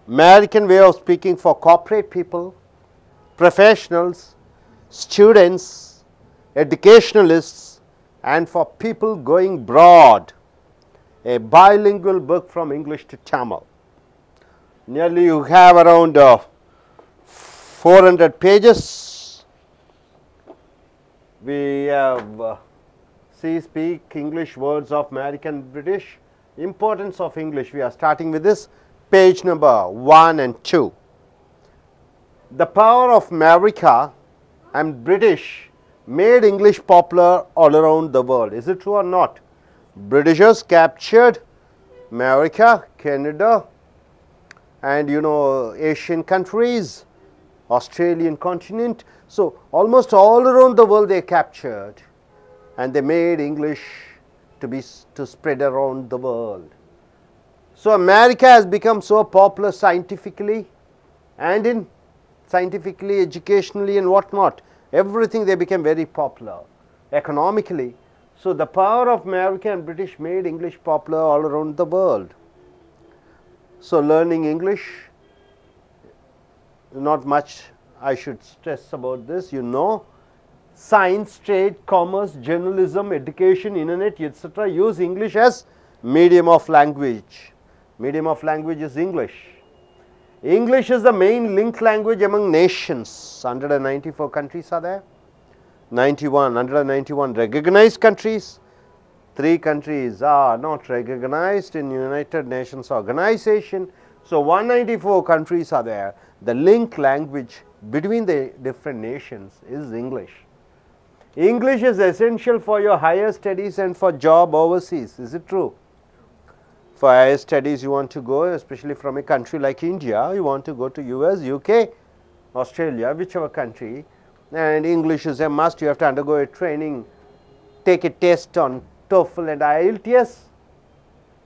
American way of speaking for corporate people, professionals, students, educationalists, and for people going abroad. A bilingual book from English to Tamil. Nearly you have around 400 pages. We have see, speak English words of American, British. Importance of English. We are starting with this page number 1 and 2. The power of America and British made English popular all around the world. Is it true or not? Britishers captured America, Canada, and Asian countries, Australian continent. So almost all around the world they captured, and they made English to spread around the world. So America has become so popular scientifically and educationally and whatnot. Everything they became very popular economically. So the power of America and British made English popular all around the world. So learning English, not much I should stress about this, science, trade, commerce, journalism, education, internet, etc. use English as medium of language. Medium of language is English. English is the main link language among nations. 194 countries are there. 191 recognized countries. 3 countries are not recognized in United Nations Organization. So 194 countries are there. The link language between the different nations is English. English is essential for your higher studies and for job overseas. Is it true? For higher studies you want to go, especially from a country like India, you want to go to US, UK, Australia, whichever country, and English is a must. You have to undergo a training, take a test on TOEFL and IELTS.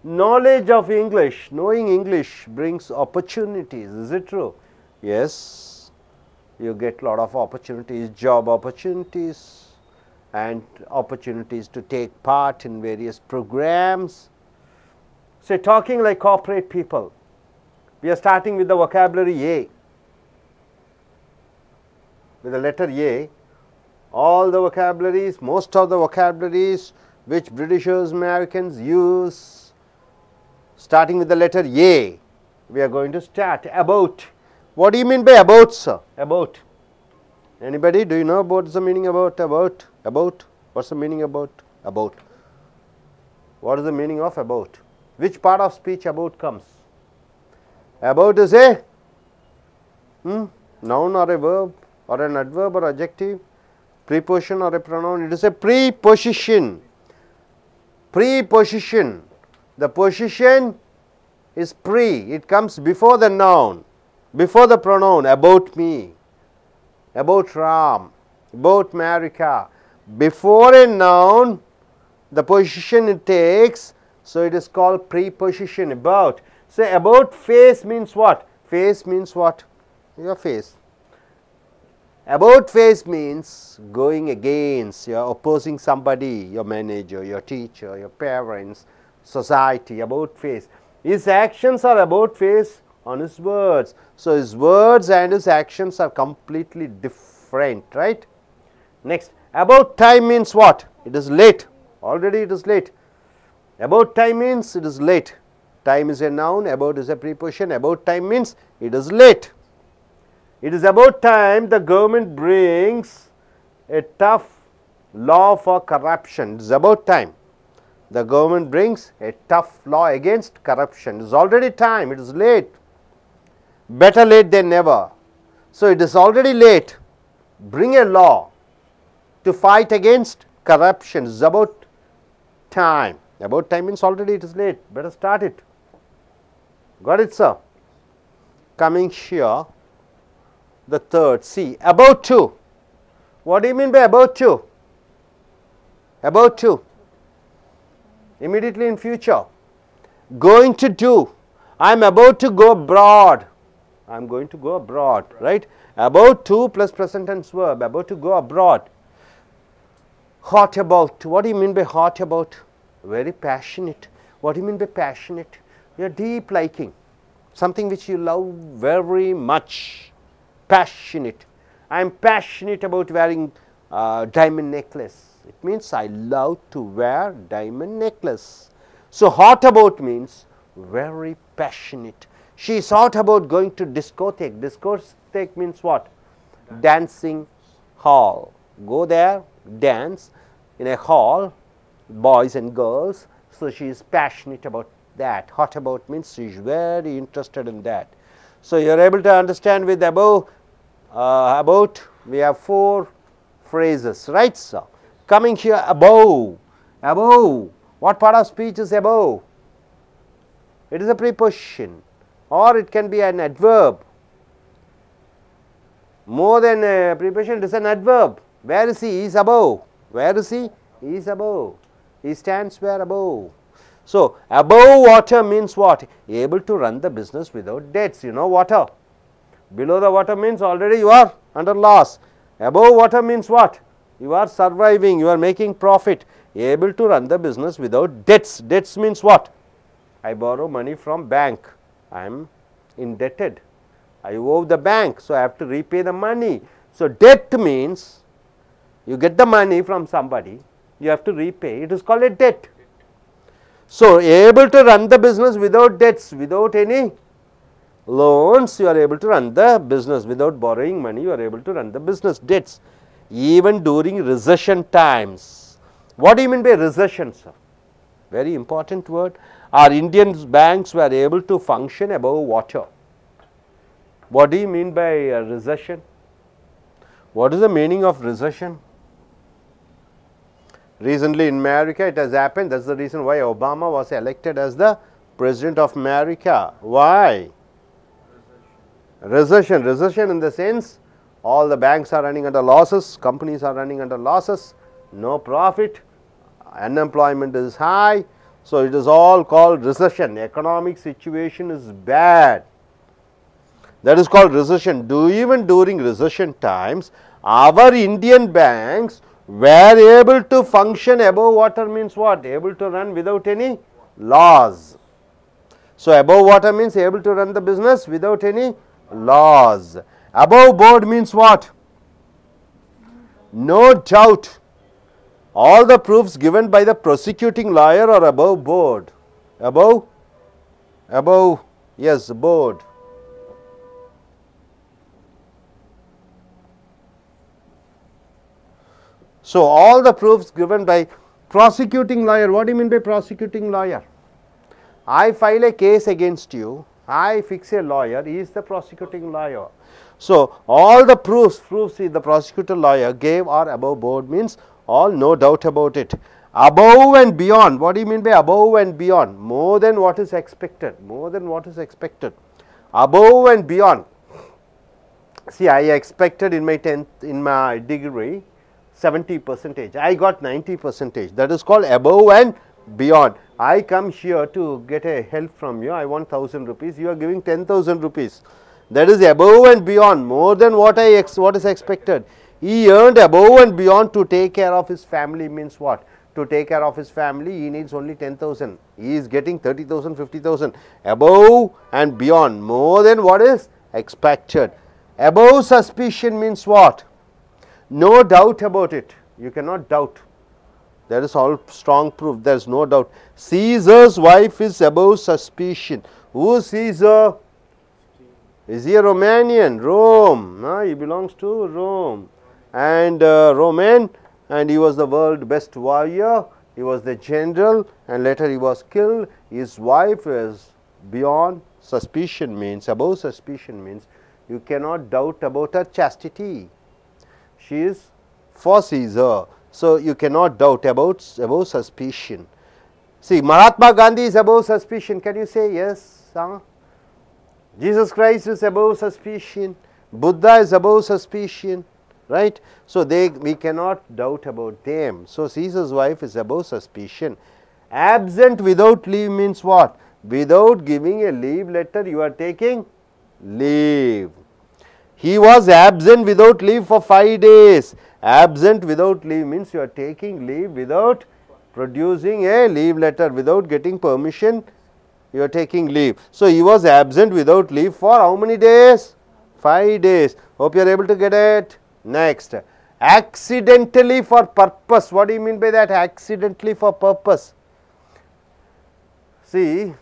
Knowledge of English, knowing English brings opportunities. Is it true? Yes, you get lot of opportunities, job opportunities and opportunities to take part in various programs. So talking like corporate people, we are starting with the vocabulary A. With the letter A, all the vocabularies, most of the vocabularies which Britishers, Americans use, starting with the letter A, we are going to start. About. What do you mean by about, sir? About. Anybody? Do you know what's the meaning about? About. About. What's the meaning about? About. What is the meaning of about? Which part of speech about comes? About is a noun or a verb or an adverb or adjective, preposition or a pronoun. It is a preposition. Preposition. The position is pre. It comes before the noun, before the pronoun. About me, about Ram, about America. Before a noun, the position it takes. So it is called preposition. About. Say about face means what? Face means what? Your face. About face means going against, you are opposing somebody, your manager, your teacher, your parents, society. About face. His actions are about face on his words. So his words and his actions are completely different, right? Next, about time means what? It is late. Already it is late. About time means it is late. Time is a noun, about is a preposition. About time means it is late. It is about time the government brings a tough law for corruption. It is about time. The government brings a tough law against corruption. It is already time. It is late. Better late than never. So it is already late. Bring a law to fight against corruption. It is about time. About time means already it is late. Better start it. Got it, sir? Coming here. The third, see, about to. What do you mean by about to? About to. Immediately in future. Going to do. I am about to go abroad. I am going to go abroad, right? About to plus present tense verb. About to go abroad. Hot about. What do you mean by hot about? Very passionate. What do you mean by passionate? Your deep liking. something which you love very much, passionate. I am passionate about wearing diamond necklace. It means I love to wear diamond necklace. So, hot about means very passionate. She is hot about going to discotheque. Discotheque means what? Dancing hall. Go there, dance in a hall, boys and girls. So, she is passionate about that. Hot about means she is very interested in that. So, you are able to understand with above, about, we have 4 phrases, right sir. Coming here, above, what part of speech is above? It is a preposition, or it can be an adverb. More than a preposition, it is an adverb. Where is he? He is above. Where is he? He is above. He stands where? Above. So, above water means what? Able to run the business without debts. You know water. Below the water means already you are under loss. Above water means what? You are surviving, you are making profit, able to run the business without debts. Debts means what? I borrow money from bank, I am indebted, I owe the bank, so I have to repay the money. So, debt means you get the money from somebody, you have to repay, it is called a debt. So, able to run the business without debts, without any loans, you are able to run the business. Without borrowing money, you are able to run the business. Debts, even during recession times. What do you mean by recession, sir? Very important word. Our Indian banks were able to function above water. What do you mean by recession? What is the meaning of recession? Recently in America it has happened, that is the reason why Obama was elected as the President of America. Why? Recession in the sense all the banks are running under losses, companies are running under losses, no profit, unemployment is high. So, it is all called recession, economic situation is bad, that is called recession. Even during recession times, our Indian banks were able to function above water means what? Able to run without any loss. So, above water means able to run the business without any loss. Above board means what? No doubt. All the proofs given by the prosecuting lawyer are above board. Above, yes, board. So, all the proofs given by prosecuting lawyer. What do you mean by prosecuting lawyer? I file a case against you, I fix a lawyer, he is the prosecuting lawyer. So, all the proofs the prosecutor lawyer gave are above board means all, no doubt about it. Above and beyond, what do you mean by above and beyond? More than what is expected, more than what is expected. Above and beyond. See, I expected in my 10th, in my degree 70%, I got 90%, that is called above and beyond. I come here to get a help from you, I want 1000 rupees, you are giving 10,000 rupees. That is above and beyond, more than what is expected. He earned above and beyond to take care of his family means what? To take care of his family, he needs only 10,000. He is getting 30,000, 50,000. Above and beyond, more than what is expected. Above suspicion means what? No doubt about it. You cannot doubt. There is all strong proof. There is no doubt. Caesar's wife is above suspicion. Who is Caesar? Is he a Romanian? Rome. No, he belongs to Rome. And Roman, and he was the world's best warrior. He was the general, and later he was killed. His wife is beyond suspicion means, above suspicion means, you cannot doubt about her chastity. She is for Caesar. So, you cannot doubt about above suspicion. See, Mahatma Gandhi is above suspicion. Can you say yes? Jesus Christ is above suspicion. Buddha is above suspicion. Right? So, we cannot doubt about them. So, Caesar's wife is above suspicion. Absent without leave means what? Without giving a leave letter, you are taking leave. He was absent without leave for 5 days. Absent without leave means you are taking leave without producing a leave letter, without getting permission you are taking leave. So, he was absent without leave for how many days? 5 days. Hope you are able to get it. Next, accidentally for purpose. What do you mean by that? Accidentally for purpose. See,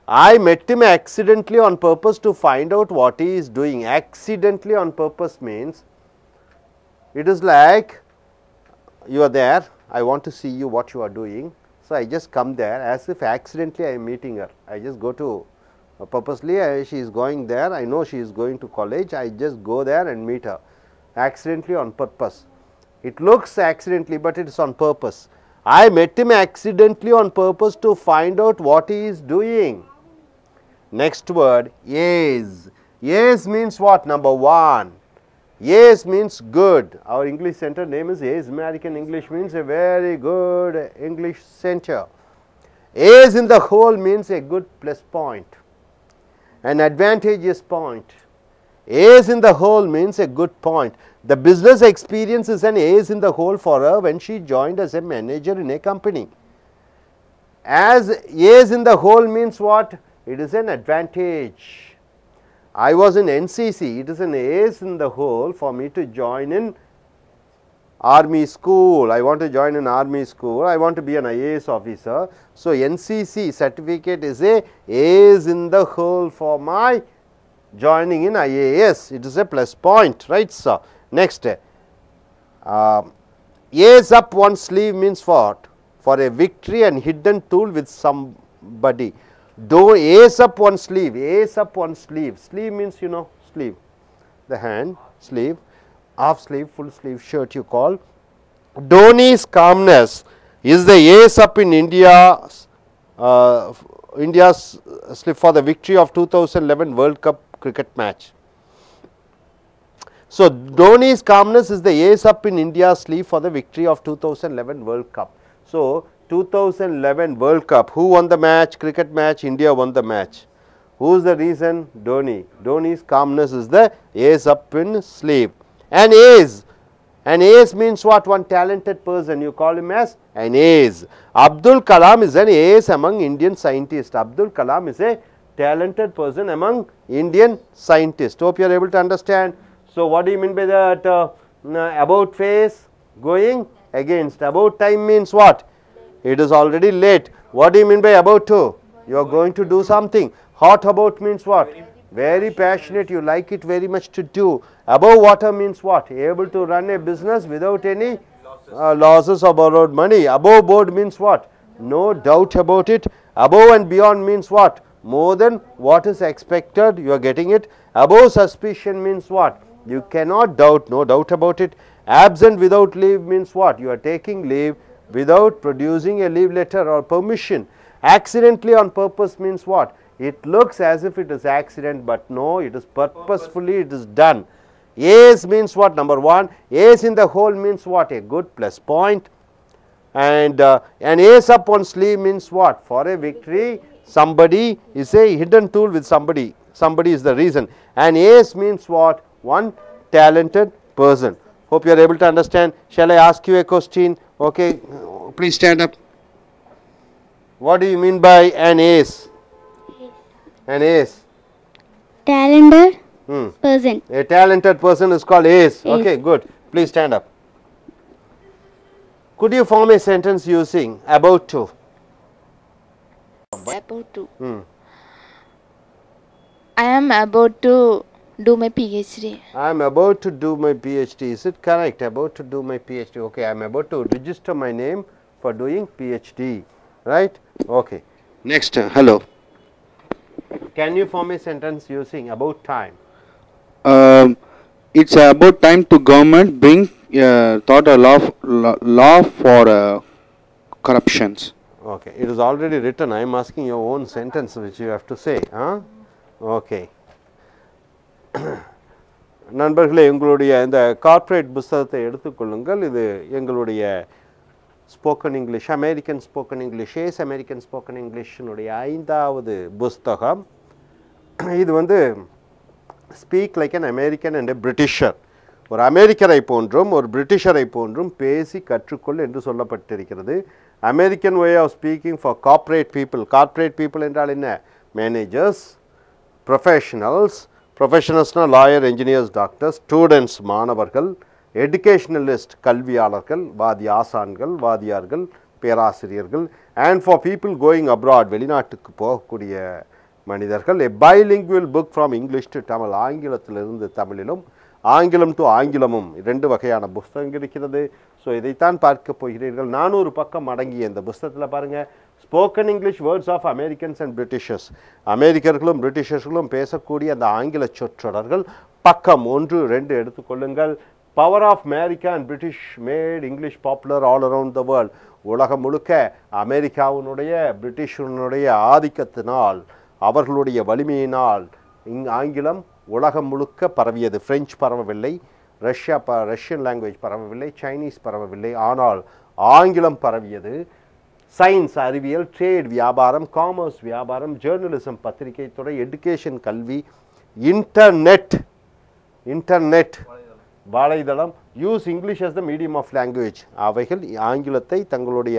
I met him accidentally on purpose to find out what he is doing. Accidentally on purpose means, it is like you are there, I want to see you what you are doing. So, I just come there as if accidentally I am meeting her. I just go to purposely, she is going there, I know she is going to college, I just go there and meet her accidentally on purpose. It looks accidentally, but it is on purpose. I met him accidentally on purpose to find out what he is doing. Next word, is. Is means what? Number 1. Is means good. Our English center name is Is. American English means a very good English center. Is in the whole means a good plus point, an advantageous point. Is in the whole means a good point. The business experience is an Is in the whole for her when she joined as a manager in a company. As Is in the whole means what? It is an advantage. I was in NCC, it is an Is in the whole for me to join in army school. I want to join in army school, I want to be an IAS officer. So, NCC certificate is a Is in the whole for my joining in IAS, it is a plus point, right sir. Next, Is up one sleeve means what? For a victory and hidden tool with somebody. Do ace up one sleeve, ace up one sleeve. Sleeve means you know sleeve, the hand, sleeve, half sleeve, full sleeve shirt you call. Dhoni's calmness is the ace up in India's sleeve for the victory of 2011 World Cup cricket match. So, Dhoni's calmness is the ace up in India's sleeve for the victory of 2011 World Cup. So, 2011 World Cup, who won the match? Cricket match, India won the match. Who is the reason? Dhoni. Dhoni's calmness is the ace up in sleeve. An ace means what? One talented person, you call him as an ace. Abdul Kalam is an ace among Indian scientists. Abdul Kalam is a talented person among Indian scientists. Hope you are able to understand. So, what do you mean by that? About face, going against. About time means what? It is already late. What do you mean by about to? You are going to do something. Hot about means what? Very passionate, you like it very much to do. Above water means what? Able to run a business without any losses or borrowed money. Above board means what? No doubt about it. Above and beyond means what? More than what is expected, you are getting it. Above suspicion means what? You cannot doubt, no doubt about it. Absent without leave means what? You are taking leave without producing a leave letter or permission. Accidentally on purpose means what? It looks as if it is accident, but no, it is purposefully it is done. Ace means what? Number 1. Ace in the whole means what? A good plus point. And an ace up on sleeve means what? For a victory, somebody is a hidden tool with somebody. Somebody is the reason. And ace means what? One talented person. Hope you are able to understand. Shall I ask you a question? Okay, please stand up. What do you mean by an ace? An ace. Talented person. A talented person is called ace. Okay, good. Please stand up. Could you form a sentence using about to? About to. I am about to do my PhD. I am about to do my PhD. Is it correct? About to do my PhD. Okay, I am about to register my name for doing PhD. Right? Okay. Next, hello. Can you form a sentence using about time? It's about time to government bring thought a law for corruptions. Okay, it is already written. I am asking your own sentence which you have to say. Huh? Okay. நண்பர்களே, உங்களுடைய இந்த corporate புத்தகத்தை எடுத்துக்கொள்ளுங்கள். இது எங்களுடைய spoken English, American spoken English, American spoken இங்கிலீஷினுடைய 5வது புஸ்தகம். இது வந்து speak like an American and a Britisher, ஒரு அமெரிக்கரை போன்றும் ஒரு பிரிட்டிஷரை போன்றும் பேசி கற்றுக்கொள் என்று சொல்லப்பட்டிருக்கிறது. American way of speaking for corporate people. Corporate people என்றால் என்ன? managers, professionals, professionalsனா lawyer, engineers, doctors, students மாணவர்கள், educationalist கல்வியாளர்கள், வாதி ஆசான்கள், வாதியார்கள், பேராசிரியர்கள், and for people going abroad வெளிநாட்டுக்கு போகக்கூடிய மனிதர்கள். A bilingual book from English to Tamil, ஆங்கிலத்திலிருந்து தமிழிலும் ஆங்கிலம் டு ஆங்கிலமும் இரண்டு வகையான புஸ்தகங்கள் இருக்கிறது. ஸோ இதைத்தான் பார்க்க போகிறீர்கள். 400 பக்கம் அடங்கிய இந்த புஸ்தகத்தில் பாருங்கள், spoken English words of Americans and Britishers, அமெரிக்கர்களும் பிரிட்டிஷர்களும் பேசக்கூடிய அந்த ஆங்கில சொற்றொடர்கள். பக்கம் 1, 2 எடுத்துக்கொள்ளுங்கள். Power of America and British made English popular all around the world, உலகம் முழுக்க அமெரிக்காவினுடைய பிரிட்டிஷனுடைய ஆதிக்கத்தினால் அவர்களுடைய வலிமையினால் ஆங்கிலம் உலகம் முழுக்க பரவியது. பிரெஞ்சு பரவவில்லை, ரஷ்யன் லாங்குவேஜ் பரவவில்லை, சைனீஸ் பரவவில்லை, ஆனால் ஆங்கிலம் பரவியது. சயின்ஸ் அறிவியல், ட்ரேட் வியாபாரம், காமர்ஸ் வியாபாரம், ஜேர்னலிசம் பத்திரிகை துறை, எடுகேஷன் கல்வி, இன்டர்நெட் வலைதளம், use English as the medium of language, அவைகள் ஆங்கிலத்தை தங்களுடைய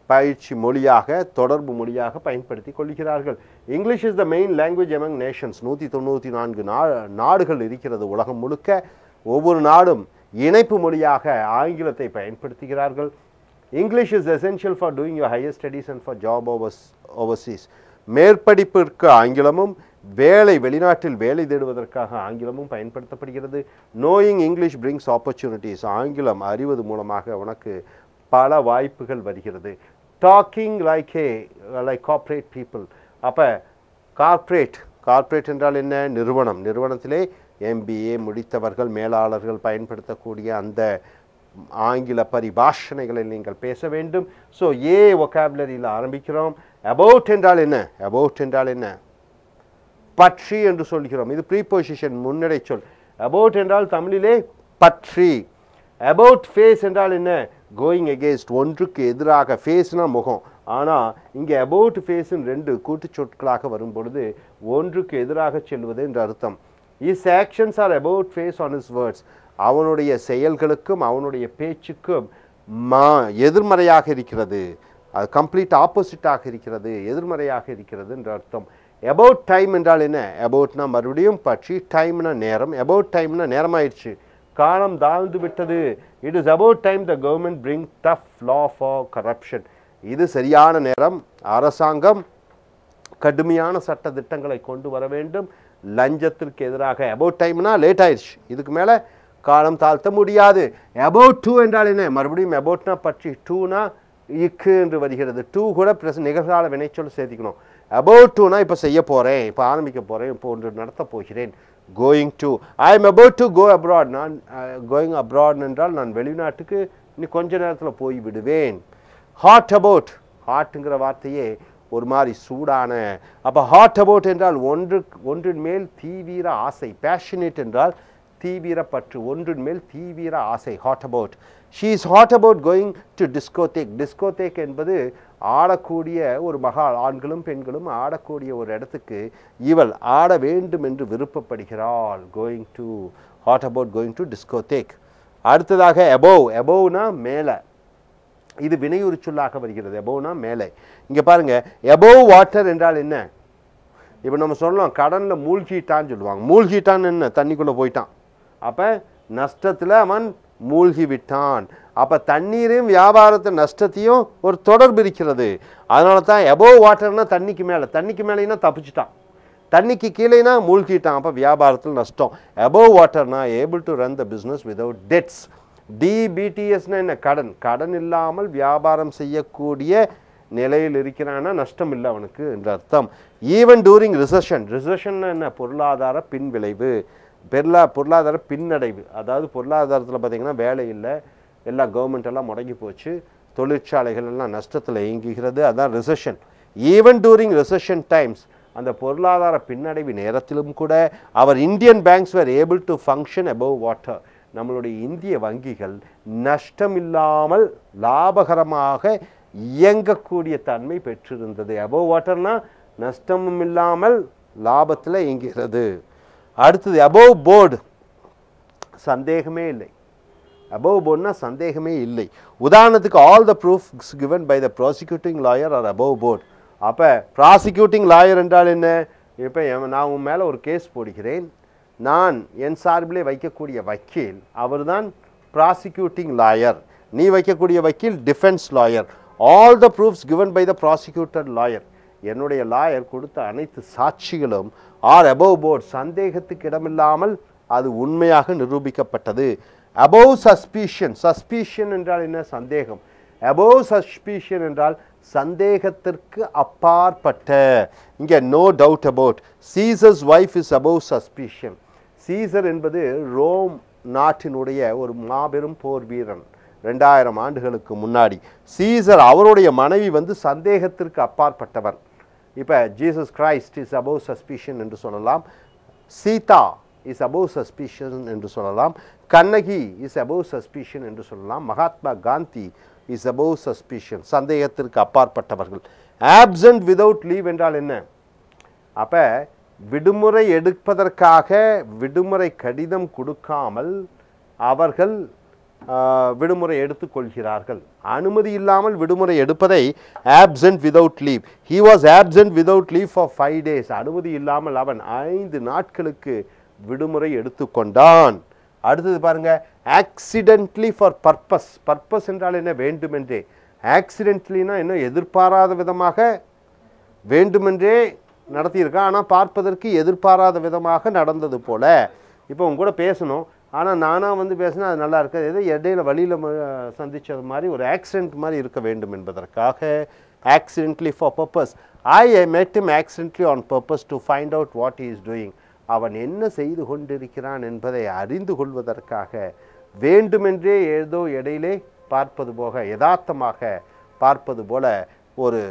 பயிற்சி மொழியாக தொடர்பு மொழியாக பயன்படுத்தி கொள்கிறார்கள். English is the main language among Nations, 194 நாடுகள் இருக்கிறது உலகம் முழுக்க. ஒவ்வொரு நாடும் இணைப்பு மொழியாக ஆங்கிலத்தை பயன்படுத்துகிறார்கள். English is essential for doing your higher studies and for job overseas, மேற்படிப்பிற்கு ஆங்கிலமும் வெளிநாட்டில் வேலை தேடுவதற்காக ஆங்கிலமும் பயன்படுத்தப்படுகிறது. நோயிங் இங்கிலீஷ் பிரிங்ஸ் ஆப்பர்ச்சுனிட்டிஸ், ஆங்கிலம் அறிவது மூலமாக உனக்கு பல வாய்ப்புகள் வருகிறது. டாக்கிங் லைக் கார்ப்பரேட் பீப்புள், அப்போ கார்ப்பரேட் என்றால் என்ன? நிறுவனத்திலே MBA முடித்தவர்கள் மேலாளர்கள் பயன்படுத்தக்கூடிய அந்த ஆங்கில பரிபாஷணைகளை நீங்கள் பேச வேண்டும். ஸோ ஒகாபுலரியில் ஆரம்பிக்கிறோம். அபவுட் என்றால் என்ன? பற்றி என்று சொல்கிறோம். இது ப்ரீபொசிஷன், முன்னடை சொல். அபவுட் என்றால் தமிழிலே பற்றி. அபவுட் ஃபேஸ் என்றால் என்ன? கோயிங் எகேன்ஸ்ட், ஒன்றுக்கு எதிராக. ஃபேஸ்னா முகம், ஆனால் இங்கே அபவுட் ஃபேஸின் 2 கூட்டு சொற்களாக வரும் பொழுது ஒன்றுக்கு எதிராக செல்வது என்று அர்த்தம். Is actions are about face on is words, அவனுடைய செயல்களுக்கும் அவனுடைய பேச்சுக்கும் எதிர்மறையாக இருக்கிறது, அது கம்ப்ளீட் ஆப்போசிட்டாக இருக்கிறது, எதிர்மறையாக இருக்கிறது என்று அர்த்தம். அபவுட் டைம் என்றால் என்ன? அபவுட்னா மறுபடியும் பற்றி, டைம்னா நேரம். அபவுட் டைம்னா நேரமாயிடுச்சு, காலம் தாழ்ந்து விட்டது. It is about time the government bring tough law for corruption, இது சரியான நேரம், அரசாங்கம் கடுமையான சட்ட திட்டங்களை கொண்டு வர வேண்டும் லஞ்சத்திற்கு எதிராக. அபவுட் டைம்னா லேட் ஆயிடுச்சு, இதுக்கு மேலே காலம் தாழ்த்த முடியாது. அபவுட் டூ என்றால் என்ன? மறுபடியும் அபவுட்னா பற்றி, டூனா இக்கு என்று வருகிறது. டூ கூட நிகழ்கால வினைச்சொல் சேர்த்திக்கணும். அபவுட் டூனா இப்போ செய்ய போகிறேன், இப்போ ஆரம்பிக்க போகிறேன், இப்போ ஒன்று நடத்த போகிறேன். Going to, I am about to go abroad, நான் கோயிங் அப்ராட் என்றால் நான் வெளிநாட்டுக்கு இன்னும் கொஞ்ச நேரத்தில் போய் விடுவேன். ஹாட் அபவுட், ஹாட்டுங்கிற வார்த்தையே ஒரு மாதிரி சூடான. அப்போ ஹாட் அபவுட் என்றால் ஒன்றின் மேல் தீவிர ஆசை. பேஷனேட் என்றால் தீவிர பற்று, ஒன்றின் மேல் தீவிர ஆசை. Hot about. She is hot about going to discotheque. Discotheque என்பது ஆடக்கூடிய ஒரு மகால், ஆண்களும் பெண்களும் ஆடக்கூடிய ஒரு இடத்துக்கு இவள் ஆட வேண்டும் என்று விருப்பப்படுகிறாள். Going to, hot about going to discotheque. அடுத்ததாக அபோவ். அபோவ்னா மேலே, இது வினையுறு சொல்லாக வருகிறது. அபோவ்னா மேலே. இங்கே பாருங்கள், அபோவ் வாட்டர் என்றால் என்ன? இப்போ நம்ம சொல்லலாம் கடனில் மூழ்கிட்டான்னு சொல்லுவாங்க. மூழ்கிட்டான்னு என்ன? தண்ணிக்குள்ளே போயிட்டான். அப்போ நஷ்டத்தில் அவன் மூழ்கி விட்டான். அப்போ தண்ணீரையும் வியாபாரத்தை நஷ்டத்தையும் ஒரு தொடர்பு இருக்கிறது. அதனால தான் அபோவ் வாட்டர்னா தண்ணிக்கு மேலே, தண்ணிக்கு மேலேனா தப்பிச்சிட்டான், தண்ணிக்கு கீழேனா மூழ்கிட்டான், அப்போ வியாபாரத்தில் நஷ்டம். அபோவ் வாட்டர்னா able to run the business without debts. டிபிடிஎஸ்னா என்ன? கடன் இல்லாமல் வியாபாரம் செய்யக்கூடிய நிலையில் இருக்கிறான்னா நஷ்டம் இல்லை அவனுக்கு என்று அர்த்தம். ஈவன் டூரிங் ரிசெஷன்னா என்ன? பொருளாதார பின்விளைவு, பொருளாதார பின்னடைவு. அதாவது பொருளாதாரத்தில் பார்த்திங்கன்னா வேலை இல்லை, எல்லாம் கவர்மெண்ட் எல்லாம் முடங்கி போச்சு, தொழிற்சாலைகள் எல்லாம் நஷ்டத்தில் இயங்குகிறது, அதான் recession. Even during recession times, அந்த பொருளாதார பின்னடைவு நேரத்திலும் கூட our Indian banks were able to function above water. நம்மளுடைய இந்திய வங்கிகள் நஷ்டமில்லாமல் லாபகரமாக இயங்கக்கூடிய தன்மை பெற்றிருந்தது. அபவ் வாட்டர்னா நஷ்டமும் இல்லாமல் லாபத்தில் இயங்குகிறது. அடுத்தது அபவ் போர்டு, சந்தேகமே இல்லை. அபவ் போர்டுனா சந்தேகமே இல்லை. உதாரணத்துக்கு all the proofs given by the prosecuting lawyer are above board. அப்போ ப்ராசிக்யூட்டிங் லாயர் என்றால் என்ன? இப்போ நான் உன் மேலே ஒரு கேஸ் போடுகிறேன், நான் என் சார்பிலே வைக்கக்கூடிய வக்கீல் அவர்தான் ப்ராசிக்யூட்டிங் லாயர், நீ வைக்கக்கூடிய வக்கீல் defence lawyer. All the proofs given by the prosecutor lawyer, என்னுடைய லாயர் கொடுத்த அனைத்து சாட்சிகளும் ஆர் அபவ் போர்ட், சந்தேகத்துக்கு இடமில்லாமல் அது உண்மையாக நிரூபிக்கப்பட்டது. அபவ் சஸ்பீஷன், சஸ்பீஷன் என்றால் என்ன? சந்தேகம். அபவ் சஸ்பீஷன் என்றால் சந்தேகத்திற்கு அப்பாற்பட்ட. இங்கே no doubt about, Caesar's wife is above suspicion. Caesar என்பது ரோம் நாட்டினுடைய ஒரு மாபெரும் போர் வீரன். 2000 ஆண்டுகளுக்கு முன்னாடி சீசர் அவருடைய மனைவி சந்தேகத்திற்கு அப்பாற்பட்டவர். இப்போ ஜீசஸ் கிரைஸ்ட் இஸ் அபவ் சஸ்பீஷன் என்று சொல்லலாம், சீதா இஸ் அபவ் சஸ்பீஷன் என்று சொல்லலாம், கண்ணகி இஸ் அபவ் சஸ்பீஷன் என்று சொல்லலாம், மகாத்மா காந்தி இஸ் அபவ் சஸ்பீஷன், சந்தேகத்திற்கு அப்பாற்பட்டவர்கள். ஆப்சென்ட் விதவுட் லீவ் என்றால் என்ன? அப்போ விடுமுறை எடுப்பதற்காக விடுமுறை கடிதம் கொடுக்காமல் அவர்கள் விடுமுறை எடுத்துக்கொள்கிறார்கள். அனுமதி இல்லாமல் விடுமுறை எடுப்பதை absent without leave. He was absent without leave for 5 days. அனுமதி இல்லாமல் அவன் 5 நாட்களுக்கு விடுமுறை எடுத்துக்கொண்டான். அடுத்தது பாருங்க, ஆக்சிடென்ட்லி ஃபார் பர்பஸ். பர்பஸ் என்றால் என்ன? வேண்டுமென்றே. ஆக்சிடென்ட்லினா என்ன? எதிர்பாராத விதமாக வேண்டுமென்றே நடத்தியிருக்கான், ஆனால் பார்ப்பதற்கு எதிர்பாராத விதமாக நடந்தது போல. இப்போ உங்க கூட பேசணும், ஆனால் நானாக பேசினா அது நல்லா இருக்காது, ஏதோ இடையில வழியில் சந்தித்தது மாதிரி ஒரு ஆக்சிடென்ட் மாதிரி இருக்க வேண்டும் என்பதற்காக accidentally for purpose. I met him accidentally on purpose to find out what he is doing. அவன் என்ன செய்து கொண்டிருக்கிறான் என்பதை அறிந்து கொள்வதற்காக வேண்டுமென்றே ஏதோ இடையிலே பார்ப்பது போக, யதார்த்தமாக பார்ப்பது போல ஒரு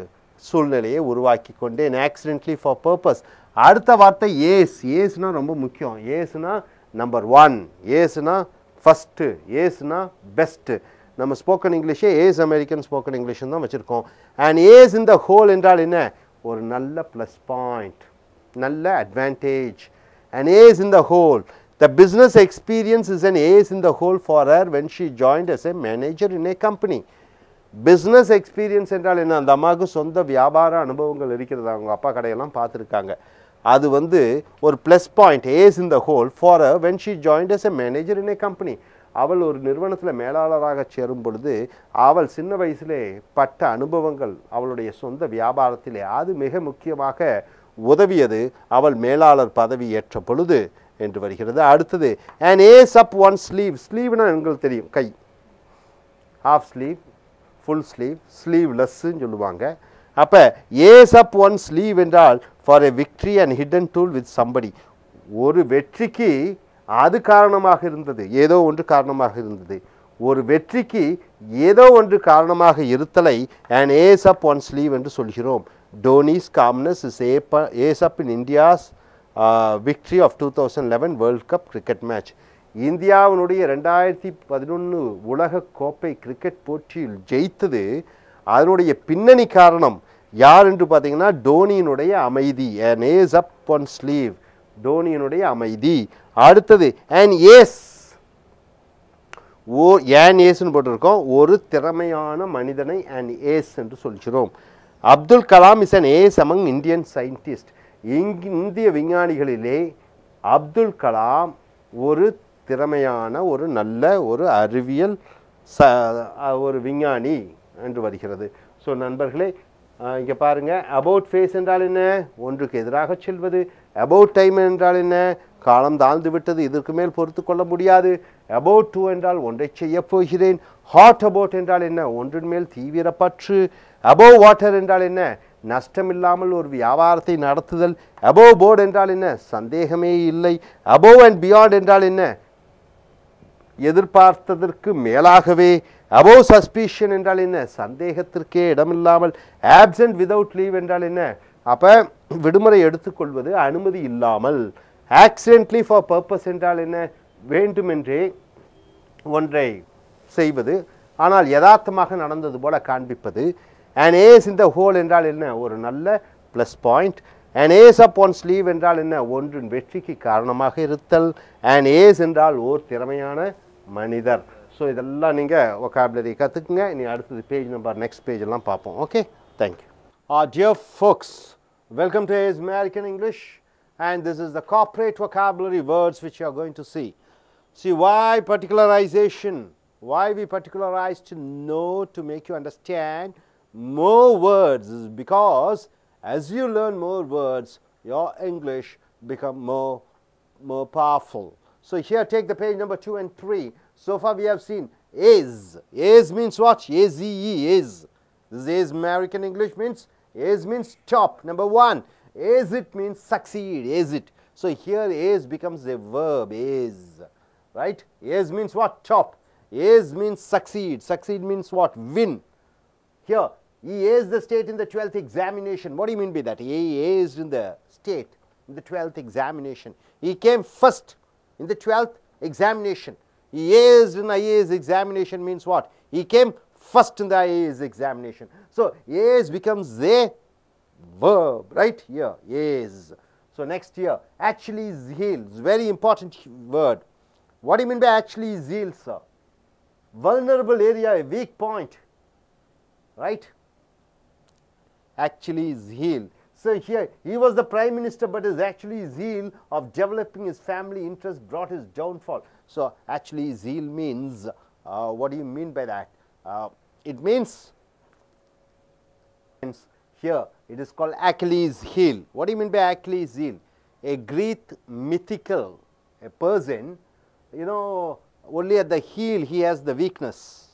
சூழ்நிலையை உருவாக்கி கொண்டேன். Accidentally for purpose. அடுத்த வார்த்தை ஏஸ். ஏஸ்னா ரொம்ப முக்கியம். ஏஸ்னா நம்பர் 1, ஏஸ்னா ஃபஸ்ட்டு, ஏஸ்னா பெஸ்ட்டு. நம்ம ஸ்போக்கன் இங்கிலீஷே ஏஸ் அமெரிக்கன் ஸ்போக்கன் இங்கிலீஷ் தான் வச்சுருக்கோம். And ace in the hole என்றால் என்ன? ஒரு நல்ல ப்ளஸ் பாயிண்ட், நல்ல advantage. And ace in the hole, the business experience is an ace in the hole for her when she joined as a manager in a company. Business experience என்றால் என்ன? அந்த அம்மாவுக்கு சொந்த வியாபார அனுபவங்கள் இருக்கிறது, அவங்க அப்பா கடையெல்லாம் பார்த்துருக்காங்க. அது ஒரு plus point, ace in the hole for a when she joined as a manager in a company. அவள் ஒரு நிறுவனத்தில் மேலாளராக சேரும் பொழுது அவள் சின்ன வயசிலே பட்ட அனுபவங்கள் அவளுடைய சொந்த வியாபாரத்திலே அது மிக முக்கியமாக உதவியது அவள் மேலாளர் பதவி ஏற்ற பொழுது என்று வருகிறது. அடுத்தது an ace up one sleeve. ஸ்லீவ்னா உங்களுக்கு தெரியும், கை. ஹாஃப் ஸ்லீவ், ஃபுல் ஸ்லீவ், ஸ்லீவ்லெஸ்ன்னு சொல்லுவாங்க. அப்போ ஏஸ் அப் ஒன் ஸ்லீவ் என்றால் for a victory and hidden tool with somebody. ஒரு வெற்றிக்கு அது காரணமாக இருந்தது, ஏதோ ஒன்று காரணமாக இருந்தது. ஒரு வெற்றிக்கு ஏதோ ஒன்று காரணமாக இருத்தலை and ace up one sleeve என்று சொல்கிறோம். Dhoni's calmness is ace up in India's victory of 2011 world cup cricket match. இந்தியாவினுடைய 2011 உலக கோப்பை கிரிக்கெட் போட்டியில் ஜெயித்தது, அதனுடைய பின்னணி காரணம் யார் என்று பார்த்தீங்கன்னா டோனியினுடைய அமைதி. an ace up one sleeve, டோனியினுடைய அமைதி. அடுத்தது an ace, an aceன்னு போட்டிருக்கோம். ஒரு திறமையான மனிதனை an ace என்று சொல்கிறோம். Abdul Kalam is an ace among Indian scientists. இந்திய விஞ்ஞானிகளிலே அப்துல் கலாம் ஒரு திறமையான ஒரு நல்ல ஒரு அறிவியல் ஒரு விஞ்ஞானி என்று வருகிறது. ஸோ நண்பர்களே, இங்கே பாருங்கள், அபவுட் ஃபேஸ் என்றால் என்ன? ஒன்றுக்கு எதிராக செல்வது. அபவுட் டைம் என்றால் என்ன? காலம் தாழ்ந்து விட்டது, இதற்கு மேல் பொறுத்து கொள்ள முடியாது. அபவுட் டூ என்றால் ஒன்றை செய்ய போகிறேன். ஹாட் அபவுட் என்றால் என்ன? ஒன்றின் மேல் தீவிர பற்று. அபவ் வாட்டர் என்றால் என்ன? நஷ்டமில்லாமல் ஒரு வியாபாரத்தை நடத்துதல். அபவ் போர்டு என்றால் என்ன? சந்தேகமே இல்லை. அபவ் அண்ட் பியாண்ட் என்றால் என்ன? எதிர்பார்த்ததற்கு மேலாகவே. அபவ் சஸ்பீஷன் என்றால் என்ன? சந்தேகத்திற்கே இடமில்லாமல். ஆப்சென்ட் விதவுட் லீவ் என்றால் என்ன? அப்போ விடுமுறை எடுத்துக்கொள்வது அனுமதி இல்லாமல். ஆக்சிடென்ட்லி ஃபார் பர்பஸ் என்றால் என்ன? வேண்டுமென்றே ஒன்றை செய்வது, ஆனால் யதார்த்தமாக நடந்தது போல காண்பிப்பது. an ace in the hole என்றால் என்ன? ஒரு நல்ல plus point. an ace up one sleeve என்றால் என்ன? ஒன்றின் வெற்றிக்கு காரணமாக இருத்தல். an ace என்றால் ஓர் திறமையான மனிதர். ஸோ இதெல்லாம் நீங்கள் vocabulary கற்றுக்குங்க. இனி அடுத்தது பேஜ் நம்பர் நெக்ஸ்ட் பேஜ் எல்லாம் பார்ப்போம். Okay, thank you. Dear folks, welcome to AS American English, and this is the corporate vocabulary words which you are going to see. See, why particularization? Why we particularize to know, to make you understand more words, is because as you learn more words, your English become more powerful. So here take the page number 2 and 3. So far we have seen is. Is means what? A-Z-E, is. This is AS American English, means is means top. Number 1, is it means succeed, is it. So here is becomes a verb, is, right. Is means what? Top. Is means succeed. Succeed means what? Win. Here he aced the state in the 12th examination. What do you mean by that? He aced in the state in the 12th examination. He came first in the 12th examination. He aced in IAS examination means what? He came first in the IAS examination. So aced becomes a verb, right here, is. So next here, actually zeal, very important word. What do you mean by actually zeal, sir? Vulnerable area, a weak point, right. Actually zeal. So here he was the prime minister, but his actually zeal of developing his family interest brought his downfall. So actually zeal means, what do you mean by that? It means here it is called Achilles heel. What do you mean by Achilles heel? A Greek mythical, a person, you know, only at the heel he has the weakness.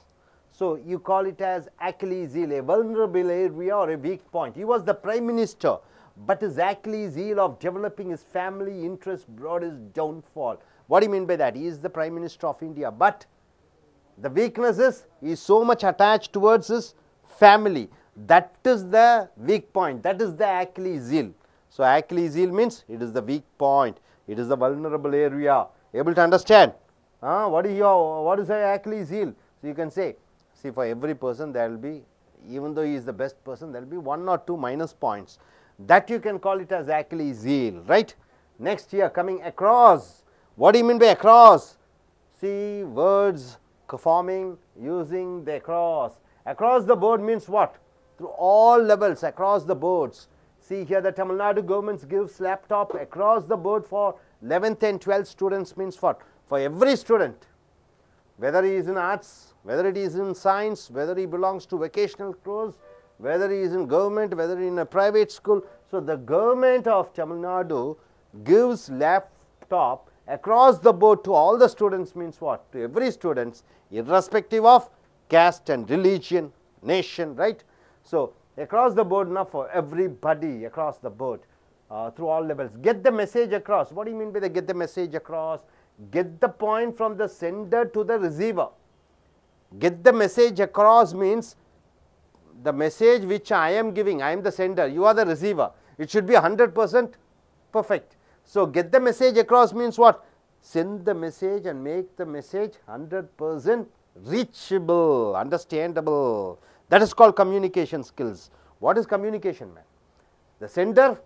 So you call it as Achilles heel, a vulnerable area or a weak point. He was the prime minister, but his Achilles heel of developing his family interest brought his downfall. What do you mean by that? He is the prime minister of India, but the weakness is he is so much attached towards his family. That is the weak point. That is the Achilles heel. So Achilles heel means it is the weak point. It is the vulnerable area. Able to understand? What is the Achilles heel? So you can say, see, for every person there will be, even though he is the best person, there will be 1 or 2 minus points. That you can call it as Achilles heel, right? Next here, coming across. What do you mean by across? See, words forming using the across. Across the board means what? Through all levels, across the boards. See here, the Tamil Nadu government gives laptop across the board for 11th and 12th students means what? For every student, whether he is in arts, whether it is in science, whether he belongs to vocational course, whether he is in government, whether in a private school. So the government of Tamil Nadu gives laptop across the board to all the students means what? To every students, irrespective of caste and religion, nation, right. So across the board now for everybody, across the board, through all levels. Get the message across. What do you mean by the get the message across? Get the point from the sender to the receiver. Get the message across means the message which I am giving, I am the sender, you are the receiver. It should be 100% perfect. So get the message across means what? Send the message and make the message 100% reachable, understandable. That is called communication skills. What is communication, man? The sender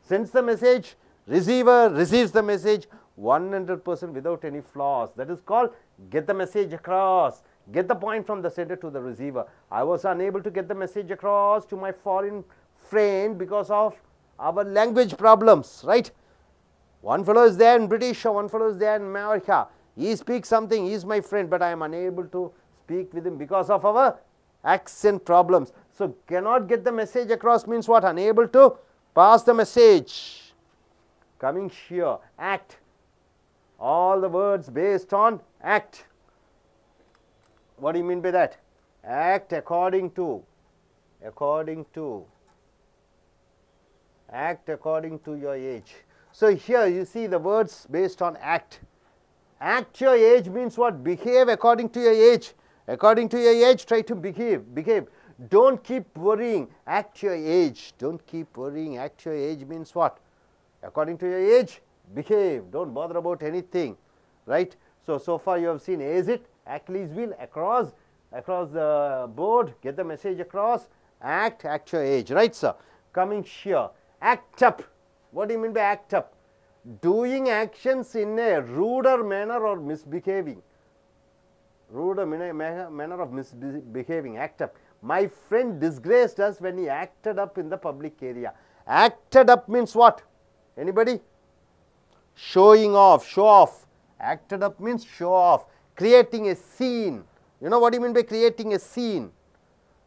sends the message, receiver receives the message 100% without any flaws. That is called get the message across. Get the point from the sender to the receiver. I was unable to get the message across to my foreign friend because of our language problems, right? One fellow is there in British, or one fellow is there in America. He speaks something, he is my friend, but I am unable to speak with him because of our accent problems. So cannot get the message across means what? Unable to pass the message. Coming here, act. All the words based on act. What do you mean by that? Act according to, act according to your age. So here you see the words based on act. Act your age means what? Behave according to your age. According to your age, try to behave. Don't keep worrying, act your age. Don't keep worrying, act your age means what? According to your age, behave. Don't bother about anything, right? So far you have seen is it, Achilles wheel, across the board, get the message across, act your age, right, sir? Coming here, act up. What do you mean by act up? Doing actions in a ruder manner or misbehaving. Ruder manner of misbehaving, act up. My friend disgraced us when he acted up in the public area. Acted up means what? Anybody? Showing off, show off. Acted up means show off, creating a scene. You know what do you mean by creating a scene?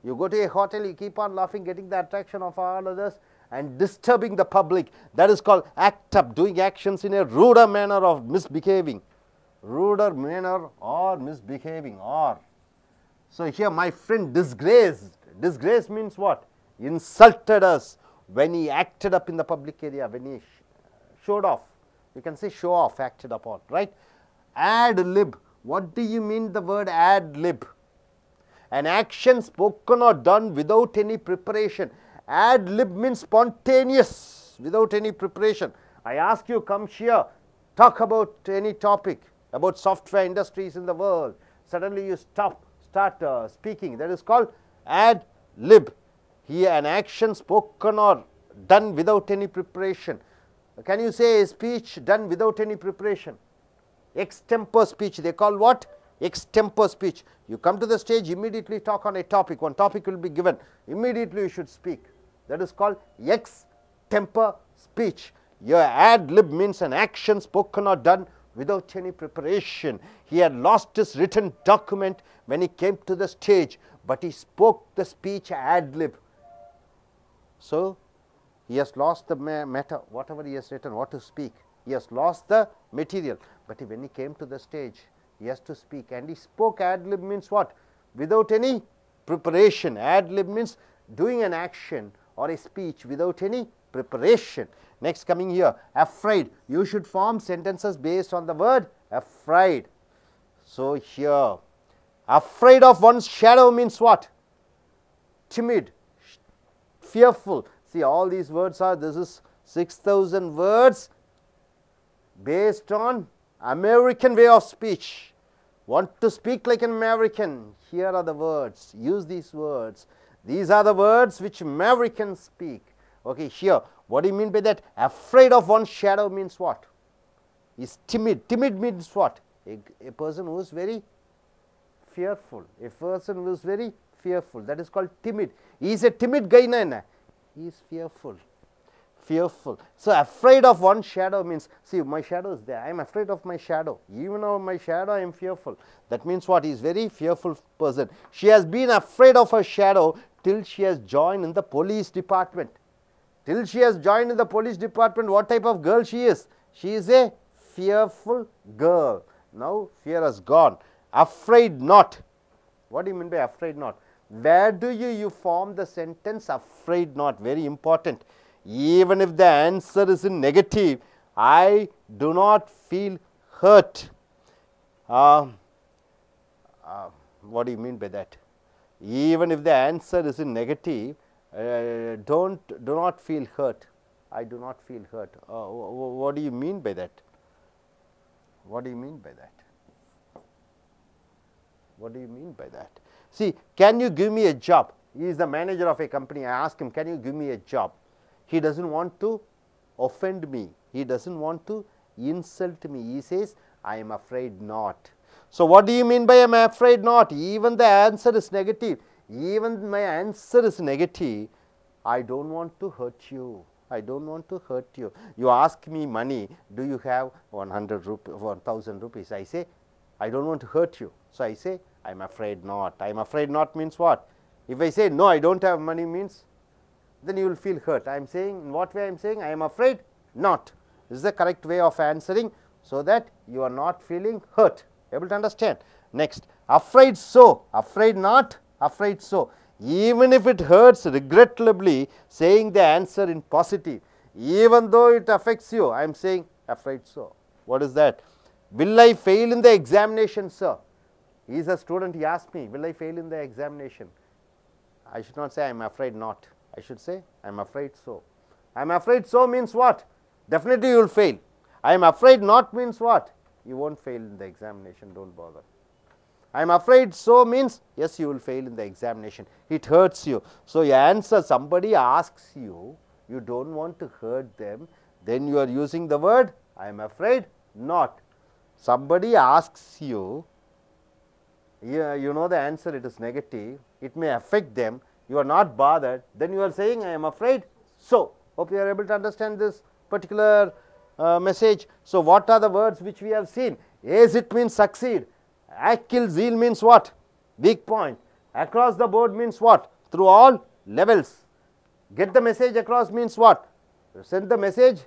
You go to a hotel, you keep on laughing, getting the attraction of all others and disturbing the public. That is called act up, doing actions in a ruder manner of misbehaving. Ruder manner or misbehaving or. So here my friend disgraced. Disgrace means what? Insulted us when he acted up in the public area, when he showed off. You can say show off, acted upon, right? Ad lib. What do you mean the word ad lib? An action spoken or done without any preparation. Ad lib means spontaneous, without any preparation. I ask you, come here, talk about any topic, about software industries in the world. Suddenly you start speaking. That is called ad lib. Here an action spoken or done without any preparation. Can you say a speech done without any preparation? Extempore speech, they call what? Extempore speech. You come to the stage, immediately talk on a topic. One topic will be given, immediately you should speak. That is called extempore speech. Your ad lib means an action spoken or done without any preparation. He had lost his written document when he came to the stage, but he spoke the speech ad lib. So he has lost the matter, whatever he has written, what to speak. He has lost the material, but when he came to the stage, he has to speak, and he spoke ad lib means what? Without any preparation. Ad lib means doing an action or a speech without any preparation. Next, coming here, afraid. You should form sentences based on the word afraid. So here, afraid of one's shadow means what? Timid, fearful. See, all these words are, this is 6,000 words based on American way of speech. Want to speak like an American? Here are the words. Use these words. These are the words which Americans speak. Okay, here, what do you mean by that? Afraid of one's shadow means what? Is timid. Timid means what? A person who is very fearful. A person who is very fearful. That is called timid. He is a timid guy, na. He is fearful. Fearful. So, afraid of one's shadow means, see, my shadow is there. I am afraid of my shadow. Even of my shadow, I am fearful. That means what? He is very fearful person. She has been afraid of her shadow till she has joined in the police department. Till she has joined in the police department, what type of girl she is? She is a fearful girl. Now, fear has gone. Afraid not. What do you mean by afraid not? Where do you form the sentence afraid not? Very important. Even if the answer is in negative, I do not feel hurt. What do you mean by that? Even if the answer is in negative, do not feel hurt. I do not feel hurt. What do you mean by that? What do you mean by that? What do you mean by that? See, can you give me a job? He is the manager of a company. I ask him, can you give me a job? He doesn't want to offend me. He doesn't want to insult me. He says, I am afraid not. So, what do you mean by I am afraid not? Even the answer is negative. Even my answer is negative. I don't want to hurt you. I don't want to hurt you. You ask me money, do you have 100 rupees, 1000 rupees? I say, I don't want to hurt you. So, I say, I am afraid not. I am afraid not means what? If I say, no, I don't have money means, then you will feel hurt. I am saying, in what way I am saying? I am afraid not. This is the correct way of answering, so that you are not feeling hurt. Able to understand? Next, afraid so, afraid not, afraid so. Even if it hurts regrettably, saying the answer in positive, even though it affects you, I am saying afraid so. What is that? Will I fail in the examination, sir? He is a student, he asked me, will I fail in the examination? I should not say I am afraid not. I should say I am afraid so. I am afraid so means what? Definitely you will fail. I am afraid not means what? You won't fail in the examination, don't bother. I am afraid so means yes, you will fail in the examination. It hurts you. So, you answer, somebody asks you, you don't want to hurt them, then you are using the word I am afraid not. Somebody asks you, you know the answer, it is negative, it may affect them, you are not bothered, then you are saying I am afraid so. Hope you are able to understand this particular message. So, what are the words which we have seen? As it means succeed, akil zeal means what? Weak point. Across the board means what? Through all levels. Get the message across means what? Send the message,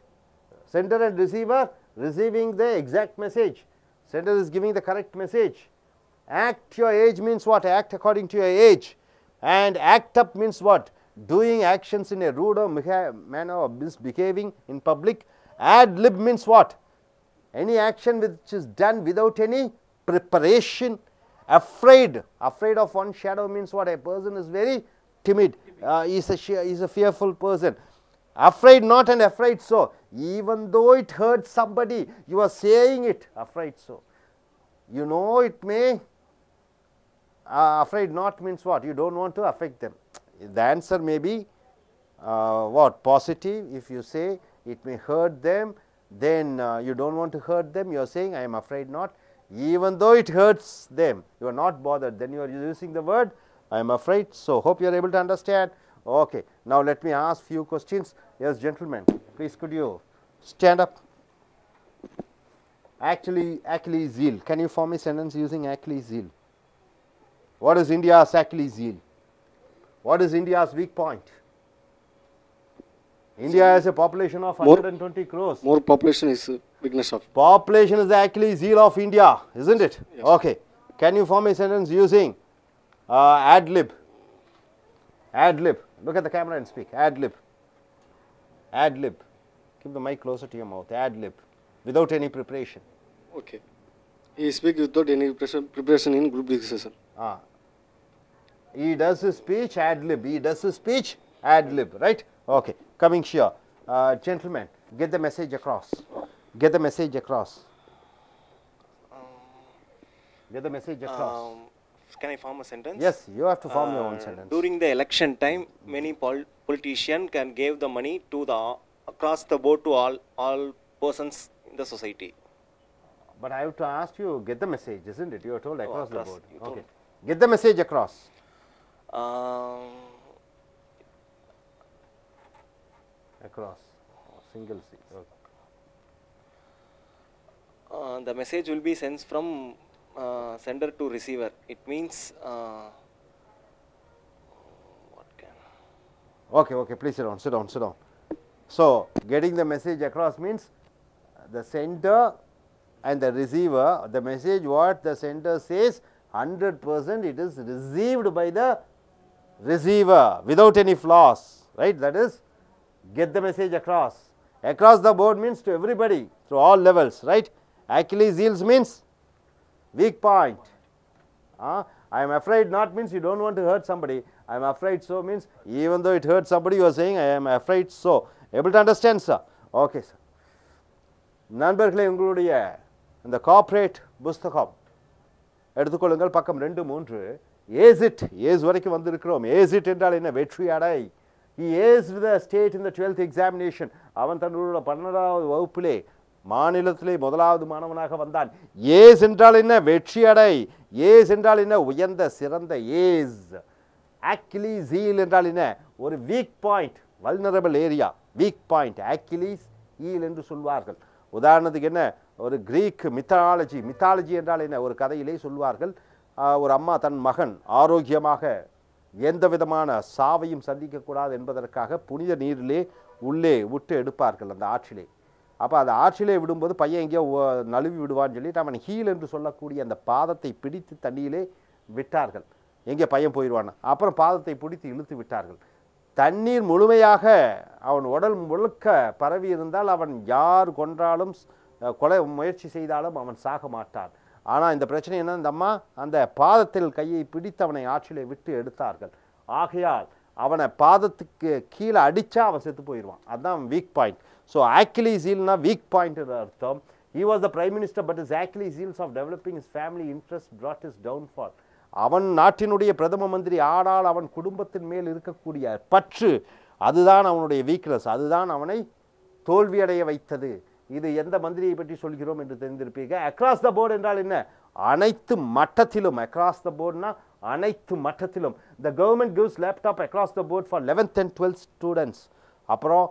sender and receiver receiving the exact message. Sender is giving the correct message. Act your age means what? Act according to your age. And act up means what? Doing actions in a rude or manner or misbehaving in public. Ad lib means what? Any action which is done without any preparation. Afraid of one shadow means what? A person is very timid, is a fearful person. Afraid not and afraid so. Even though it hurts somebody, you are saying it, afraid so. You know it may, afraid not means what? You don't want to affect them. The answer may be what? Positive. If you say it may hurt them, then you don't want to hurt them, you are saying I am afraid not. Even though it hurts them, you are not bothered, then you are using the word I am afraid so. Hope you are able to understand. Okay. Now, let me ask few questions. Yes, gentlemen, please could you stand up? Actually zeal. Can you form a sentence using actually zeal? What is India's actually zeal? What is India's weak point? India has a population of 120 crores. More population is weakness of. Population is the actually zeal of India, isn't it? Yes. Okay. Can you form a sentence using ad lib? Ad lib. Look at the camera and speak. Ad lib. Ad lib. Keep the mic closer to your mouth. Ad lib. Without any preparation. Okay. He speaks without any preparation in group discussion. He does his speech ad lib. He does his speech ad lib. Right? Okay. Coming here. Gentlemen, get the message across. Get the message across. Get the message across. Can I form a sentence? Yes, you have to form your own sentence. During the election time, many politicians can give the money to the across the board to all persons in the society. But I have to ask you, get the message, isn't it? You are told across the across, board. you told. Okay. Get the message across. Across. Single C. Okay. The message will be sent from sender to receiver. It means what can? Okay, please sit down. So, getting the message across means the sender and the receiver, the message what the sender says 100% it is received by the receiver without any flaws, right? That is, get the message across. Across the board means to everybody through all levels, right? Achilles heels means weak point. I am afraid not means you don't want to hurt somebody. I am afraid so means even though it hurts somebody, you are saying I am afraid so. Able to understand, sir? Okay, sir. நண்பர்களே, உங்களுடைய இந்த corporate புஸ்தகம் எடுத்துக்கொள்ளுங்கள். பக்கம் 2-3. Ace வரைக்கும் வந்திருக்கிறோம். Ace என்றால் என்ன? வெற்றி அடை. He aced the state in the 12th examination. அவன் தன்னுடைய 12வது வகுப்பிலே மாநிலத்திலே முதலாவது மாணவனாக வந்தான். ஏஸ் என்றால் என்ன? வெற்றி அடை. ஏஸ் என்றால் என்ன? உயர்ந்த சிறந்த. ஏஸ். அக்கிலீஸ் ஹீல் என்றால் என்ன? ஒரு weak point, vulnerable area, weak point, Achilles heel என்று சொல்வார்கள். உதாரணத்துக்கு என்ன? ஒரு கிரீக் மித்தாலஜி என்றால் என்ன? ஒரு கதையிலே சொல்வார்கள். ஒரு அம்மா தன் மகன் ஆரோக்கியமாக எந்த விதமான சாவையும் சந்திக்கக்கூடாது என்பதற்காக புனித நீரிலே உள்ளே விட்டு எடுப்பார்கள் அந்த ஆற்றிலே. அப்போ அந்த ஆற்றிலே விடும்போது பையன் எங்கேயோ நழுவி விடுவான்னு சொல்லிட்டு அவன் ஹீல் என்று சொல்லக்கூடிய அந்த பாதத்தை பிடித்து தண்ணியிலே விட்டார்கள். எங்கே பையன் போயிடுவான். அப்புறம் பாதத்தை பிடித்து இழுத்து விட்டார்கள். தண்ணீர் முழுமையாக அவன் உடல் முழுக்க பரவி இருந்தால் அவன் யார் கொன்றாலும் கொலை முயற்சி செய்தாலும் அவன் சாக மாட்டான். ஆனால் இந்த பிரச்சனை என்ன? இந்த அம்மா அந்த பாதத்தில் கையை பிடித்து அவனை ஆற்றிலே விட்டு எடுத்தார்கள். ஆகையால் அவனை பாதத்துக்கு கீழே அடித்தா அவன் செத்து போயிடுவான். அதுதான் வீக் பாயிண்ட். ஸோ ஆக்கிலீஸ் ஹீல்னா வீக் பாயிண்ட் அர்த்தம். He was the prime minister, but his Achilles heels of developing his family interest brought his downfall. அவன் நாட்டினுடைய பிரதம மந்திரி, ஆனால் அவன் குடும்பத்தின் மேல் இருக்கக்கூடிய பற்று, அதுதான் அவனுடைய வீக்னஸ், அதுதான் அவனை தோல்வியடைய வைத்தது. இது எந்த மந்திரியை பற்றி சொல்கிறோம் என்று தெரிந்திருப்பீங்க. அக்ராஸ் த போர்டு என்றால் என்ன? அனைத்து மட்டத்திலும். அக்ராஸ் த போர்டுனா அனைத்து மட்டத்திலும். The government gives laptop across the board for 11th and 12th students. அப்புறம்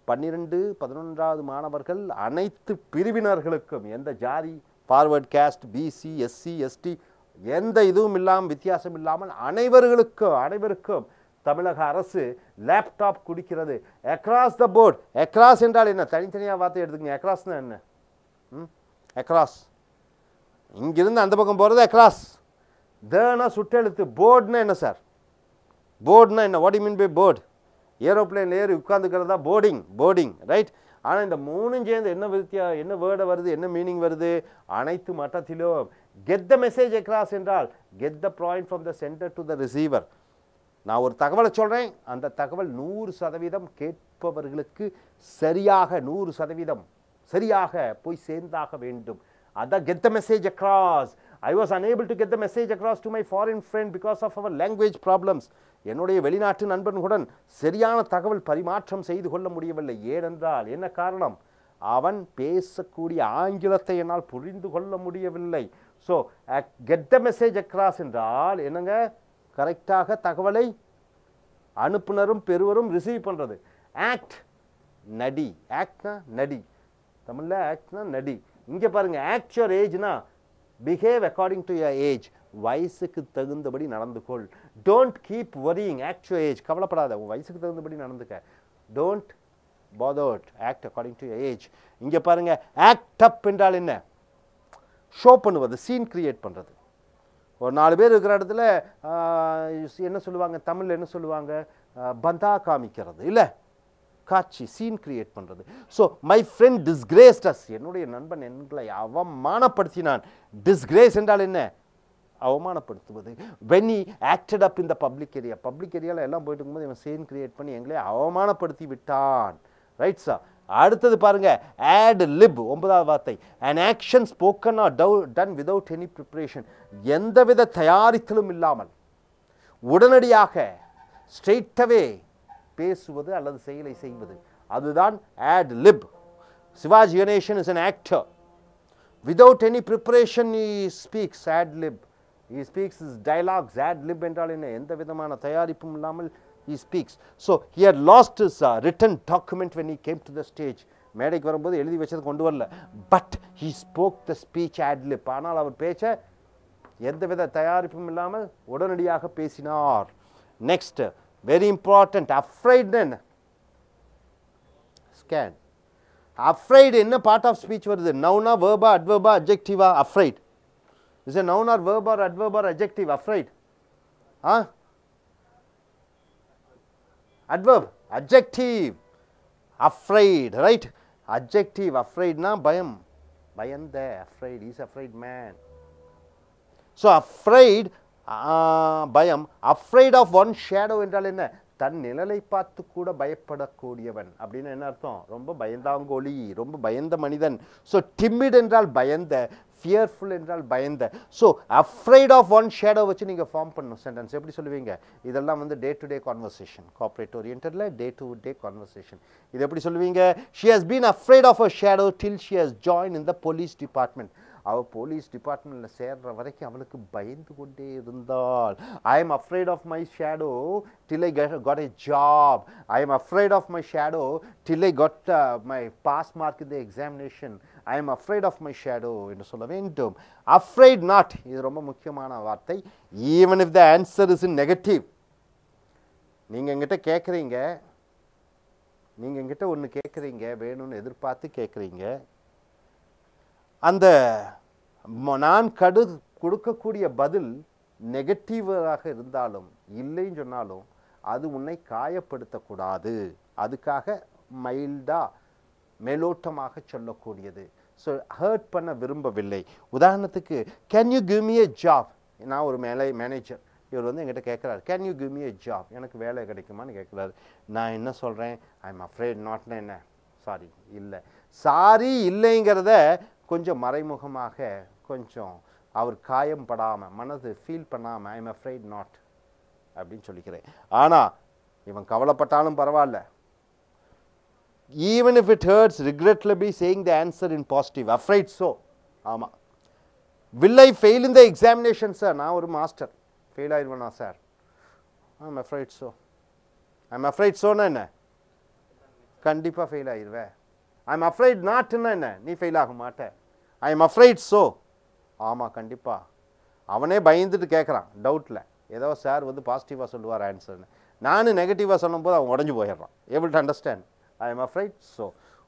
12 11வது மாணவர்கள் அனைத்து பிரிவினர்களுக்கும், எந்த ஜாதி, forward caste, BC, SC, ST, எந்த இதுவும் இல்லாமல், வித்தியாசம் இல்லாமல் அனைவருக்கும் தமிழக அரசு லேப்டாப் கொடுக்கிறது. Across the board. அக்ராஸ் என்றால் என்ன? தனித்தனியாக வார்த்தை எடுத்துக்கங்க. அக்ராஸ்னா என்ன? அக்ராஸ், இங்கிருந்து அந்த பக்கம் போகிறது அக்ராஸ். தேனா சுட்டெழுத்து. போர்டுனா என்ன சார்? போர்டுனா என்ன? What you mean by board? ஏரோப்ளேனில் ஏறி உட்காந்துக்கிறதா போர்டிங், ரைட்? ஆனால் இந்த மூணும் சேர்ந்து என்ன வேர்டை வருது, என்ன மீனிங் வருது? அனைத்து மட்டத்திலும். கெட் த மெசேஜ் அக்ராஸ் என்றால் get the point from the centre to the receiver. நான் ஒரு தகவலை சொல்கிறேன், அந்த தகவல் 100% கேட்பவர்களுக்கு சரியாக 100% சரியாக போய் சேர்ந்தாக வேண்டும். அதான் get the message across. I was unable to get the message across to my foreign friend because of our language problems. என்னுடைய வெளிநாட்டு நண்பனுடன் சரியான தகவல் பரிமாற்றம் செய்து கொள்ள முடியவில்லை. ஏனென்றால் என்ன காரணம்? அவன் பேசக்கூடிய ஆங்கிலத்தை என்னால் புரிந்து கொள்ள முடியவில்லை. So get the message across என்றால் என்னங்க? கரெக்டாக தகவலை அனுப்புனரும் பெறுவரும் ரிசீவ் பண்ணுறது. ஆக்ட், நடி. ஆக்ட்னா நடி, தமிழில் ஆக்ட்னா நடி. இங்கே பாருங்க, ஆக்ட் யுவர் ஏஜ்னா behave according to your age. வயசுக்கு தகுந்தபடி நடந்து கொள். Don't keep worrying. Act your age. கவலைப்படாத, உன் வயசுக்கு தகுந்தபடி நடந்துக்க. Don't bothered, act according to your age. இங்கே பாருங்க, ஆக்ட் அப் என்றால் என்ன? ஷோ பண்ணுவது, சீன் கிரியேட் பண்ணுறது. ஒரு 4 பேர் இருக்கிற இடத்துல என்ன சொல்லுவாங்க தமிழில்? என்ன சொல்லுவாங்க? பந்தா காமிக்கிறது, இல்லை காட்சி, சீன் கிரியேட் பண்ணுறது. So my friend disgraced us. என்னுடைய நண்பன் எங்களை அவமானப்படுத்தினான். டிஸ்கிரேஸ் என்றால் என்ன? அவமானப்படுத்துவது. when he acted up in the public area. Public ஏரியாவில் எல்லாம் போயிட்டு இருக்கும்போது இவன் சீன் கிரியேட் பண்ணி எங்களை அவமானப்படுத்தி விட்டான். Right sir. அடுத்தது பாருங்க, add lib, 9வது வார்த்தை. an action spoken or done without any preparation. எந்தவித தயாரித்தலும் இல்லாமல் உடனடியாக straight away பேசுவது அல்லது செயலை செய்வது, அதுதான் add lib. Sivaji Ganesan is an actor. Without any preparation he speaks, ad lib. He speaks his dialogues. Ad lib என்றால் என்ன? எந்த விதமான தயாரிப்பும் இல்லாமல் he speaks. So he had lost his written document when he came to the stage. மேடைக்கு வரும்போது எழுதி வச்சது கொண்டு வரல. But he spoke the speech ad lib. ஆனால் அவர் பேச்சை எந்தவித தயாரிப்பும் இல்லாமல் உடனடியாக பேசினார். Next, very important, afraid என்ன? Scan. Afraid என்ன பார்ட் ஆஃப் ஸ்பீச் வருது? நவுனா, வேர்பா, அட்வர்பா, அட்ஜெக்டிவா? afraid. Is a noun or verb or adverb or adjective? afraid. Adverb, adjective. Afraid, right? Adjective, afraid na bayam. Bayanda, afraid. He is afraid man. So afraid, bayam. Afraid of one shadow என்றால் என்ன? தன் நிழலை பார்த்து கூட பயப்படக்கூடியவன் அப்படின்னு என்ன அர்த்தம்? ரொம்ப பயந்தாங்கோலி, ரொம்ப பயந்த மனிதன். ஸோ டிமிட் என்றால் பயந்த, ஃபியர்ஃபுல் என்றால் பயந்த. So afraid of one shadow வச்சு நீங்கள் ஃபார்ம் பண்ணணும் சென்டென்ஸ். எப்படி சொல்லுவீங்க? இதெல்லாம் வந்து day to day conversation, corporate ஓரியன்டில் டே டு டே கான்வர்சேஷன். இது எப்படி சொல்லுவீங்க? She has been afraid of a shadow till she has join in the police department. அவள் போலீஸ் டிபார்ட்மெண்ட்டில் சேர்ற வரைக்கும் அவளுக்கு பயந்து கொண்டே இருந்தாள். I am afraid of my shadow till I got a job. I am afraid of my shadow till I got my pass mark in the examination. I am afraid of my shadow என்று சொல்ல வேண்டும். Afraid not, இது ரொம்ப முக்கியமான வார்த்தை. Even if the answer is in negative. நீங்கள் எங்கிட்ட கேட்குறீங்க, நீங்கள் எங்கிட்ட ஒன்று கேட்குறீங்க, வேணும்னு எதிர்பார்த்து கேட்குறீங்க. அந்த நான் கொடுக்கக்கூடிய பதில் நெகட்டிவாக இருந்தாலும் இல்லைன்னு சொன்னாலும் அது உன்னை காயப்படுத்தக்கூடாது. அதுக்காக மைல்டாக மேலோட்டமாக சொல்லக்கூடியது. ஸோ ஹர்ட் பண்ண விரும்பவில்லை. உதாரணத்துக்கு, can you give me a job? நான் ஒரு மேனேஜர், இவர் வந்து என்கிட்ட கேட்குறாரு, can you give me a job? எனக்கு வேலை கிடைக்குமான்னு கேட்குறாரு. நான் என்ன சொல்கிறேன்? ஐ எம் அஃப்ரைட் நாட்னா என்ன? சாரி, இல்லை. சாரி இல்லைங்கிறத கொஞ்சம் மறைமுகமாக, கொஞ்சம் அவர் காயம் படாமல், மனது ஃபீல் பண்ணாமல் ஐ எம் அஃப்ரைட் நாட் அப்படின்னு சொல்லிக்கிறேன். ஆனால் இவன் கவலைப்பட்டாலும் பரவாயில்ல. Even if it hurts, regrettably saying the answer in positive. afraid so. ஆமாம். will I fail in the examination sir? நான் ஒரு மாஸ்டர், Fail ஆயிருவனா sir? I am afraid so. I am afraid so னா என்ன? கண்டிப்பா fail ஆயிருவே. I am afraid not னா என்ன? நீ fail ஆக மாட்ட. I am afraid so. ஆமா கண்டிப்பா. அவனே பயந்துட்டு கேட்குறான் டவுட்டில், ஏதோ சார் வந்து பாசிட்டிவாக சொல்லுவார் ஆன்சர்னு. நான் நெகட்டிவாக சொல்லும்போது அவன் உடஞ்சி போயிடுறான். Able to understand? I am afraid so.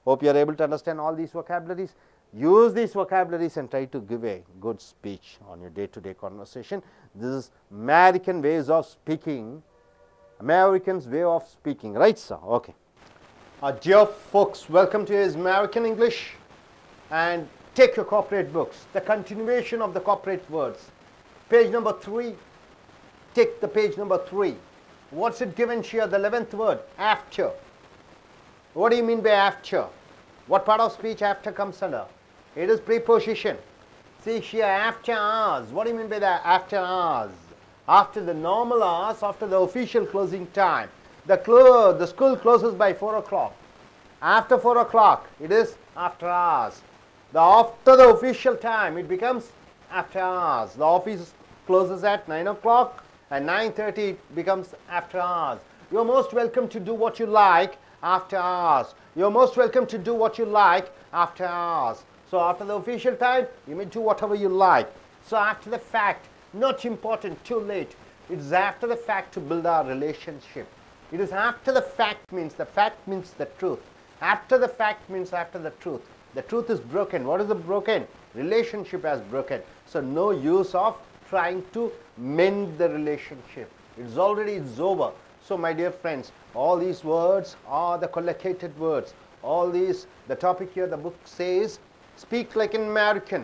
Hope you are able to understand all these vocabularies. Use these vocabularies and try to give a good speech on your day-to-day conversation. This is American ways of speaking. Americans' way of speaking, right sir? Okay. Dear folks, welcome to his American English, and take your corporate books. The continuation of the corporate words. Page number 3. Take the page number 3. What's it given here? The 11th word, after. What do you mean by after? What part of speech after comes under? It is preposition. See here, after hours. What do you mean by that? After hours. After the normal hours, after the official closing time. The school closes by 4 o'clock. After 4 o'clock, it is after hours. After the official time, it becomes after hours. The office closes at 9 o'clock, and 9:30 it becomes after hours. You are most welcome to do what you like after hours. You are most welcome to do what you like after hours. So after the official time, you may do whatever you like. So after the fact, not important, too late. It is after the fact to build our relationship. It is after the fact means the truth. After the fact means after the truth. The truth is broken. What is the broken? Relationship has broken. So no use of trying to mend the relationship. It's over. So my dear friends, all these words are the collocated words. All these, the topic here, the book says, speak like an American,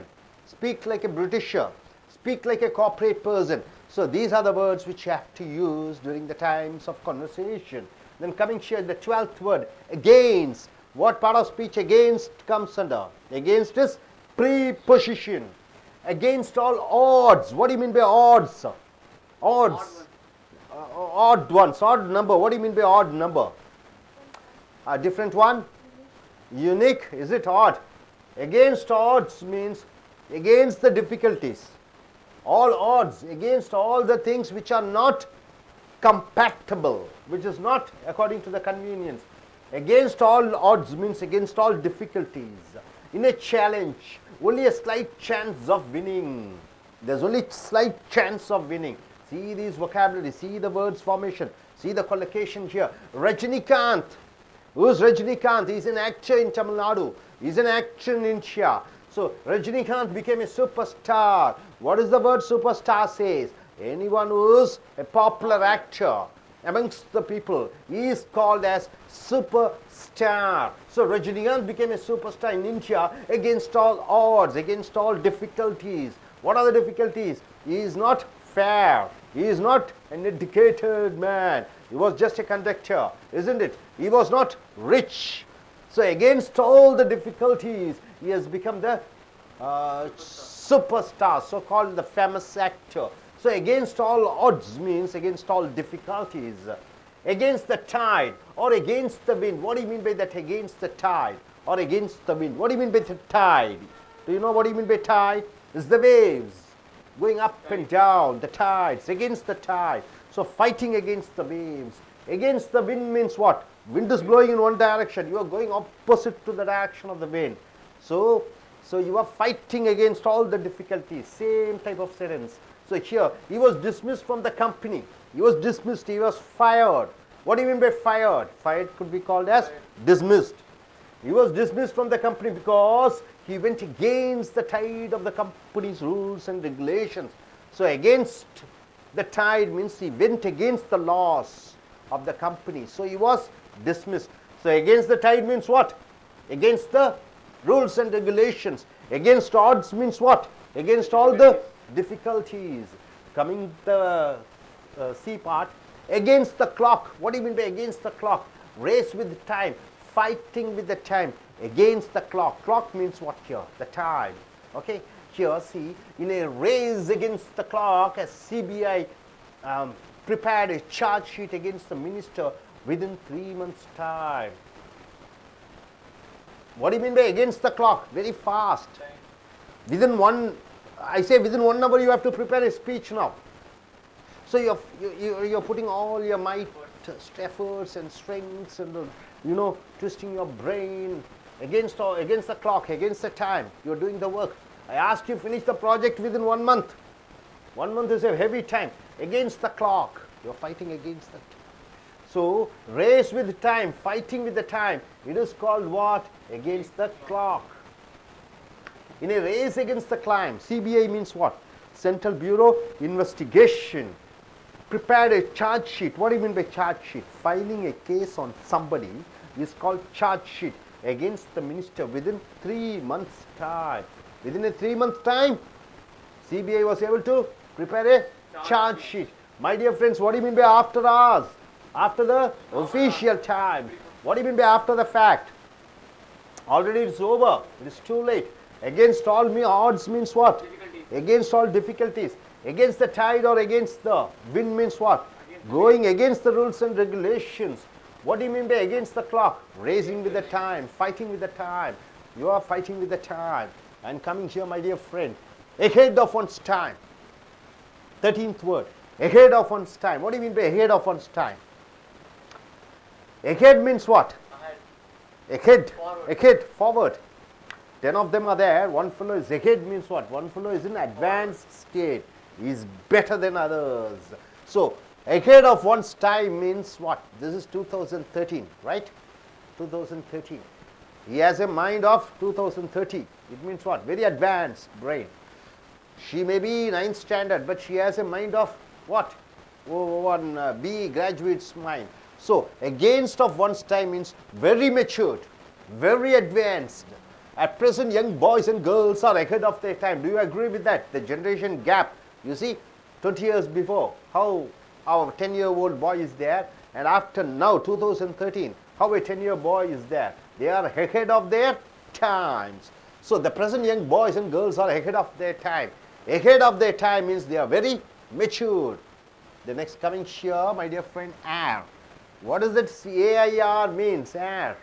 speak like a Britisher, speak like a corporate person. So these are the words which you have to use during the times of conversation. Then coming here, the 12th word, against. What part of speech against comes under? Against is preposition. Against all odds. What do you mean by odds? Odds. Odd ones. Odd number. What do you mean by odd number? A different one? Unique. Is it odd? Against odds means against the difficulties. All odds. Against all the things which are not compatible, which is not according to the convenience. Against all odds means against all difficulties. In a challenge, only a slight chance of winning. There's only slight chance of winning. See these vocabulary, see the words formation, see the collocation here. Rajinikanth. Who is Rajinikanth? He's an actor in Tamil Nadu. He's an actor in India. So Rajinikanth became a superstar. What does the word superstar says? Anyone who is a popular actor amongst the people, he is called as superstar. So Rajinikanth became a superstar in India against all odds, against all difficulties. What are the difficulties? He is not fair. He is not an educated man. He was just a conductor, isn't it? He was not rich. So against all the difficulties, he has become the superstar, so-called the famous actor. So against all odds means against all difficulties. Against the tide or against the wind. What do you mean by that? Against the tide or against the wind. What do you mean by the tide? Do you know what do you mean by tide? It's the waves going up and down, the tides, against the tide. So fighting against the waves. Against the wind means what? Wind is blowing in one direction. You are going opposite to the direction of the wind. So you are fighting against all the difficulties. Same type of sentence. So here, he was dismissed from the company. He was dismissed. He was fired. What do you mean by fired? Fired could be called as dismissed. He was dismissed from the company because he went against the tide of the company's rules and regulations. So against the tide means he went against the laws of the company. So he was dismissed. So against the tide means what? Against the rules and regulations. Against odds means what? Against all the difficulties. Coming the C part, against the clock. What do you mean by against the clock? Race with the time, fighting with the time. Against the clock. Clock means what here? The time. Okay. Here, see, in a race against the clock, as CBI prepared a charge sheet against the minister within 3 months' time. What do you mean by against the clock? Very fast. Within 1 hour you have to prepare a speech now. So you're putting all your might, efforts and strengths and twisting your brain against the clock, against the time. You're doing the work. I asked you to finish the project within 1 month. 1 month is a heavy time. Against the clock. You're fighting against the time. So race with time, fighting with the time. It is called what? Against the clock. In a race against the climb, CBI means what? Central Bureau Investigation. Prepared a charge sheet. What do you mean by charge sheet? Filing a case on somebody is called charge sheet against the minister within 3 months' time. Within a 3-month time, CBI was able to prepare a charge sheet. My dear friends, what do you mean by after hours? After the official time. What do you mean by after the fact? Already it's over. It is too late. Against all odds means what? Against all difficulties. Against the tide or against the wind means what? Going against the rules and regulations. What do you mean by against the clock? Racing with the time, fighting with the time. You are fighting with the time. And coming here, my dear friend, ahead of one's time. 13th word, ahead of one's time. What do you mean by ahead of one's time? Ahead means what? Ahead. Ahead, forward. 10 of them are there. One fellow is ahead means what? One fellow is in advanced state. He is better than others. So, ahead of one's time means what? This is 2013, right? 2013. He has a mind of 2030. It means what? Very advanced brain. She may be 9th standard, but she has a mind of what? One BE graduate's mind. So, against of one's time means very matured, very advanced. At present, young boys and girls are ahead of their time. Do you agree with that? The generation gap. You see, 20 years before, how our 10-year-old boy is there, and after now, 2013, how a 10-year boy is there. They are ahead of their times. So, the present young boys and girls are ahead of their time. Ahead of their time means they are very matured. The next coming here, my dear friend, air. What does that AIR means, air?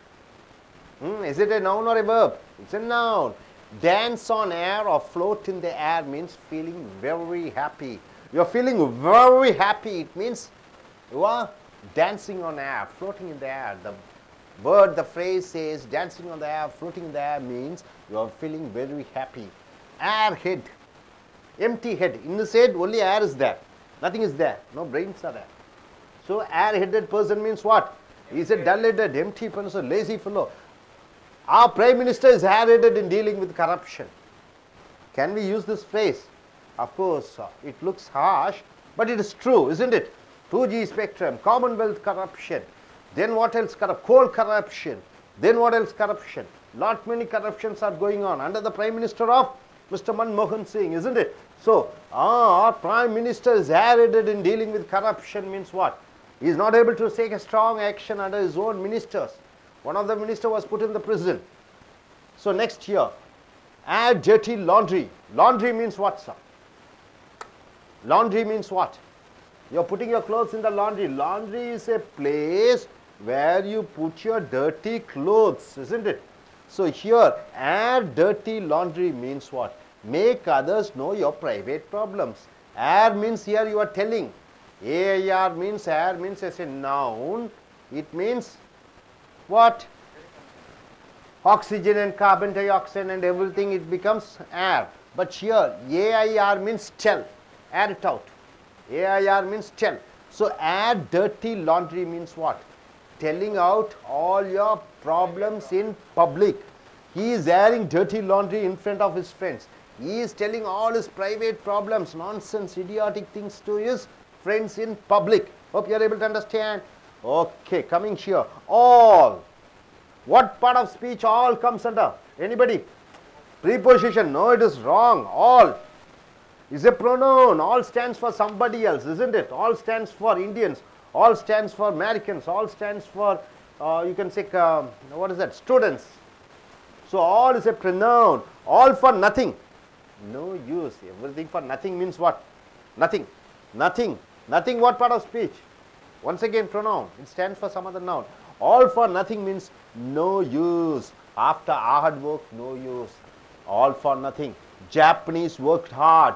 Is it a noun or a verb? It's a noun. Dance on air or float in the air means feeling very happy. You are feeling very happy. It means you are dancing on air, floating in the air. The word, the phrase says dancing on the air, floating in the air means you are feeling very happy. Airhead, empty head. In this head, only air is there. Nothing is there. No brains are there. So, air-headed person means what? He is a dull-headed, empty person, lazy fellow. Our Prime Minister is air-headed in dealing with corruption. Can we use this phrase? Of course, it looks harsh, but it is true, isn't it? 2G spectrum, Commonwealth corruption. Then what else? Coal corruption. Then what else? Corruption. Lot many corruptions are going on under the Prime Minister of Mr. Manmohan Singh, isn't it? So, our Prime Minister is air-headed in dealing with corruption means what? He is not able to take a strong action under his own ministers. One of the ministers was put in the prison. So, next year, air dirty laundry. Laundry means what, sir? Laundry means what? You are putting your clothes in the laundry. Laundry is a place where you put your dirty clothes, isn't it? So, here, air dirty laundry means what? Make others know your private problems. Air means here you are telling. AIR means air means as a noun. It means what? Oxygen and carbon dioxide and everything, it becomes air. But here AIR means tell. Air it out. AIR means tell. So, air dirty laundry means what? Telling out all your problems in public. He is airing dirty laundry in front of his friends. He is telling all his private problems, nonsense, idiotic things to his friends in public. Hope you are able to understand. Okay, coming here. All. What part of speech all comes under? Anybody? Preposition. No, it is wrong. All is a pronoun. All stands for somebody else, isn't it? All stands for Indians. All stands for Americans. All stands for, you can say, what is that? Students. So, all is a pronoun. All for nothing. No use. Everything for nothing means what? Nothing. Nothing. Nothing what part of speech? Once again pronoun. It stands for some other noun. All for nothing means no use. After hard work, no use. All for nothing. Japanese worked hard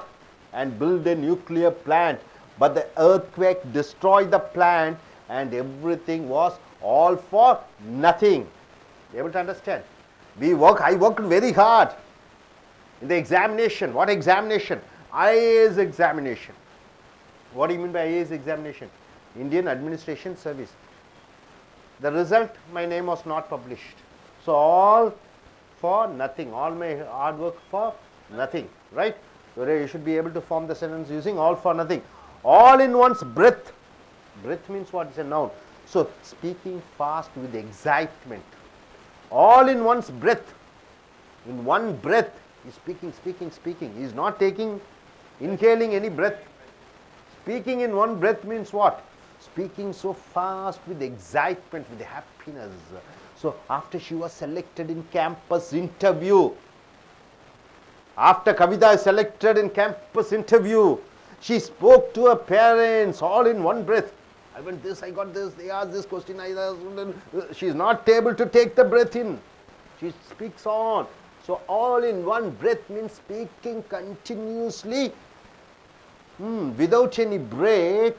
and built a nuclear plant but the earthquake destroyed the plant and everything was all for nothing. Able to understand? I worked very hard in the examination. What examination? IAS examination. What do you mean by IAS examination? Indian Administration Service. The result, my name was not published. So all for nothing. All my hard work for nothing. Right? You should be able to form the sentence using all for nothing. All in one's breath. Breath means what? It's a noun. So speaking fast with excitement. All in one's breath. In one breath. He is speaking. He is not inhaling any breath. Speaking in one breath means what? Speaking so fast with excitement, with happiness. So after she was selected in campus interview, after Kavita is selected in campus interview, she spoke to her parents all in one breath. I went this, I got this, they asked this question, she is not able to take the breath in. She speaks on. So all in one breath means speaking continuously, without any break,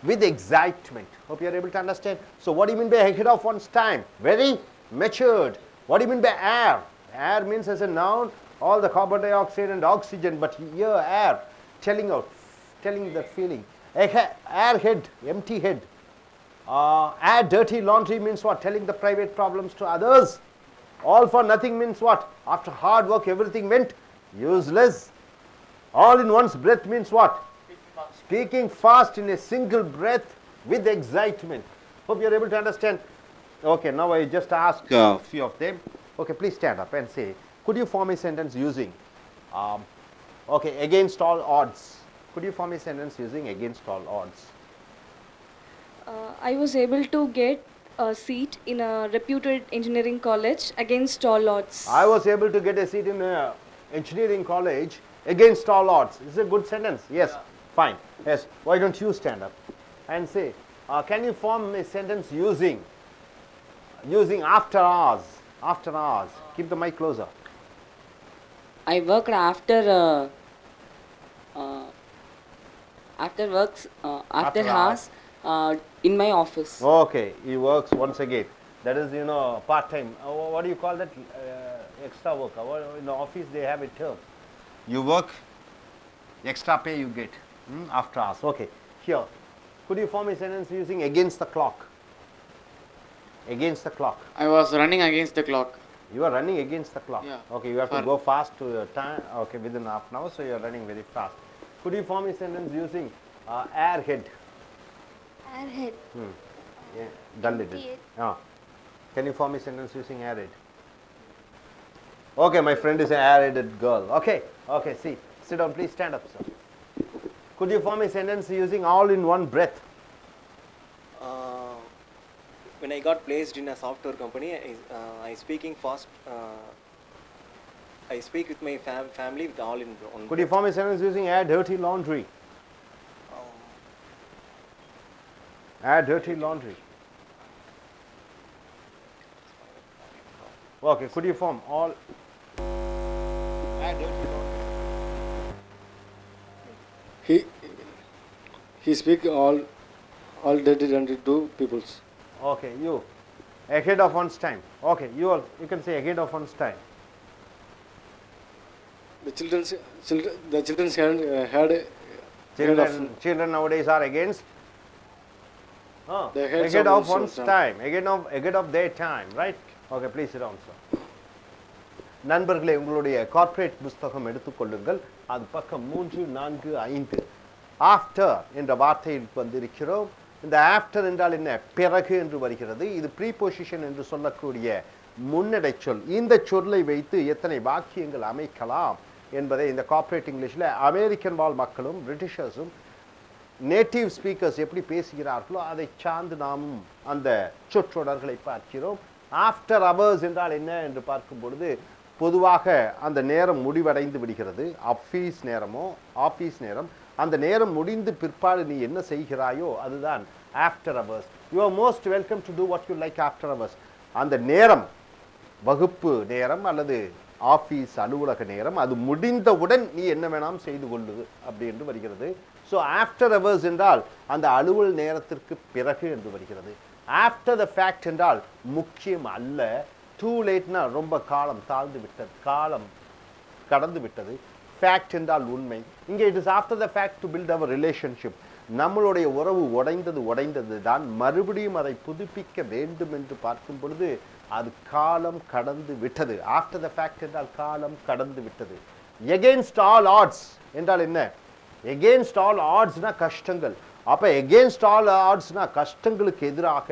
with excitement. Hope you are able to understand. So what do you mean by ahead of one's time? Very matured. What do you mean by air? Air means as a noun, all the carbon dioxide and oxygen, but here air, telling the feeling. Airhead, empty head. Air dirty laundry means what? Telling the private problems to others. All for nothing means what? After hard work everything went useless. All in one's breath means what? Speaking fast in a single breath with excitement. Hope you are able to understand. Okay, now I just ask a few of them. Okay, please stand up and say, could you form a sentence using, okay, against all odds. Could you form a sentence using against all odds? I was able to get a seat in a reputed engineering college against all odds. I was able to get a seat in a engineering college against all odds. Is it a good sentence? Yes. Yeah. Fine. Yes. Why don't you stand up and say, can you form a sentence using after hours? After hours. Keep the mic closer. I worked after hours in my office. Okay, he works once again. That is, part time. What do you call that? Extra work. In the office they have a term. You work, extra pay you get after hours. Okay. Here, could you form a sentence using against the clock? Against the clock. I was running against the clock. You are running against the clock. Yeah. Okay, you have to go fast to your time. Okay, within half an hour, so you are running very fast. Could you form a sentence using airhead? Airhead. Yeah, dull it. Can you form a sentence using airhead? Okay, my friend is an airheaded girl. Okay, see. Sit down, please stand up, sir. Could you form a sentence using all in one breath? When I got placed in a software company, I speaking fast. I speak with my family with all in one. Could you form a sentence using air dirty laundry? Air dirty laundry. Okay, could you form all air dirty laundry? He speak all dirty laundry to peoples. Okay, you ahead of one's time. Okay, you can say ahead of one's time. The children nowadays are against ahead of one's time, ahead of their time, right? Okay, please sit down, sir. நண்பர்களே, உங்களுடைய corporate புத்தகம் எடுத்துக்கொள்ளுங்கள். அது பக்கம் 3, 4, 5. After என்ற வார்த்தையில் வந்திருக்கிறோம். இந்த ஆஃப்டர் என்றால் என்ன? பிறகு என்று வருகிறது. இது ப்ரீபொசிஷன் என்று சொல்லக்கூடிய முன்னடை சொல். இந்த சொல்லை வைத்து எத்தனை வாக்கியங்கள் அமைக்கலாம் என்பதை இந்த கார்ப்பரேட் இங்கிலீஷில் அமெரிக்கன் வாழ் மக்களும் பிரிட்டிஷர்ஸும் நேட்டிவ் ஸ்பீக்கர்ஸ் எப்படி பேசுகிறார்களோ அதை சார்ந்து நாமும் அந்த சொற்றொடர்களை பார்க்கிறோம். ஆஃப்டர் அவர்ஸ் என்றால் என்ன என்று பார்க்கும் பொழுது பொதுவாக அந்த நேரம் முடிவடைந்து விடுகிறது. ஆஃபீஸ் நேரம். அந்த நேரம் முடிந்து பிற்பாடு நீ என்ன செய்கிறாயோ அதுதான் after hours. You are most welcome to do what you like after hours. அந்த நேரம், வகுப்பு நேரம் அல்லது ஆஃபீஸ் அலுவலக நேரம், அது முடிந்தவுடன் நீ என்ன வேணாம் செய்து கொள்ளு அப்படி என்று வருகிறது. ஸோ ஆஃப்டர் அவர்ஸ் என்றால் அந்த அலுவல் நேரத்திற்கு பிறகு என்று வருகிறது. ஆஃப்டர் த ஃபேக்ட் என்றால் முக்கியம் அல்ல. டூ லேட்னா ரொம்ப காலம் தாழ்ந்து விட்டது, காலம் கடந்து விட்டது. ஃபேக்ட் என்றால் உண்மை. இங்கே it is after the fact to build our relationship. நம்மளுடைய உறவு உடைந்தது தான், மறுபடியும் அதை புதுப்பிக்க வேண்டும் என்று பார்க்கும் பொழுது அது காலம் கடந்து விட்டது. ஆஃப்டர் த ஃபேக்ட் என்றால் காலம் கடந்து விட்டது. எகெயின்ஸ்ட் ஆல் ஆட்ஸ் என்றால் என்ன? எகெயின்ஸ்ட் ஆல் ஆட்ஸ்னா கஷ்டங்கள். அப்போ எகெயின்ஸ்ட் ஆல் ஆட்ஸ்னா கஷ்டங்களுக்கு எதிராக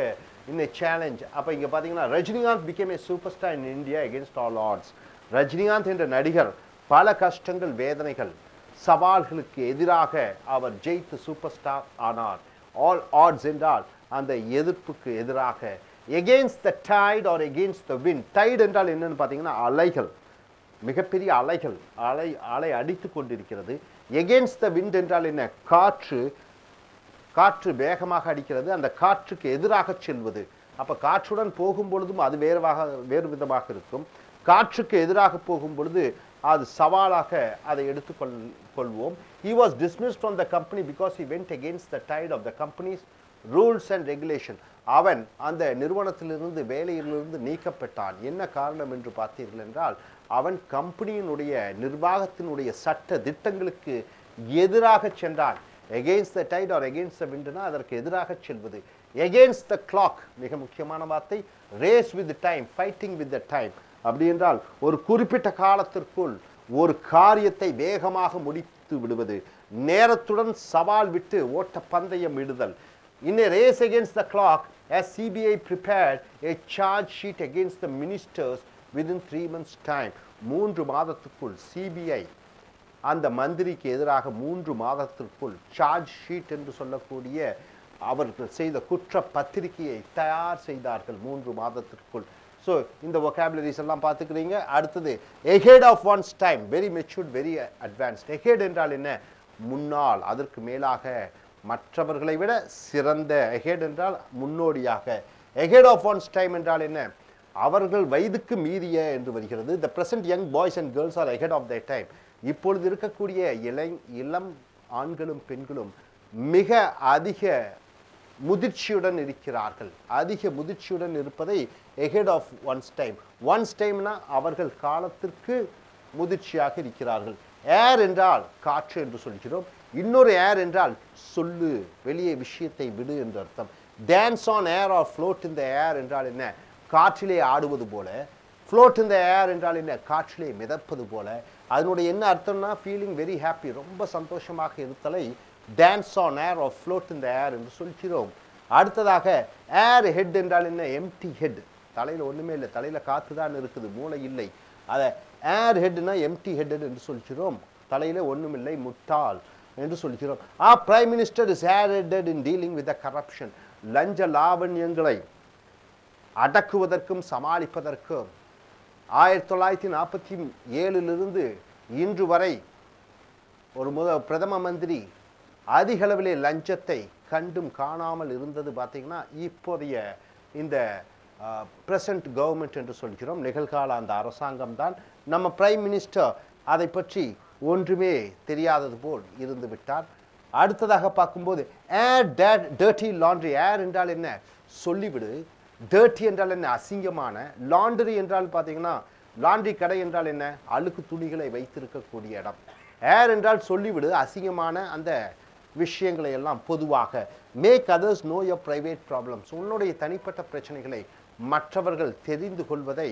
இந்த சேலஞ்ச். அப்போ இங்கே பார்த்தீங்கன்னா Rajinikanth became a super star in India against all odds. Rajinikanth என்ற நடிகர் பல கஷ்டங்கள், வேதனைகள், சவால்களுக்கு எதிராக அவர் ஜெயித்து சூப்பர் ஸ்டார் ஆனார். ஆல் ஆட்ஸ் என்றால் அந்த எதிர்ப்புக்கு எதிராக. Against the tide or against the wind. Tide என்றால் என்னன்னு பார்த்தீங்கன்னா அலைகள், மிகப்பெரிய அலைகள், அலை அடித்து கொண்டிருக்கிறது. எகெயின்ஸ்ட் த விண்ட் என்றால் என்ன? காற்று வேகமாக அடிக்கிறது, அந்த காற்றுக்கு எதிராக செல்வது. அப்போ காற்றுடன் போகும் பொழுதும் அது வேறு விதமாக இருக்கும். காற்றுக்கு எதிராக போகும் பொழுது அது சவாலாக அதை எடுத்துக்கொள்வோம். He was dismissed from the company because he went against the tide of the company's rules and regulation. அவன் அந்த நிறுவனத்திலிருந்து வேலையிலிருந்து நீக்கப்பட்டான். என்ன காரணம் என்று பார்த்தீர்கள் என்றால் அவன் கம்பெனியினுடைய நிர்வாகத்தினுடைய சட்ட திட்டங்களுக்கு எதிராக சென்றான். against the tide or against the windனா அதற்கு எதிராக செல்வது. against the clock மிக முக்கியமான வார்த்தை. race with the time, fighting with the time. அப்படி என்றால் ஒரு குறிப்பிட்ட காலத்திற்குள் ஒரு காரியத்தை வேகமாக முடித்து விடுவது, நேரத்துடன் சவால் விட்டு ஓட்ட பந்தயம் விடுதல். In a race against the clock, as CBI prepared a charge sheet against the ministers within 3 months time. 3 மாதத்துக்குள் CBI அந்த மந்திரிக்கு எதிராக 3 மாதத்திற்குள் சார்ஜ் ஷீட் என்று சொல்லக்கூடிய அவர்கள் செய்த குற்ற பத்திரிகையை தயார் செய்தார்கள் 3 மாதத்திற்குள். ஸோ இந்த vocabularies எல்லாம் பார்த்துக்கிறீங்க. அடுத்தது ahead of one's time, very matured, very advanced. ahead என்றால் என்ன? முன்னால், அதற்கு மேலாக, மற்றவர்களை விட சிறந்த. ahead என்றால் முன்னோடியாக. ahead of one's time என்றால் என்ன? அவர்கள் வயதுக்கு மீறிய என்று வருகிறது. the present young boys and girls are ahead of their time. இப்பொழுது இருக்கக்கூடிய இளம் ஆண்களும் பெண்களும் மிக அதிக முதிர்ச்சியுடன் இருக்கிறார்கள். அதிக முதிர்ச்சியுடன் இருப்பதை ahead of one's time. one's timeனா அவர்கள் காலத்திற்கு முதிர்ச்சியாக இருக்கிறார்கள். ஏர் என்றால் காற்று என்று சொல்கிறோம். இன்னொரு ஏர் என்றால் சொல்லு, வெளியே விஷயத்தை விடு என்று அர்த்தம். Dance on air or float in the air என்றால் என்ன? காற்றிலே ஆடுவது போல. ஃப்ளோட் இன் த ஏர் என்றால் என்ன? காற்றிலே மிதப்பது போல. அதனுடைய என்ன அர்த்தம்னா ஃபீலிங் வெரி ஹாப்பி, ரொம்ப சந்தோஷமாக இருத்தலை dance on air or float in the air என்று சொல்கிறோம். அடுத்ததாக ஏர் ஹெட் என்றால் என்ன? எம்டி ஹெட், தலையில் ஒன்றுமே இல்லை, தலையில் காற்று தான் இருக்குது, மூளை இல்லை. அதை ஏர் ஹெட்னா எம்டி ஹெட் என்று சொல்கிறோம். தலையில் ஒன்றுமில்லை, முட்டாள் என்று சொல்கிறோம். Prime minister is air headed in dealing with the corruption. லஞ்ச லாவண்யங்களை அடக்குவதற்கும் சமாளிப்பதற்கும் 1947 இன்று வரை ஒரு பிரதம மந்திரி அதிக அளவிலே லஞ்சத்தை கண்டும் காணாமல் இருந்தது. பார்த்தீங்கன்னா இப்போதைய இந்த பிரசன்ட் கவர்மெண்ட் என்று சொல்கிறோம், நிகழ்கால அந்த அரசாங்கம் தான். நம்ம பிரைம் மினிஸ்டர் அதை பற்றி ஒன்றுமே தெரியாதது போல் இருந்து விட்டார். அடுத்ததாக பார்க்கும்போது ஏர் டர்ட்டி லாண்ட்ரி. ஏர் என்றால் என்ன? சொல்லிவிடு. டர்ட்டி என்றால் என்ன? அசிங்கமான. லாண்ட்ரி என்றால் பார்த்தீங்கன்னா லாண்ட்ரி கடை என்றால் என்ன? அழுக்கு துணிகளை வைத்திருக்கக்கூடிய இடம். ஏர் என்றால் சொல்லிவிடு, அசிங்கமான அந்த விஷயங்களை எல்லாம் பொதுவாக. Make others know your private problems. உன்னுடைய தனிப்பட்ட பிரச்சனைகளை மற்றவர்கள் தெரிந்து கொள்வதை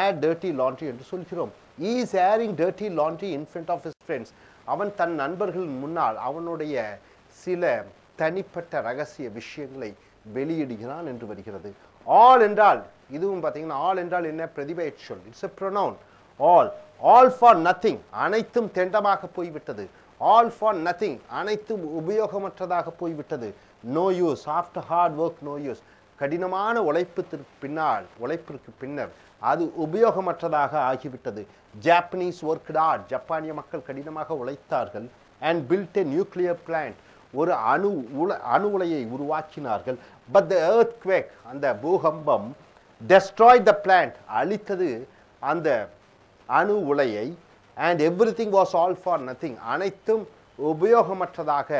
ஏர் டர்ட்டி லாண்ட்ரி என்று சொல்கிறோம். Is airing dirty laundry in front of his friends. அவன் தன் நண்பர்கள் முன்னால் அவனுடைய சில தனிப்பட்ட ரகசிய விஷயங்களை வெளியிடுகிறான் என்று வருகிறது. ஆல் என்றால் இதுவும் பார்த்தீங்கன்னா ஆல் என்றால் என்ன? பிரதிபெயர் சொல். It's a pronoun. All for nothing, அனைத்தும் தெண்டமாக போய்விட்டது. ஆல் ஃபார் நத்திங், அனைத்தும் உபயோகமற்றதாக போய்விட்டது. No use, after hard work no use. கடினமான உழைப்பிற்கு பின்னர் அது உபயோகமற்றதாக ஆகிவிட்டது. ஜாப்பனீஸ் ஒர்க்ட் ஹார்ட், ஜப்பானிய மக்கள் கடினமாக உழைத்தார்கள். And built a nuclear plant, ஒரு அணு உலையை உருவாக்கினார்கள். பட் த எர்த்குவேக், அந்த பூகம்பம், டெஸ்ட்ராய்ட் த பிளான்ட், அழித்தது அந்த அணு உலையை and everything was all for nothing. அனைத்தும் உபயோகமற்றதாக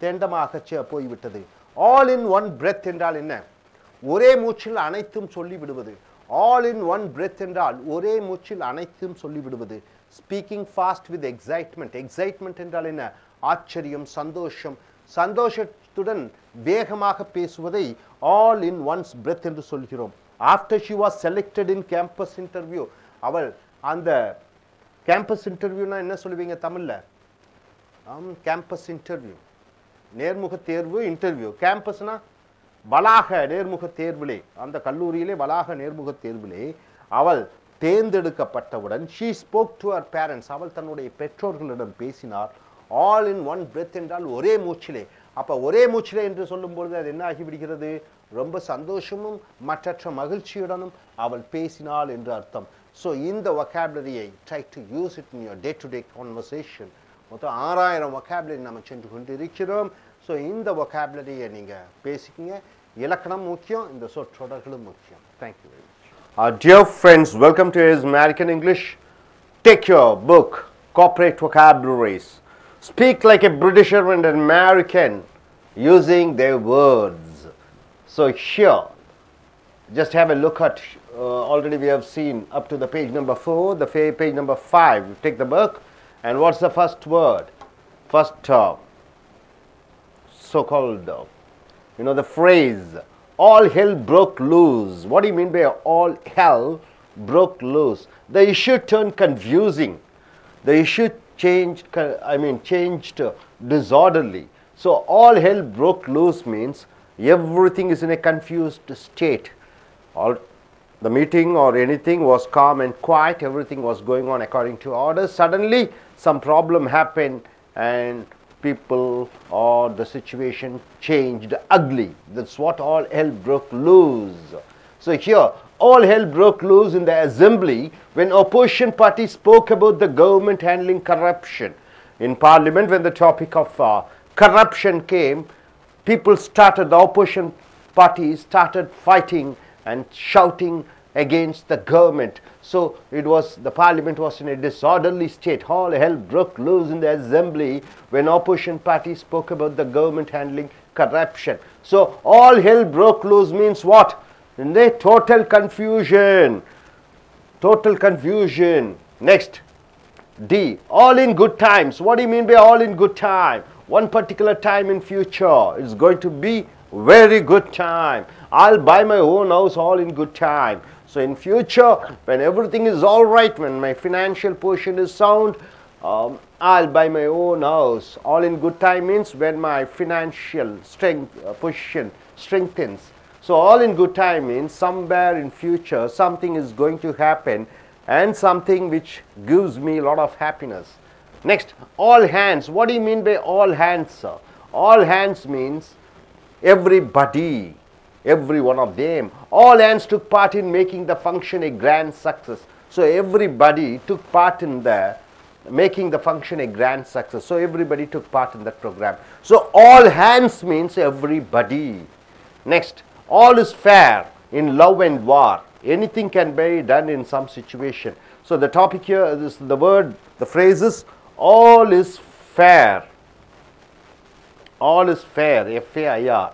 தெண்டமாக போய்விட்டது. All in one breath என்றால் என்ன? ஒரே மூச்சில் அனைத்தும் சொல்லிவிடுவது. All in one breath என்றால் ஒரே மூச்சில் அனைத்தும் சொல்லிவிடுவது. Speaking fast with excitement. Excitement என்றால் என்ன? ஆச்சரியம், சந்தோஷம். சந்தோஷத்துடன் வேகமாக பேசுவதை all in one's breath என்று சொல்கிறோம். After she was selected in campus interview, அவள் அந்த கேம்பஸ் இன்டர்வியூனா என்ன சொல்லுவீங்க தமிழ்ல? கேம்பஸ் இன்டர்வியூ, நேர்முக தேர்வு, இன்டர்வியூ. கேம்பஸ்னா வளாக நேர்முக தேர்விலே, அந்த கல்லூரியிலே வளாக நேர்முக தேர்விலே அவள் தேர்ந்தெடுக்கப்பட்டவுடன் she spoke to her parents. அவள் தன்னுடைய பெற்றோர்களிடம் பேசினார். all in one breath என்றால் ஒரே மூச்சிலே. அப்ப ஒரே மூச்சிலே என்று சொல்லும்போது அது என்ன ஆகிவிடுகிறது? ரொம்ப சந்தோஷமும் மற்றற்ற மகிழ்ச்சியுடனும் அவள் பேசினாள் என்று அர்த்தம். So இந்த vocabulary-ஐ try to use it in your day-to-day conversation. மொத்தம் 6000 vocabulary நம்ம சென்று கொண்டிருக்கிறோம். ஸோ இந்த vocabulary-ஐ நீங்கள் பேசிக்கிங்க. இலக்கணம் முக்கியம், இந்த சொற்றொடர்களும் முக்கியம். Thank you very much. Dear friends, welcome to his American English. Take your book, Corporate Vocabularies. Speak like a Britisher and an American using their words. So here, just have a look at, already we have seen up to the page number 4, the page number 5. Take the book, and what's the first word? First so-called, the phrase, all hell broke loose. What do you mean by all hell broke loose? The issue turned confusing. The issue changed disorderly. So all hell broke loose means everything is in a confused state. All the meeting or anything was calm and quiet, everything was going on according to orders. Suddenly some problem happened and people or the situation changed ugly. That's what all hell broke loose. So here, all hell broke loose in the assembly when opposition party spoke about the government handling corruption. In parliament, when the topic of corruption came, people started, the opposition party started fighting and shouting against the government. So it was, the parliament was in a disorderly state. All hell broke loose in the assembly when opposition party spoke about the government handling corruption. So all hell broke loose means what? In the total confusion. Total confusion. Next, D, all in good times. What do you mean by all in good time? One particular time in future is going to be very good time. I'll buy my own house all in good time. So in future, when everything is all right, when my financial position is sound, I'll buy my own house. All in good time means when my financial position strengthens. So all in good time means somewhere in future something is going to happen and something which gives me a lot of happiness. Next, all hands. What do you mean by all hands, sir? All hands means everybody, every one of them. All hands took part in making the function a grand success. So everybody took part in the making the function a grand success. So everybody took part in that program. So all hands means everybody. Next, all is fair in love and war. Anything can be done in some situation. So the topic here is the word, the phrase is all is fair. All is fair, F-A-I-R.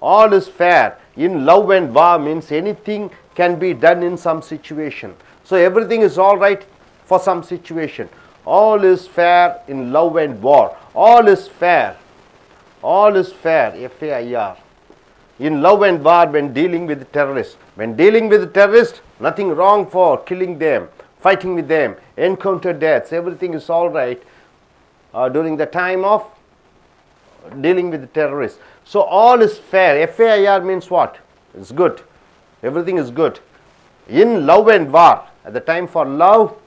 All is fair in love and war means anything can be done in some situation. So everything is all right for some situation. All is fair in love and war. All is fair. All is fair, F-A-I-R. In love and war when dealing with terrorists. When dealing with terrorists, nothing wrong for killing them, fighting with them, encounter deaths. Everything is all right during the time of dealing with terrorists. So all is fair. F-A-I-R means what? It's good. Everything is good. In love and war, at the time for love,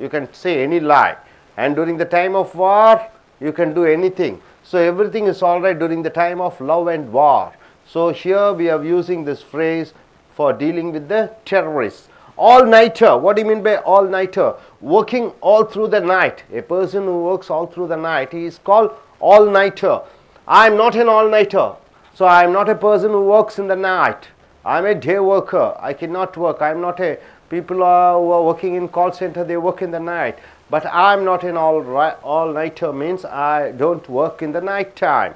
you can say any lie. And during the time of war, you can do anything. So everything is all right during the time of love and war. So here we are using this phrase for dealing with the terrorists. All-nighter. What do you mean by all-nighter? Working all through the night. A person who works all through the night, he is called all-nighter. I am not an all-nighter. So I am not a person who works in the night. I am a day worker. I cannot work. I am not a People who are working in call center, they work in the night. But I'm not an all-nighter means I don't work in the night time.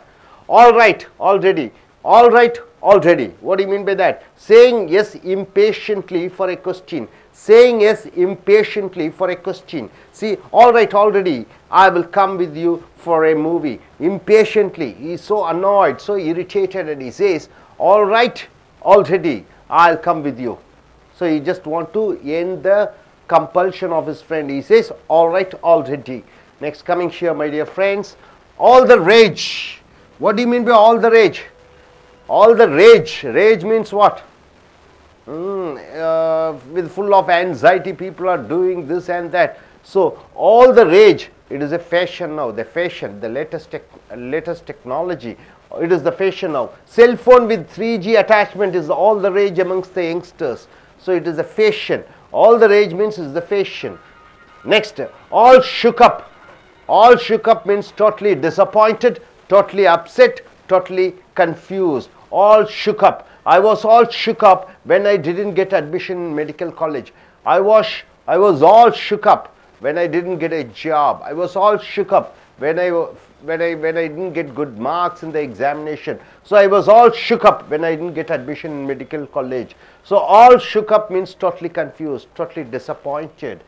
All right, already. All right, already. What do you mean by that? Saying yes impatiently for a question. Saying yes impatiently for a question. See, all right, already. I will come with you for a movie. Impatiently. He is so annoyed, so irritated, and he says, all right, already. I'll come with you. So he just want to end the compulsion of his friend. He says, all right, already. Next, coming here, my dear friends, all the rage. What do you mean by all the rage? All the rage. Rage means what? With full of anxiety, people are doing this and that. So all the rage. It is a fashion now. The fashion, the latest technology. It is the fashion now. Cell phone with 3G attachment is all the rage amongst the youngsters. So it is a fashion. All the rage means is the fashion. Next, all shook up. All shook up means totally disappointed, totally upset, totally confused. All shook up. I was all shook up when I didn't get admission in medical college. I was all shook up when I didn't get a job. I was all shook up when I didn't get good marks in the examination. So I was all shook up when I didn't get admission in medical college. So all shook up means totally confused, totally disappointed.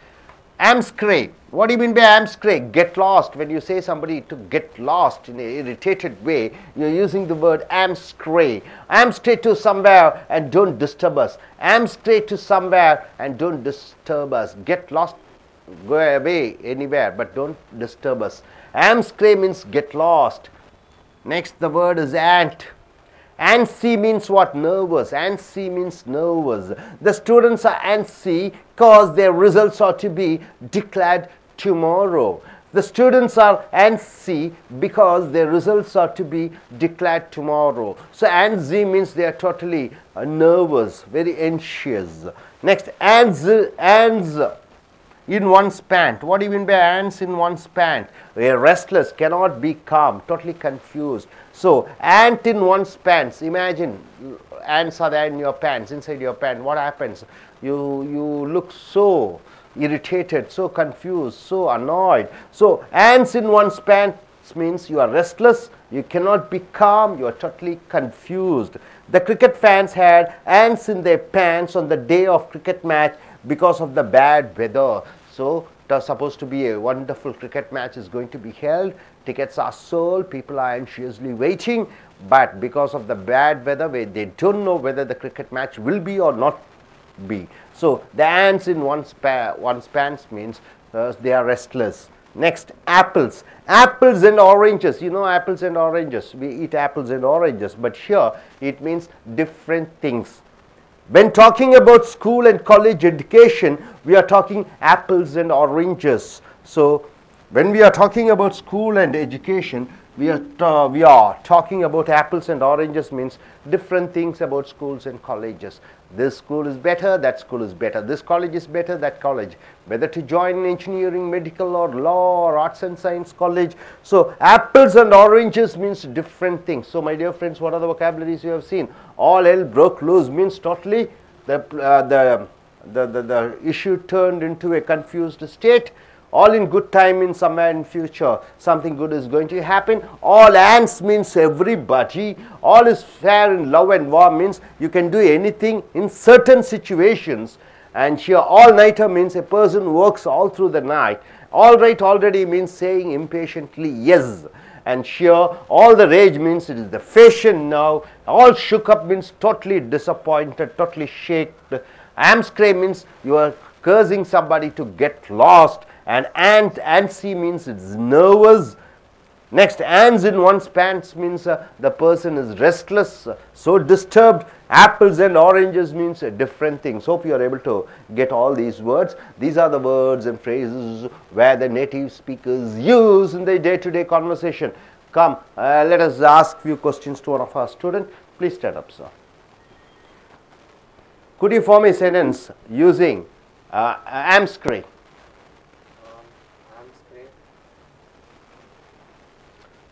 Amscray. What do you mean by amscray? Get lost. When you say somebody to get lost in an irritated way, you're using the word amscray. Amstray to somewhere and don't disturb us. Amstray to somewhere and don't disturb us. Get lost, go away anywhere, but don't disturb us. Amscray means get lost. Next, the word is ant. Antsy means what? Nervous. Antsy means nervous. The students are antsy because their results are to be declared tomorrow. The students are antsy because their results are to be declared tomorrow. So antsy means they are totally nervous, very anxious. Next, ants in one's pant. What do you mean by ants in one's pant? A restless, cannot be calm, totally confused. So ant in one's pants. Imagine ants are there in your pants, inside your pant. What happens? You look so irritated, so confused, so annoyed. So ants in one's pants means you are restless, you cannot be calm, you are totally confused. The cricket fans had ants in their pants on the day of cricket match because of the bad weather. So it was supposed to be a wonderful cricket match is going to be held. Tickets are sold, people are anxiously waiting, but because of the bad weather, they don't know whether the cricket match will be or not be. So the ants in one's pants means they are restless. Next, apples. Apples and oranges. You know apples and oranges. We eat apples and oranges, but here it means different things. When talking about school and college education, we are talking apples and oranges. So when we are talking about school and education, we are talking about apples and oranges means different things about schools and colleges. This school is better, that school is better. This college is better, that college. Whether to join engineering, medical or law or arts and science college. So apples and oranges means different things. So my dear friends, what are the vocabularies you have seen? All hell broke loose means totally the issue turned into a confused state. All in good time means somewhere in future something good is going to happen. All ants means everybody. All is fair in love and war means you can do anything in certain situations. And here all-nighter means a person works all through the night. All right already means saying impatiently yes. And here all the rage means it is the fashion now. All shook up means totally disappointed, totally shaken. Amscray means you are cursing somebody to get lost. And antsy means it's nervous. Next, ants in one's pants means the person is restless, so disturbed. Apples and oranges means different things. Hope you are able to get all these words. These are the words and phrases where the native speakers use in their day-to-day conversation. Come, let us ask few questions to one of our students. Please stand up, sir. Could you form a sentence using amscray?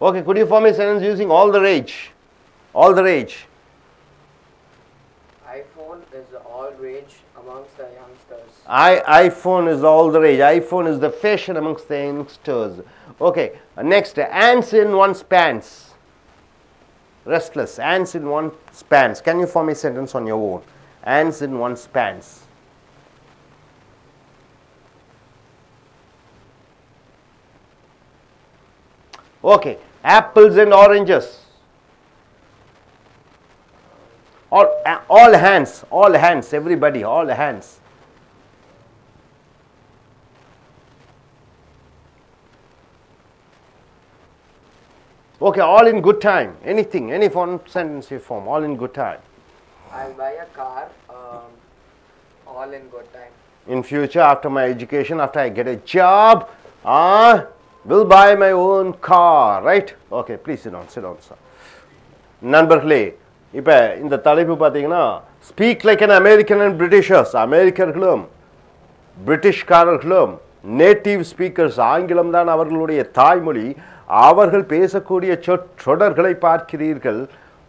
Okay, could you form a sentence using all the rage? All the rage. iPhone is all rage among amongst the youngsters. iPhone is all the rage. iPhone is the fashion amongst the youngsters. Okay, next, ants in one's pants. Restless, ants in one's pants. Can you form a sentence on your own? Ants in one's pants. Okay, apples and oranges. All hands, everybody, all hands. Okay, all in good time. Anything, any one sentence you form, all in good time. I'll buy a car, all in good time. In future, after my education, after I get a job, will buy my own car, right? Okay, please sit down, sir. நண்பர்களே, இப்போ இந்த தலைப்பு பார்த்தீங்கன்னா speak like an American and Britishers, அமெரிக்கர்களும் பிரிட்டிஷ்காரர்களும் native speakers, ஆங்கிலம் தான் அவர்களுடைய தாய்மொழி, அவர்கள் பேசக்கூடிய சொற்றொடர்களை பார்க்கிறீர்கள்.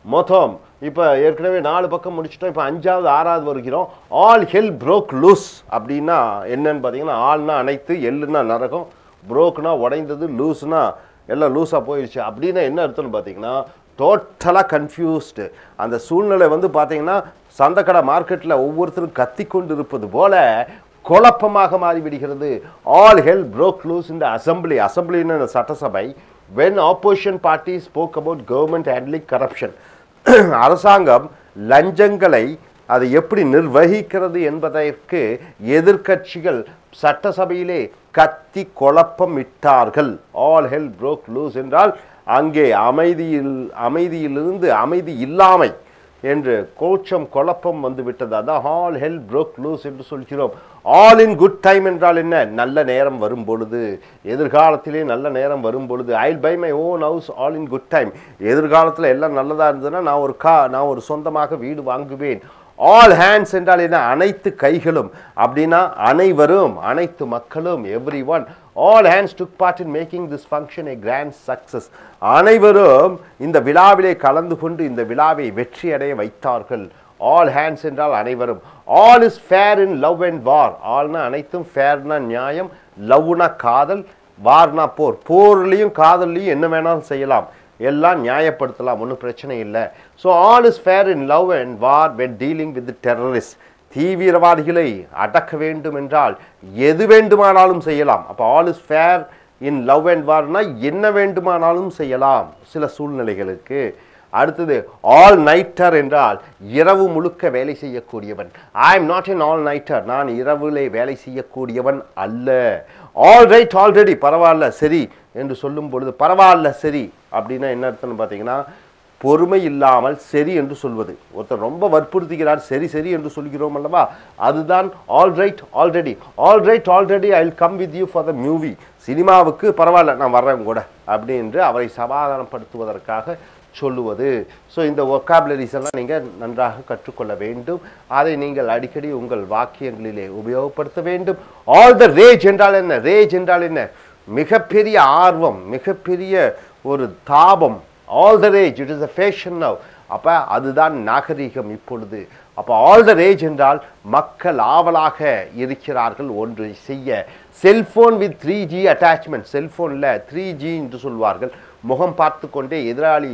மொத்தம் இப்போ ஏற்கனவே 4 பக்கம் முடிச்சிட்டோம், இப்போ 5வது 6வது வருகிறோம். ஆல் ஹெல் ப்ரோக் லூஸ் அப்படின்னா என்னன்னு பார்த்தீங்கன்னா, ஆல்னா அனைத்து, எல்லுனா நரகம், ப்ரோக்னா உடைந்தது, லூஸ்னா எல்லாம் லூஸாக போயிடுச்சு அப்படின்னா என்ன அர்த்தம்னு பார்த்தீங்கன்னா டோட்டலாக கன்ஃபியூஸ்டு. அந்த சூழ்நிலை வந்து பார்த்தீங்கன்னா சந்தைக்கடை மார்க்கெட்டில் ஒவ்வொருத்தரும் கத்தி கொண்டு இருப்பது போல குழப்பமாக மாறிவிடுகிறது. ஆல் ஹெல் ப்ரோக் லூஸ் இந்த அசம்பிளி, அசம்பிளின்னு சட்டசபை, when opposition parties spoke about government handling corruption, அரசாங்கம் லஞ்சங்களை அதை எப்படி நிர்வகிக்கிறது என்பதற்கு எதிர்க்கட்சிகள் சட்டசபையிலே கத்தி குழப்பம் இட்டார்கள். ஆல் ஹெல் ப்ரோக் லூஸ் என்றால் அங்கே அமைதியிலிருந்து அமைதி இல்லாமை என்று கோச்சம் குழப்பம் வந்து விட்டது. அதான் ஆல் ஹெல் ப்ரோக் லூஸ் என்று சொல்கிறோம். ஆல் இன் குட் டைம் என்றால் என்ன? நல்ல நேரம் வரும் பொழுது, எதிர்காலத்திலே நல்ல நேரம் வரும் பொழுது. I will buy my own house all in good time. எதிர்காலத்தில் எல்லாம் நல்லதாக இருந்ததுன்னா நான் ஒரு சொந்தமாக வீடு வாங்குவேன். ஆல் ஹேண்ட்ஸ் என்றால் என்ன? அனைத்து கைகளும் அப்படின்னா அனைவரும், அனைத்து மக்களும், every one. All hands took part in making this function a grand success. அனைவரும் இந்த விழாவிலே கலந்து கொண்டு இந்த விழாவை வெற்றி அடைய வைத்தார்கள். All hands என்றால் அனைவரும். All is fair in love and war. Allனா அனைத்தும், fairனா நியாயம், லவ்னா காதல், வார்னா போர். போர்லையும் காதல்லையும் என்ன வேணாலும் செய்யலாம், எல்லாம் நியாயப்படுத்தலாம், ஒன்றும் பிரச்சனை இல்லை. So all is fair in love and war when dealing with terrorist. தீவிரவாதிகளை அடக்க வேண்டும் என்றால் எது வேண்டுமானாலும் செய்யலாம். அப்போ all is fair in love and வார்னா என்ன வேண்டுமானாலும் செய்யலாம் சில சூழ்நிலைகளுக்கு. அடுத்தது ஆல் நைட்டர் என்றால் இரவு முழுக்க வேலை செய்யக்கூடியவன். I am not N all nighter, நான் இரவிலே வேலை செய்யக்கூடியவன் அல்ல. ஆல் ரைட் ஆல்ரெடி, பரவாயில்ல சரி என்று சொல்லும் பொழுது, பரவாயில்ல சரி அப்படின்னா என்ன அர்த்தம்னு பார்த்தீங்கன்னா பொறுமை இல்லாமல் சரி என்று சொல்வது. ஒருத்தர் ரொம்ப வற்புறுத்துகிறார், சரி சரி என்று சொல்கிறோம் அல்லவா, அதுதான் all right already. All right already I will come with you for the movie. சினிமாவுக்கு பரவாயில்ல நான் வர்றேன் கூட அப்படி என்று அவரை சமாதானப்படுத்துவதற்காக சொல்லுவது. ஸோ இந்த ஒக்காபுலரிஸ் எல்லாம் நீங்கள் நன்றாக கற்றுக்கொள்ள வேண்டும். அதை நீங்கள் அடிக்கடி உங்கள் வாக்கியங்களிலே உபயோகப்படுத்த வேண்டும். ஆல் த ரேஜ் என்றால் என்ன? ரேஜ் என்றால் என்ன? மிகப்பெரிய ஆர்வம், மிகப்பெரிய ஒரு தாபம். All the rage, it is a fashion now. அப்போ அதுதான் நாகரீகம் இப்பொழுது. அப்போ ஆல் த ரேஜ் என்றால் மக்கள் ஆவலாக இருக்கிறார்கள் ஒன்று செய்ய. Cellphone with 3G attachment. செல்ஃபோனில் 3G என்று சொல்வார்கள். முகம் பார்த்து கொண்டே எதிராளி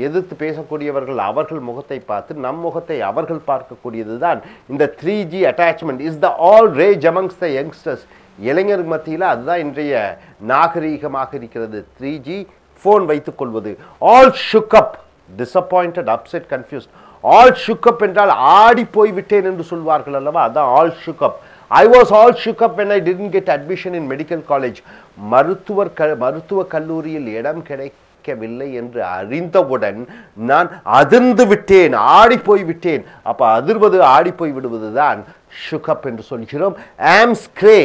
எதிர்த்து பேசக்கூடியவர்கள் அவர்கள் முகத்தை பார்த்து நம் முகத்தை அவர்கள் பார்க்கக்கூடியது தான் இந்த 3G attachment. Is the all rage amongst the youngsters. இளைஞர் மத்தியில் அதுதான் இன்றைய நாகரீகமாக இருக்கிறது. 3G ஃபோன் வைத்துக் கொள்வது. All shook up, disappointed, upset, confused. All shook up என்றால் ஆடி போய்விட்டேன் என்று சொல்வார்கள் அல்லவா, அதான் all shook up. I was all shook up when I didn't get admission in medical college. மருத்துவ கல்லூரியில் இடம் கிடைக்கவில்லை என்று அறிந்தவுடன் நான் அதிர்ந்து விட்டேன், ஆடி போய்விட்டேன். அப்போ அதிர்வது, ஆடி போய் விடுவது தான் ஷுக்கப் என்று சொல்கிறோம். ஆம்ஸ்க்ரே,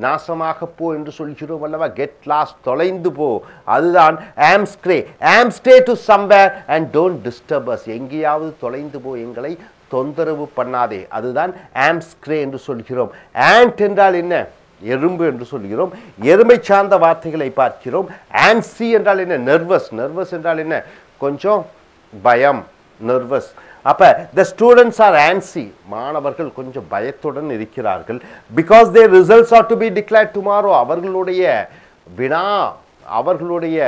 நாசமாக போ என்று சொல்கிறோம் அல்லவா, கெட் லாஸ்ட், தொலைந்து போ, அதுதான் amscray. Amscray to somewhere and don't disturb us. எங்கேயாவது தொலைந்து போ, எங்களை தொந்தரவு பண்ணாதே, அதுதான் ஆம்ஸ்க்ரே என்று சொல்கிறோம். ஆண்ட் என்றால் என்ன? எறும்பு என்று சொல்கிறோம். எறும்பை சார்ந்த வார்த்தைகளை பார்க்கிறோம். ஆன்சி என்றால் என்ன? நர்வஸ். நர்வஸ் என்றால் என்ன? கொஞ்சம் பயம், நர்வஸ். அப்போ the students are antsy, மாணவர்கள் கொஞ்சம் பயத்துடன் இருக்கிறார்கள். because their results are to be declared tomorrow, அவர்களுடைய வினா, அவர்களுடைய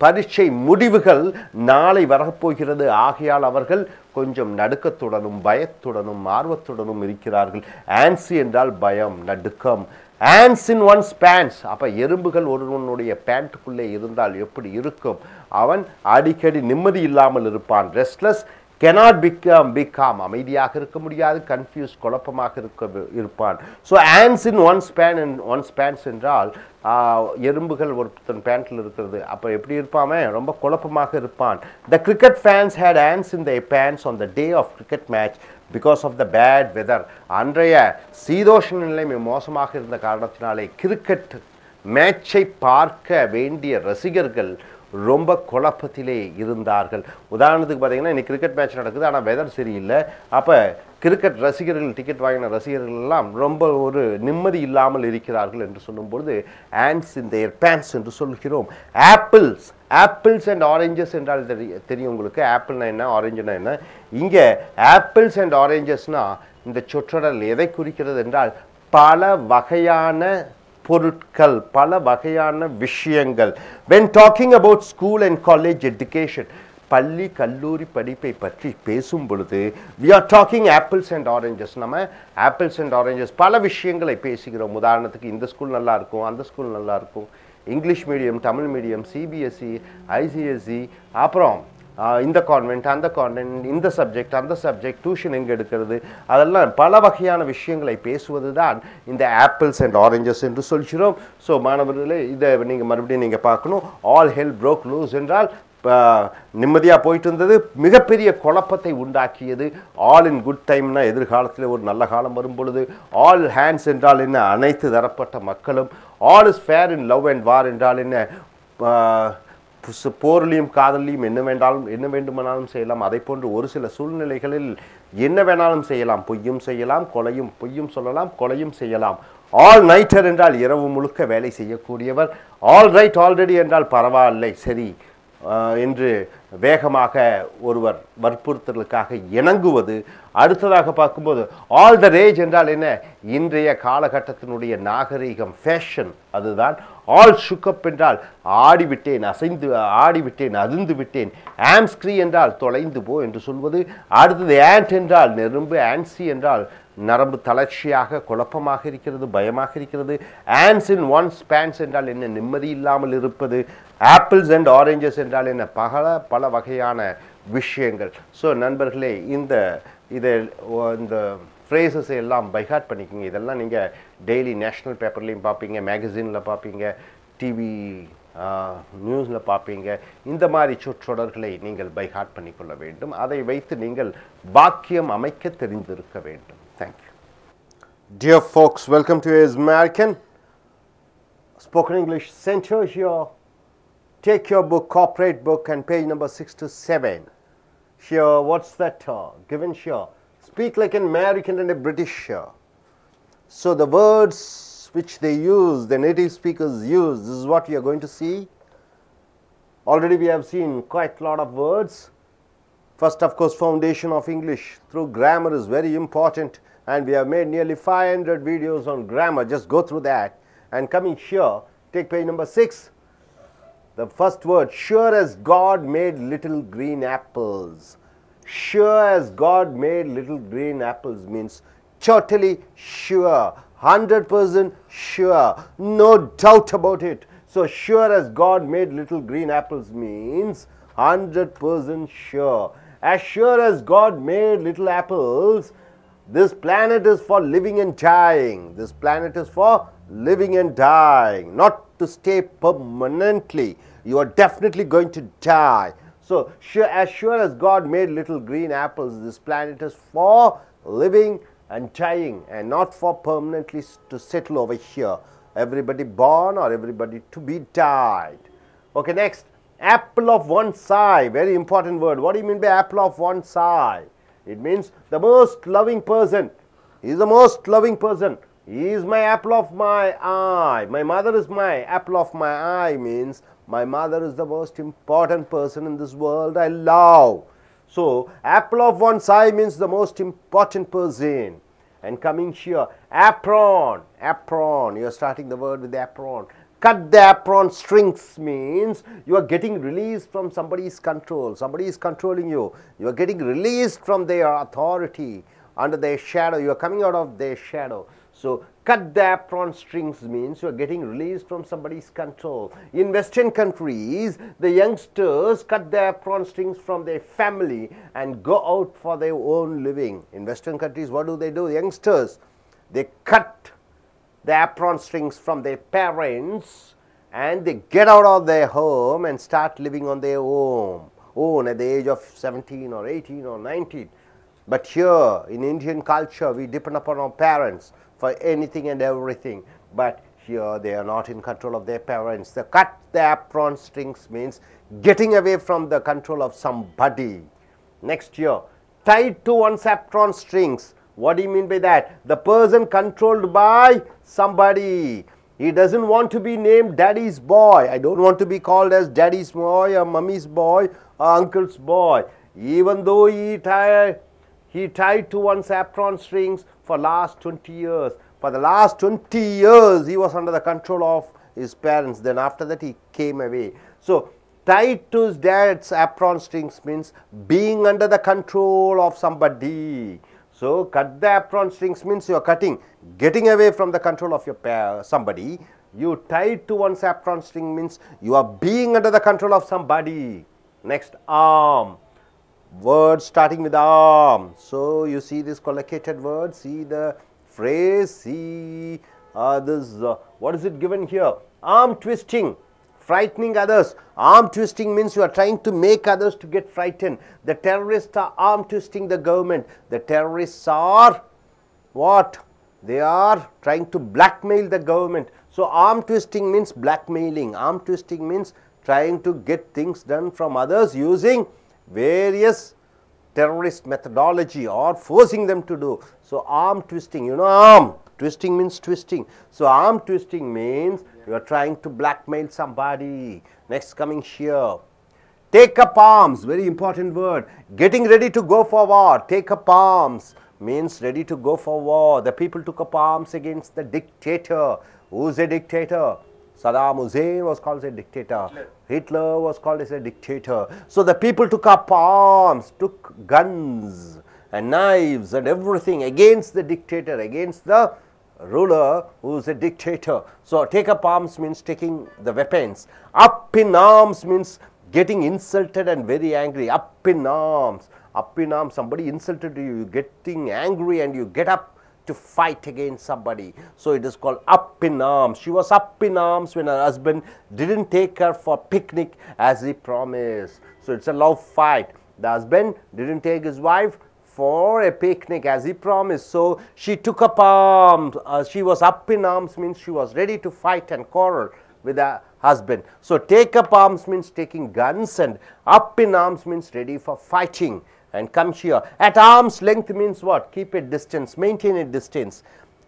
பரீட்சை முடிவுகள் நாளை வரப்போகிறது. ஆகையால் அவர்கள் கொஞ்சம் நடுக்கத்துடனும் பயத்துடனும் ஆர்வத்துடனும் இருக்கிறார்கள். ஆன்சி என்றால் பயம், நடுக்கம். ants in one's pants, அப்போ எறும்புகள் ஒருவனுடைய பேண்ட்டுக்குள்ளே இருந்தால் எப்படி இருக்கும்? அவன் அடிக்கடி நிம்மதி இல்லாமல் இருப்பான். ரெஸ்ட்லெஸ், cannot be calm, அமைதியாக இருக்க முடியாது. கன்ஃபியூஸ், குழப்பமாக இருப்பான். So ants in one's pants என்றால் எறும்புகள் ஒருத்தன் பேண்ட்டில் இருக்கிறது. அப்போ எப்படி இருப்பாமே? ரொம்ப குழப்பமாக இருப்பான். The cricket fans had ants in their pants on the day of cricket match because of the bad weather. அன்றைய சீதோஷ்ண நிலைமை மோசமாக இருந்த காரணத்தினாலே கிரிக்கெட் மேட்சை பார்க்க வேண்டிய ரசிகர்கள் ரொம்ப குழப்பத்திலே இருந்தார்கள். உதாரணத்துக்கு பார்த்தீங்கன்னா இன்னைக்கு கிரிக்கெட் மேட்ச் நடக்குது, ஆனால் வெதர் சரியில்லை. அப்போ கிரிக்கெட் ரசிகர்கள், டிக்கெட் வாங்கின ரசிகர்கள் எல்லாம் ரொம்ப ஒரு நிம்மதி இல்லாமல் இருக்கிறார்கள் என்று சொல்லும்பொழுது ants in their pants என்று சொல்கிறோம். ஆப்பிள்ஸ் அண்ட் ஆரஞ்சஸ் என்றால் தெரியும் உங்களுக்கு. ஆப்பிள்னா என்ன, ஆரஞ்சுனா என்ன? இங்கே ஆப்பிள்ஸ் அண்ட் ஆரஞ்சஸ்னா இந்த சொற்றொடர் எதை குறிக்கிறது என்றால் பல வகையான பொருட்கள், பல வகையான விஷயங்கள். when talking about school and college education, பள்ளி கல்லூரி படிப்பை பற்றி பேசும் பொழுது we are talking apples and oranges. நம்ம apples and oranges பல விஷயங்களை பேசுகிறோம். உதாரணத்துக்கு இந்த ஸ்கூல் நல்லா இருக்கும், அந்த ஸ்கூல் நல்லா இருக்கும், English medium, Tamil medium, CBSE, ICSE, அப்புறம் இந்த கான்வென்ட், அந்த கான்வென்ட், இந்த சப்ஜெக்ட், அந்த சப்ஜெக்ட், டியூஷன் எங்கே எடுக்கிறது, அதெல்லாம் பல வகையான விஷயங்களை பேசுவது தான் இந்த ஆப்பிள்ஸ் அண்ட் ஆரஞ்சஸ் என்று சொல்கிறோம். ஸோ மாணவர்களே, இதை நீங்கள் மறுபடியும் நீங்கள் பார்க்கணும். ஆல் ஹெல் ப்ரோக் லூஸ் என்றால் நிம்மதியாக போயிட்டு இருந்தது, மிகப்பெரிய குழப்பத்தை உண்டாக்கியது. ஆல் இன் குட் டைம்னா எதிர்காலத்தில் ஒரு நல்ல காலம் வரும் பொழுது. ஆல் ஹேண்ட்ஸ் என்றால் என்ன? அனைத்து தரப்பட்ட மக்களும். All is fair in love and war என்றால் என்ன? போர்லையும் காதலையும் என்ன வேண்டுமானாலும் செய்யலாம். அதை போன்று ஒரு சில சூழ்நிலைகளில் என்ன வேணாலும் செய்யலாம். பொய்யும் செய்யலாம், பொய்யும் சொல்லலாம், கொலையும் செய்யலாம். ஆல் நைட்டர் என்றால் இரவு முழுக்க வேலை செய்யக்கூடியவர். ஆல் ரைட் ஆல்ரெடி என்றால் பரவாயில்லை, சரி என்று வேகமாக ஒருவர் வற்புறுத்தலுக்காக இணங்குவது. அடுத்ததாக பார்க்கும்போது ஆல் த ரேஜ் என்றால் என்ன? இன்றைய காலகட்டத்தினுடைய நாகரீகம், ஃபேஷன், அதுதான். ஆல் ஷுக்கப் என்றால் ஆடிவிட்டேன், அதிர்ந்து விட்டேன். ஆம்ஸ்க்ரீ என்றால் தொலைந்து போ என்று சொல்வது. அடுத்தது ஆண்ட் என்றால் நெரும்பு, ஆன்சி என்றால் நரம்பு தளர்ச்சியாக, குழப்பமாக இருக்கிறது, பயமாக இருக்கிறது. ants in one's pants என்றால் என்ன? நிம்மதி இல்லாமல் இருப்பது. ஆப்பிள்ஸ் அண்ட் ஆரஞ்சஸ் என்றால் என்ன? பல வகையான விஷயங்கள். ஸோ நண்பர்களே, இந்த ஃப்ரேசஸ் எல்லாம் பைஹார்ட் பண்ணிக்கோங்க. இதெல்லாம் நீங்கள் டெய்லி நேஷ்னல் பேப்பர்லேயும் பார்ப்பீங்க, மேகசினில் பார்ப்பீங்க, டிவி நியூஸில் பார்ப்பீங்க. இந்த மாதிரி சொற்றொடர்களை நீங்கள் பைஹார்ட் பண்ணிக்கொள்ள வேண்டும். அதை வைத்து நீங்கள் வாக்கியம் அமைக்க தெரிந்திருக்க வேண்டும். Thank you. Dear folks, welcome to AS American Spoken English Center here. Take your book, corporate book, and page number 6 to 7. Here, what's that given here? Speak like an American and a British here. So the words which they use, the native speakers use, this is what we are going to see. Already we have seen quite a lot of words. First, of course, foundation of English through grammar is very important, and we have made nearly 500 videos on grammar. Just go through that. And coming here, take page number 6. The first word, sure as God made little green apples. Sure as God made little green apples means totally sure, 100% sure, no doubt about it. So sure as God made little green apples means 100% sure. As sure as God made little apples, this planet is for living and dying. This planet is for living and dying, not to stay permanently. You are definitely going to die. So as sure as God made little green apples, this planet is for living and dying, and not for permanently to settle over here. Everybody born or everybody to be died. Okay, next. Apple of one's eye, very important word. What do you mean by apple of one's eye? It means the most loving person. He is the most loving person. He is my apple of my eye. My mother is my apple of my eye means my mother is the most important person in this world I love. So, apple of one's eye means the most important person. And coming here, apron, apron, you are starting the word with apron. Cut the apron strings means you are getting released from somebody's control. Somebody is controlling you. You are getting released from their authority, under their shadow. You are coming out of their shadow. So, cut the apron strings means you are getting released from somebody's control. In Western countries, the youngsters cut the apron strings from their family and go out for their own living. In Western countries, what do? The youngsters, they cut the apron strings from their parents and they get out of their home and start living on their own at the age of 17 or 18 or 19. But here in Indian culture, we depend upon our parents for anything and everything. But here they are not in control of their parents. The cut the apron strings means getting away from the control of somebody. Next here, tied to one's apron strings. What do you mean by that? The person controlled by somebody. He doesn't want to be named daddy's boy. I don't want to be called as daddy's boy or mummy's boy or uncle's boy. Even though he tied to one's apron strings for last 20 years. For the last 20 years, he was under the control of his parents. Then after that, he came away. So, tied to his dad's apron strings means being under the control of somebody. So, cut the apron strings means you are getting away from the control of your somebody. You tied to one's apron string means you are being under the control of somebody. Next, arm. Word starting with arm. So, you see this collocated word, see the phrase, see what is it given here? Arm twisting, frightening others. Arm twisting means you are trying to make others to get frightened. The terrorists are arm twisting the government. The terrorists are what? They are trying to blackmail the government. So, arm twisting means blackmailing. Arm twisting means trying to get things done from others using various terrorist methodology or forcing them to do. So, arm twisting, you know, arm twisting means twisting. So, arm twisting means you are trying to blackmail somebody. Next, coming here, take up arms, very important word. Getting ready to go for war. Take up arms means ready to go for war. The people took up arms against the dictator. Who is a dictator? Saddam Hussein was called as a dictator. Hitler was called as a dictator. So, the people took up arms, took guns and knives and everything against the dictator, against the ruler who is a dictator. So, take up arms means taking the weapons. Up in arms means getting insulted and very angry. Up in arms. Up in arms, somebody insulted you, you getting angry and you get up to fight against somebody. So, it is called up in arms. She was up in arms when her husband didn't take her for picnic as he promised. So, it is a love fight. The husband didn't take his wife for a picnic as he promised. So, she took up arms. She was up in arms means she was ready to fight and quarrel with her husband. So, take up arms means taking guns and up in arms means ready for fighting. And come here. At arm's length means what? Keep a distance, maintain a distance.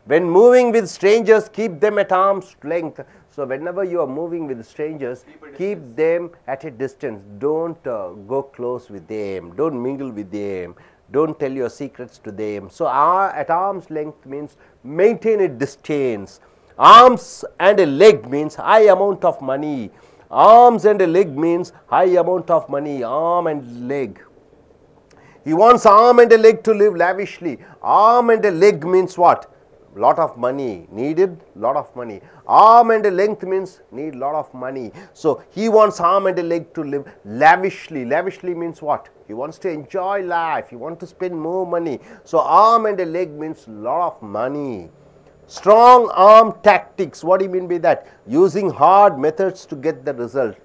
When moving with strangers, keep them at arm's length. So, whenever you are moving with strangers, keep them at a distance. Don't go close with them. Don't mingle with them. Don't tell your secrets to them. So, at arm's length means maintain a distance. Arms and a leg means high amount of money. Arms and a leg means high amount of money. Arm and leg. He wants arm and a leg to live lavishly. Arm and a leg means what? Lot of money, needed lot of money. Arm and a length means need lot of money. So, he wants arm and a leg to live lavishly. Lavishly means what? He wants to enjoy life. He wants to spend more money. So, arm and a leg means lot of money. Strong arm tactics. What do you mean by that? Using hard methods to get the result.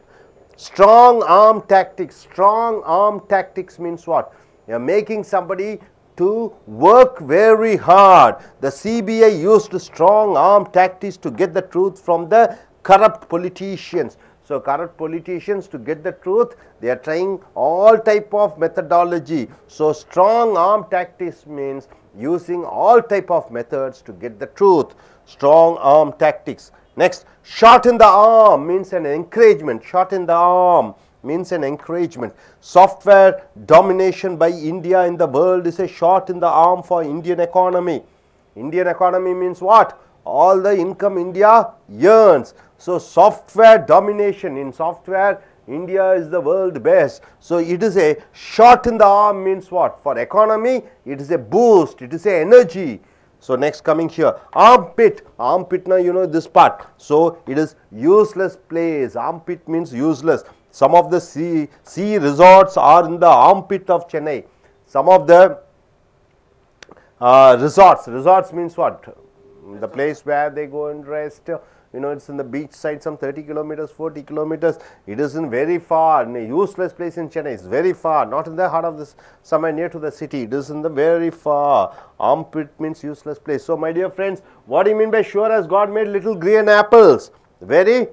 Strong arm tactics. Strong arm tactics means what? You are making somebody to work very hard. The CBI used strong arm tactics to get the truth from the corrupt politicians. So, corrupt politicians, to get the truth, they are trying all type of methodology. So, strong arm tactics means using all type of methods to get the truth. Strong arm tactics. Next, shot in the arm means an encouragement. Shot in the arm means an encouragement. Software domination by India in the world is a shot in the arm for Indian economy. Indian economy means what? All the income India earns. So software domination, in software India is the world best. So it is a shot in the arm means what? For economy it is a boost, it is a energy. So next coming here, armpit. Armpit, now you know this part. So it is useless place. Armpit means useless. Some of the sea resorts are in the armpit of Chennai. Some of the resorts means what? The place where they go and rest. You know, it's in the beach side, some 30 kilometers, 40 kilometers. It isn't very far. In a useless place in Chennai, it's very far. Not in the heart of this, somewhere near to the city. It is in the very far. Armpit means useless place. So, my dear friends, what do you mean by sure as God made little green apples? Very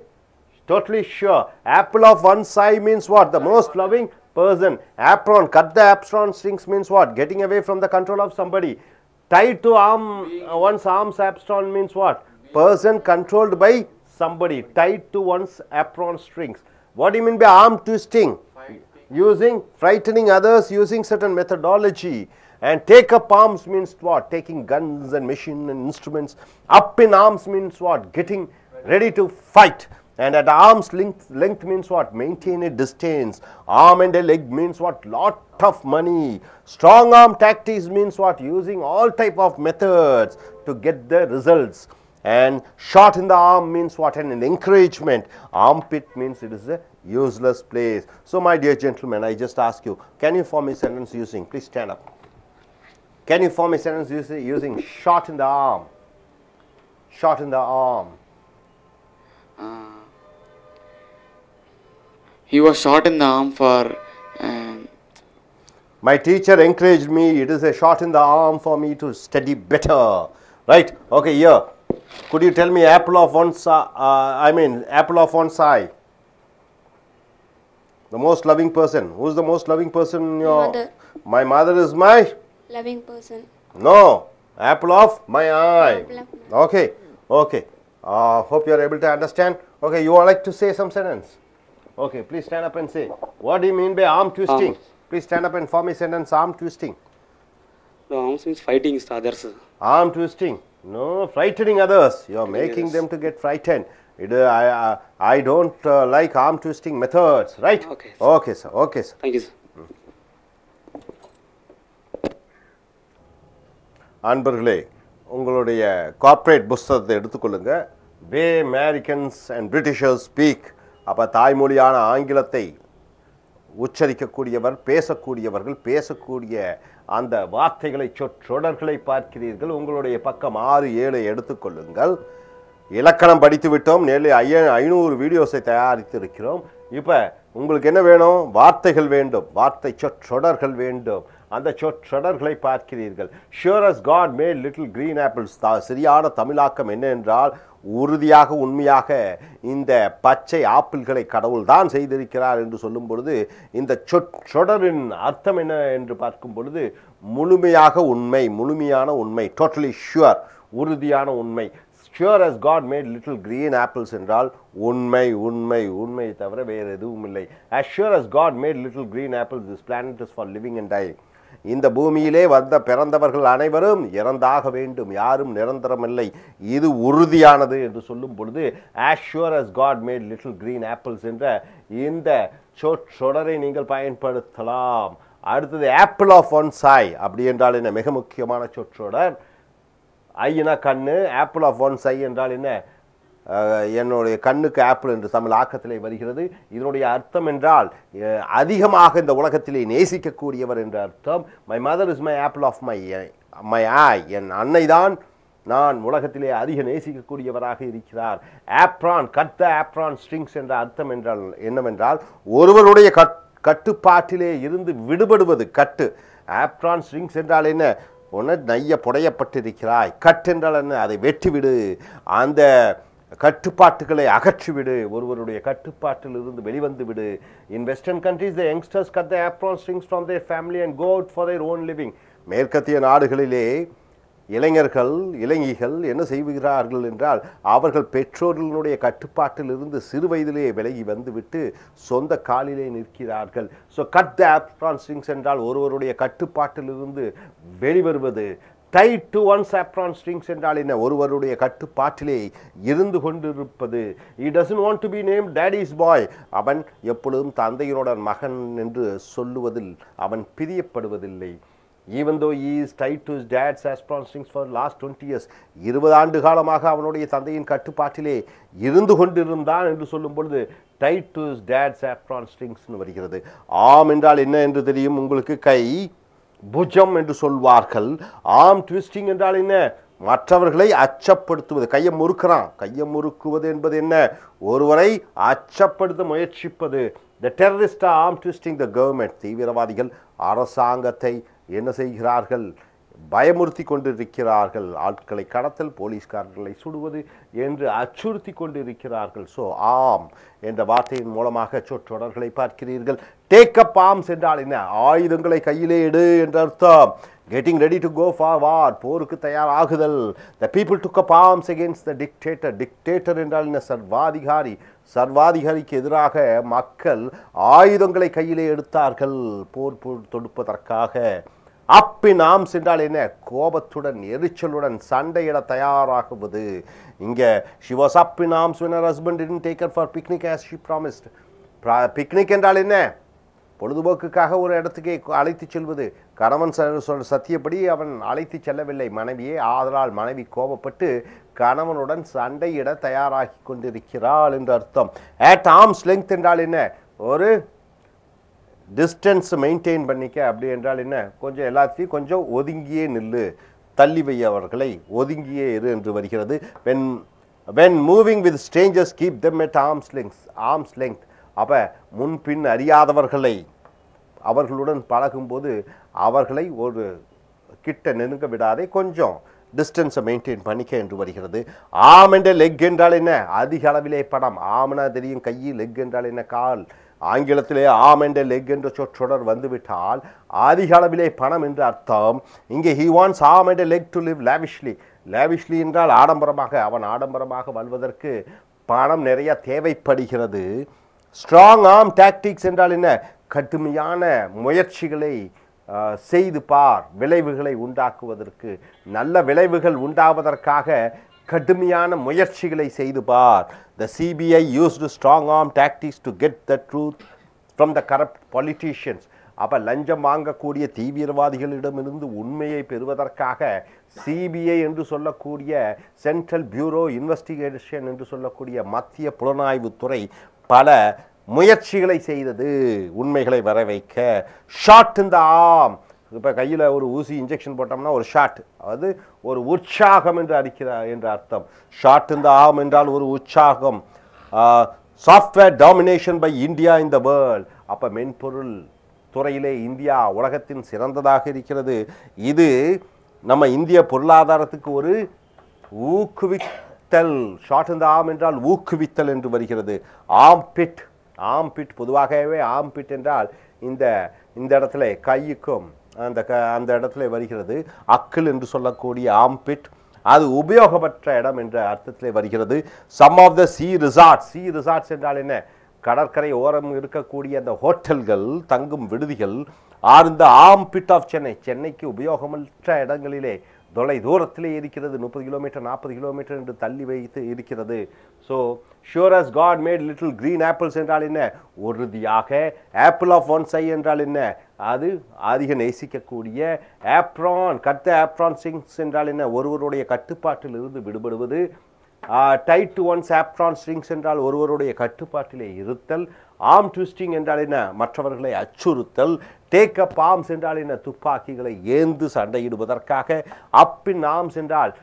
totally sure. Apple of one's eye means what? The most loving person. Apron, cut the apron strings means what? Getting away from the control of somebody. Tied to one's arms apron means what? Person controlled by somebody, tied to one's apron strings. What do you mean by arm twisting? Using, frightening others using certain methodology. And take up arms means what? Taking guns and machine and instruments. Up in arms means what? Getting ready to fight. And at arm's length means what? Maintain a distance. Arm and a leg means what? Lot of money. Strong arm tactics means what? Using all type of methods to get the results. And shot in the arm means what? An encouragement. Armpit means it is a useless place. So my dear gentlemen, I just ask you, can you form a sentence using, please stand up. Can you form a sentence using shot in the arm? Shot in the arm. He was shot in the arm for... My teacher encouraged me. It is a shot in the arm for me to study better. Right? Okay, here. Could you tell me apple of one's apple of one's eye? The most loving person. Who is the most loving person in your... Mother. My mother is my... Loving person. No. Apple of my eye. Apple of Okay. Okay. Hope you are able to understand. Okay, you would like to say some sentence. Okay, please stand up and say. What do you mean by arm twisting? Please stand up and form a sentence. Arm twisting. The arms means fighting others. Arm twisting. No, frightening others. You are making Yes. them to get frightened. I don't like arm twisting methods, right? Okay, sir. Okay, sir. Okay, sir. Thank you, sir. அன்பர்களே, உங்களுடைய corporate புஸ்தகத்தை எடுத்துக்கொள்ளுங்க. வே Americans and Britishers speak. அப்போ தாய்மொழியான ஆங்கிலத்தை உச்சரிக்கக்கூடியவர், பேசக்கூடியவர்கள், பேசக்கூடிய அந்த வார்த்தைகளை சொற்றொடர்களை பார்க்கிறீர்கள். உங்களுடைய பக்கம் 6, 7 எடுத்துக்கொள்ளுங்கள். இலக்கணம் படித்து விட்டோம். நேரில் 500 வீடியோஸை தயாரித்திருக்கிறோம். இப்போ உங்களுக்கு என்ன வேணும்? வார்த்தைகள் வேண்டும், வார்த்தை சொற்றொடர்கள் வேண்டும். அந்த சொற்றொடர்களை பார்க்கிறீர்கள். Sure as God made little green apples. சரியான தமிழாக்கம் என்ன என்றால், உறுதியாக உண்மையாக இந்த பச்சை ஆப்பிள்களை கடவுள் தான் செய்திருக்கிறார் என்று சொல்லும் பொழுது, இந்த சொற்றொடரின் அர்த்தம் என்ன என்று பார்க்கும் பொழுது, முழுமையாக உண்மை, முழுமையான உண்மை, டோட்டலி ஷுவர், உறுதியான உண்மை. Sure as God made little green apples என்றால் உண்மை, உண்மை, உண்மை தவிர வேறு எதுவும் இல்லை. As sure as God made little green apples, this planet is for living and dying. இந்த பூமியிலே பிறந்தவர்கள் அனைவரும் இறந்தாக வேண்டும், யாரும் நிரந்தரமில்லை, இது உறுதியானது என்று சொல்லும் பொழுது as sure as God made little green apples என்ற இந்த சொற்றொடரை நீங்கள் பயன்படுத்தலாம். அடுத்தது ஆப்பிள் ஆஃப் ஒன்ஸ் ஐ. அப்படி என்றால் என்ன? மிக முக்கியமான சொற்றொடர். ஐனா கண்ணு, ஆப்பிள் ஆஃப் ஒன்ஸ் ஐ என்றால் என்ன? என்னுடைய கண்ணுக்கு ஆப்பிள் என்று தமிழ் ஆக்கத்திலே வருகிறது. இதனுடைய அர்த்தம் என்றால் அதிகமாக இந்த உலகத்திலே நேசிக்கக்கூடியவர் என்ற அர்த்தம். My mother is my apple of my eye. என் அன்னை தான் நான் உலகத்திலே அதிக நேசிக்கக்கூடியவராக இருக்கிறார். Apron, cut the apron strings என்ற அர்த்தம் என்றால் என்னவென்றால், ஒருவருடைய கட்டுப்பாட்டிலே இருந்து விடுபடுவது கட்டு. ஆப்ரான் ஸ்ட்ரிங்ஸ் என்றால் என்ன? ஒன்று நைய புடையப்பட்டிருக்கிறாய். கட் என்றால் என்ன? அதை வெட்டிவிடு, அந்த கட்டுப்பாட்டுகளை அகற்றிவிடு, ஒருவருடைய கட்டுப்பாட்டில் இருந்து வெளிவந்து விடு. In western countries the youngsters cut the apron strings from their family and go out for their own living. மேற்கத்திய நாடுகளிலே இளைஞர்கள் இளைஞிகள் என்ன செய்கிறார்கள் என்றால் அவர்கள் பெற்றோர்களுடைய கட்டுப்பாட்டில் இருந்து சிறு வயதிலேயே விலகி வந்துவிட்டு சொந்த காலிலே நிற்கிறார்கள். So cut the apron strings என்றால் ஒருவருடைய கட்டுப்பாட்டில் இருந்து வெளிவருவது. Tied to one's apron strings என்றால் என்ன? ஒருவருடைய கட்டுப்பாட்டிலே இருந்து கொண்டிருப்பது. he doesn't want to be named daddy's boy. அவன் எப்பொழுதும் தந்தையினோட மகன் என்று சொல்லுவதில் அவன் பிரியப்படுவதில்லை. even though he is tied to his dad's apron strings for last 20 years, 20 ஆண்டு காலமாக அவனுடைய தந்தையின் கட்டுப்பாட்டிலே இருந்து கொண்டிருந்தான் என்று சொல்லும் பொழுது tied to his dad's apron strings னு வருகிறது. ஆம் என்றால் என்ன என்று தெரியும் உங்களுக்கு? கை, புஜம் என்று சொல்வார்கள். ஆம் ட்விஸ்டிங் என்றால் என்ன? மற்றவர்களை அச்சப்படுத்துவது. கையை முறுக்கிறான். கையை முறுக்குவது என்பது என்ன? ஒருவரை அச்சப்படுத்த முயற்சிப்பது. the terrorists are arm twisting the government. தீவிரவாதிகள் அரசாங்கத்தை என்ன செய்கிறார்கள்? பயமுறுத்தி கொண்டிருக்கிறார்கள். ஆட்களை கடத்தல், போலீஸ்காரர்களை சுடுவது என்று அச்சுறுத்தி கொண்டிருக்கிறார்கள். ஸோ ஆம் என்ற வார்த்தையின் மூலமாக சொற்றொடர்களை பார்க்கிறீர்கள். டேக் அப் ஆர்ம்ஸ் என்றால் என்ன? ஆயுதங்களை கையிலே எடு என்ற அர்த்தம். Getting ready to go for war, போருக்கு தயாராகுதல். The people took up arms against the dictator. Dictator என்றால் என்ன? சர்வாதிகாரி. சர்வாதிகாரிக்கு எதிராக மக்கள் ஆயுதங்களை கையிலே எடுத்தார்கள் போர் தொடுப்பதற்காக. அப் இன் ஆர்ம்ஸ் என்றால் என்ன? கோபத்துடன் எரிச்சலுடன் சண்டையிட தயாராகுவது. இங்கே she was up in arms when her husband didn't take her for picnic as she promised. Picnic என்றால் என்ன? பொழுதுபோக்குக்காக ஒரு இடத்துக்கு அழைத்து செல்வது. கணவன் சத்தியப்படி அவன் அழைத்து செல்லவில்லை மனைவியே. ஆதலால் மனைவி கோபப்பட்டு கணவனுடன் சண்டையிட தயாராகி கொண்டிருக்கிறாள் என்று அர்த்தம். அட் ஆர்ம்ஸ் லெங்த் என்றால் என்ன? ஒரு டிஸ்டன்ஸ் மெயின்டைன் பண்ணிக்க. அப்படி என்றால் என்ன? கொஞ்சம் எல்லாத்தையும் கொஞ்சம் ஒதுங்கியே நில்லு, தள்ளி வை, அவர்களை ஒதுங்கியே இரு என்று வருகிறது. when moving with strangers keep them at arm's length. அப்போ முன்பின் அறியாதவர்களை அவர்களுடன் பழகும்போது அவர்களை ஒரு கிட்ட நெருங்க விடாதே, கொஞ்சம் டிஸ்டன்ஸை மெயின்டைன் பண்ணிக்க என்று வருகிறது. ஆம் என்ற லெக் என்றால் என்ன? அதிக அளவிலே படம். ஆம்னா தெரியும் கை, லெக் என்றால் என்ன? கால். ஆங்கிலத்திலே ஆம் என்ற லெக் என்ற சொற்றொடர் வந்துவிட்டால் அதிக அளவிலே பணம் என்று அர்த்தம். இங்கே he wants arm and a leg to live lavishly. lavishly என்றால் ஆடம்பரமாக. அவன் ஆடம்பரமாக வாழ்வதற்கு பணம் நிறைய தேவைப்படுகிறது. ஸ்ட்ராங் ஆர்ம் டாக்டிக்ஸ் என்றால் என்ன? கடுமையான முயற்சிகளை செய்து பார், விளைவுகளை உண்டாக்குவதற்கு. நல்ல விளைவுகள் உண்டாவதற்காக கடுமையான முயற்சிகளை செய்து பார். The CBI used strong arm tactics to get the truth from the corrupt politicians. அப்போ லஞ்சம் வாங்கக்கூடிய தீவிரவாதிகளிடமிருந்து உண்மையை பெறுவதற்காக சிபிஐ என்று சொல்லக்கூடிய சென்ட்ரல் பியூரோ இன்வெஸ்டிகேஷன் என்று சொல்லக்கூடிய மத்திய புலனாய்வுத்துறை பல முயற்சிகளை செய்தது உண்மைகளை வர வைக்க. Shot in the arm. இப்போ கையில் ஒரு ஊசி இன்ஜெக்ஷன் போட்டோம்னா ஒரு ஷாட், அது ஒரு உற்சாகம் என்று என்ற அர்த்தம். ஷாட் இன் த ஆர்ம் என்றால் ஒரு உற்சாகம். Software domination by India in the world. அப்போ மென்பொருள் துறையிலே இந்தியா உலகத்தின் சிறந்ததாக இருக்கிறது. இது நம்ம இந்திய பொருளாதாரத்துக்கு ஒரு ஊக்குவித்தல். ஷாட் இன் த ஆர்ம் என்றால் ஊக்குவித்தல் என்று வருகிறது. ஆம்பிட். ஆம்பிட் பொதுவாகவே ஆம்பிட் என்றால் இந்த இடத்துல கையுக்கும் அந்த இடத்துல வருகிறது. அக்கிள் என்று சொல்லக்கூடிய ஆம்பிட், அது உபயோகமற்ற இடம் என்ற அர்த்தத்திலே வருகிறது. Some of the sea resorts. Sea resorts என்றால் என்ன? கடற்கரை ஓரம் இருக்கக்கூடிய அந்த ஹோட்டல்கள், தங்கும் விடுதிகள் ஆர் இந்த ஆம்பிட் ஆஃப் சென்னை. சென்னைக்கு உபயோகமற்ற இடங்களிலே தொலை தூரத்திலே இருக்கிறது. 30 கிலோமீட்டர் 40 கிலோமீட்டர் என்று தள்ளி வைத்து இருக்கிறது. So sure as God made little green apples என்றால் என்ன? உறுதியாக. ஆப்பிள் ஆஃப் ஒன் சை என்றால் என்ன? அது அதிக நேசிக்கக்கூடிய. Apron, cut the apron strings என்றால் என்ன? ஒருவருடைய கட்டுப்பாட்டில் இருந்து விடுபடுவது. Tied to one's apron strings என்றால் ஒருவருடைய கட்டுப்பாட்டிலே இருத்தல். ஆர்ம் ட்விஸ்டிங் என்றால் என்ன? மற்றவர்களை அச்சுறுத்தல். டேக் அப் ஆர்ம்ஸ் என்றால் என்ன? துப்பாக்கிகளை ஏந்து சண்டையிடுவதற்காக. அப் இன் ஆர்ம்ஸ் என்றால்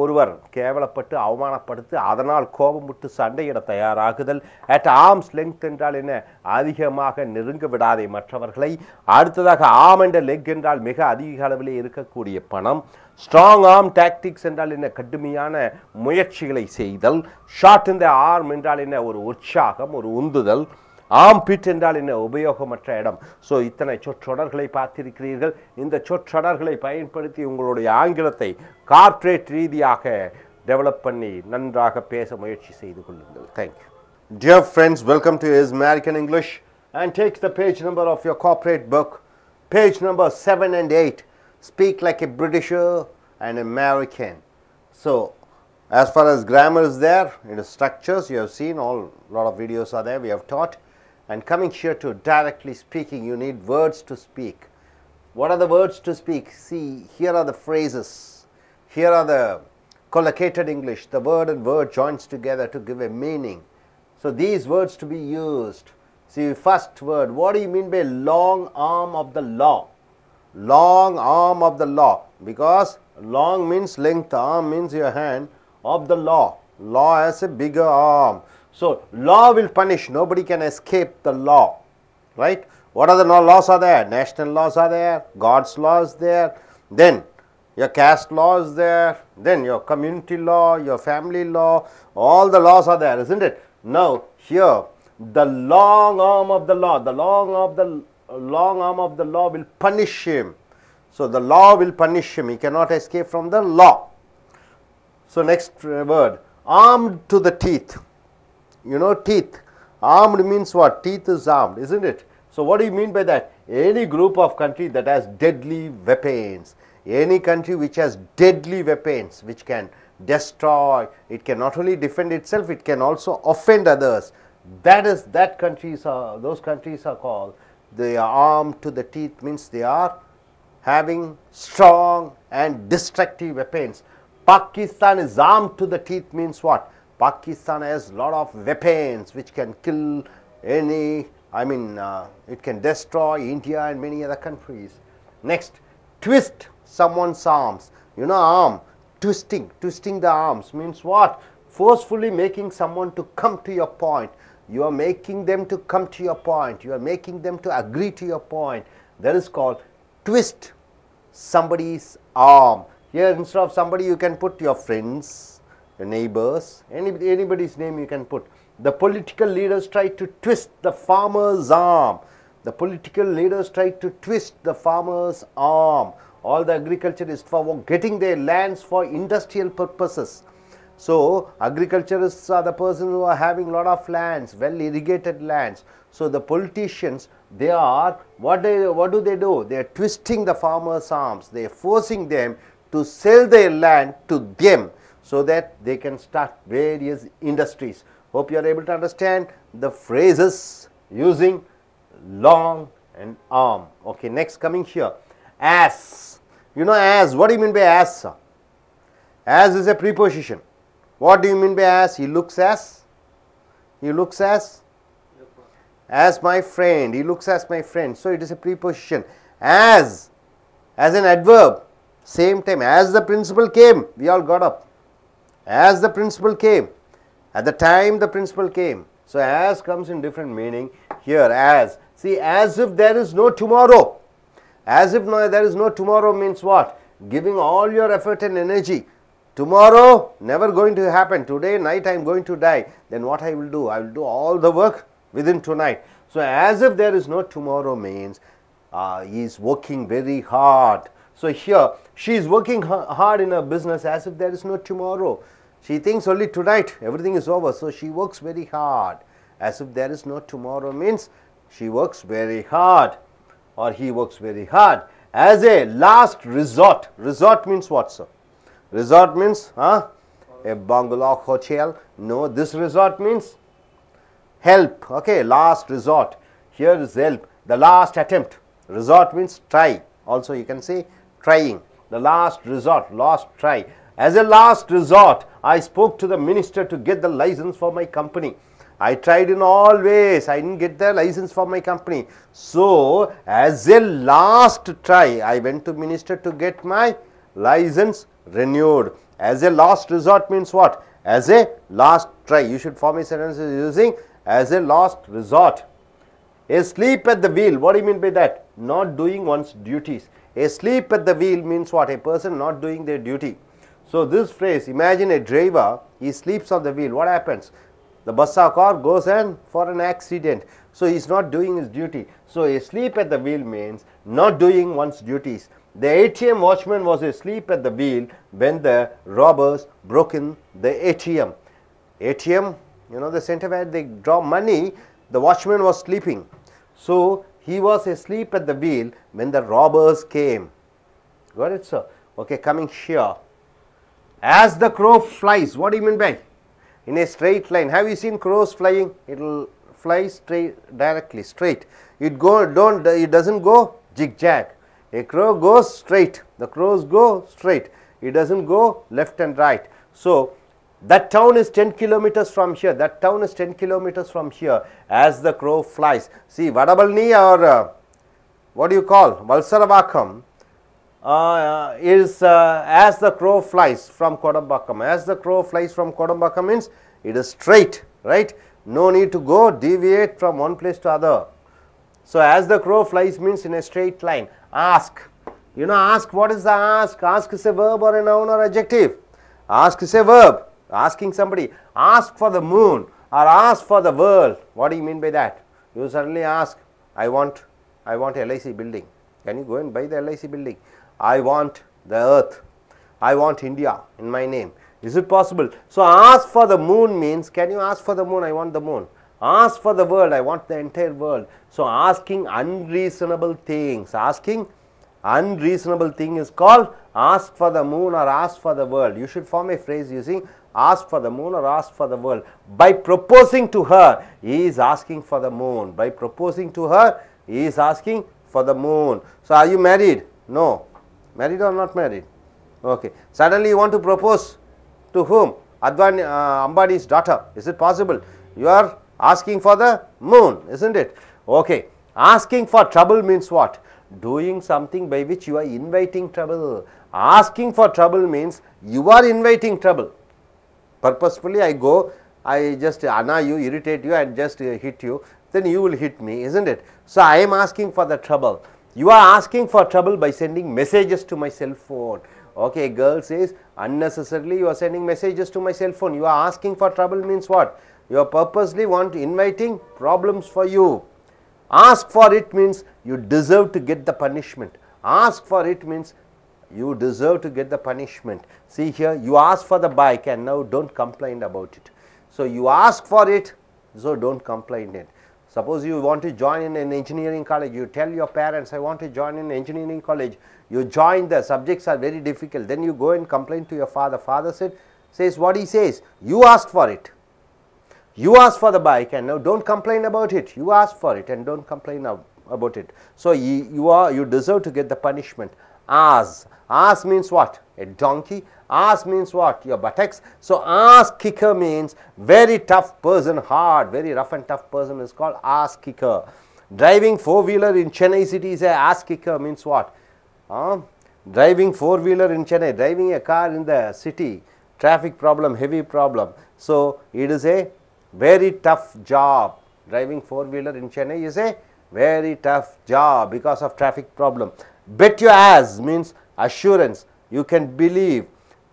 ஒருவர் கேவலப்பட்டு அவமானப்படுத்தி அதனால் கோபமுட்டு சண்டையிட தயாராகுதல். அட் ஆர்ம்ஸ் லெங்த் என்றால் என்ன? அதிகமாக நெருங்க விடாதே மற்றவர்களை. அடுத்ததாக ஆர்ம் என்ற லெக் என்றால் மிக அதிக அளவிலே இருக்கக்கூடிய பணம். ஸ்ட்ராங் ஆர்ம் டாக்டிக்ஸ் என்றால் என்ன? கடுமையான முயற்சிகளை செய்தல். ஷாட் இன் த ஆர்ம் என்றால் என்ன? ஒரு உற்சாகம், ஒரு உந்துதல். armpit என்றால் என்ன உபயோகமற்ற இடம். ஸோ இத்தனை சொற்றொடர்களை பார்த்திருக்கிறீர்கள். இந்த சொற்றொடர்களை பயன்படுத்தி உங்களுடைய ஆங்கிலத்தை கார்ப்பரேட் ரீதியாக டெவலப் பண்ணி நன்றாக பேச முயற்சி செய்து கொள்ளுங்கள். Thank you. Dear friends, welcome to Is American English, and take the page number of your corporate book, page number 7 and 8. Speak like a Britisher and American. So as far as grammar is there, in the structures you have seen, all lot of videos are there, we have taught. And coming here to directly speaking, you need words to speak. What are the words to speak? See, here are the phrases, here are the collocated English, the word and word joins together to give a meaning. So these words to be used. See, first word, what do you mean by long arm of the law? Long arm of the law, because long means length, arm means your hand, of the law. Law has a bigger arm. So law will punish, nobody can escape the law, right? What are the laws are there? National laws are there, God's law is there, then your caste law is there, then your community law, your family law, all the laws are there, isn't it? Now here, the long arm of the law, the long arm of the law will punish him. So the law will punish him, he cannot escape from the law. So next word, armed to the teeth. You know teeth, armed means what? Teeth is armed, isn't it? So what do you mean by that? Any group of country that has deadly weapons, any country which has deadly weapons, which can destroy, it can not only defend itself, it can also offend others. That countries are, those countries are called, they are armed to the teeth, means they are having strong and destructive weapons. Pakistan is armed to the teeth means what? Pakistan has lot of weapons which can kill any, it can destroy India and many other countries. Next, twist someone's arms. You know, arm, twisting the arms means what? Forcefully making someone to come to your point. You are making them to come to your point, you are making them to agree to your point. That is called twist somebody's arm. Here instead of somebody you can put your friends, your neighbors, anybody's name you can put. The political leaders try to twist the farmer's arm. The political leaders try to twist the farmer's arm. All the agriculturists for getting their lands for industrial purposes. So agriculturists are the persons who are having lot of lands, well irrigated lands. So the politicians, they are, what do? They are twisting the farmer's arms. They are forcing them to sell their land to them so that they can start various industries. Hope you are able to understand the phrases using long and arm. Okay, next coming here, as. You know as, what do you mean by as? As is a preposition. What do you mean by as? He looks as, as my friend, he looks as my friend. So it is a preposition. As an adverb, same time, as the principal came, we all got up. As the principal came, at the time the principal came. So as comes in different meaning. Here as, see, as if there is no tomorrow. As if there is no tomorrow means what? Giving all your effort and energy. Tomorrow never going to happen. Today night I am going to die. Then what I will do? I will do all the work within tonight. So as if there is no tomorrow means he is working very hard. So here she is working hard in her business as if there is no tomorrow. She thinks only tonight everything is over. So she works very hard. As if there is no tomorrow means she works very hard, or he works very hard. As a last resort. Resort means what, sir? Resort means a bungalow, hotel. No, this resort means help. Okay, last resort. Here is help. The last attempt. Resort means try. Also you can say trying. The last resort, last try. As a last resort, I spoke to the minister to get the license for my company. I tried in all ways, I didn't get the license for my company. So as a last try, I went to minister to get my license renewed. As a last resort means what? As a last try. You should form a sentence using as a last resort. Asleep at the wheel, what do you mean by that? Not doing one's duties. Asleep at the wheel means what? A person not doing their duty. So this phrase, imagine a driver, he sleeps on the wheel, what happens? The bus or car goes and for an accident. So he is not doing his duty. So asleep at the wheel means not doing one's duties. The ATM watchman was asleep at the wheel when the robbers broke in the ATM. ATM, you know, the center where they draw money, the watchman was sleeping. So he was asleep at the wheel when the robbers came. Got it, sir? Okay, coming here. As the crow flies, what do you mean by? In a straight line. Have you seen crows flying? It will fly straight, directly, straight. It doesn't go zigzag. A crow goes straight. The crows go straight. It doesn't go left and right. So that town is 10 kilometers from here. That town is 10 kilometers from here. As the crow flies. See, Vadabalni or what do you call Valsaravakam is as the crow flies from Kodambakam. As the crow flies from Kodambakam means it is straight, right? No need to go deviate from one place to other. So as the crow flies means in a straight line. Ask. You know, ask, what is the ask? Ask is a verb or a noun or adjective. Ask is a verb. Asking somebody. Ask for the moon or ask for the world. What do you mean by that? You suddenly ask, I want LIC building. Can you go and buy the LIC building? I want the earth. I want India in my name. Is it possible? So ask for the moon means, can you ask for the moon? I want the moon. Ask for the world. I want the entire world. So asking unreasonable things. Asking unreasonable thing is called ask for the moon or ask for the world. You should form a phrase using ask for the moon or ask for the world. By proposing to her, he is asking for the moon. By proposing to her, he is asking for the moon. So are you married? No. Married or not married? Okay. Suddenly you want to propose to whom? Ambani's daughter. Is it possible? You are asking for the moon, isn't it? Okay. Asking for trouble means what? Doing something by which you are inviting trouble. Asking for trouble means you are inviting trouble. Purposefully I go, I just annoy you, irritate you and just hit you, then you will hit me, isn't it? So I am asking for the trouble. You are asking for trouble by sending messages to my cell phone. Okay, a girl says unnecessarily you are sending messages to my cell phone. You are asking for trouble means what? You are purposely inviting problems for you. Ask for it means you deserve to get the punishment. Ask for it means you deserve to get the punishment. See here, you ask for the bike and now don't complain about it. So you ask for it, so don't complain it. Suppose you want to join in an engineering college, you tell your parents, I want to join in engineering college. You join, the subjects are very difficult. Then you go and complain to your father. Father says what he says. You asked for it. You asked for the bike and now don't complain about it. You asked for it and don't complain about it. So you deserve to get the punishment. Ass. Ass means what? A donkey. Ass means what? Your buttocks. So ass kicker means very tough person, hard, very rough and tough person is called ass kicker. Driving four-wheeler in Chennai city is a ass kicker means what? Driving four-wheeler in Chennai, driving a car in the city, traffic problem, heavy problem. So it is a very tough job. Driving four-wheeler in Chennai is a very tough job because of traffic problem. Bet your ass means assurance. You can believe.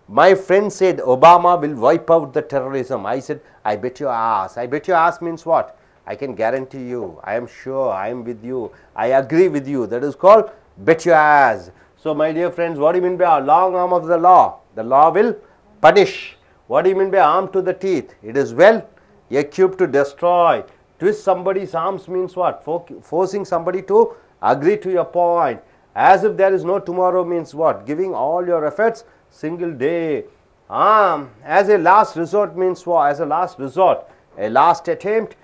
My friend said Obama will wipe out the terrorism. I said, I bet your ass. I bet your ass means what? I can guarantee you. I am sure. I am with you. I agree with you. That is called bet your ass. So my dear friends, what do you mean by a long arm of the law? The law will punish. What do you mean by arm to the teeth? It is well equipped to destroy. Twist somebody's arms means what? Forcing somebody to agree to your point. As if there is no tomorrow means what? Giving all your efforts single day. As a last resort means what? As a last resort, a last attempt.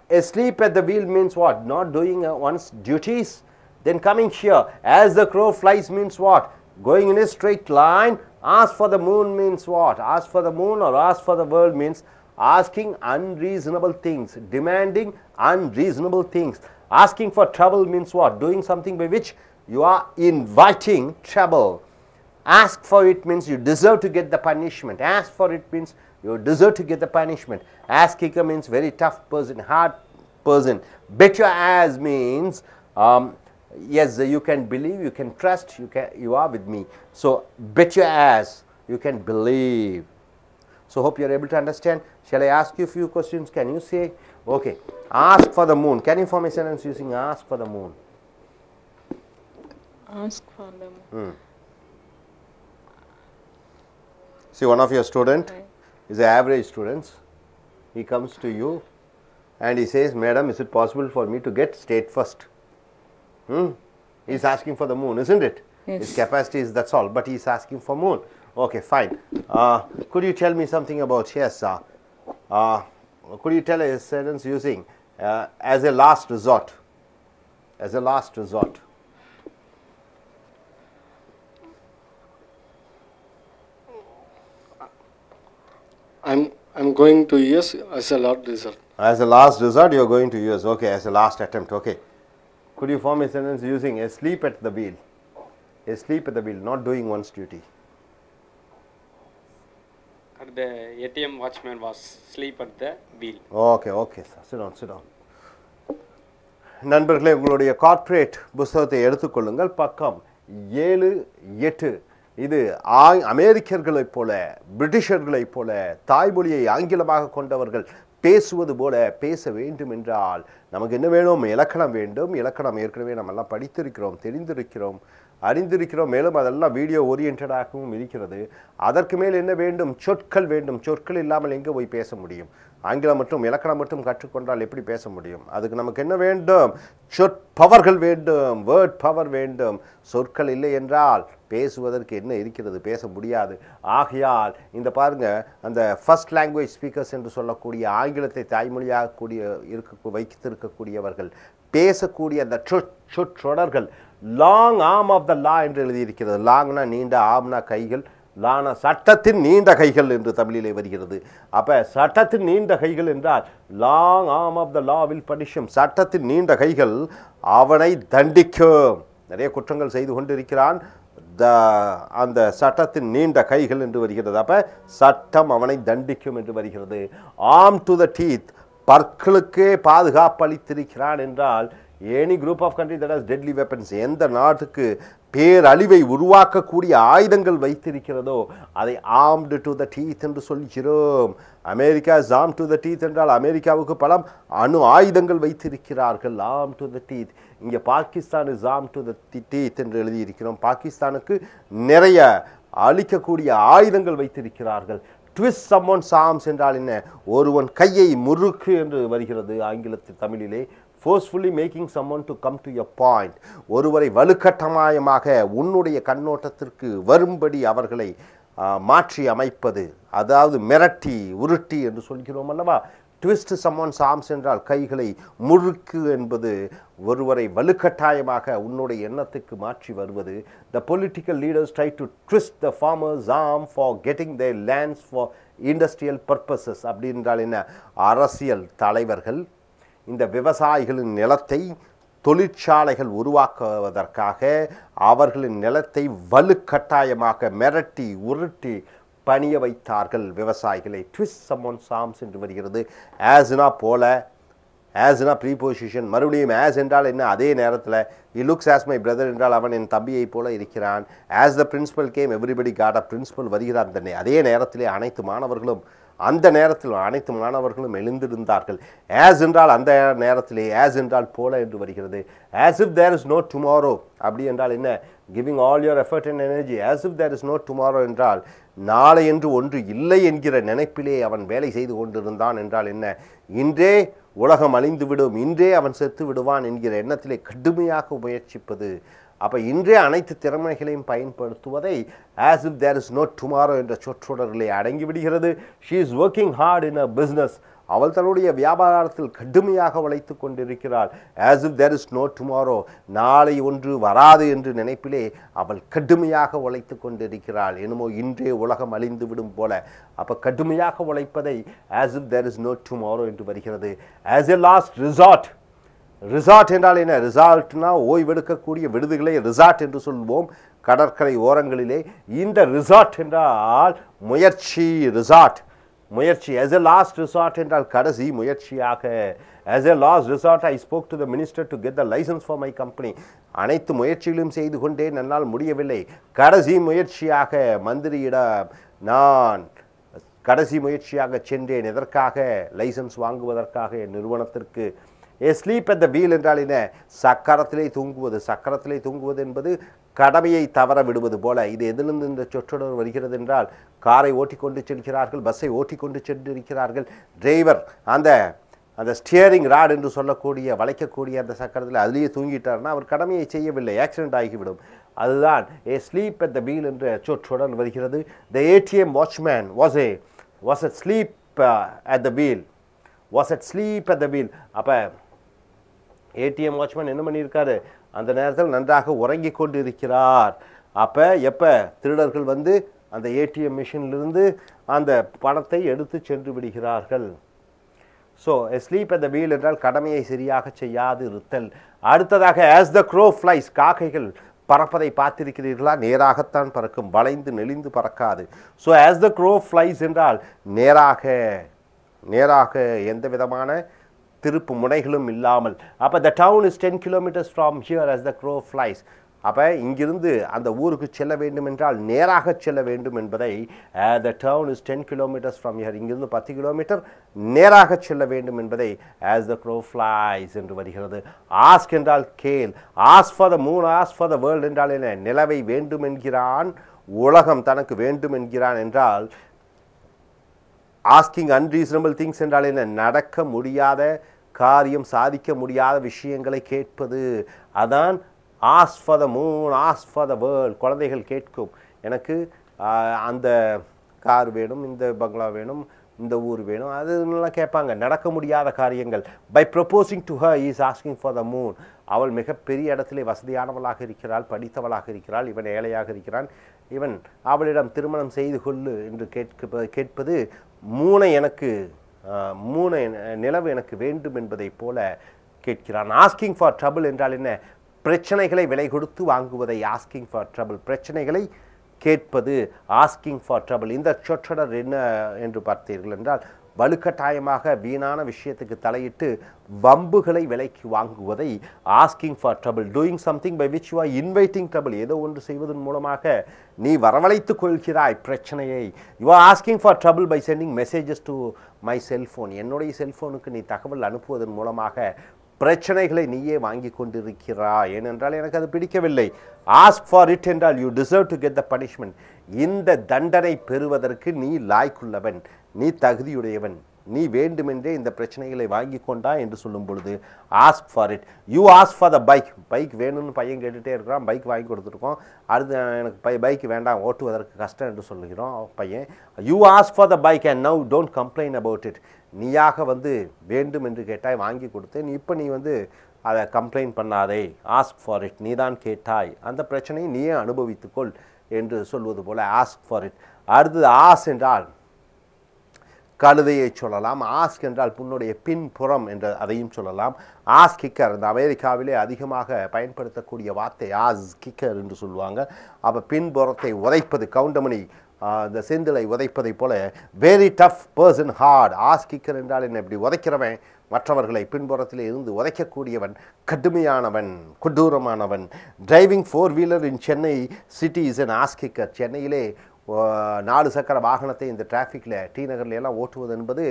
Asleep at the wheel means what? Not doing one's duties. Then coming here, as the crow flies means what? Going in a straight line. Ask for the moon means what? Ask for the moon or ask for the world means asking unreasonable things, demanding unreasonable things. Asking for trouble means what? Doing something by which you are inviting trouble. Ask for it means you deserve to get the punishment. Ask for it means you deserve to get the punishment. Ass kicker means very tough person, hard person. Bet your ass means yes, you can believe, you can trust, you are with me. So bet your ass, you can believe. So hope you are able to understand. Shall I ask you a few questions? Can you say Okay. Ask for the moon. Can you form a sentence using ask for the moon? Ask for them. See, one of your student is an average student. He comes to you and he says, Madam, is it possible for me to get state first? He is asking for the moon, isn't it? Yes. His capacity is that's all, but he is asking for moon. Okay, fine. Could you tell me something about, yes, could you tell a sentence using as a last resort? As a last resort. I'm going to US as a last resort. As a last resort, you are going to US. Okay, as a last attempt. Okay. Could you form a sentence using asleep at the wheel? Asleep at the wheel, not doing one's duty. The ATM watchman was asleep at the wheel. Okay, okay, sir. Sit down, sit down. நண்பர்களே, உங்களுடைய corporate புத்தகத்தை எடுத்துக்கொள்ளுங்கள். பக்கம் 7, 8. இது அமெரிக்கர்களைப் போல, பிரிட்டிஷர்களைப் போல, தாய்மொழியை ஆங்கிலமாக கொண்டவர்கள் பேசுவது போல பேச வேண்டும் என்றால் நமக்கு என்ன வேணும்? இலக்கணம் வேண்டும். இலக்கணம் ஏற்கனவே நம்ம எல்லாம் படித்திருக்கிறோம், தெரிந்திருக்கிறோம், அறிந்திருக்கிறோம். மேலும் அதெல்லாம் வீடியோ ஓரியன்டாகவும் இருக்கிறது. அதற்கு மேல் என்ன வேண்டும்? சொற்கள் வேண்டும். சொற்கள் இல்லாமல் எங்கே போய் பேச முடியும்? ஆங்கிலம் மற்றும் இலக்கணம் மட்டும் கற்றுக்கொண்டால் எப்படி பேச முடியும்? அதுக்கு நமக்கு என்ன வேண்டும்? சொற்பவர்கள் வேண்டும், வேர்ட் பவர் வேண்டும். சொற்கள் இல்லை என்றால் பேசுவதற்கு என்ன இருக்கிறது? பேச முடியாது. ஆகையால் இந்த பாருங்க, அந்த ஃபர்ஸ்ட் லாங்குவேஜ் ஸ்பீக்கர்ஸ் என்று சொல்லக்கூடிய ஆங்கிலத்தை தாய்மொழியாக வைத்திருக்கக்கூடியவர்கள் பேசக்கூடிய அந்த சொற்றொடர்கள் லாங் ஆர்ம் ஆஃப் த லா என்று எழுதியிருக்கிறது. லாங்னா நீண்ட, ஆம்னா கைகள், லானா சட்டத்தின் நீண்ட கைகள் என்று தமிழிலே வருகிறது. அப்போ சட்டத்தின் நீண்ட கைகள் என்றால் long arm of the law will punish them. சட்டத்தின் நீண்ட கைகள் அவனை தண்டிக்கும். நிறைய குற்றங்கள் செய்து கொண்டிருக்கிறான். அந்த சட்டத்தின் நீண்ட கைகள் என்று வருகிறது. அப்போ சட்டம் அவனை தண்டிக்கும் என்று வருகிறது. ஆர்ம் டு த டீத், பற்களுக்கே பாதுகாப்பு அளித்திருக்கிறான் என்றால் any group of country that has deadly weapons, எந்த நாட்டுக்கு பேரழிவை உருவாக்கக்கூடிய ஆயுதங்கள் வைத்திருக்கிறதோ அதை ஆர்ம்டு டு த டீத் என்று சொல்கிறோம். America is arm to the teeth என்றால் அமெரிக்காவுக்கு பல அணு ஆயுதங்கள் வைத்திருக்கிறார்கள். Arm to the teeth. இங்கே Pakistan is arm to the teeth என்று எழுதியிருக்கிறோம். பாகிஸ்தானுக்கு நிறைய அழிக்கக்கூடிய ஆயுதங்கள் வைத்திருக்கிறார்கள். ட்விஸ்ட் சம்மோன்ஸ் ஆர்ம்ஸ் என்றால் என்ன? ஒருவன் கையை முறுக்கு என்று வருகிறது ஆங்கிலத்தில். தமிழிலே forcefully making someone to come to your point. ஒருவரை வலுக்கட்டாயமாக உன்னுடைய கண்ணோட்டத்திற்கு வரும்படி அவர்களை மாற்றி அமைப்பது, அதாவது மிரட்டி உருட்டி என்று சொல்கிறோம் அல்லவா? ட்விஸ்ட் சம்மோன்ஸ் ஆர்ம்ஸ் என்றால் கைகளை முறுக்கு என்பது ஒருவரை வலுக்கட்டாயமாக உன்னுடைய எண்ணத்துக்கு மாற்றி வருவது. The political leaders try to twist the farmers' arm for getting their lands for industrial purposes. அப்படி என்றால் என்ன? அரசியல் தலைவர்கள் இந்த விவசாயிகளின் நிலத்தை தொழிற்சாலைகள் உருவாக்குவதற்காக அவர்களின் நிலத்தை வலுக்கட்டாயமாக மிரட்டி உருட்டி பணிய வைத்தார்கள் விவசாயிகளை. ட்விஸ்ட் சம்மோன்ஸ் ஆர்ம்ஸ் என்று வருகிறது. ஆஸ்னா போல, ஆஸ்னா ப்ரீபோசிஷன். மறுபடியும் ஆஸ் என்றால் என்ன? அதே நேரத்தில் he looks as my brother என்றால் அவன் என் தம்பியை போல இருக்கிறான். as the principal came everybody got a principal வருகிறார். அதே நேரத்திலே அனைத்து மாணவர்களும் அனைத்து மாணவர்களும் எழுந்திருந்தார்கள். ஆஸ் என்றால் அந்த நேரத்திலே, ஆஸ் என்றால் போல என்று வருகிறது. as if there is no tomorrow அப்படி என்றால் என்ன? giving all your effort and energy. as if there is no tomorrow என்றால் நாளை என்று ஒன்று இல்லை என்கிற நினைப்பிலே அவன் வேலை செய்து கொண்டிருந்தான் என்றால் என்ன? இன்றே உலகம் அழிந்துவிடும், இன்றே அவன் செத்து விடுவான் என்கிற எண்ணத்திலே கடுமையாக முயற்சிப்பது. அப்போ இன்றே அனைத்து திறமைகளையும் பயன்படுத்துவதை as if there is no tomorrow என்ற சொற்றொடரிலே அடங்கிவிடுகிறது. she is working hard in her business. அவள் தன்னுடைய வியாபாரத்தில் கடுமையாக உழைத்து கொண்டிருக்கிறாள். as if there is no tomorrow, நாளை ஒன்று வராது என்று நினைப்பிலே அவள் கடுமையாக உழைத்து கொண்டிருக்கிறாள். என்னமோ இன்றே உலகம் அழிந்து விடும் போல. அப்போ கடுமையாக உழைப்பதை as if there is no tomorrow என்று வருகிறது. as a last resort. Resort என்றால் என்ன? ரிசார்ட்னா ஓய்வெடுக்கக்கூடிய விடுதிகளை ரிசார்ட் என்று சொல்வோம் கடற்கரை ஓரங்களிலே. இந்த ரிசார்ட் என்றால் முயற்சி. ரிசார்ட் முயற்சி. as a last resort என்றால் கடைசி முயற்சியாக. as a last resort I spoke to the minister to get the license for my company. அனைத்து முயற்சிகளும் செய்து கொண்டேன், என்னால் முடியவில்லை. கடைசி முயற்சியாக மந்திரியிடம் நான் கடைசி முயற்சியாக சென்றேன். எதற்காக? லைசன்ஸ் வாங்குவதற்காக என் நிறுவனத்திற்கு. ஸ்லீப் அட் த வீல் என்றால் என்ன? சக்கரத்திலே தூங்குவது. சக்கரத்திலே தூங்குவது என்பது கடமையை தவற விடுவது போல. இது எதிலிருந்து இந்த சொற்றொடர் வருகிறது என்றால், காரை ஓட்டிக்கொண்டு செல்கிறார்கள், பஸ்ஸை ஓட்டிக்கொண்டு சென்றிருக்கிறார்கள். டிரைவர் அந்த ஸ்டியரிங் ராட் என்று சொல்லக்கூடிய வளைக்கக்கூடிய அந்த சக்கரத்தில் அதிலேயே தூங்கிட்டார்னா அவர் கடமையை செய்யவில்லை, ஆக்சிடென்ட் ஆகிவிடும். அதுதான் ஸ்லீப் அட் த வீல் என்ற சொற்றொடர் வருகிறது. The ATM watchman was at sleep at the wheel. Was at sleep at the wheel. அப்போ ஏடிஎம் வாட்ச்மேன் என்ன பண்ணியிருக்காரு? அந்த நேரத்தில் நன்றாக உறங்கி கொண்டு இருக்கிறார். அப்போ எப்போ திருடர்கள் வந்து அந்த ஏடிஎம் மிஷினிலிருந்து அந்த பணத்தை எடுத்து சென்று விடுகிறார்கள். So sleep at the wheel என்றால் கடமையை சரியாக செய்யாது இருத்தல். அடுத்ததாக ஆஸ் த க்ரோ ஃப்ளைஸ், காக்கைகள் பறப்பதை பார்த்திருக்கிறீர்களா? நேராகத்தான் பறக்கும், வளைந்து நெளிந்து பறக்காது. So as the crow flies என்றால் நேராக எந்த விதமான திருப்பு முனைகளும் இல்லாமல். அப்போ the town is 10 kilometers from here as the crow flies. அப்போ இங்கிருந்து அந்த ஊருக்கு செல்ல வேண்டும் என்றால் நேராக செல்ல வேண்டும் என்பதை த town is 10 kilometers from here, இங்கிருந்து 10 கிலோமீட்டர் நேராக செல்ல வேண்டும் என்பதை as the crow flies என்று வருகிறது. ஆஸ்க் என்றால் கேள். Ask for the Moon, ask for the world என்றால் என்ன? நிலவை வேண்டும் என்கிறான், உலகம் தனக்கு வேண்டும் என்கிறான் என்றால். ஆஸ்கிங் அன்ரீசனபிள் திங்ஸ் என்றால் என்ன? நடக்க முடியாத காரியம், சாதிக்க முடியாத விஷயங்களை கேட்பது. அதான் ask for the Moon, ask for the world. குழந்தைகள் கேட்கும், எனக்கு அந்த கார் வேணும், இந்த பங்களா வேணும், இந்த ஊர் வேணும், அதுலாம் கேட்பாங்க. நடக்க முடியாத காரியங்கள். By proposing to her is asking for the moon. அவள் மிகப்பெரிய இடத்திலே வசதியானவளாக இருக்கிறாள், படித்தவளாக இருக்கிறாள், இவன் ஏழையாக இருக்கிறான், இவன் அவளிடம் திருமணம் செய்து கொள்ளு என்று கேட்பது மூனை நிலவு எனக்கு வேண்டும் என்பதை போல கேட்கிறான். ஆஸ்கிங் ஃபார் ட்ரபிள் என்றால் என்ன? பிரச்சனைகளை விலை கொடுத்து வாங்குவதை ஆஸ்கிங் ஃபார் ட்ரபிள். பிரச்சனைகளை கேட்பது ஆஸ்கிங் ஃபார் ட்ரபிள். இந்த சொற்றொடர் என்ன என்று பார்த்தீர்கள் என்றால், வலுக்கட்டாயமாக வீணான விஷயத்துக்கு தலையிட்டு வம்புகளை விலைக்கு வாங்குவதை asking for trouble. Doing something by which you are inviting trouble. ஏதோ ஒன்று செய்வதன் மூலமாக நீ வரவழைத்துக் கொள்கிறாய் பிரச்சனையை. You are asking for trouble by sending messages to my cellphone. என்னுடைய செல்ஃபோனுக்கு நீ தகவல் அனுப்புவதன் மூலமாக பிரச்சனைகளை நீயே வாங்கி கொண்டிருக்கிறாய். ஏனென்றால் எனக்கு அது பிடிக்கவில்லை. ஆஸ்க் ஃபார் இட் என்றால் you deserve to get the punishment. இந்த தண்டனை பெறுவதற்கு நீ லாய்க்குள்ளவன், நீ தகுதியுடையவன், நீ வேண்டுமென்றே இந்த பிரச்சனைகளை வாங்கி கொண்டா என்று சொல்லும் பொழுது ask for it. You ask for the bike. Bike வேணும்னு பையன் கேட்டுகிட்டே இருக்கிறான், பைக் வாங்கி கொடுத்துருக்கோம். அடுத்து எனக்கு பைக் வேண்டாம், ஓட்டுவதற்கு கஷ்டம் என்று சொல்லுகிறோம் பையன். You ask for the bike and now don't complain about it. நீயாக வந்து வேண்டும் என்று கேட்டாய், வாங்கி கொடுத்தேன், இப்போ நீ வந்து அதை கம்ப்ளைண்ட் பண்ணாதே. ஆஸ்க் ஃபார் இட், நீ தான் கேட்டாய், அந்த பிரச்சனையை நீயே அனுபவித்துக்கொள் என்று சொல்வது போல ஆஸ்க் ஃபார் இட். அடுத்தது ஆஸ் என்றால் கழுதையை சொல்லலாம். ஆஸ்க் என்றால் புண்ணுடைய பின்புறம் என்று அதையும் சொல்லலாம். ஆஸ் கிக்கர், இந்த அமெரிக்காவிலே அதிகமாக பயன்படுத்தக்கூடிய வார்த்தை ஆஸ் கிக்கர் என்று சொல்லுவாங்க. அப்போ பின்புறத்தை உதைப்பது, கவுண்டமணி இந்த செந்திலை உதைப்பதை போல very tough person hard. Ass kicker என்றால் என்ன? இப்படி உதைக்கிறவன், மற்றவர்களை பின்புறத்தில் இருந்து உதைக்கக்கூடியவன், கடுமையானவன், கொடூரமானவன். Driving 4-wheeler in Chennai city is an ass kicker. சென்னையிலே 4 சக்கர வாகனத்தை இந்த டிராஃபிக்கில் டி நகரில் எல்லாம் ஓட்டுவது என்பது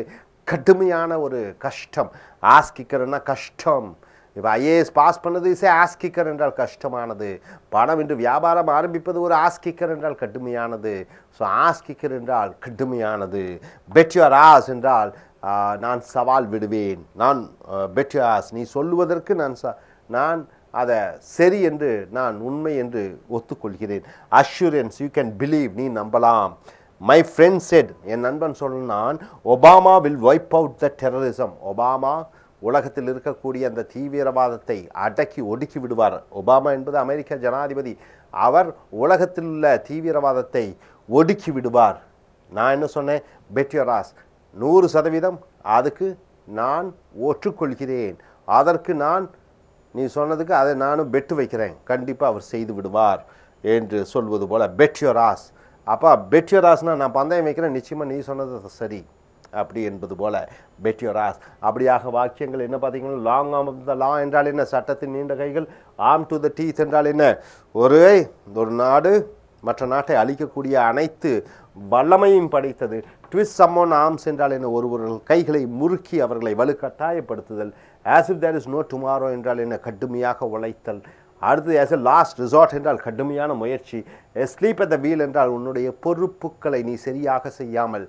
கடுமையான ஒரு கஷ்டம். ஆஸ் கிக்கர்னா கஷ்டம். இப்போ ஐஏஎஸ் பாஸ் பண்ணது இசை ஆஸ் கிக்கர் என்றால் கஷ்டமானது. பணம் என்று வியாபாரம் ஆரம்பிப்பது ஒரு ஆஸ் கிக்கர் என்றால் கடுமையானது. ஸோ ஆஸ் கிக்கர் என்றால் கடுமையானது. பெட் யுவர் ஆஸ் என்றால் நான் சவால் விடுவேன். நான் பெட் யுவர் ஆஸ், நீ சொல்லுவதற்கு நான் அதை சரி என்று, நான் உண்மை என்று ஒத்துக்கொள்கிறேன். அஷூரன்ஸ், யூ கேன் பிலீவ், நீ நம்பலாம். மை ஃப்ரெண்ட் செட், என் நண்பன் சொன்னான், Obama will vibe out the terrorism. Obama உலகத்தில் இருக்கக்கூடிய அந்த தீவிரவாதத்தை அடக்கி ஒடுக்கி விடுவார். ஒபாமா என்பது அமெரிக்க ஜனாதிபதி. அவர் உலகத்தில் உள்ள தீவிரவாதத்தை ஒடுக்கி விடுவார். நான் என்ன சொன்னேன்? பெட் யுவர் ஆஸ், 100% அதுக்கு நான் ஒற்றுக்கொள்கிறேன். அதற்கு நீ சொன்னதுக்கு அதை நானும் பெட்டு வைக்கிறேன், கண்டிப்பாக அவர் செய்து விடுவார் என்று சொல்வது போல பெட் யுவர் ஆஸ். அப்போ பெட் யுவர் ஆஸ்னால் நான் பந்தயம் வைக்கிறேன், நிச்சயமாக நீ சொன்னது சரி அப்படி என்பது போல பெட் யுவர் ஆஸ். அப்படியாக வாக்கியங்கள் என்ன பார்த்தீங்கன்னா, லாங் ஆர்ம் ஆஃப் த லா என்றால் என்ன? சட்டத்தின் நீண்ட கைகள். ஆர்ம் டு த டீத் என்றால் என்ன? ஒரு நாடு மற்ற நாட்டை அழிக்கக்கூடிய அனைத்து வல்லமையும் படைத்தது. twist someone arms என்றால் என்ன? ஒருவர்கள் கைகளை முறுக்கி அவர்களை வலுக்கட்டாயப்படுத்துதல். as if there is no tomorrow என்றால் என்ன? கடுமையாக உழைத்தல். அடுத்து as a last resort என்றால் கடுமையான முயற்சி. sleep at the wheel என்றால் உன்னுடைய பொறுப்புகளை நீ சரியாக செய்யாமல்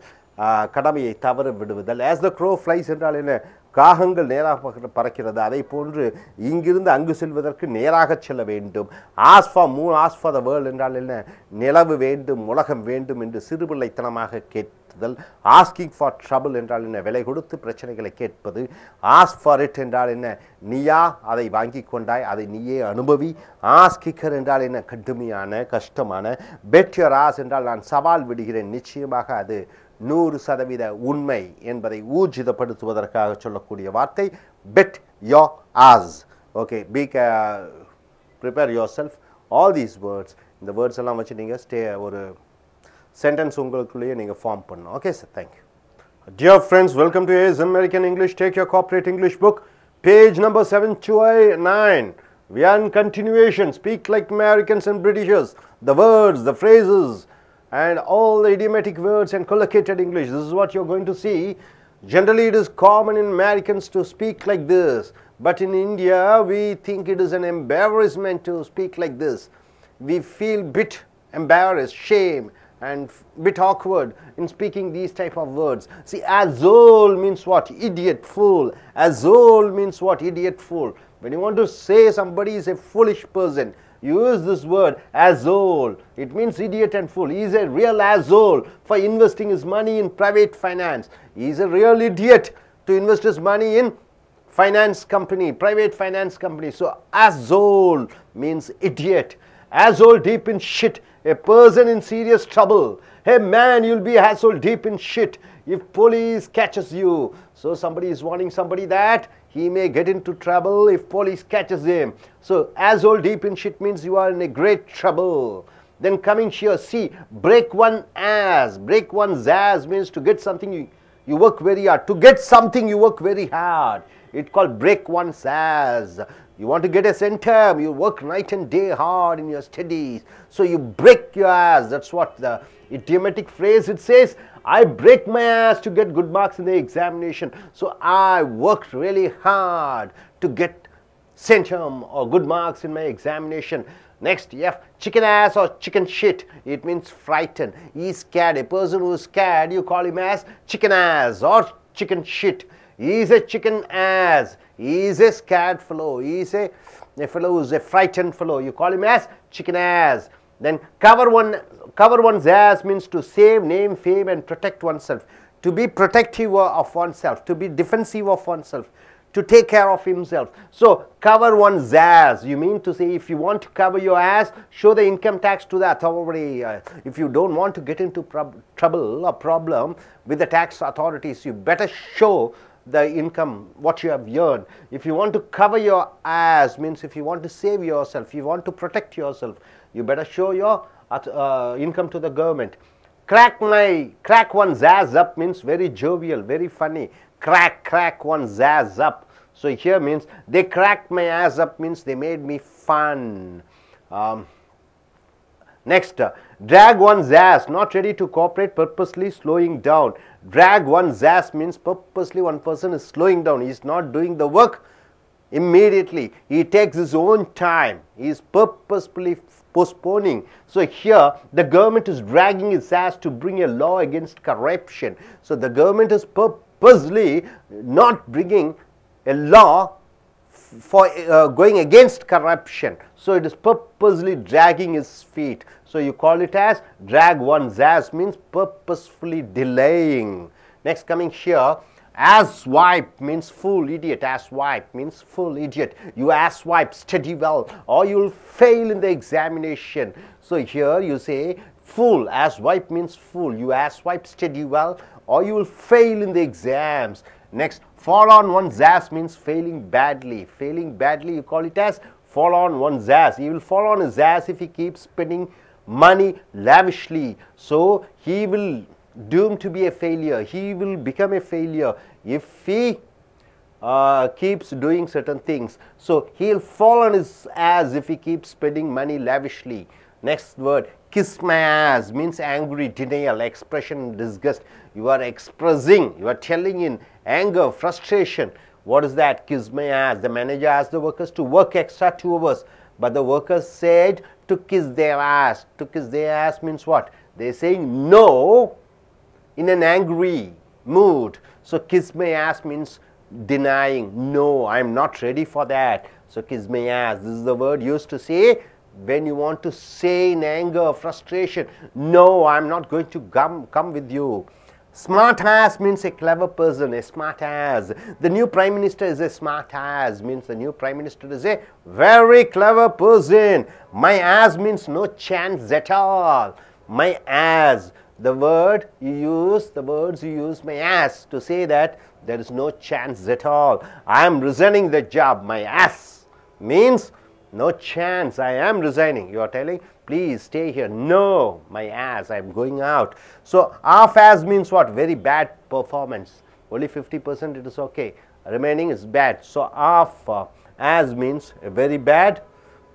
கடமையை தவற விடுவதல். as the crow flies என்றால் என்ன? காகங்கள் நேராக பறக்கிறது, அதை போன்று இங்கிருந்து அங்கு செல்வதற்கு நேராக செல்ல வேண்டும். As for Moon, as for the world என்றால் என்ன? நிலவு வேண்டும், உலகம் வேண்டும் என்று சிறுபிள்ளைத்தனமாக கேட்பதல். ஆஸ்கிங் ஃபார் ட்ரபிள் என்றால் என்ன? விலை கொடுத்து பிரச்சனைகளை கேட்பது. ஆஸ்க் ஃபார் இட் என்றால் என்ன? நீயா அதை வாங்கி கொண்டாய், அதை நீயே அனுபவி. ஆஸ்கிக்கர் என்றால் என்ன? கடுமையான கஷ்டமான. பெட் யுவர் ஆஸ் என்றால் நான் சவால் விடுகிறேன், நிச்சயமாக அது 100% உண்மை என்பதை ஊர்ஜிதப்படுத்துவதற்காக சொல்லக்கூடிய வார்த்தை bet your ass. Okay, prepare yourself. All these words, இந்த வேர்ட்ஸ் எல்லாம் வச்சு நீங்கள் ஒரு சென்டென்ஸ் உங்களுக்குள்ளேயே நீங்கள் ஃபார்ம் பண்ணணும். Okay sir, thank you. Dear friends, welcome to AS American English. Take your corporate English book, page number 729. We are in continuation. Speak like Americans and Britishers. The words, the phrases, and all the idiomatic words and collocated English. This is what you're going to see. Generally, it is common in Americans to speak like this, but in India, we think it is an embarrassment to speak like this. We feel bit embarrassed, shame, and bit awkward in speaking these type of words. See, azole means what? Idiot, fool. Azole means what? Idiot, fool. When you want to say somebody is a foolish person, use this word asshole. It means idiot and fool. He is a real asshole for investing his money in private finance. He is a real idiot to invest his money in finance company, private finance company. So asshole means idiot. Asshole deep in shit, a person in serious trouble. Hey man, you'll be asshole deep in shit if police catches you. So somebody is warning somebody that he may get into trouble if police catches him. So asshole deep in shit means you are in a great trouble. Then coming here, see, break one ass. Break one's ass means to get something you work very hard. To get something you work very hard. It's called break one's ass. You want to get a centum, you work night and day hard in your studies. So you break your ass. That's what the idiomatic phrase it says. I break my ass to get good marks in the examination. So I worked really hard to get centum or good marks in my examination. Next, F, chicken ass or chicken shit. It means frightened. He is scared. A person who is scared, you call him as chicken ass or chicken shit. He is a chicken ass. He is a scared fellow. He is a fellow who is a frightened fellow. You call him as chicken ass. Then cover one's ass means to save name, fame, and protect oneself. To be protective of oneself. To be defensive of oneself. To take care of himself. So cover one's ass. You mean to say if you want to cover your ass, show the income tax to the authority. If you don't want to get into trouble or problem with the tax authorities, you better show the income, what you have earned. If you want to cover your ass, means if you want to save yourself, you want to protect yourself, you better show your income to the government. Crack one's ass up means very jovial, very funny. Crack one's ass up. So here means they cracked my ass up means they made me fun. Next, drag one's ass, not ready to cooperate, purposely slowing down. Drag one's ass means purposely one person is slowing down. He is not doing the work immediately. He takes his own time. He is purposefully postponing. So here the government is dragging its ass to bring a law against corruption. So the government is purposely not bringing a law for going against corruption. So it is purposely dragging his feet. So you call it as drag one's ass means purposefully delaying. Next coming here, asswipe means fool, idiot. Asswipe means fool, idiot. You asswipe, study well or you will fail in the examination. So here you say fool, asswipe means fool. You asswipe, study well or you will fail in the exams. Next, fall on one's ass means failing badly. Failing badly, you call it as fall on one's ass. He will fall on his ass if he keeps spending money lavishly. So he will doom to be a failure. He will become a failure if he keeps doing certain things. So he will fall on his ass if he keeps spending money lavishly. Next word, Kiss my ass means angry, denial, expression, disgust. You are expressing, you are telling in anger, frustration. What is that? Kiss my ass. The manager asked the workers to work extra 2 hours, but the workers said to kiss their ass. To kiss their ass means what? They are saying no in an angry mood. So kiss my ass means denying. No, I am not ready for that. So kiss my ass. This is the word used to say when you want to say in anger, frustration, no, I am not going to come with you. Smart ass means a clever person, a smart ass. The new prime minister is a smart ass, means the new prime minister is a very clever person. My ass means no chance at all. My ass, the words you use my ass to say that there is no chance at all. I am resigning the job. My ass means no chance, I am resigning. You are telling, please stay here. No, my ass, I am going out. So, half ass means what? Very bad performance. Only 50% it is okay. Remaining is bad. So, half ass means a very bad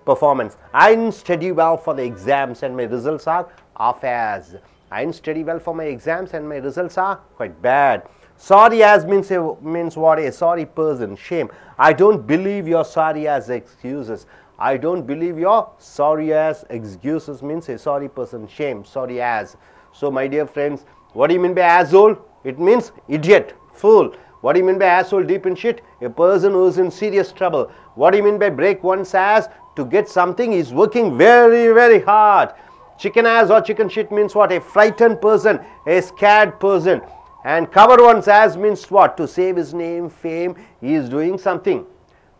performance. I didn't study well for the exams and my results are half ass. I didn't study well for my exams and my results are quite bad. Sorry ass means what? A sorry person, shame. I don't believe your sorry ass excuses. I don't believe your sorry ass excuses means a sorry person, shame, sorry ass. So my dear friends, what do you mean by asshole? It means idiot, fool. What do you mean by asshole deep in shit? A person who is in serious trouble. What do you mean by break one's ass? To get something he is working very, very hard. Chicken ass or chicken shit means what? A frightened person, a scared person. And cover one's ass means what? To save his name, fame, he is doing something.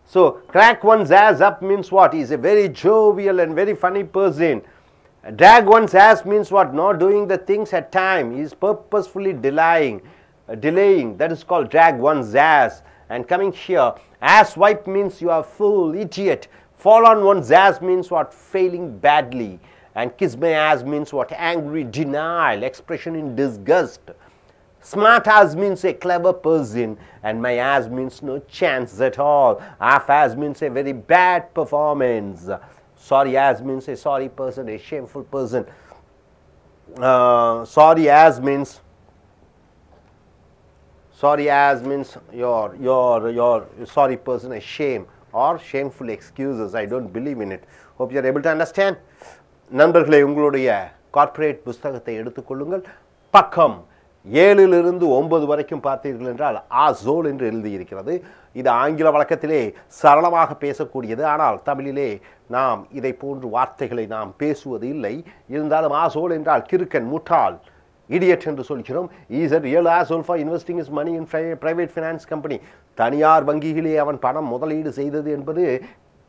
So, crack one's ass up means what? He is a very jovial and very funny person. Drag one's ass means what? Not doing the things at time. He is purposefully delaying. That is called drag one's ass. And coming here, ass wipe means you are fool, idiot. Fall on one's ass means what? Failing badly. And kiss my ass means what? Angry, denial, expression in disgust. Smart ass means a clever person, and my ass means no chance at all. Half ass means a very bad performance. Sorry ass means a sorry person, a shameful person. Sorry ass means your sorry person, a shame or shameful excuses. I don't believe in it. Hope you are able to understand. நண்பர்களே, உங்களுடைய corporate புத்தகத்தை எடுத்துக்கொள்ளுங்கள். பக்கம் 7 to 9 வரைக்கும் பார்த்தீர்கள் என்றால் arsehole என்று எழுதியிருக்கிறது. இது ஆங்கில வழக்கத்திலே சரளமாக பேசக்கூடியது. ஆனால் தமிழிலே நாம் இதை போன்ற வார்த்தைகளை நாம் பேசுவது இல்லை. இருந்தாலும் ஆசோல் என்றால் கிறுக்கன், முட்டாள், idiot என்று சொல்கிறோம். He is a real asshole for investing his money in private finance company. தனியார் வங்கியிலே அவன் பணம் முதலீடு செய்தது என்பது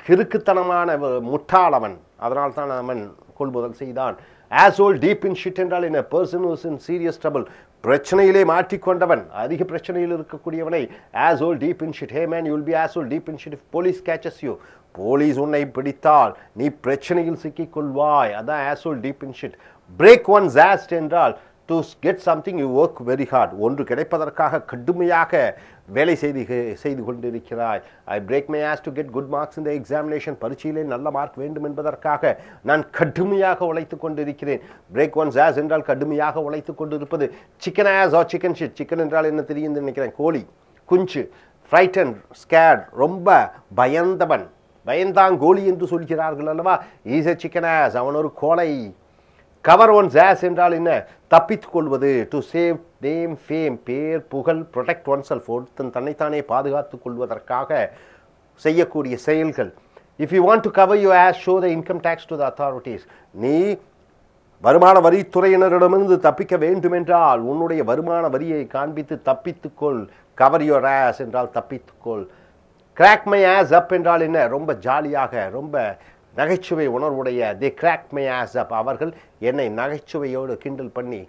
கிறுக்குத்தனமான முட்டாள் அவன். அதனால் தான் அவன் கொள்முதல் செய்தான். Asshole deep in shit என்றால் in a person who is in serious trouble. பிரச்சனையிலே மாட்டிக்கொண்டவன், அதிக பிரச்சனையில் இருக்கக்கூடியவனை asshole deep in shit. Hey man, you will be asshole deep in shit if police catches you. Police உன்னை பிடித்தால் நீ பிரச்சனையில் சிக்கிக் கொள்வாய். அதான் asshole deep in shit. Break one's ass என்றால் to get something you work very hard. ஒன்று கிடைப்பதற்காக கடுமையாக வேலை செய்து கொண்டிருக்கிறாய். I break my ass to get good marks in the examination. பரீட்சையிலே நல்ல மார்க் வேண்டும் என்பதற்காக நான் கடுமையாக உழைத்துக் கொண்டிருக்கிறேன். break one's ass என்றால் கடுமையாக உழைத்துக் கொண்டிருப்பது. chicken ass or chicken shit. chicken என்றால் என்ன தெரியும் நினைக்கிறேன்? கோழி, குஞ்சு. frightened, scared, ரொம்ப பயந்தவன், பயந்தாங்கோழி என்று சொல்கிறார்கள் அல்லவா? he is a chicken ass. அவன் ஒரு கோழை. cover one's ass என்றால் என்ன? தப்பித்துக் கொள்வது. to save name, fame, பேர், புகழ், protect oneself, தன்னைத்தானே பாதுகாத்துக் கொள்வதற்காக செய்யக்கூடிய செயல்கள். if you want to cover your ass, show the income tax to the authorities. நீ வருமான வரித்துறையினரிடமிருந்து தப்பிக்க வேண்டுமென்றால் உன்னுடைய வருமான வரியை காண்பித்து தப்பித்துக்கொள். cover your ass என்றால் தப்பித்துக்கொள். crack my ass up என்றால் என்ன? ரொம்ப ஜாலியாக, ரொம்ப நகைச்சுவை உணர்வுடைய. they cracked my ass up. அவர்கள் என்னை நகைச்சுவையோடு கிண்டல் பண்ணி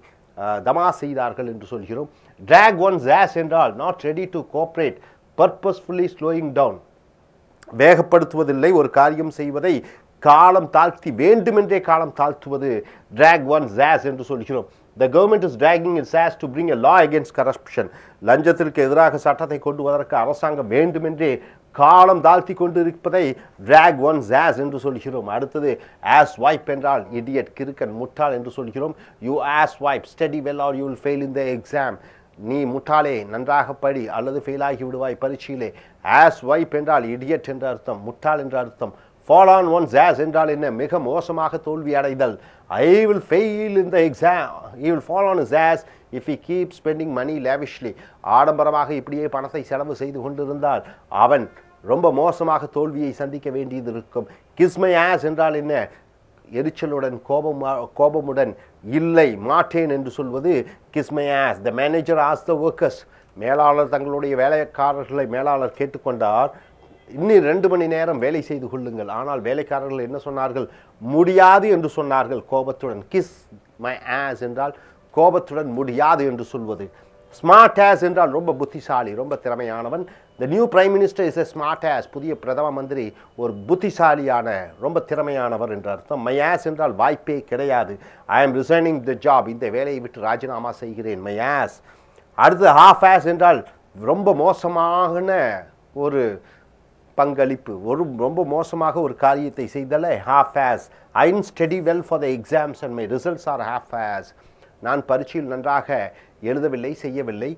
தமா செய்தார்கள் என்று சொல்கிறோம். drag one's ass என்றால் not ready to cooperate, purposefully slowing down. வேகப்படுத்துவதில்லை, ஒரு காரியம் செய்வதை காலம் தாழ்த்தி வேண்டுமென்றே காலம் தாழ்த்துவது drag one's ass என்று சொல்கிறோம். the government is dragging its ass to bring a law against corruption. லஞ்சத்திற்கு எதிராக சட்டத்தை கொண்டு வருவதற்கு அரசாங்கம் வேண்டுமென்றே காலம் தாழ்த்தி கொண்டு இருப்பதை drag one's ass என்று சொல்கிறோம். அடுத்தது ass wipe என்றால் idiot, கிறுக்கன், முட்டாள் என்று சொல்கிறோம். You ass wipe, study well or you will fail in the exam. நீ முட்டாளே, நன்றாக படி அல்லது ஃபெயில் ஆகி விடுவாய் பரீட்சையிலே. ass wipe என்றால் idiot என்ற அர்த்தம், முட்டாள் என்ற அர்த்தம். fall on one's ass என்றால் என்ன? மிக மோசமாக தோல்வி அடைதல். I will fail in the exam. He will fall on his ass if he keeps spending money lavishly. ஆடம்பரமாக இப்படியே பணத்தை செலவு செய்து கொண்டிருந்தால் அவன் ரொம்ப மோசமாக தோல்வியை சந்திக்க வேண்டியது இருக்கும். kiss my ass என்றால் என்ன? எரிச்சலுடன் கோபமுடன் இல்லை மாட்டேன் என்று சொல்வது kiss my ass. The manager asked the workers. மேலாளர் தங்களுடைய வேலைக்காரர்களை மேலாளர் கேட்டுக்கொண்டார், இன்னும் 2 மணி நேரம் வேலை செய்து கொள்ளுங்கள். ஆனால் வேலைக்காரர்கள் என்ன சொன்னார்கள்? முடியாது என்று சொன்னார்கள் கோபத்துடன். kiss my ass என்றால் கோபத்துடன் முடியாது என்று சொல்வது. ஸ்மார்ட் ass என்றால் ரொம்ப புத்திசாலி, ரொம்ப திறமையானவன். The new prime minister is a smart ass. புதிய பிரதம மந்திரி ஒரு புத்திசாலியான ரொம்ப திறமையானவர் என்ற அர்த்தம். my ass என்றால் வாய்ப்பே கிடையாது. I am resigning the job. இந்த வேலையை விட்டு ராஜினாமா செய்கிறேன். my ass. அடுத்து half ass என்றால் ரொம்ப மோசமான ஒரு பங்களிப்பு, ரொம்ப மோசமாக ஒரு காரியத்தை செய்தல half ass. I didn't study well for the exams and my results are half ass. நான் பரீட்சையில் நன்றாக எழுதவில்லை, செய்யவில்லை.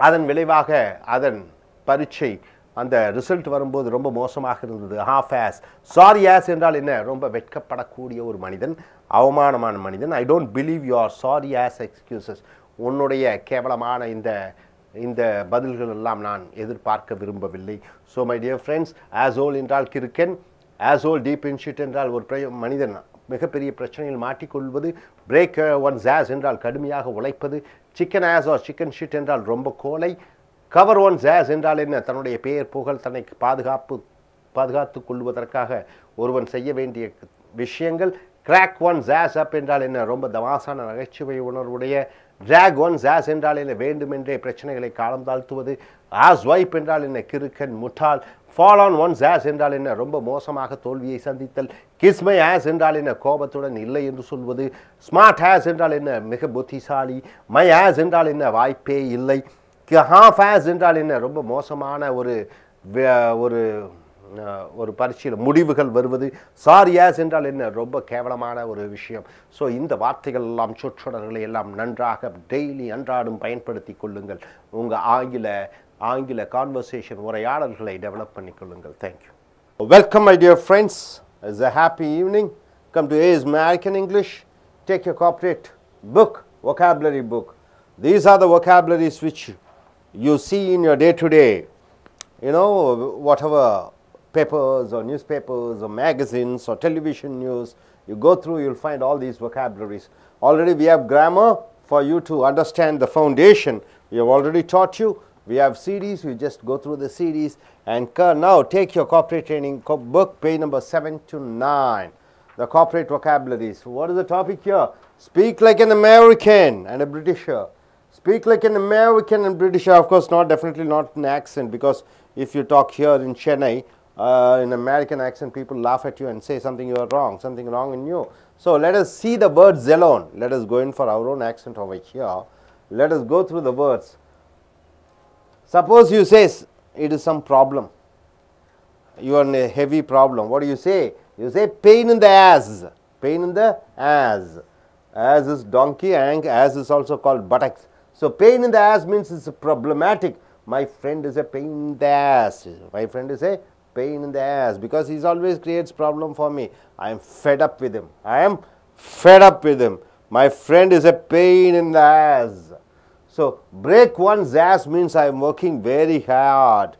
அதன் விளைவாக அதன் பரீட்சை அந்த ரிசல்ட் வரும்போது ரொம்ப மோசமாக இருந்தது. half ass. sorry ass என்றால் என்ன? ரொம்ப வெட்கப்படக்கூடிய ஒரு மனிதன், அவமானமான மனிதன். I don't believe your sorry ass excuses. உன்னுடைய கேவலமான இந்த பதில்கள் எல்லாம் நான் எதிர்பார்க்க விரும்பவில்லை. So my dear friends, asshole என்றால் Kirukkan, asshole deep in shit என்றால் ஒரு மனிதன் மிகப்பெரிய பிரச்சனையில் மாட்டிக்கொள்வது. break one's ass என்றால் கடுமையாக உழைப்பது. chicken ass or chicken shit என்றால் ரொம்ப கோலை. cover one's ass என்றால் என்ன? தன்னுடைய பெயர் புகழ் தன்னை பாதுகாத்துக் கொள்வதற்காக ஒருவன் செய்ய வேண்டிய விஷயங்கள். crack one's ass up என்றால் என்ன? ரொம்ப தமாசான நகைச்சுவை உணர்வுடைய. drag one's ass என்றால் என்ன? வேண்டுமென்றே பிரச்சனைகளை காலம் தாழ்த்துவது. ass wipe என்றால் என்ன? கிறுக்கன், முட்டாள். fall on one's ass என்றால் என்ன? ரொம்ப மோசமாக தோல்வியை சந்தித்தல். kiss my ass என்றால் என்ன? கோபத்துடன் இல்லை என்று சொல்வது. smart ass என்றால் என்ன? மிக புத்திசாலி. my ass என்றால் என்ன? வாய்ப்பே இல்லை. half ass என்றால் என்ன? ரொம்ப மோசமான ஒரு பரீட்சையில் முடிவுகள் வருவது. சாரி ஆஸ் என்றால் என்ன? ரொம்ப கேவலமான ஒரு விஷயம். ஸோ இந்த வார்த்தைகள் எல்லாம் சொற்றொடர்களை எல்லாம் நன்றாக டெய்லி அன்றாடம் பயன்படுத்தி கொள்ளுங்கள். உங்கள் ஆங்கில கான்வர்சேஷன் உரையாடல்களை டெவலப் பண்ணிக்கொள்ளுங்கள். Thank you. Welcome my dear friends. It's a happy evening. Come to A's American English. Take your corporate book, vocabulary book. These are the vocabularies which you see in your day-to-day, whatever papers or newspapers or magazines or television news you go through, you'll find all these vocabularies. Already we have grammar for you to understand the foundation. We have already taught you. We have CDs, you just go through the CDs. And now take your corporate training book, page number 7 to 9. The corporate vocabularies. What is the topic here? Speak like an American and a Britisher. Speak like an American and Britisher. Of course, definitely not an accent, because if you talk here in Chennai, in American accent, people laugh at you and say something you are wrong, something wrong in you. So let us see the words alone. Let us go in for our own accent over here. Let us go through the words. Suppose you say it is some problem. You are in a heavy problem. What do you say? You say pain in the ass. Pain in the ass. Ass is donkey and ass is also called buttocks. So pain in the ass means it's problematic. My friend is a pain in the ass. My friend is a pain in the ass because he always creates problem for me. I am fed up with him. I am fed up with him. My friend is a pain in the ass. So break one's ass means I am working very hard.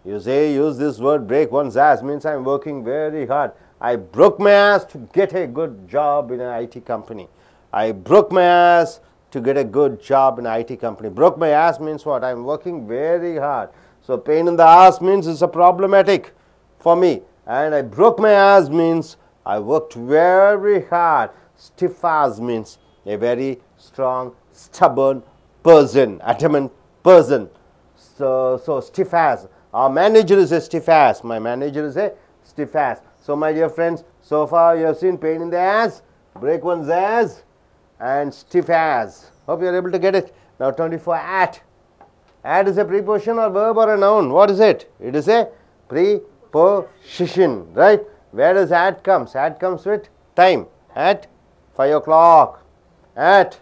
You say, use this word, break one's ass means I am working very hard. I broke my ass to get a good job in an IT company. I broke my ass to get a good job in an IT company. Broke my ass means what? I am working very hard. So pain in the ass means it's a problematic for me. And I broke my ass means I worked very hard. Stiff ass means a very strong, stubborn person, adamant person. So stiff ass. Our manager is a stiff ass. My manager is a stiff ass. So my dear friends, so far you have seen pain in the ass, break one's ass, and stiff ass. Hope you are able to get it. Now 24 at. Add is a preposition or verb or a noun. What is it? It is a preposition, right? Where does at comes? At comes with time. At 5 o'clock. At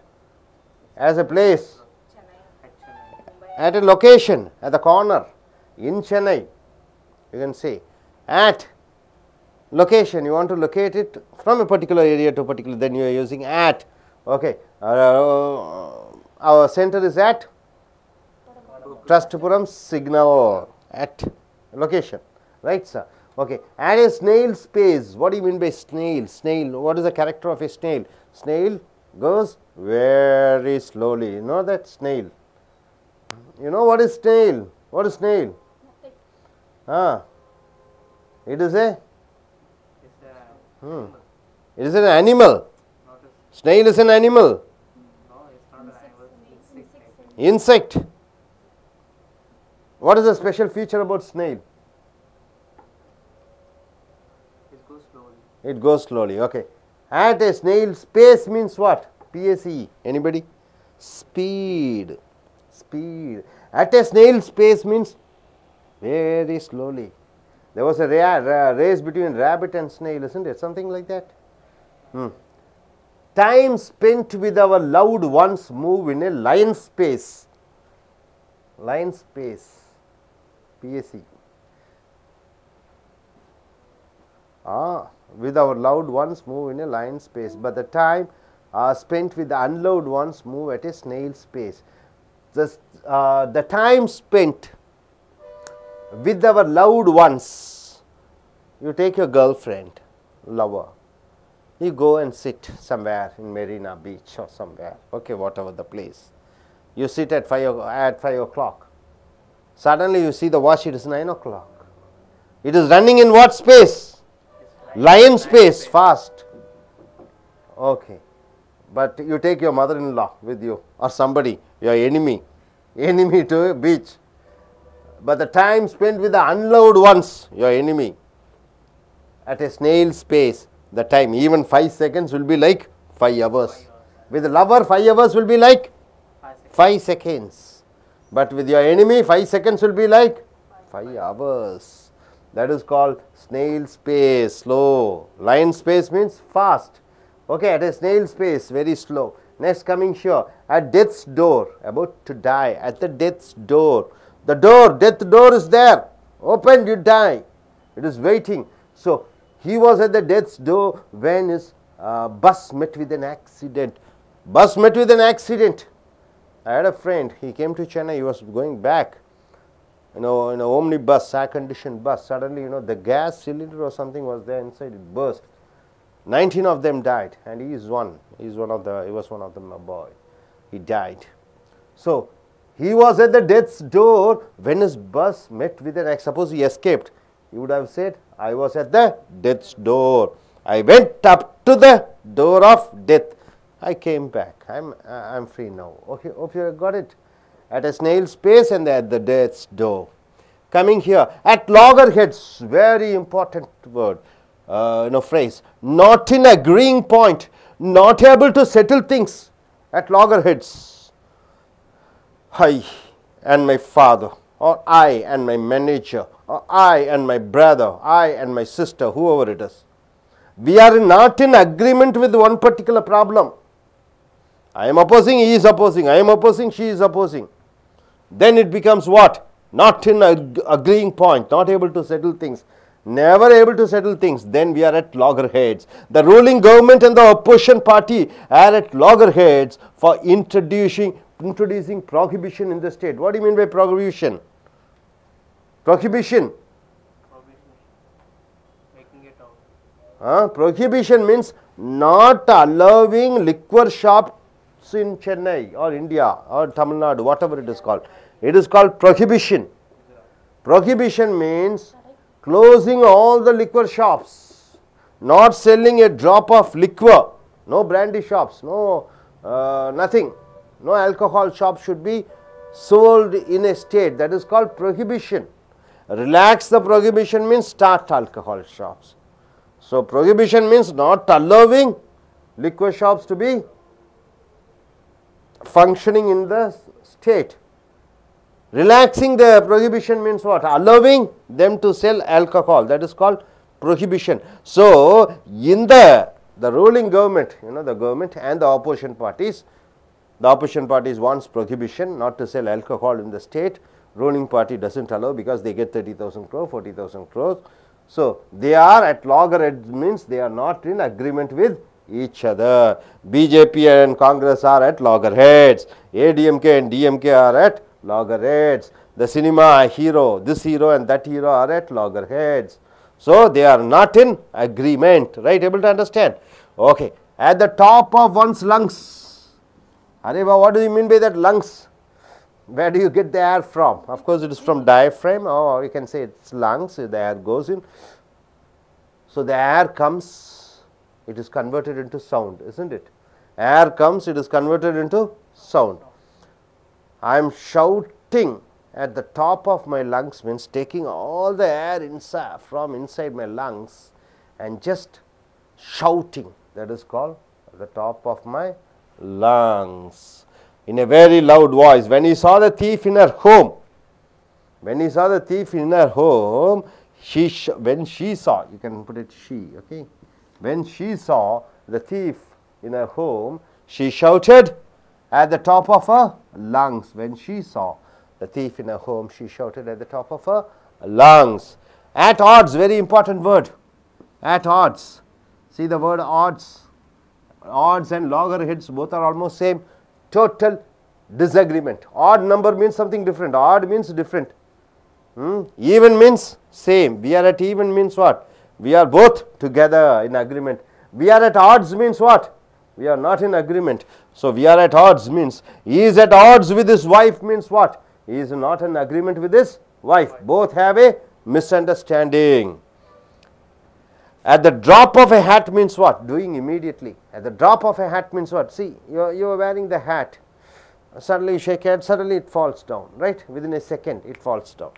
as a place. At a location, at the corner. In Chennai. You can say at location. You want to locate it from a particular area to a particular, then you are using at. Okay. Our center is at Trustapuram signal, at location, right sir? Okay. Add a snail space. What do you mean by snail? Snail, what is the character of a snail? Snail goes very slowly. You know that snail? You know what is snail? What is snail? It is a it is an animal. Snail is an animal. Insect. What is the special feature about snail? It goes slowly. Okay. At a snail space means what? PACE. Anybody? Speed. Speed. At a snail space means very slowly. There was a race between rabbit and snail, isn't it? Something like that. Time spent with our loved ones move in a line space. Line space. PAC. With our loved ones move in a line space, but the time spent with the unloved ones move at a snail space. The time spent with our loved ones, you take your girlfriend, lover, you go and sit somewhere in Marina Beach or somewhere, okay, whatever the place. You sit at 5 o'clock. Suddenly you see the watch, it is 9 o'clock. It is running in what space? Line space, fast. Okay. But you take your mother-in-law with you or somebody, your enemy to a beach. But the time spent with the unloved ones, your enemy, at a snail space, the time, even 5 seconds will be like 5 hours. With the lover, 5 hours will be like 5 seconds. But with your enemy, 5 seconds will be like 5 hours. That is called snail space, slow. Line space means fast. Okay, at a snail space, very slow. Next, coming here, at death's door, about to die, at the death's door. The door, death door is there. Open, you die. It is waiting. So, he was at the death's door when his bus met with an accident. Bus met with an accident. I had a friend, he came to Chennai, he was going back, in a omnibus, air-conditioned bus. Suddenly, the gas cylinder or something was there inside, it burst. 19 of them died, and he was one of them, a boy. He died. So, he was at the death's door when his bus met with an accident. Suppose he escaped, he would have said, I was at the death's door. I went up to the door of death. I came back. I'm free now. Okay, hope you got it. At a snail space and at the death's door. Coming here, at loggerheads, very important word, phrase. Not in agreeing point, not able to settle things. At loggerheads, I and my father, or I and my manager, or I and my brother, I and my sister, whoever it is. We are not in agreement with one particular problem. I am opposing, he is opposing, I am opposing, she is opposing. Then it becomes what? Not in agreeing point, not able to settle things. Never able to settle things. Then we are at loggerheads. The ruling government and the opposition party are at loggerheads for introducing prohibition in the state. What do you mean by prohibition? Prohibition. Prohibition means not allowing liquor shops in Chennai or India or Tamil Nadu, whatever it is called. It is called prohibition. Prohibition means closing all the liquor shops, not selling a drop of liquor, no brandy shops, no nothing, no alcohol shop should be sold in a state. That is called prohibition. Relax the prohibition means start alcohol shops. So, prohibition means not allowing liquor shops to be functioning in the state. Relaxing the prohibition means what? Allowing them to sell alcohol, that is called prohibition. So, in the ruling government, the government and the opposition parties wants prohibition not to sell alcohol in the state, ruling party does not allow because they get 30,000 crore, 40,000 crores. So, they are at loggerheads, means they are not in agreement with each other. BJP and Congress are at loggerheads, ADMK and DMK are at loggerheads, the cinema hero, this hero and that hero are at loggerheads. So, they are not in agreement, right? Able to understand? Okay. At the top of one's lungs, Areva, what do you mean by that lungs? Where do you get the air from? Of course, it is from diaphragm, or you can say it's lungs, the air goes in. So, the air comes, it is converted into sound, isn't it? Air comes, it is converted into sound. I am shouting at the top of my lungs, means taking all the air inside from inside my lungs and just shouting, that is called at the top of my lungs in a very loud voice. When he saw the thief in her home, when he saw the thief in her home, when she saw, you can put it she, okay. When she saw the thief in her home, she shouted at the top of her lungs. When she saw the thief in her home, she shouted at the top of her lungs. At odds, very important word. At odds. See the word odds. Odds and loggerheads both are almost same. Total disagreement. Odd number means something different. Odd means different. Even means same. We are at even means what? We are both together in agreement. We are at odds means what? We are not in agreement. So, we are at odds means he is at odds with his wife means what? He is not in agreement with his wife. Both have a misunderstanding. At the drop of a hat means what? Doing immediately. At the drop of a hat means what? See, you are wearing the hat. Suddenly you shake it, suddenly it falls down, right? Within a second it falls down.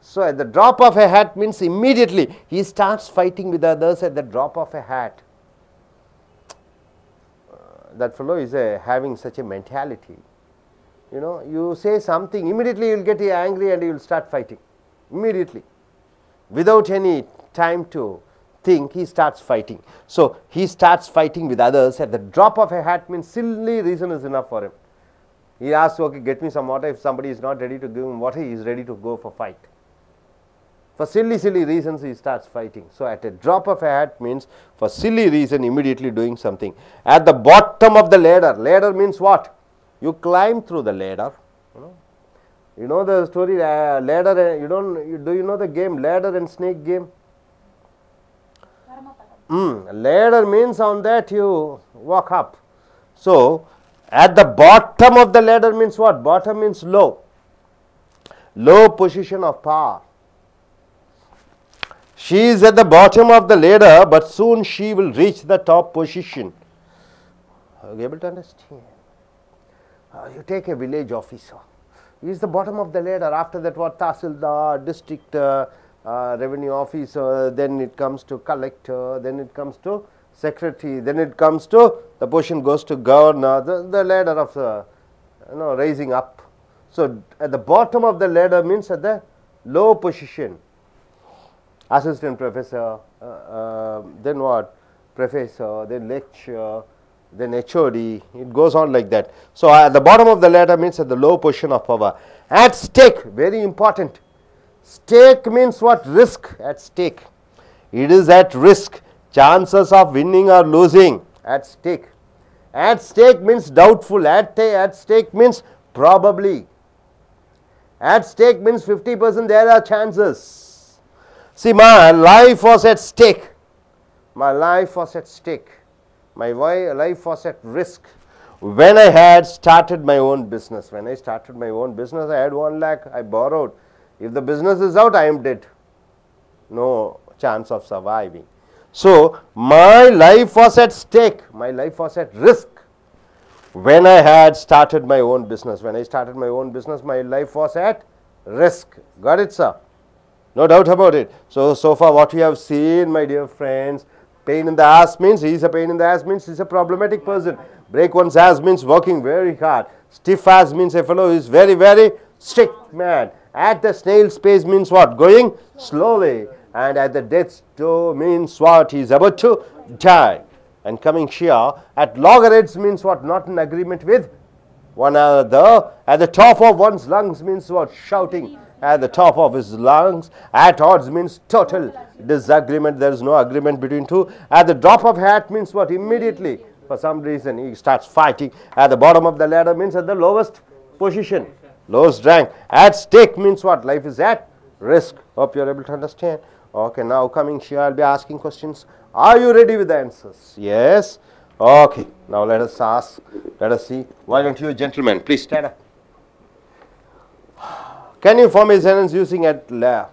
So, at the drop of a hat means immediately he starts fighting with others at the drop of a hat. That fellow is having such a mentality. You say something, immediately you will get angry and you will start fighting. Immediately. Without any time to think, he starts fighting. So, he starts fighting with others at the drop of a hat means silly reason is enough for him. He asks, okay, get me some water. If somebody is not ready to give him water, he is ready to go for fight. For silly reasons he starts fighting. So, at a drop of a hat means for silly reason immediately doing something. At the bottom of the ladder, ladder means what? You climb through the ladder. You know the story ladder, do you know the game ladder and snake game? Ladder means on that you walk up. So, at the bottom of the ladder means what? Bottom means low. Low position of power. She is at the bottom of the ladder, but soon she will reach the top position. Are you able to understand? You take a village officer. He is the bottom of the ladder. After that, what? Tahsildar, district revenue officer, then it comes to collector, then it comes to secretary, then it comes to the position goes to governor, the ladder of the rising up. So, at the bottom of the ladder means at the low position. Assistant professor, then what? Professor, then lecturer, then HOD, it goes on like that. So, at the bottom of the ladder means at the low position of power. At stake, very important. Stake means what? Risk. At stake. It is at risk. Chances of winning or losing. At stake. At stake means doubtful. At stake means probably. At stake means 50% there are chances. See, my life was at stake. My life was at stake. My life was at risk when I had started my own business. When I started my own business, I had 1 lakh, I borrowed. If the business is out, I am dead. No chance of surviving. So, my life was at stake. My life was at risk when I had started my own business. When I started my own business, my life was at risk. Got it, sir? No doubt about it. So far what we have seen, my dear friends, Pain in the ass means he is a pain in the ass means he is a problematic person. Break one's ass means working very hard. Stiff ass means a fellow who is very, very strict man. At the snail's pace means what? Going slowly. And at the death's door means what? He is about to die. And coming here, at loggerheads means what? Not in agreement with one another. At the top of one's lungs means what? Shouting at the top of his lungs. At odds means total disagreement. There is no agreement between two. At the drop of hat means what? Immediately, for some reason, he starts fighting. At the bottom of the ladder means at the lowest position, lowest rank. At stake means what? Life is at risk. Hope you are able to understand. Okay, now coming here, I will be asking questions. Are you ready with the answers? Yes. Okay, now let us ask, let us see. Why don't you gentlemen please stand up. Can you form a sentence using at left?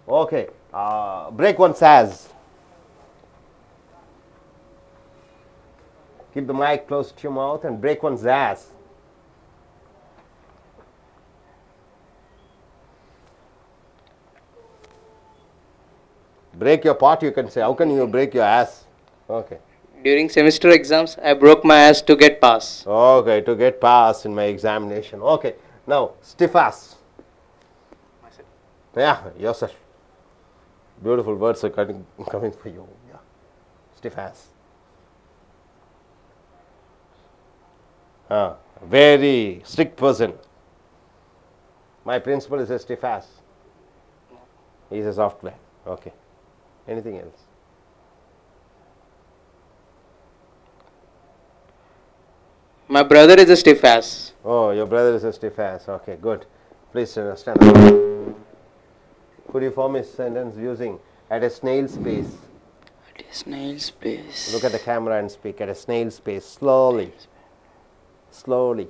Okay, break one's ass. Keep the mic close to your mouth and break one's ass. Break your pot, you can say. How can you break your ass? Okay. During semester exams, I broke my ass to get pass. Okay, to get pass in my examination. Okay. Now, stiff ass. Myself. Yeah, yourself. Beautiful words are coming for you. Yeah. Stiff ass. Very strict person. My principal is a stiff ass. He is a software. Okay. Anything else? My brother is a stiff ass. Oh, your brother is a stiff ass. Okay, good. Please stand up. Could you form a sentence using at a snail's pace? At a snail's pace. Look at the camera and speak at a snail's pace. Slowly. Slowly.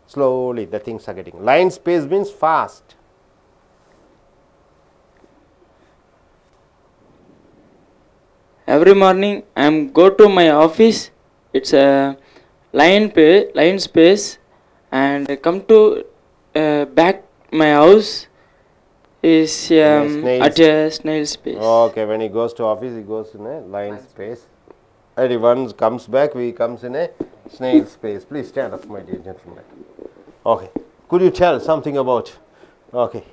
Slowly the things are getting. Lion's pace means fast. Every morning I go to my office. It's a lion's pace, and I come to back my house is at a snail's pace. Okay, when he goes to office, he goes in a lion's pace. And if one comes back, he comes in a snail's pace. Please stand up, my dear gentlemen. Okay, could you tell something about? Okay,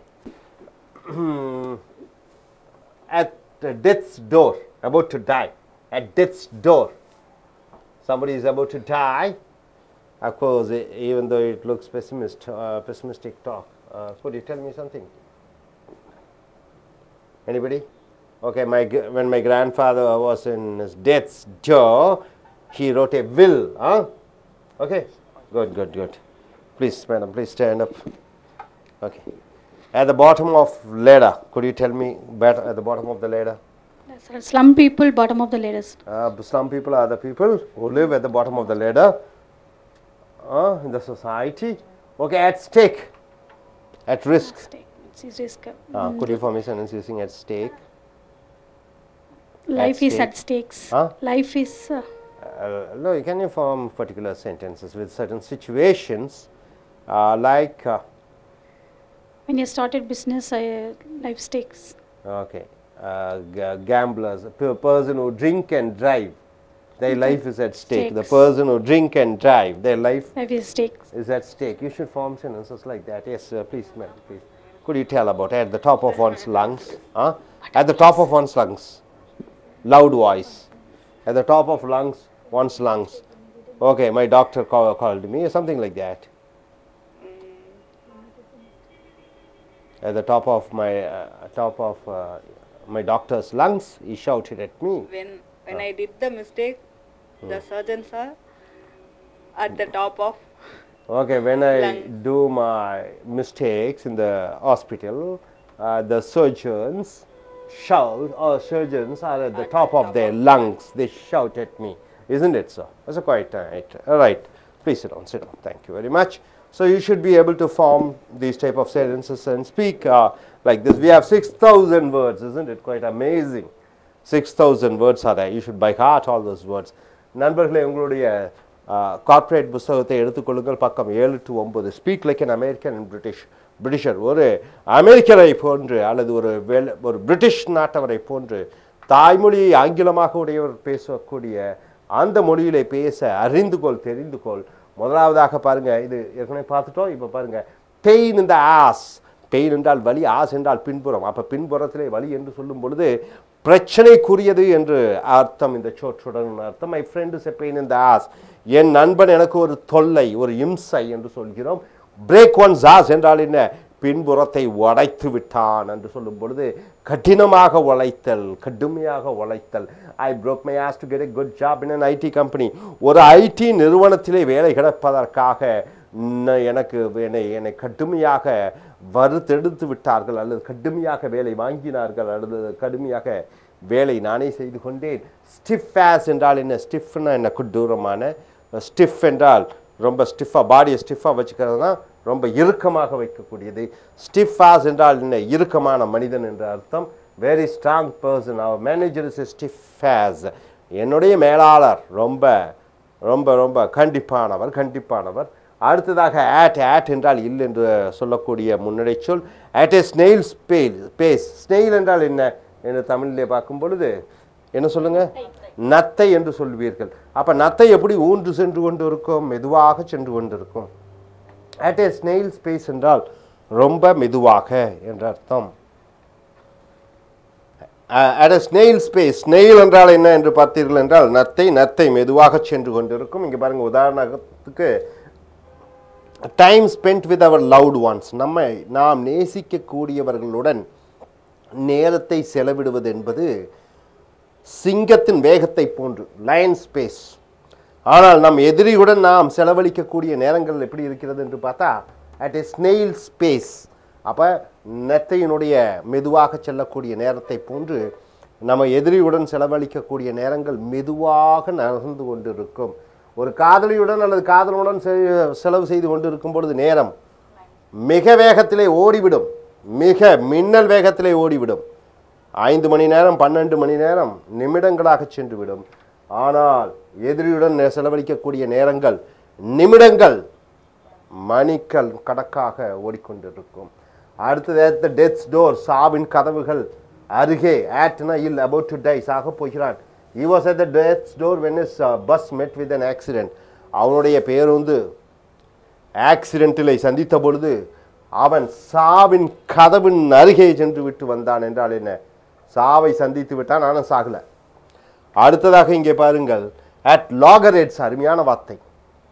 at death's door. About to die, at death's door. Somebody is about to die. Of course, even though it looks pessimistic talk. Could you tell me something? Anybody? Okay, when my grandfather was in his death's door, he wrote a will. Huh? Okay, good. Please, madam, please stand up. Okay. At the bottom of ladder, could you tell me better at the bottom of the ladder? Slum people, bottom of the ladders. Slum people are the people who live at the bottom of the ladder in the society. Okay, at stake, at risk. At stake. It's risk. Could you form a sentence using at stake? Life is at stakes. Life is. No, can you form particular sentences with certain situations like. When you started business, life stakes. Okay. Gamblers, a person who drink and drive, their life is at stake. The person who drink and drive, their life is at stake. You should form sentences like that. Yes, please, madam, please. Could you tell about at the top of one's lungs? At the top of one's lungs, loud voice. At the top of one's lungs. Okay, my doctor called me, or something like that. At the top of my doctor's lungs, he shouted at me. When I did the mistake, the surgeons are at the top of. Okay, when I do my mistakes in the hospital, the surgeons are at the top of their lungs. They shout at me, isn't it so? That's quite right. All right, please sit down. Thank you very much. So you should be able to form these type of sentences and speak like this. We have 6,000 words, isn't it? Quite amazing. 6,000 words are there. You should by heart all those words. நண்பர்களே, உங்களுடைய corporate புத்தகத்தை எடுத்துக்கொள்ளுங்கள். பக்கம் 7 to 9. Speak like an American and British. Britisher ஒரு அமெரிக்கரை போன்று அல்லது ஒரு British நாட்டவரை போன்று தாய்மொழியை ஆங்கிலமாக உடையவர் பேசக்கூடிய அந்த மொழியிலே பேச அறிந்து கொள், தெரிந்து கொள். முதலாவதாக பாருங்க, இது ஏற்கனவே பார்த்துட்டோம். இப்போ பாருங்க, பெயின் இந்த ஆஸ். பெயின் என்றால் வலி, ஆஸ் என்றால் பின்புறம். அப்போ பின்புறத்திலே வலி என்று சொல்லும் பொழுது பிரச்சனைக்குரியது என்று அர்த்தம். இந்த சொற்றொடர் அர்த்தம் my friend is a pain in the ass. என் நண்பன் எனக்கு ஒரு தொல்லை, ஒரு இம்சை என்று சொல்கிறோம். பிரேக் ஒன்ஸ் ஆஸ் என்றால் என்ன? பின்புறத்தை உடைத்து விட்டான் என்று சொல்லும் பொழுது கடினமாக உழைத்தல், கடுமையாக உழைத்தல். ஐ broke my ass to get a good job in an IT company. ஒரு ஐடி நிறுவனத்திலே வேலை கிடைப்பதற்காக எனக்கு என்னை கடுமையாக வறுத்தெடுத்து விட்டார்கள், அல்லது கடுமையாக வேலை வாங்கினார்கள், அல்லது கடுமையாக வேலை நானே செய்து கொண்டேன். ஸ்டிஃப் ஆஸ் என்றால் என்ன? ஸ்டிஃப்னா என்ன? கொடூரமான. ஸ்டிஃப் என்றால் ரொம்ப ஸ்டிஃபாக, பாடியை ஸ்டிஃபாக வச்சுக்கிறது தான் ரொம்ப இறுக்கமாக வைக்கக்கூடியது. ஸ்டிஃப் ஆஸ் என்றால் என்ன? இறுக்கமான மனிதன் என்ற அர்த்தம். Very strong person. Our manager is stiff as. என்னுடைய மேலாளர் ரொம்ப ரொம்ப ரொம்ப கண்டிப்பானவர். அடுத்ததாக ஆட் என்றால் இல்லை என்று சொல்லக்கூடிய முன்னடை சொல். At a snail pace. Snail என்றால் என்ன என்று தமிழிலே பார்க்கும் பொழுது என்ன சொல்லுங்க? நத்தை என்று சொல்வீர்கள். அப்ப நத்தை எப்படி ஊன்று சென்று கொண்டு இருக்கும்? மெதுவாக சென்று கொண்டிருக்கும். அட் ஏ ஸ்னெயில் ஸ்பேஸ் என்றால் ரொம்ப மெதுவாக என்ற அர்த்தம். At a snail space. Snail என்றால் என்ன என்று பார்த்தீர்கள் என்றால் நத்தை மெதுவாக சென்று கொண்டிருக்கும். இங்கே பாருங்க, உதாரணத்துக்கு time spent with our loved ones. நாம் நேசிக்கக்கூடியவர்களுடன் நேரத்தை செலவிடுவது என்பது சிங்கத்தின் வேகத்தை போன்று, லயன் ஸ்பேஸ். ஆனால் நம் எதிரியுடன் நாம் செலவழிக்கக்கூடிய நேரங்கள் எப்படி இருக்கிறது என்று பார்த்தா அட் ஏ ஸ்னெயில் ஸ்பேஸ். அப்போ நெத்தையினுடைய மெதுவாக செல்லக்கூடிய நேரத்தை போன்று நம்ம எதிரியுடன் செலவழிக்கக்கூடிய நேரங்கள் மெதுவாக நகர்ந்து கொண்டிருக்கும். ஒரு காதலியுடன் அல்லது காதலனுடன் செலவு செய்து கொண்டிருக்கும் பொழுது நேரம் மிக வேகத்திலே ஓடிவிடும், மிக மின்னல் வேகத்திலே ஓடிவிடும். 5 மணி நேரம் 12 மணி நேரம் நிமிடங்களாக சென்றுவிடும். ஆனால் எதிரியுடன் செலவழிக்கக்கூடிய நேரங்கள் நிமிடங்கள் மணிக்கள் கணக்காக ஓடிக்கொண்டிருக்கும். அடுத்தது டெத்ஸ் டோர். சாவின் கதவுகள் அருகே. ஆட்னா இல், அபவுட் டு டை, சாக போகிறான். He was at the death's door when his bus met with an accident. அவனுடைய பேருந்து ஆக்சிடென்ட்டிலை சந்தித்த பொழுது அவன் சாவின் கதவின் அருகே சென்று விட்டு வந்தான் என்றால் என்ன? சாவை சந்தித்து விட்டான், ஆனால் சாகல. அடுத்ததாக இங்கே பாருங்கள், அட் லாகரேட்ஸ். அருமையான வார்த்தை,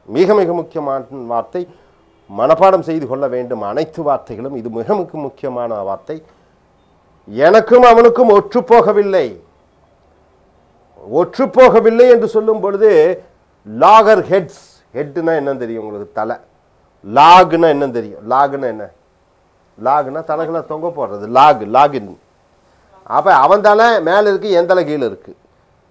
மிக மிக முக்கியமான வார்த்தை. மனப்பாடம் செய்து கொள்ள வேண்டும் அனைத்து வார்த்தைகளும். இது மிக மிக முக்கியமான வார்த்தை. எனக்கும் அவனுக்கும் ஒற்றுப்போகவில்லை என்று சொல்லும் பொழுது லாகர் ஹெட்ஸ். ஹெட்னா என்ன தெரியும் உங்களுக்கு? தலை. லாகுனா என்ன தெரியும்? லாகுனா என்ன? லாகுனா தலைகளை தொங்க போடுறது. லாகின். அப்போ அவன் தலை மேலே இருக்கு, என் தலை கீழே இருக்கு.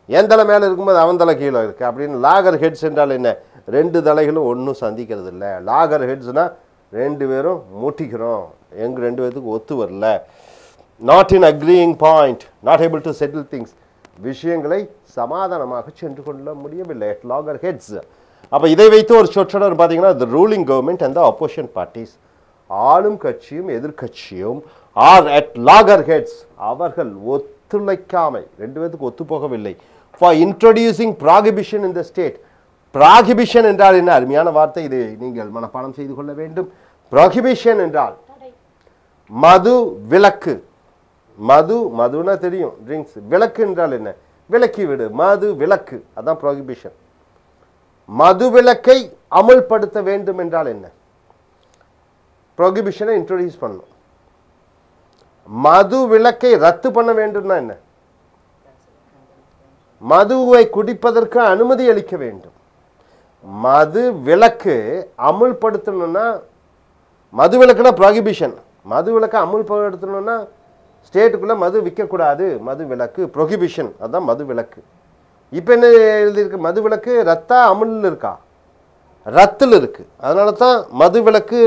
என் தலை மேலே இருக்கும்போது அவன் தலை கீழே இருக்கு அப்படின்னு. லாகர் ஹெட்ஸ் என்றால் என்ன? 2 தலைகளும் ஒன்றும் சந்திக்கிறது இல்லை. லாகர் ஹெட்ஸ்னா 2 பேரும் முட்டிக்கிறோம், எங்க 2 பேருக்கு ஒத்து வரல. Not in agreeing point, not able to settle things. விஷயங்களை சமாதானமாக சென்று கொள்ள முடியவில்லை. At loggerheads. அப்போ இதை வைத்து ஒரு சொற்றொடர் பார்த்தீங்கன்னா, the ruling government and the opposition parties. ஆளும் கட்சியும் எதிர்கட்சியும் ஆர் அட் லாகர் ஹெட்ஸ். அவர்கள் ஒத்துழைக்காமை, 2 பேருக்கு ஒத்து போகவில்லை. For introducing prohibition in the state. Prohibition என்றால் என்ன? அருமையான வார்த்தை, இது நீங்கள் மனப்பாடம் செய்து கொள்ள வேண்டும். ப்ராகிபிஷன் என்றால் மது விலக்கு. மதுனா தெரியும், ட்ரிங்க்ஸ். விலக்கு என்றால் என்ன? விலக்கி விடு. மது விலக்கு, அதான் ப்ராகிபிஷன். மது விலக்கை அமல்படுத்த வேண்டும் என்றால் என்ன? ப்ராகிபிஷனை இன்ட்ரோடியூஸ் பண்ணும். மது விலக்கை ரத்து பண்ண வேண்டும்னா என்ன? மதுவை குடிப்பதற்கு அனுமதி அளிக்க வேண்டும். மது விலக்கு அமுல்படுத்தணும்னா, மது விலக்குனா ப்ராகிபிஷன். மது விலக்கை அமுல்படுத்தணும்னா ஸ்டேட்டுக்குள்ள மது விற்கக்கூடாது, மது விலக்கு. ப்ரொஹிபிஷன், அதுதான் மது விலக்கு. இப்போ என்ன எழுதியிருக்கு? மது விலக்கு ரத்தா அமுல் இருக்கா? ரத்தில் இருக்கு. அதனால தான் மது விலக்கு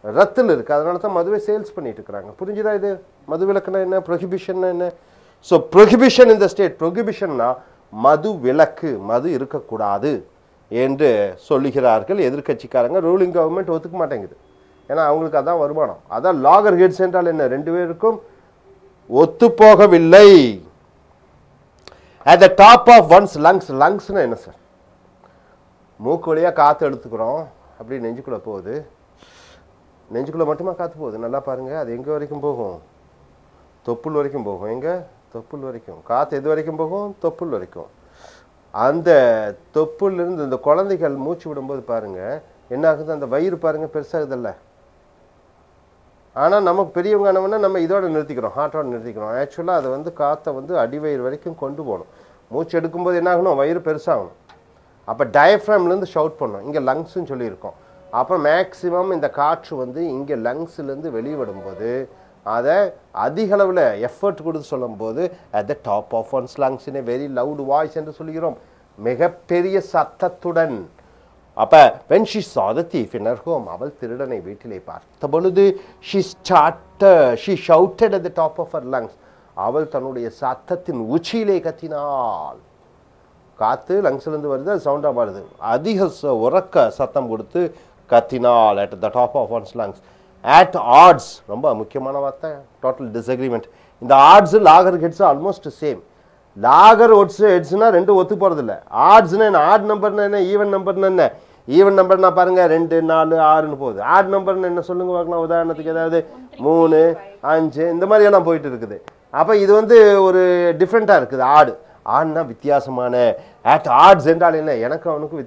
ரத்தில் இருக்கு. அதனால தான் மதுவை சேல்ஸ் பண்ணிட்டு இருக்கிறாங்க. புரிஞ்சுதா? இது மது விலக்குனா என்ன, ப்ரொஹிபிஷன்னா என்ன? ஸோ ப்ரொஹிபிஷன் இந்த ஸ்டேட். ப்ரொஹிபிஷன்னா மது விலக்கு, மது இருக்கக்கூடாது என்று சொல்லுகிறார்கள் எதிர்கட்சிக்காரங்க. ரூலிங் கவர்மெண்ட் ஒத்துக்க மாட்டேங்குது. ஏன்னா அவங்களுக்கு அதான் வருமானம். அதான் லாகர் ஹெட்ஸ் என்றால் என்ன, ரெண்டு பேருக்கும் ஒத்துப்போகவில்லை. at the top of one's lungs. லங்ஸ்னா என்ன சார்? மூக்கு வழியாக காற்று எடுத்துக்கிறோம், அப்படி நெஞ்சுக்குள்ளே போகுது. நெஞ்சுக்குள்ளே மட்டுமா காற்று போகுது? நல்லா பாருங்கள், அது எங்கே வரைக்கும் போகும்? தொப்புள் வரைக்கும் போகும். எங்கே? தொப்புள் வரைக்கும். காற்று எது வரைக்கும் போகும்? தொப்புள் வரைக்கும். அந்த தொப்புள்லேருந்து இந்த குழந்தைகள் மூச்சு விடும்போது பாருங்கள் என்ன ஆகுது, அந்த வயிறு பாருங்கள் பெருசாகுதில்ல. ஆனால் நமக்கு பெரியவங்க ஆனவொன்னா நம்ம இதோட நிறுத்திக்கிறோம், ஹார்ட்டோட நிறுத்திக்கிறோம். ஆக்சுவலாக அதை வந்து காற்றை வந்து அடிவயிறு வரைக்கும் கொண்டு போகணும். மூச்சு எடுக்கும்போது என்ன ஆகணும், வயிறு பெருசாகணும். அப்போ டயஃப்ராம்லேருந்து ஷவுட் பண்ணணும். இங்கே லங்ஸ்ன்னு சொல்லியிருக்கோம். அப்போ மேக்ஸிமம் இந்த காற்று வந்து இங்கே லங்ஸ்லேருந்து வெளிவிடும்போது அதை அதிக அளவில் எஃபர்ட் கொடுத்து சொல்லும்போது at the top of one's lungs in a very loud voice என்று சொல்கிறோம், மிகப்பெரிய சத்தத்துடன். அப்போ when she saw the thief in her home, அவள் திருடனை வீட்டிலே பார்த்த பொழுது she shouted at the top of her lungs, அவள் தன்னுடைய சத்தத்தின் உச்சியிலே கத்தினாள். காற்று லங்ஸ்லேருந்து வருது, அது சவுண்டாக வருது, அதிக உறக்க சத்தம் கொடுத்து கத்தினாள். at the top of one's lungs. at odds, ரொம்ப முக்கியமான வார்த்தை, டோட்டல் டிஸ்அக்ரிமெண்ட். இந்த ஆட்ஸு லாகர் ஹெட்ஸு ஆல்மோஸ்ட் சேம். லாகர் ஹெட்ஸ்னா ரெண்டும் ஒத்து போகிறதில்ல. ஆட்ஸ்னா என்ன, ஆட் நம்பர்னா என்ன, ஈவன் நம்பர்னா என்ன? ஈவன் நம்பர்னா பாருங்கள் 2, 4, 6ன்னு போகுது. ஆட் நம்பர்னு என்ன சொல்லுங்க பார்க்கலாம். உதாரணத்துக்கு ஏதாவது 3, 5 இந்த மாதிரியெல்லாம் போயிட்டு இருக்குது. அப்போ இது வந்து ஒரு டிஃப்ரெண்ட்டாக இருக்குது. ஆடுனா வித்தியாசமான. at odds என்றால் என்ன, எனக்கு அவனுக்கு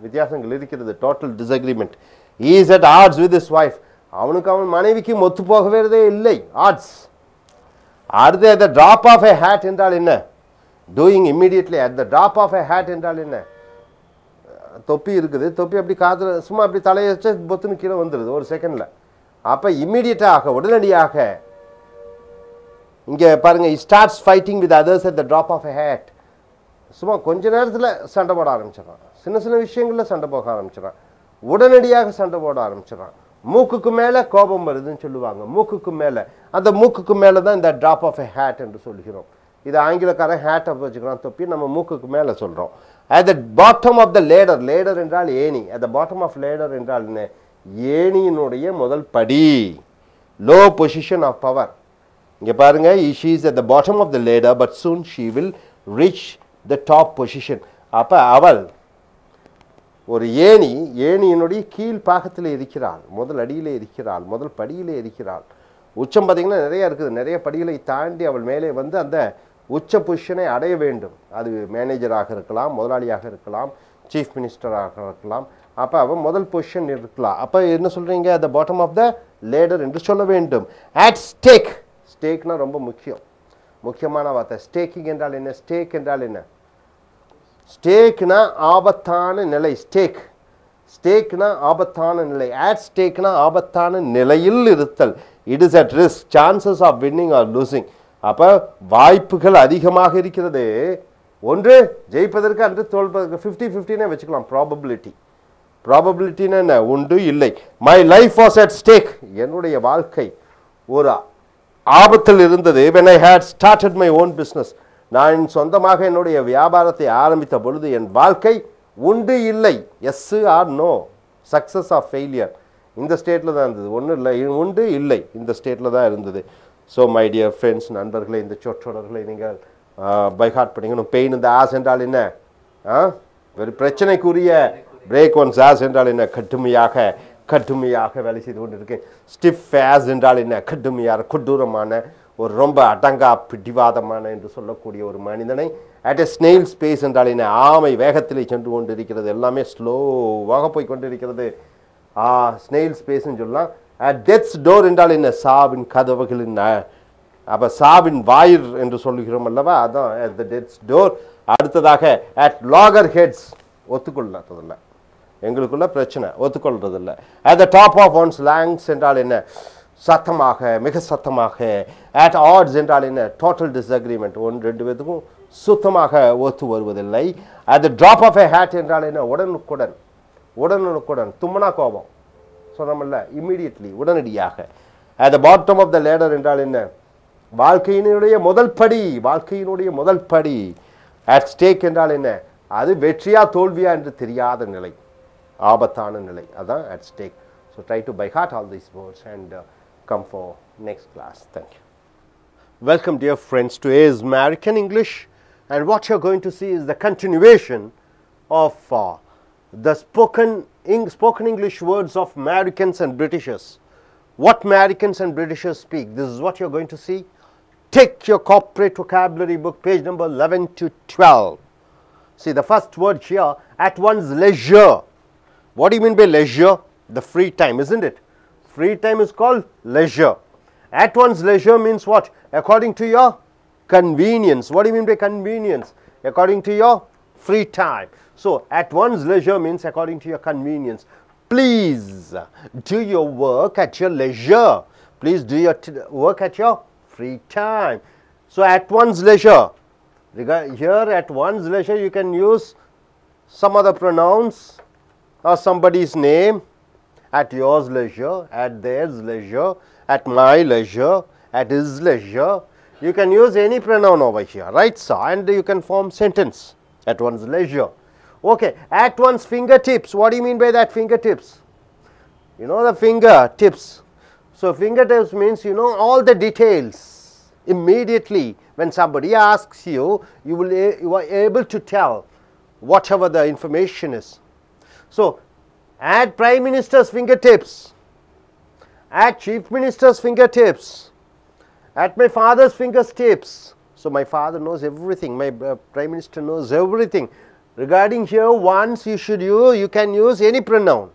வித்தியாசங்கள் இருக்கிறது, total disagreement. he is at odds with his wife, அவனுக்கு அவன் மனைவிக்கும் ஒத்து போகவே இல்லை. ஆட்ஸ். அடுத்து at the drop of a hat என்றால் என்ன, doing immediately. at the drop of a hat என்றால் என்ன, தொப்பி இருக்குது, தொப்பி அப்படி காற்று சும்மா அப்படி தலையை வச்சு பொத்துன்னு கீழே வந்துடுது ஒரு செகண்டில். அப்போ இம்மீடியட்டாக உடனடியாக. இங்கே பாருங்கள், he starts fighting with others at the drop of a hat. சும்மா கொஞ்ச நேரத்தில் சண்டை போட ஆரம்பிச்சிடறான், சின்ன சின்ன விஷயங்களில் சண்டை போக ஆரம்பிச்சிடறான், உடனடியாக சண்டை போட ஆரம்பிச்சிடறான். மூக்குக்கு மேலே கோபம் வருதுன்னு சொல்லுவாங்க. மூக்குக்கு மேலே, அந்த மூக்குக்கு மேலே தான் இந்த ட்ராப் ஆஃப் எ ஹேட் என்று சொல்கிறோம். இது ஆங்கிலக்காரன் ஹேட்டை வச்சுக்கிறான், தொப்பி நம்ம மூக்குக்கு மேலே சொல்கிறோம். at the bottom of the ladder, ladder என்றால் ஏணி. at the bottom of ladder என்றால் என்ன, ஏணியினுடைய முதல் படி, low position of power. இங்கே பாருங்க, she is at the bottom of the ladder but soon she will reach the top position. அப்போ அவள் ஒரு ஏணியினுடைய கீழ் பாகத்தில் இருக்கிறாள், முதல் அடியிலே இருக்கிறாள், முதல் படியிலே இருக்கிறாள். உச்சம் பார்த்திங்கன்னா நிறைய இருக்குது, நிறைய படிகளை தாண்டி அவள் மேலே வந்து அந்த உச்ச பொசிஷனை அடைய வேண்டும். அது மேனேஜராக இருக்கலாம், முதலாளியாக இருக்கலாம், சீஃப் மினிஸ்டராக இருக்கலாம். அப்போ அவள் முதல் பொசிஷன் இருக்கலாம். அப்போ என்ன சொல்கிறீங்க, at the bottom of the ladder என்று சொல்ல வேண்டும். at stake, ஸ்டேக்னா ரொம்ப முக்கியமான வார்த்தை. ஸ்டேக்கிங் என்றால் என்ன, ஸ்டேக் என்றால் என்ன, ஸ்டேக்னா ஆபத்தான நிலை. ஸ்டேக்னா ஆபத்தான நிலை. at ஸ்டேக்னா ஆபத்தான நிலையில் இருத்தல். it is at risk, chances of winning or losing. அப்போ வாய்ப்புகள் அதிகமாக இருக்கிறது, ஒன்று ஜெயிப்பதற்கு அன்று தோல்வதற்கு. 50-50 வச்சுக்கலாம். ப்ராபபிலிட்டின்னு என்ன, உண்டு இல்லை. My life was at stake, என்னுடைய வாழ்க்கை ஒரு ஆபத்தில் இருந்தது. when I had started my own business, நான் சொந்தமாக என்னுடைய வியாபாரத்தை ஆரம்பித்த பொழுது என் வாழ்க்கை உண்டு இல்லை. Yes or no, success or failure, இந்த ஸ்டேட்டில் தான் இருந்தது. ஒன்றும் இல்லை, உண்டு இல்லை, இந்த ஸ்டேட்டில் தான் இருந்தது. ஸோ மை டியர் ஃப்ரெண்ட்ஸ், நண்பர்களே, இந்த சொற்றொடர்களை நீங்கள் பைஹார்ட் பண்ணிக்கணும். பெயின் இந்த ஆஸ் என்றால் என்ன, ஒரு பிரச்சனைக்குரிய பிரேக் ஒன்ஸ் ஆஸ் என்றால் என்ன, கடுமையாக வேலை செய்து கொண்டு இருக்கேன். ஸ்டிஃப் ஆஸ் என்றால் என்ன, கடுமையான கொடூரமான ஒரு ரொம்ப அடங்கா பிடிவாதமான என்று சொல்லக்கூடிய ஒரு மனிதனை. at a snail space என்றால் என்ன, ஆமை வேகத்திலே சென்று கொண்டு இருக்கிறது, எல்லாமே ஸ்லோவாக போய் கொண்டிருக்கிறது. ஸ்னெயில் ஸ்பேஸ்ன்னு சொல்லலாம். at death's door என்றால் என்ன, சாவின் கதவுகளின். அப்போ சாவின் வாயிர் என்று சொல்லுகிறோம் அல்லவா, அதான் at the death's door. அடுத்ததாக at loggerheads, ஒத்துக்கொள்ளாததில்லை, எங்களுக்குள்ள பிரச்சனை, ஒத்துக்கொள்றதில்லை. at the top of one's lungs என்றால் என்ன, சத்தமாக, மிக சத்தமாக. at odds என்றால் என்ன, டோட்டல் டிஸ்அக்ரிமெண்ட், ஒன்று ரெண்டு பேத்துக்கும் சுத்தமாக ஒத்து வருவதில்லை. at the drop of a hat என்றால் என்ன, உடனுக்குடன், தும்மனா கோபம் சொன்னோம்ல, இம்மீடியட்லி, உடனடியாக. at the bottom of the ladder என்றால் என்ன, வாழ்க்கையினுடைய முதல் படி. at stake என்றால் என்ன, அது வெற்றியா தோல்வியா என்று தெரியாத நிலை, ஆபத்தான நிலை, அதான் at stake. So, try to by heart all these words and come for next class. Thank you. Welcome dear friends to A's American English, and what you are going to see is the continuation of the spoken English words of Americans and Britishers. What Americans and Britishers speak, this is what you are going to see. Take your corporate vocabulary book, page number 11 to 12. See the first word here, at one's leisure. What do you mean by leisure? The free time, isn't it? Free time is called leisure. At one's leisure means what? According to your convenience. What do you mean by convenience? According to your free time. So, at one's leisure means according to your convenience. Please do your work at your leisure. Please do your work at your free time. So, at one's leisure. Here at one's leisure you can use some other pronouns or somebody's name. At yours leisure, at theirs leisure, at my leisure, at his leisure. You can use any pronoun over here, right sir, and you can form sentence at one's leisure. Okay, at one's fingertips. What do you mean by that, fingertips? You know the fingertips. So, fingertips means you know all the details. Immediately when somebody asks you, you are able to tell whatever the information is. So, at Prime Minister's fingertips, at Chief Minister's fingertips, at my father's fingertips. So, my father knows everything, my Prime Minister knows everything. Regarding here, once you can use any pronoun.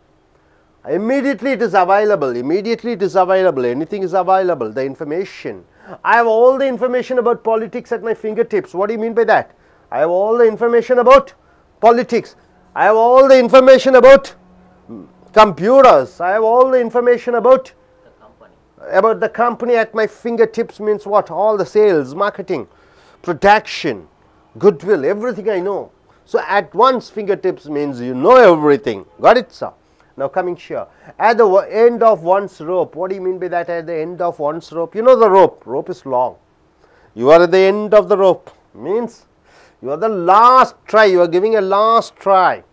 Immediately it is available, immediately it is available, anything is available, the information. I have all the information about politics at my fingertips. What do you mean by that? I have all the information about politics. I have all the information about computers. I have all the information about the company at my fingertips means what? All the sales, marketing, production, goodwill, everything I know. So, at one's fingertips means you know everything. Got it, sir? Now, coming here, at the end of one's rope. What do you mean by that? At the end of one's rope? You know the rope. Rope is long. You are at the end of the rope. Means you are the last try. You are giving a last try.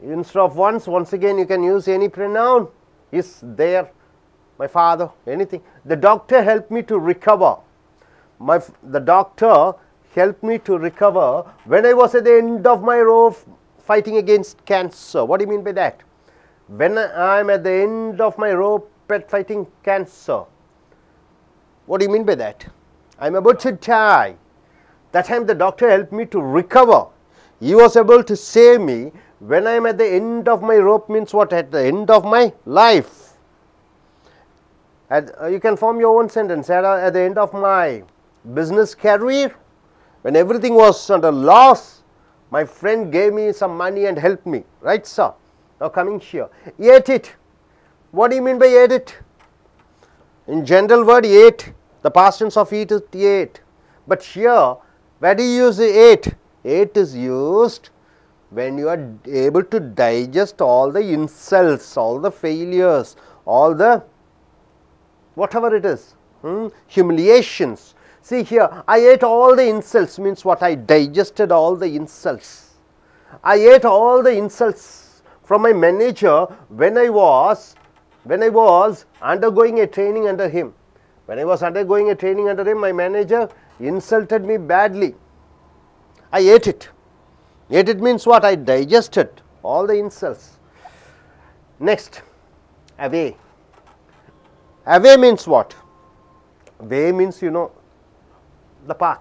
Instead of once again you can use any pronoun. Is there, my father, anything. The doctor helped me to recover. The doctor helped me to recover when I was at the end of my rope fighting against cancer. What do you mean by that? When I am at the end of my rope at fighting cancer. What do you mean by that? I am about to die. That time the doctor helped me to recover. He was able to save me. When I am at the end of my rope means what? At the end of my life. You can form your own sentence. At the end of my business career, when everything was under loss, my friend gave me some money and helped me. Right, sir? Now, coming here. Ate it. What do you mean by ate it? In general word, ate. The past tense of eat is ate. But here, where do you use ate? Ate is used when you are able to digest all the insults, all the failures, all the whatever it is, humiliations. See here, I ate all the insults means what? I digested all the insults. I ate all the insults from my manager when I was undergoing a training under him. When I was undergoing a training under him, my manager insulted me badly. I ate it. Ate it means what? I digested all the insults. Next, away. Away means what? Way means you know the path.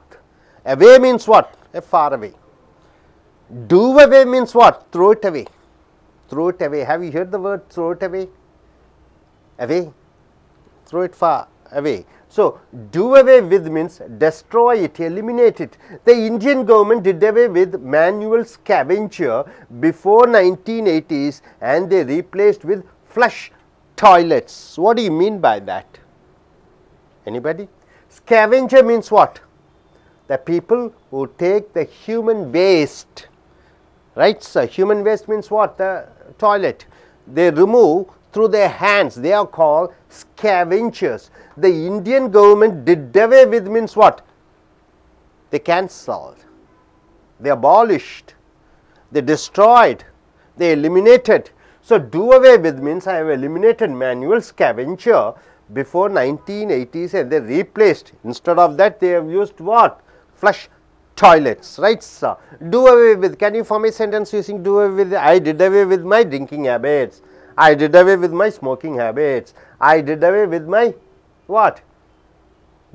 Away means what? Far away. Do away means what? Throw it away. Throw it away. Have you heard the word throw it away? Away. Throw it far away. So, do away with means destroy it, eliminate it. The Indian government did away with manual scavenger before 1980s and they replaced with flush toilets. What do you mean by that? Anybody? Scavenger means what? The people who take the human waste, right sir? Human waste means what? The toilet. They remove through their hands. They are called scavengers. The Indian government did away with means what? They cancelled, they abolished, they destroyed, they eliminated. So, do away with means I have eliminated manual scavenger before 1980s and they replaced, instead of that they have used what? Flush toilets, right sir. Do away with, can you form a sentence using do away with? I did away with my drinking habits, I did away with my smoking habits, I did away with my what?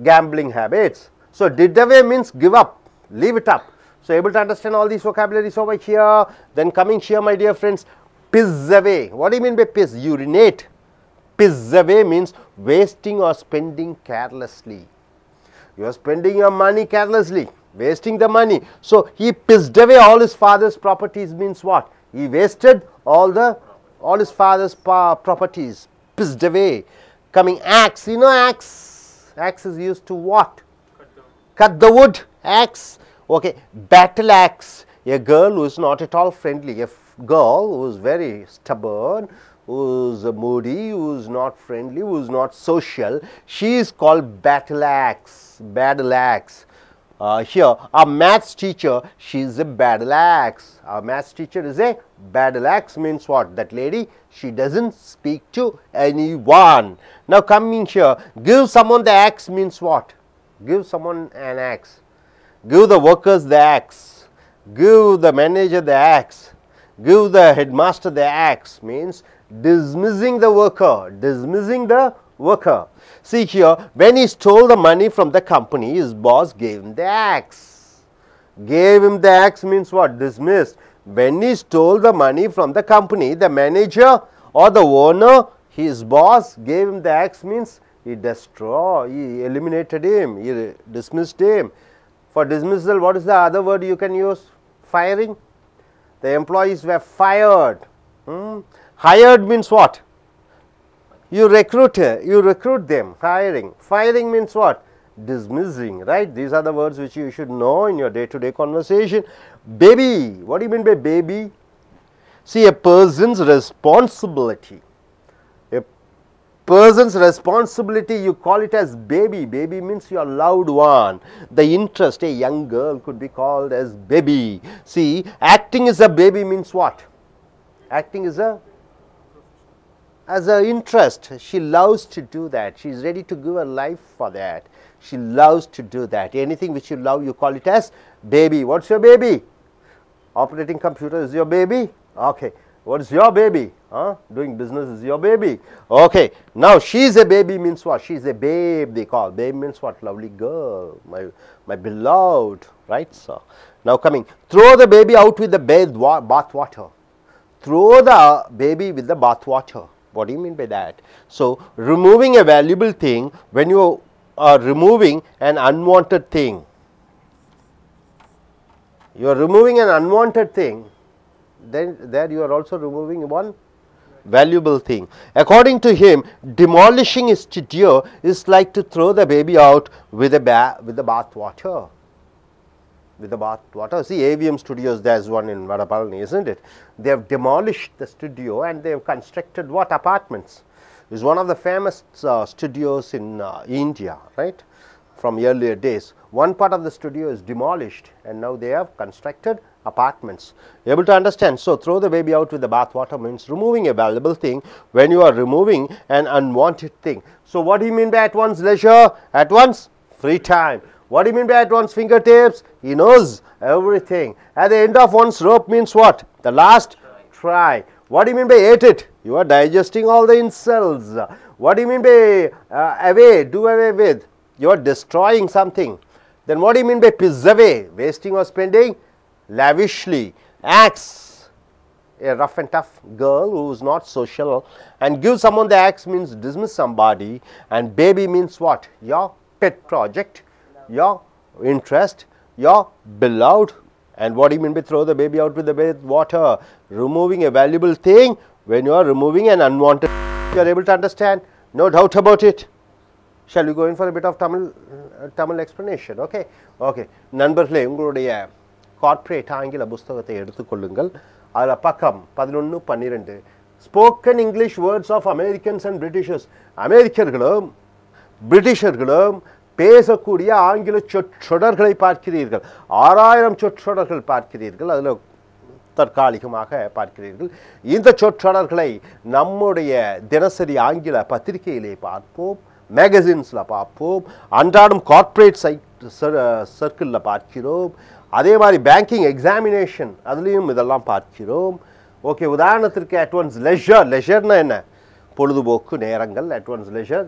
Gambling habits. So, did away means give up, leave it up. So, able to understand all these vocabularies over here. Then coming here, my dear friends, piss away. What do you mean by piss? Urinate. Piss away means wasting or spending carelessly. You are spending your money carelessly, wasting the money. So, he pissed away all his father's properties means what? He wasted all his father's properties, pissed away. Coming axe, you know axe. Axe is used to what? Cut the wood, axe. Okay, battle axe, a girl who is not at all friendly, a girl who is very stubborn, who is moody, who is not friendly, who is not social, she is called battle axe, battle axe. Here, our maths teacher, she is a battle axe. Our maths teacher is a battle axe means what? That lady, she doesn't speak to anyone. Now, coming here, give someone the axe means what? Give someone an axe. Give the workers the axe. Give the manager the axe. Give the headmaster the axe means dismissing the worker, dismissing the worker. See here, when he stole the money from the company, his boss gave him the axe. Gave him the axe means what? Dismissed. When he stole the money from the company, the manager or the owner, his boss gave him the axe means he destroyed, he eliminated him, he dismissed him. For dismissal, what is the other word you can use? Firing. The employees were fired. Hired means what? You recruit them, hiring. Firing means what? Dismissing, right? These are the words which you should know in your day-to-day conversation. Baby, what do you mean by baby? See, a person's responsibility. A person's responsibility, you call it as baby. Baby means your loved one. The interest, a young girl could be called as baby. See, acting as a baby means what? Acting as an interest. She loves to do that. She is ready to give her life for that. She loves to do that. Anything which you love, you call it as baby. What's your baby? Operating computer is your baby? Okay. What is your baby? Doing business is your baby. Okay. Now, she is a baby means what? She is a babe, they call. Babe means what? Lovely girl, my beloved, right? So, now coming, throw the baby out with the bath water. Throw the baby with the bath water. What do you mean by that? So, removing a valuable thing, when you are removing an unwanted thing, you are removing an unwanted thing, then there you are also removing one valuable thing. According to him, demolishing his studio is like to throw the baby out with the bath water. With the bath water. See, AVM Studios, there is one in Vadapalani, isn't it? They have demolished the studio and they have constructed what? Apartments. It is one of the famous studios in India, right? From earlier days. One part of the studio is demolished and now they have constructed apartments. Able to understand? So, throw the baby out with the bath water means removing a valuable thing when you are removing an unwanted thing. So, what do you mean by at one's leisure? At one's free time. What do you mean by at one's fingertips? He knows everything. At the end of one's rope means what? The last try. What do you mean by ate it? You are digesting all the insults. What do you mean by away, do away with? You are destroying something. Then what do you mean by piss away? Wasting or spending lavishly. Axe, a rough and tough girl who is not social, and give someone the axe means dismiss somebody, and baby means what? Your pet project, your interest, your beloved. And what do you mean by throw the baby out with the bath water? Removing a valuable thing when you are removing an unwanted. You are able to understand? No doubt about it. Shall we go in for a bit of Tamil explanation? Okay. Okay. நண்பர்களே, உங்களுடைய corporate ஆங்கில புத்தகத்தை எடுத்துக்கொள்ளுங்கள். அதில் பக்கம் 11, 12 spoken English words of Americans and Britishers. அமெரிக்கர்களும் பிரிட்டிஷர்களும் பேசக்கூடிய ஆங்கில சொற்றொடர்களை பார்க்கிறீர்கள். 6000 சொற்றொடர்கள் பார்க்கிறீர்கள். அதில் தற்காலிகமாக பார்க்கிறீர்கள். இந்த சொற்றொடர்களை நம்முடைய தினசரி ஆங்கில பத்திரிகையிலே பார்ப்போம், மேகசின்ஸில் பார்ப்போம், அன்றாடம் கார்ப்பரேட் சர்க்கிளில் பார்க்கிறோம், அதே மாதிரி பேங்கிங் எக்ஸாமினேஷன் அதுலேயும் இதெல்லாம் பார்க்கிறோம். ஓகே, உதாரணத்திற்கு அட்வான்ஸ் லெஷர், லெஷர்னா என்ன? பொழுதுபோக்கு நேரங்கள். அட்வான்ஸ் லெஷர்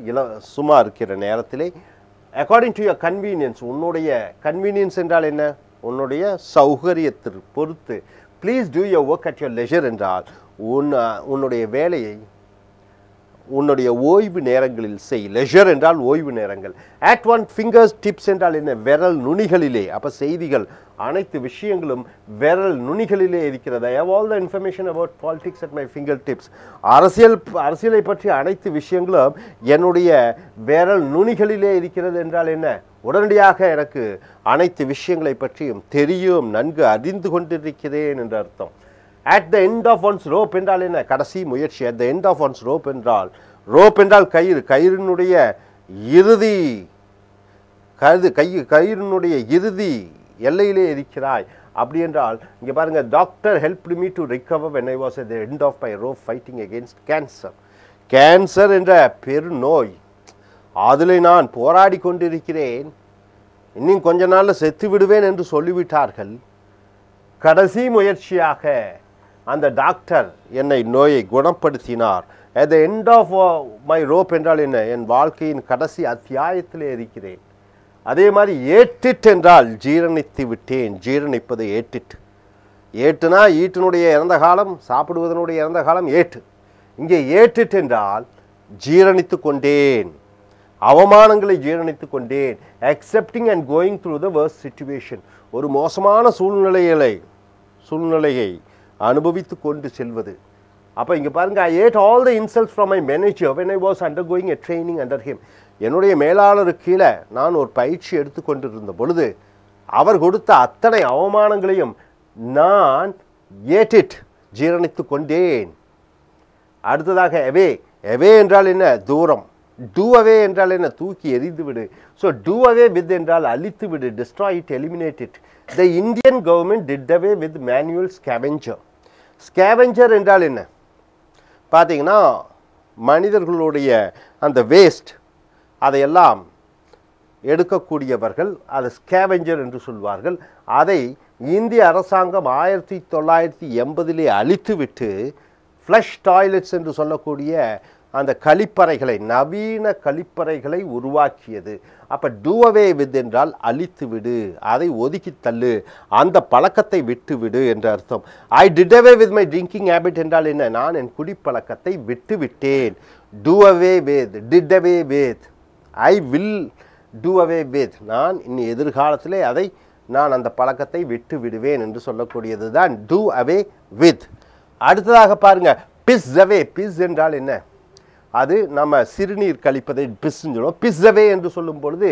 சும்மா இருக்கிற நேரத்திலே. அக்கார்டிங் டு யுவர் கன்வீனியன்ஸ், உன்னுடைய கன்வீனியன்ஸ் என்றால் என்ன? உன்னுடைய சௌகரியத்திற்கு பொறுத்து. Please do your work at your leisure என்றால் உன்னுடைய வேலையை உன்னுடைய ஓய்வு நேரங்களில் செய். லெஷர் என்றால் ஓய்வு நேரங்கள். அட் ஒன் ஃபிங்கர்ஸ் டிப்ஸ் என்றால் என்ன? விரல் நுனிகளிலே. அப்போ செய்திகள் அனைத்து விஷயங்களும் விரல் நுனிகளிலே இருக்கிறது. I have all the information about politics at my finger tips. அரசியலை பற்றி அனைத்து விஷயங்களும் என்னுடைய விரல் நுனிகளிலே இருக்கிறது என்றால் என்ன? உடனடியாக எனக்கு அனைத்து விஷயங்களை பற்றியும் தெரியும், நன்கு அறிந்து கொண்டிருக்கிறேன் என்று அர்த்தம். At the end of one's rope என்றால் என்ன? கடைசி முயற்சி. At the end of one's rope என்றால், ரோப் என்றால் கயிறு, கயிறினுடைய இறுதி கயிறினுடைய இறுதி எல்லையிலே இருக்கிறாய். அப்படி என்றால் இங்கே பாருங்கள், doctor helped me to recover when I was at the end of my rope fighting against cancer. Cancer என்ற பெருநோய், அதில் நான் போராடி கொண்டிருக்கிறேன், இன்னும் கொஞ்ச நாளில் செத்து விடுவேன் என்று சொல்லிவிட்டார்கள். கடைசி முயற்சியாக அந்த டாக்டர் என்னை நோயை குணப்படுத்தினார். At the end of my rope என்றால் என்ன? என் வாழ்க்கையின் கடைசி அத்தியாயத்திலே இருக்கிறேன். அதே மாதிரி ஏட்டிட் என்றால் ஜீரணித்து விட்டேன். ஜீரணிப்பது ஏட்டிட். ஏட்டுனா ஈட்டினுடைய இறந்த காலம், சாப்பிடுவதனுடைய இறந்த காலம் ஏட்டு. இங்கே ஏட்டிட் என்றால் ஜீரணித்து கொண்டேன், அவமானங்களை ஜீரணித்து கொண்டேன். Accepting and going through the worst situation. ஒரு மோசமான சூழ்நிலையை அனுபவித்து கொண்டு செல்வது. அப்போ இங்கே பாருங்கள், I ate all the insults from my manager when I was under going a training under him. என்னுடைய மேலாளருக்கு கீழே நான் ஒரு பயிற்சி எடுத்துக்கொண்டிருந்த பொழுது அவர் கொடுத்த அத்தனை அவமானங்களையும் நான் ஏட்டிட் ஜீரணித்து கொண்டேன். அடுத்ததாக எவே. எவே என்றால் என்ன? தூரம். டூ அவே என்றால் என்ன? தூக்கி எறிந்து விடு. ஸோ டூ அவே வித் என்றால் அழித்து விடு, destroy it, eliminate it. The Indian government did away with manual scavenger. Scavenger என்றால் என்ன? பார்த்தீங்கன்னா மனிதர்களுடைய அந்த வேஸ்ட் அதையெல்லாம் எடுக்கக்கூடியவர்கள் அதை ஸ்கேவெஞ்சர் என்று சொல்வார்கள். அதை இந்திய அரசாங்கம் 1980 அழித்துவிட்டு ஃப்ளஷ் டாய்லெட்ஸ் என்று சொல்லக்கூடிய அந்த கழிப்பறைகளை, நவீன கழிப்பறைகளை உருவாக்கியது. அப்போ டூ அவே வித் என்றால் அழித்து விடு, அதை ஒதுக்கி தள்ளு, அந்த பழக்கத்தை விட்டு விடு என்று அர்த்தம். I did away with my drinking habit என்றால் என்ன? நான் என் குடிப்பழக்கத்தை விட்டு விட்டேன். Do away with, did away with, I will do away with, நான் இன்னும் எதிர்காலத்திலே நான் அந்த பழக்கத்தை விட்டு விடுவேன் என்று சொல்லக்கூடியது தான் டூ அவே வித். அடுத்ததாக பாருங்க, பிஸ் அவே. பிஸ் என்றால் என்ன? அது நம்ம சிறுநீர் கழிப்பதை பிஸ்ன்னு சொல்லுவோம். பிஸ் அவே என்று சொல்லும் பொழுது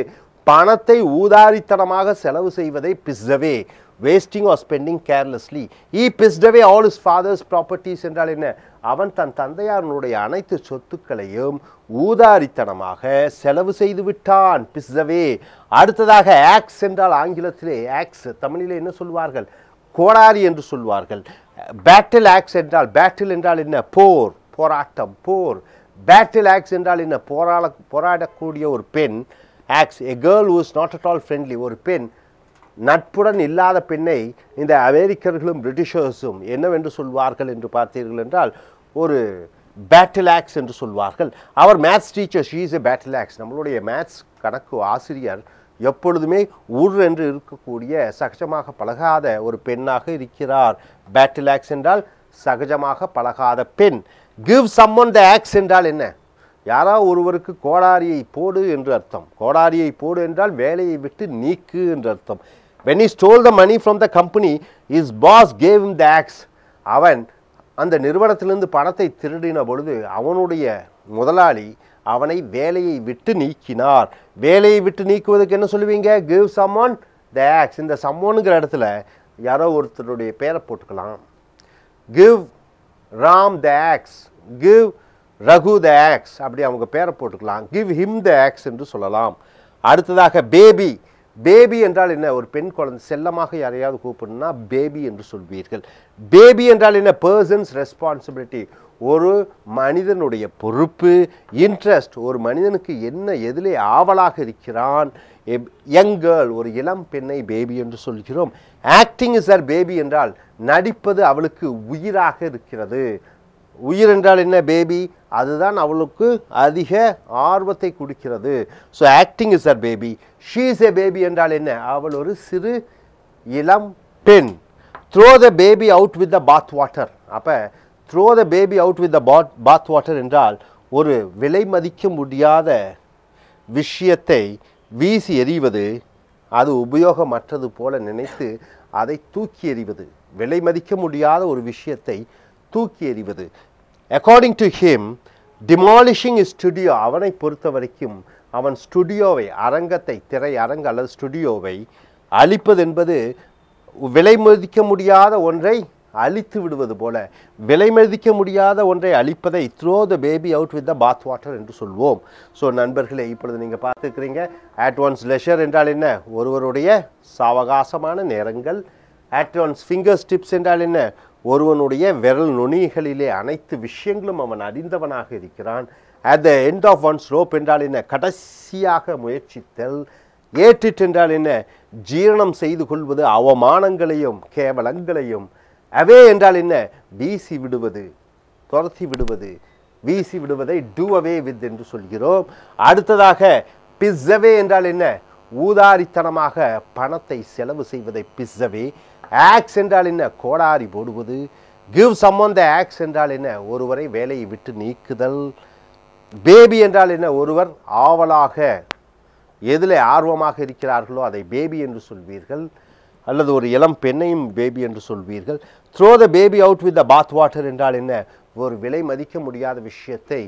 பணத்தை ஊதாரித்தனமாக செலவு செய்வதை piss away, wasting or spending carelessly. He pissed away all his father's properties என்றால் என்ன? அவன் தன் தந்தையாரனுடைய அனைத்து சொத்துக்களையும் ஊதாரித்தனமாக செலவு செய்து விட்டான். பிஸ் அவே. அடுத்ததாக ஆக்ஸ் என்றால் ஆங்கிலத்திலே ஆக்ஸ், தமிழிலே என்ன சொல்வார்கள்? கோடாரி என்று சொல்வார்கள். பேட்டில் ஆக்ஸ் என்றால், பேட்டில் என்றால் என்ன? போர், போராட்டம், போர். பேட்டில் ஆக்ஸ் என்றால் என்ன? போராடக்கூடிய ஒரு பெண். Axe, a girl who is not at all friendly. ஒரு பெண், நட்புடன் இல்லாத பெண்ணை இந்த அமெரிக்கர்களும் பிரிட்டிஷர்ஸும் என்னவென்று சொல்வார்கள் என்று பார்த்தீர்கள் என்றால் ஒரு பேட்டில் ஆக்ஸ் என்று சொல்வார்கள். அவர் maths teacher, she is a battle axe. நம்மளுடைய மேத்ஸ் கணக்கு ஆசிரியர் எப்பொழுதுமே உர் என்று இருக்கக்கூடிய சகஜமாக பழகாத ஒரு பெண்ணாக இருக்கிறார். பேட்டில் ஆக்ஸ் என்றால் சகஜமாக பழகாத பெண். கிவ் சம்மன் த ஆக்ஸ் என்றால் என்ன? யாராவது ஒருவருக்கு கோடாரியை போடு என்று அர்த்தம். கோடாரியை போடு என்றால் வேலையை விட்டு நீக்கு என்று அர்த்தம். when he stole the money from the company, his boss gave him the axe. அவன் அந்த நிறுவனத்திலிருந்து பணத்தை திருடின பொழுது அவனுடைய முதலாளி அவனை வேலையை விட்டு நீக்கினார். வேலையை விட்டு நீக்குவதற்கு என்ன சொல்லுவீங்க? give someone the axe. இந்த someoneங்கிற இடத்துல யாரோ ஒருத்தருடைய பேரை போட்டுக்கலாம். give Ram the axe, give Raghu the axe, அப்படி அவங்க பேரை போட்டுக்கலாம். give him the axe என்று சொல்லலாம். அடுத்ததாக பேபி. பேபி என்றால் என்ன? ஒரு பெண் குழந்தை செல்லமாக யாரையாவது கூப்பிடணும்னா பேபி என்று சொல்வீர்கள். பேபி என்றால் என்ன? பர்சன்ஸ் ரெஸ்பான்சிபிலிட்டி, ஒரு மனிதனுடைய பொறுப்பு. இன்ட்ரெஸ்ட், ஒரு மனிதனுக்கு என்ன எதிலே ஆவலாக இருக்கிறான். யங் கேர்ள், ஒரு இளம் பெண்ணை பேபி என்று சொல்கிறோம். ஆக்டிங் இஸ் ஹர் பேபி என்றால் நடிப்பது அவளுக்கு உயிராக இருக்கிறது. உயிர் என்றால் என்ன? பேபி. அதுதான் அவளுக்கு அதிக ஆர்வத்தை கொடுக்கிறது. So acting is her baby. She is a baby என்றால் என்ன? அவள் ஒரு சிறு இளம் பெண். Throw the baby out with the bath water. அப்போ throw the baby out with the bath water என்றால் ஒரு விலை மதிக்க முடியாத விஷயத்தை வீசி எறிவது, அது உபயோகமற்றது போல நினைத்து அதை தூக்கி எறிவது. விலை மதிக்க முடியாத ஒரு விஷயத்தை தூக்கி எறிவது. According to him, demolishing is studio. அவனை பொறுத்த வரைக்கும் அவன் ஸ்டுடியோவை, அரங்கத்தை, திரை அரங்கு அல்லது ஸ்டுடியோவை அழிப்பது என்பது விலை மதிக்க முடியாத ஒன்றை அழித்து விடுவது போல. விலை மதிக்க முடியாத ஒன்றை அழிப்பதை throw the baby out with the bath water என்று சொல்வோம். ஸோ நண்பர்களே, இப்பொழுது நீங்கள் பார்த்துக்கிறீங்க அட் ஒன்ஸ் லெஷர் என்றால் என்ன? ஒருவருடைய சாவகாசமான நேரங்கள். அட் ஒன்ஸ் ஃபிங்கர்ஸ் டிப்ஸ் என்றால் என்ன? ஒருவனுடைய விரல் நுனிகளிலே அனைத்து விஷயங்களும் அவன் அறிந்தவனாக இருக்கிறான். At the end of one's rope என்றால் என்ன? கடைசியாக முயற்சித்தல். ஏற்றிட் என்றால் என்ன? ஜீரணம் செய்து கொள்வது அவமானங்களையும் கேவலங்களையும். அவே என்றால் என்ன? வீசி விடுவது, துரத்தி விடுவது. வீசி விடுவதை டூ அவே வித் என்று சொல்கிறோம். அடுத்ததாக பிஸ்ஸவே என்றால் என்ன? ஊதாரித்தனமாக பணத்தை செலவு செய்வதை பிஸ்ஸவே. ஆக்ஸ் என்றால் என்ன? கோடாரி போடுவது. கிவ் சம்மன் த ஆக்ஸ் என்றால் என்ன? ஒருவரை வேலையை விட்டு நீக்குதல். பேபி என்றால் என்ன? ஒருவர் ஆவலாக எதில் ஆர்வமாக இருக்கிறார்களோ அதை பேபி என்று சொல்வீர்கள். அல்லது ஒரு இளம் பெண்ணையும் பேபி என்று சொல்வீர்கள். Throw the baby out with the bath water என்றால் என்ன? ஒரு விலை மதிக்க முடியாத விஷயத்தை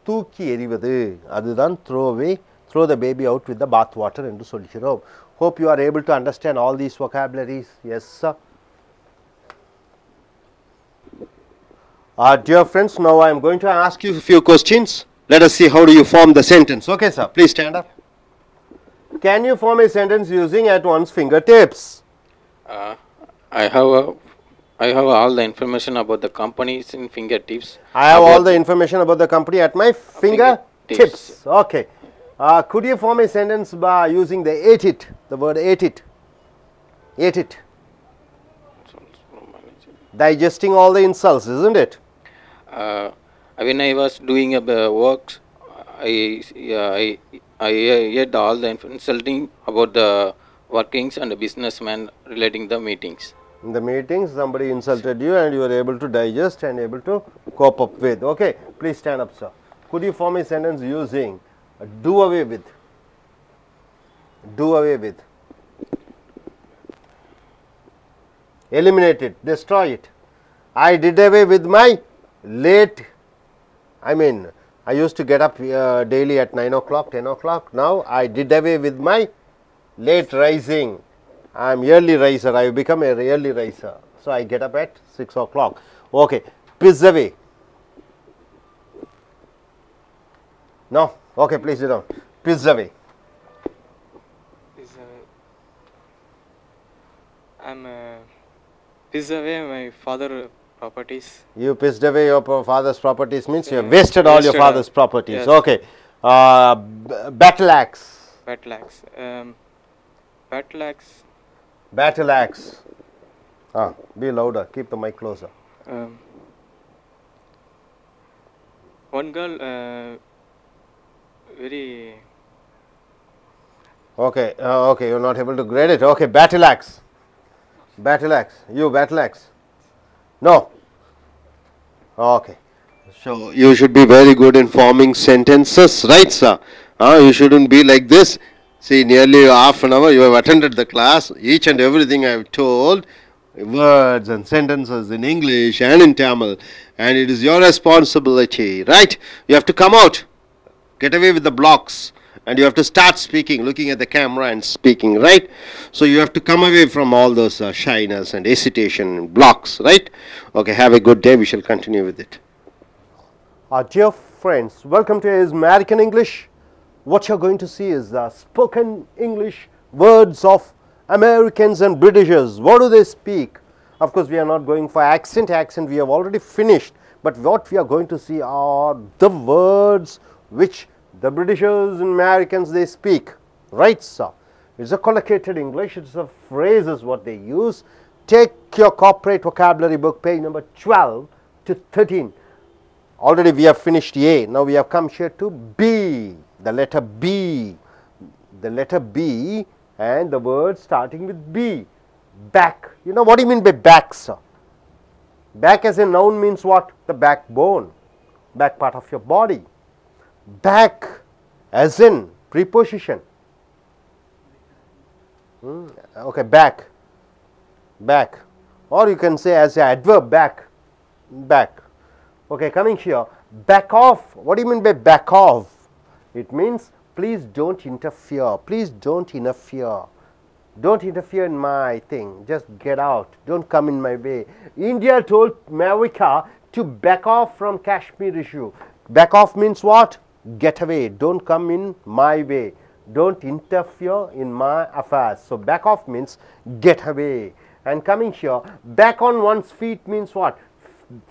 தூக்கி எறிவது. அதுதான் throw the baby out with the bath water என்று சொல்கிறோம். Hope you are able to understand all these vocabularies. Yes, sir. Dear friends, now I am going to ask you a few questions. Let us see how do you form the sentence. Okay, sir. Please stand up. Can you form a sentence using at one's fingertips? I have all the information about the companies in fingertips. I have all the information about the company at my fingertips. Okay. Could you form a sentence by using the ate it, the word ate it? Ate it. Digesting all the insults, isn't it? When I was doing work, I heard all the insulting about the workings and the businessman relating the meetings. In the meetings, somebody insulted you and you were able to digest and able to cope up with. Okay, please stand up, sir. Could you form a sentence using do away with? Do away with. Eliminate it, destroy it. I did away with my late, I used to get up daily at 9 o'clock, 10 o'clock. Now I did away with my late rising. I am early riser. I have become a early riser. So I get up at 6 o'clock. Okay. Piss away. No. Okay. Please sit down. Piss away. I'm piss away my father properties. You pissed away your father's properties means you have wasted all your father's properties. Yes. Okay. Battle axe. Battle axe. Battle axe. Battle axe. Be louder. Keep the mic closer. One girl very. Okay. Okay. You're not able to grade it. Okay. Battle axe. Battle axe. You battle axe. No. Okay. So you should be very good in forming sentences, right, sir? You shouldn't be like this. See, nearly half an hour you have attended the class. Each and everything I have told, words and sentences in English and in Tamil, and it is your responsibility, right? You have to come out, get away with the blocks, and you have to start speaking, looking at the camera and speaking, right? So you have to come away from all those shyness and hesitation and blocks, right? Okay, have a good day. We shall continue with it. Dear friends, welcome to American English. What you're going to see is spoken English words of Americans and Britishers. What do they speak? Of course, we are not going for accent, we have already finished, but what we are going to see are the words which the Britishers and Americans they speak, right sir? It is a collocated English, it is a phrases what they use. Take your corporate vocabulary book, page number 12 to 13. Already we have finished A, now we have come here to B, the letter B, and the word starting with B. Back. You know what do you mean by back, sir? Back as a noun means what? The backbone, back part of your body. Back as in preposition. Okay, back, or you can say as an adverb, back. Okay, coming here, back off. What do you mean by back off? It means please don't interfere, don't interfere in my thing, just get out, don't come in my way. India told America to back off from Kashmir issue. Back off means what? Get away, don't come in my way, don't interfere in my affairs. So back off means get away. And coming here, back on one's feet means what?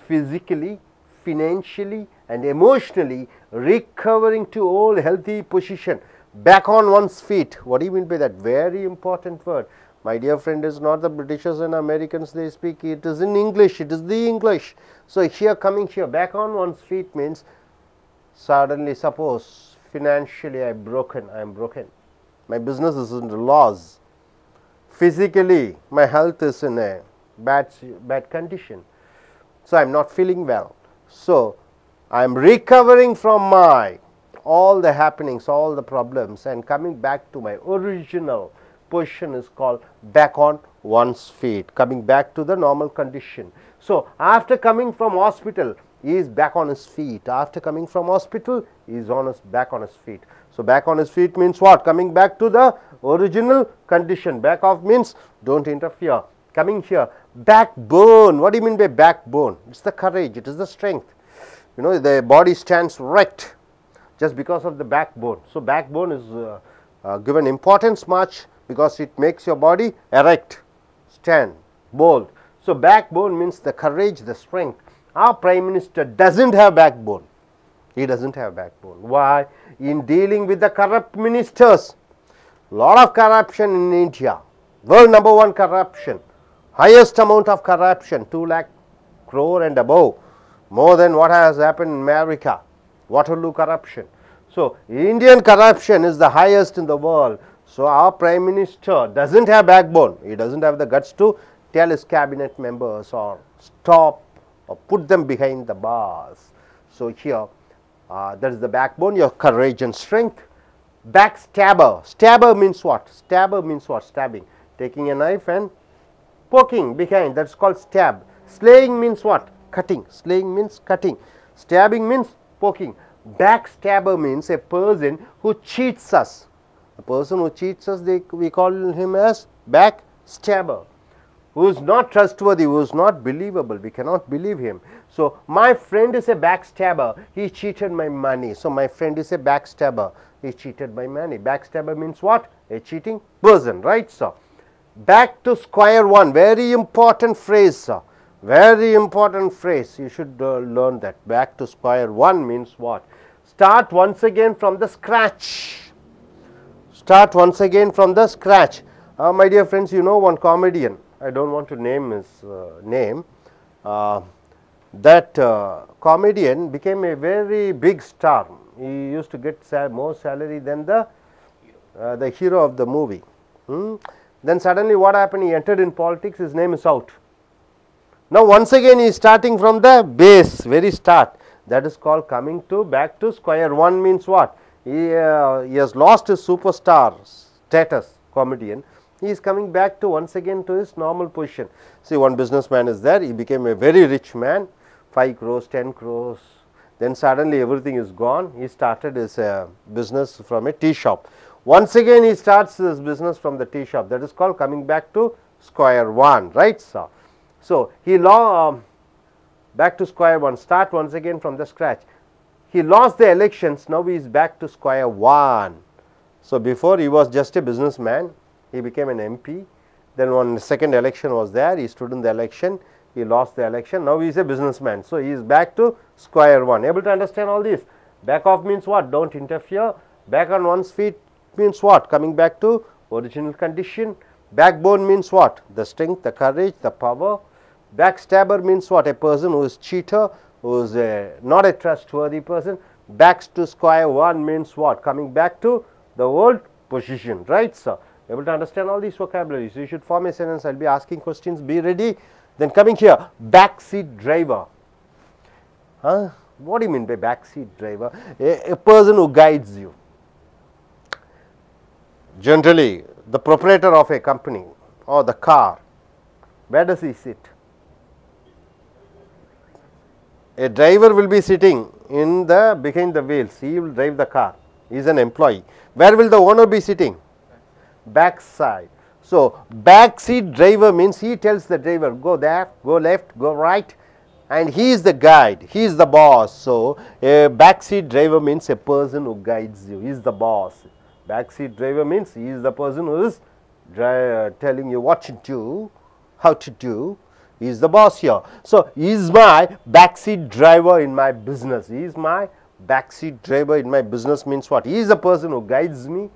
Physically, financially and emotionally recovering to old healthy position. Back on one's feet. What do you mean by that? Very important word. My dear friend, is not the Britishers and Americans they speak, it is in English, it is the English. So here, coming here, back on one's feet means suddenly, suppose financially I am broken, my business is in loss, physically my health is in a bad condition, so I am not feeling well, so I am recovering from my all the happenings, all the problems, and coming back to my original position is called back on one's feet, coming back to the normal condition. So after coming from hospital, he is back on his feet. After coming from hospital, he is back on his feet. So back on his feet means what? Coming back to the original condition. Back off means don't interfere. Coming here, backbone. What do you mean by backbone? It's the courage, it is the strength. You know, the body stands erect just because of the backbone. So backbone is given importance much because it makes your body erect, stand, bold. So backbone means the courage, the strength. Our Prime Minister doesn't have backbone. He doesn't have backbone. Why? In dealing with the corrupt ministers, lot of corruption in India, world number 1 corruption, highest amount of corruption, 2 lakh crore and above, more than what has happened in America, Waterloo corruption. So Indian corruption is the highest in the world. So our Prime Minister doesn't have backbone. He doesn't have the guts to tell his cabinet members or stop or put them behind the bars. So here, that is the backbone, your courage and strength. Backstabber. Stabber means what? Stabber means what? Stabbing. Taking a knife and poking behind, that is called stab. Slaying means what? Cutting. Slaying means cutting. Stabbing means poking. Backstabber means a person who cheats us. A person who cheats us, we call him as backstabber. Who is not trustworthy, who is not believable, we cannot believe him. So my friend is a backstabber, he cheated my money. So my friend is a backstabber, he cheated my money. Backstabber means what? A cheating person, right sir? Back to square one, very important phrase sir. Very important phrase, you should learn that. Back to square one means what? Start once again from the scratch. Start once again from the scratch. My dear friends, you know one comedian, I don't want to name his name. That comedian became a very big star. He used to get more salary than the hero of the movie. Then suddenly what happened? He entered in politics, his name is out. Now once again he is starting from the base, very start. That is called coming to back to square one means what? He has lost his superstar status, comedian. He is coming back to once again to his normal position. See, one businessman is there, he became a very rich man, 5 crores, 10 crores. Then suddenly everything is gone. He started his business from a tea shop. Once again he starts his business from the tea shop. That is called coming back to square one, right sir? So he back to square one, start once again from the scratch. He lost the elections, now he is back to square one. So before he was just a businessman, he became an MP. Then one second election was there, he stood in the election, he lost the election, now he is a businessman. So, he is back to square one. Able to understand all this? Back off means what? Don't interfere. Back on one's feet means what? Coming back to original condition. Backbone means what? The strength, the courage, the power. Backstabber means what? A person who is cheater, who is not a trustworthy person. Back to square one means what? Coming back to the old position, right, sir? Able to understand all these vocabularies. You should form a sentence. I will be asking questions. Be ready. Then coming here, backseat driver. Huh? What do you mean by backseat driver? A person who guides you. Generally, the proprietor of a company or the car, where does he sit? A driver will be sitting in the behind the wheels. He will drive the car. He is an employee. Where will the owner be sitting? Backside. So, backseat driver means he tells the driver, go there, go left, go right, and he is the guide, he is the boss. So, a backseat driver means a person who guides you, he is the boss. Backseat driver means he is the person who is telling you what to do, how to do, he is the boss here. So, he is my backseat driver in my business, he is my backseat driver in my business means what? He is the person who guides me.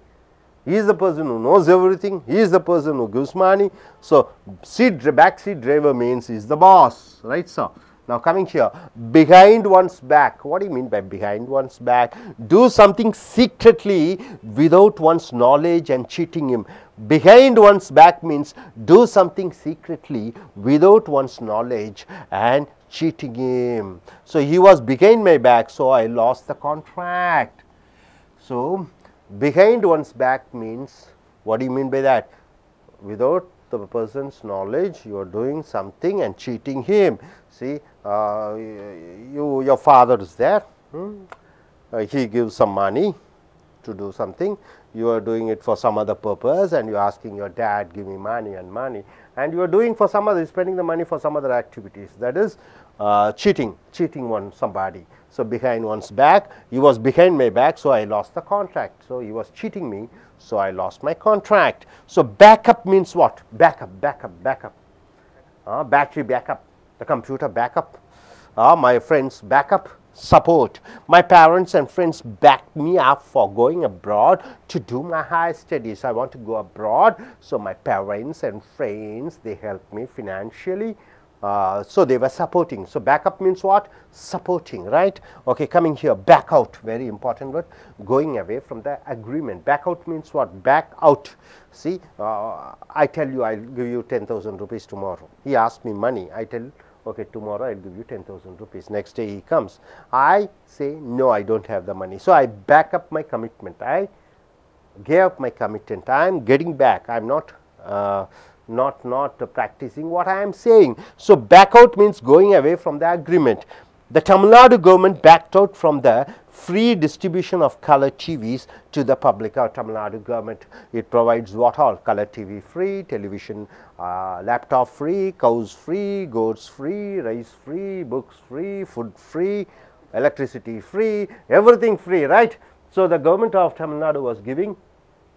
He is the person who knows everything, he is the person who gives money. So, backseat driver means he is the boss, right, sir. Now, coming here, behind one's back. What do you mean by behind one's back? Do something secretly without one's knowledge and cheating him. Behind one's back means do something secretly without one's knowledge and cheating him. So, he was behind my back, so I lost the contract. So, behind one's back means, what do you mean by that? Without the person's knowledge, you are doing something and cheating him. See, your father is there, he gives some money to do something, you are doing it for some other purpose and you are asking your dad, give me money, and you are doing for some other, spending the money for some other activities, that is cheating somebody. So, behind one's back, he was behind my back, so I lost the contract. So, he was cheating me, so I lost my contract. So, backup means what? Backup. Battery backup, the computer backup, my friends backup, support. My parents and friends backed me up for going abroad to do my higher studies. I want to go abroad, so my parents and friends, they helped me financially. So, they were supporting. So, backup means what? Supporting, right? Okay, coming here, back out, very important word, going away from the agreement. Back out means what? Back out. See, I tell you I will give you 10,000 rupees tomorrow. He asked me money. I tell, okay, tomorrow I will give you 10,000 rupees. Next day he comes. I say, no, I do not have the money. So, I back up my commitment. I gave up my commitment. I am getting back. I am not practicing what I am saying. So, back out means going away from the agreement. The Tamil Nadu government backed out from the free distribution of color TVs to the public. Our Tamil Nadu government, it provides what all? Color TV free, television, laptop free, cows free, goats free, rice free, books free, food free, electricity free, everything free, right? So, the government of Tamil Nadu was giving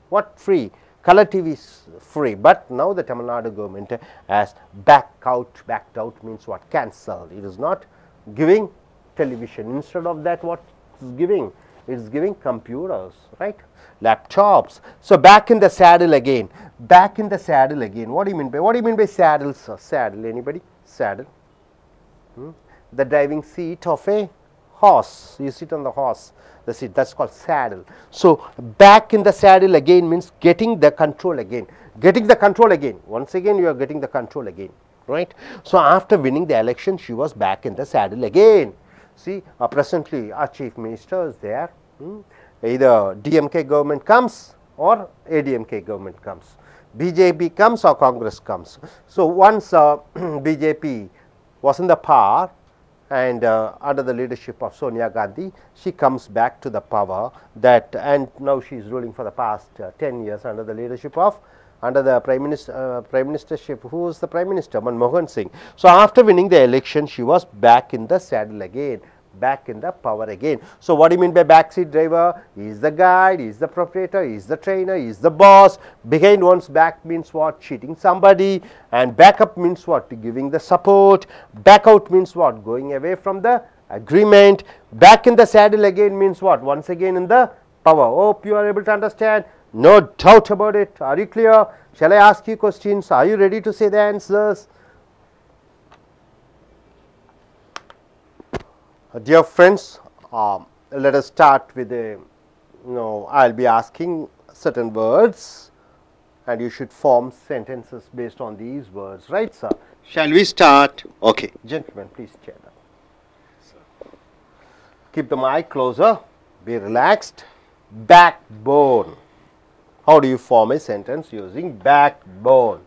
what? Free. Color TV is free, but now the Tamil Nadu government has backed out means what? Cancelled. It is not giving television. Instead of that, what is giving? It is giving computers, right? Laptops. So, back in the saddle again. Back in the saddle again. What do you mean by saddle, sir? Saddle, anybody? Saddle. The driving seat of a horse. You sit on the horse. The seat, that is called saddle. So, back in the saddle again means getting the control again. Getting the control again. Once again you are getting the control again, right. So, after winning the election, she was back in the saddle again. See, presently our chief minister is there. Either DMK government comes or ADMK government comes. BJP comes or Congress comes. So, once BJP was in the power, and under the leadership of Sonia Gandhi, she comes back to the power that, and now she is ruling for the past 10 years under the leadership of, under the prime ministership. Who was the prime minister? Manmohan Singh. So, after winning the election, she was back in the saddle again. back in the power again. So, what do you mean by backseat driver? He is the guide, he is the proprietor, he is the trainer, he is the boss. Behind one's back means what? Cheating somebody. And backup means what? Giving the support. Back out means what? Going away from the agreement. Back in the saddle again means what? Once again in the power. Hope you are able to understand. No doubt about it. Are you clear? Shall I ask you questions? Are you ready to say the answers? Dear friends, let us start with a, I will be asking certain words and you should form sentences based on these words, right sir? Shall we start? Okay, gentlemen, please chair them. Keep the mic closer, be relaxed. Backbone. How do you form a sentence using backbone?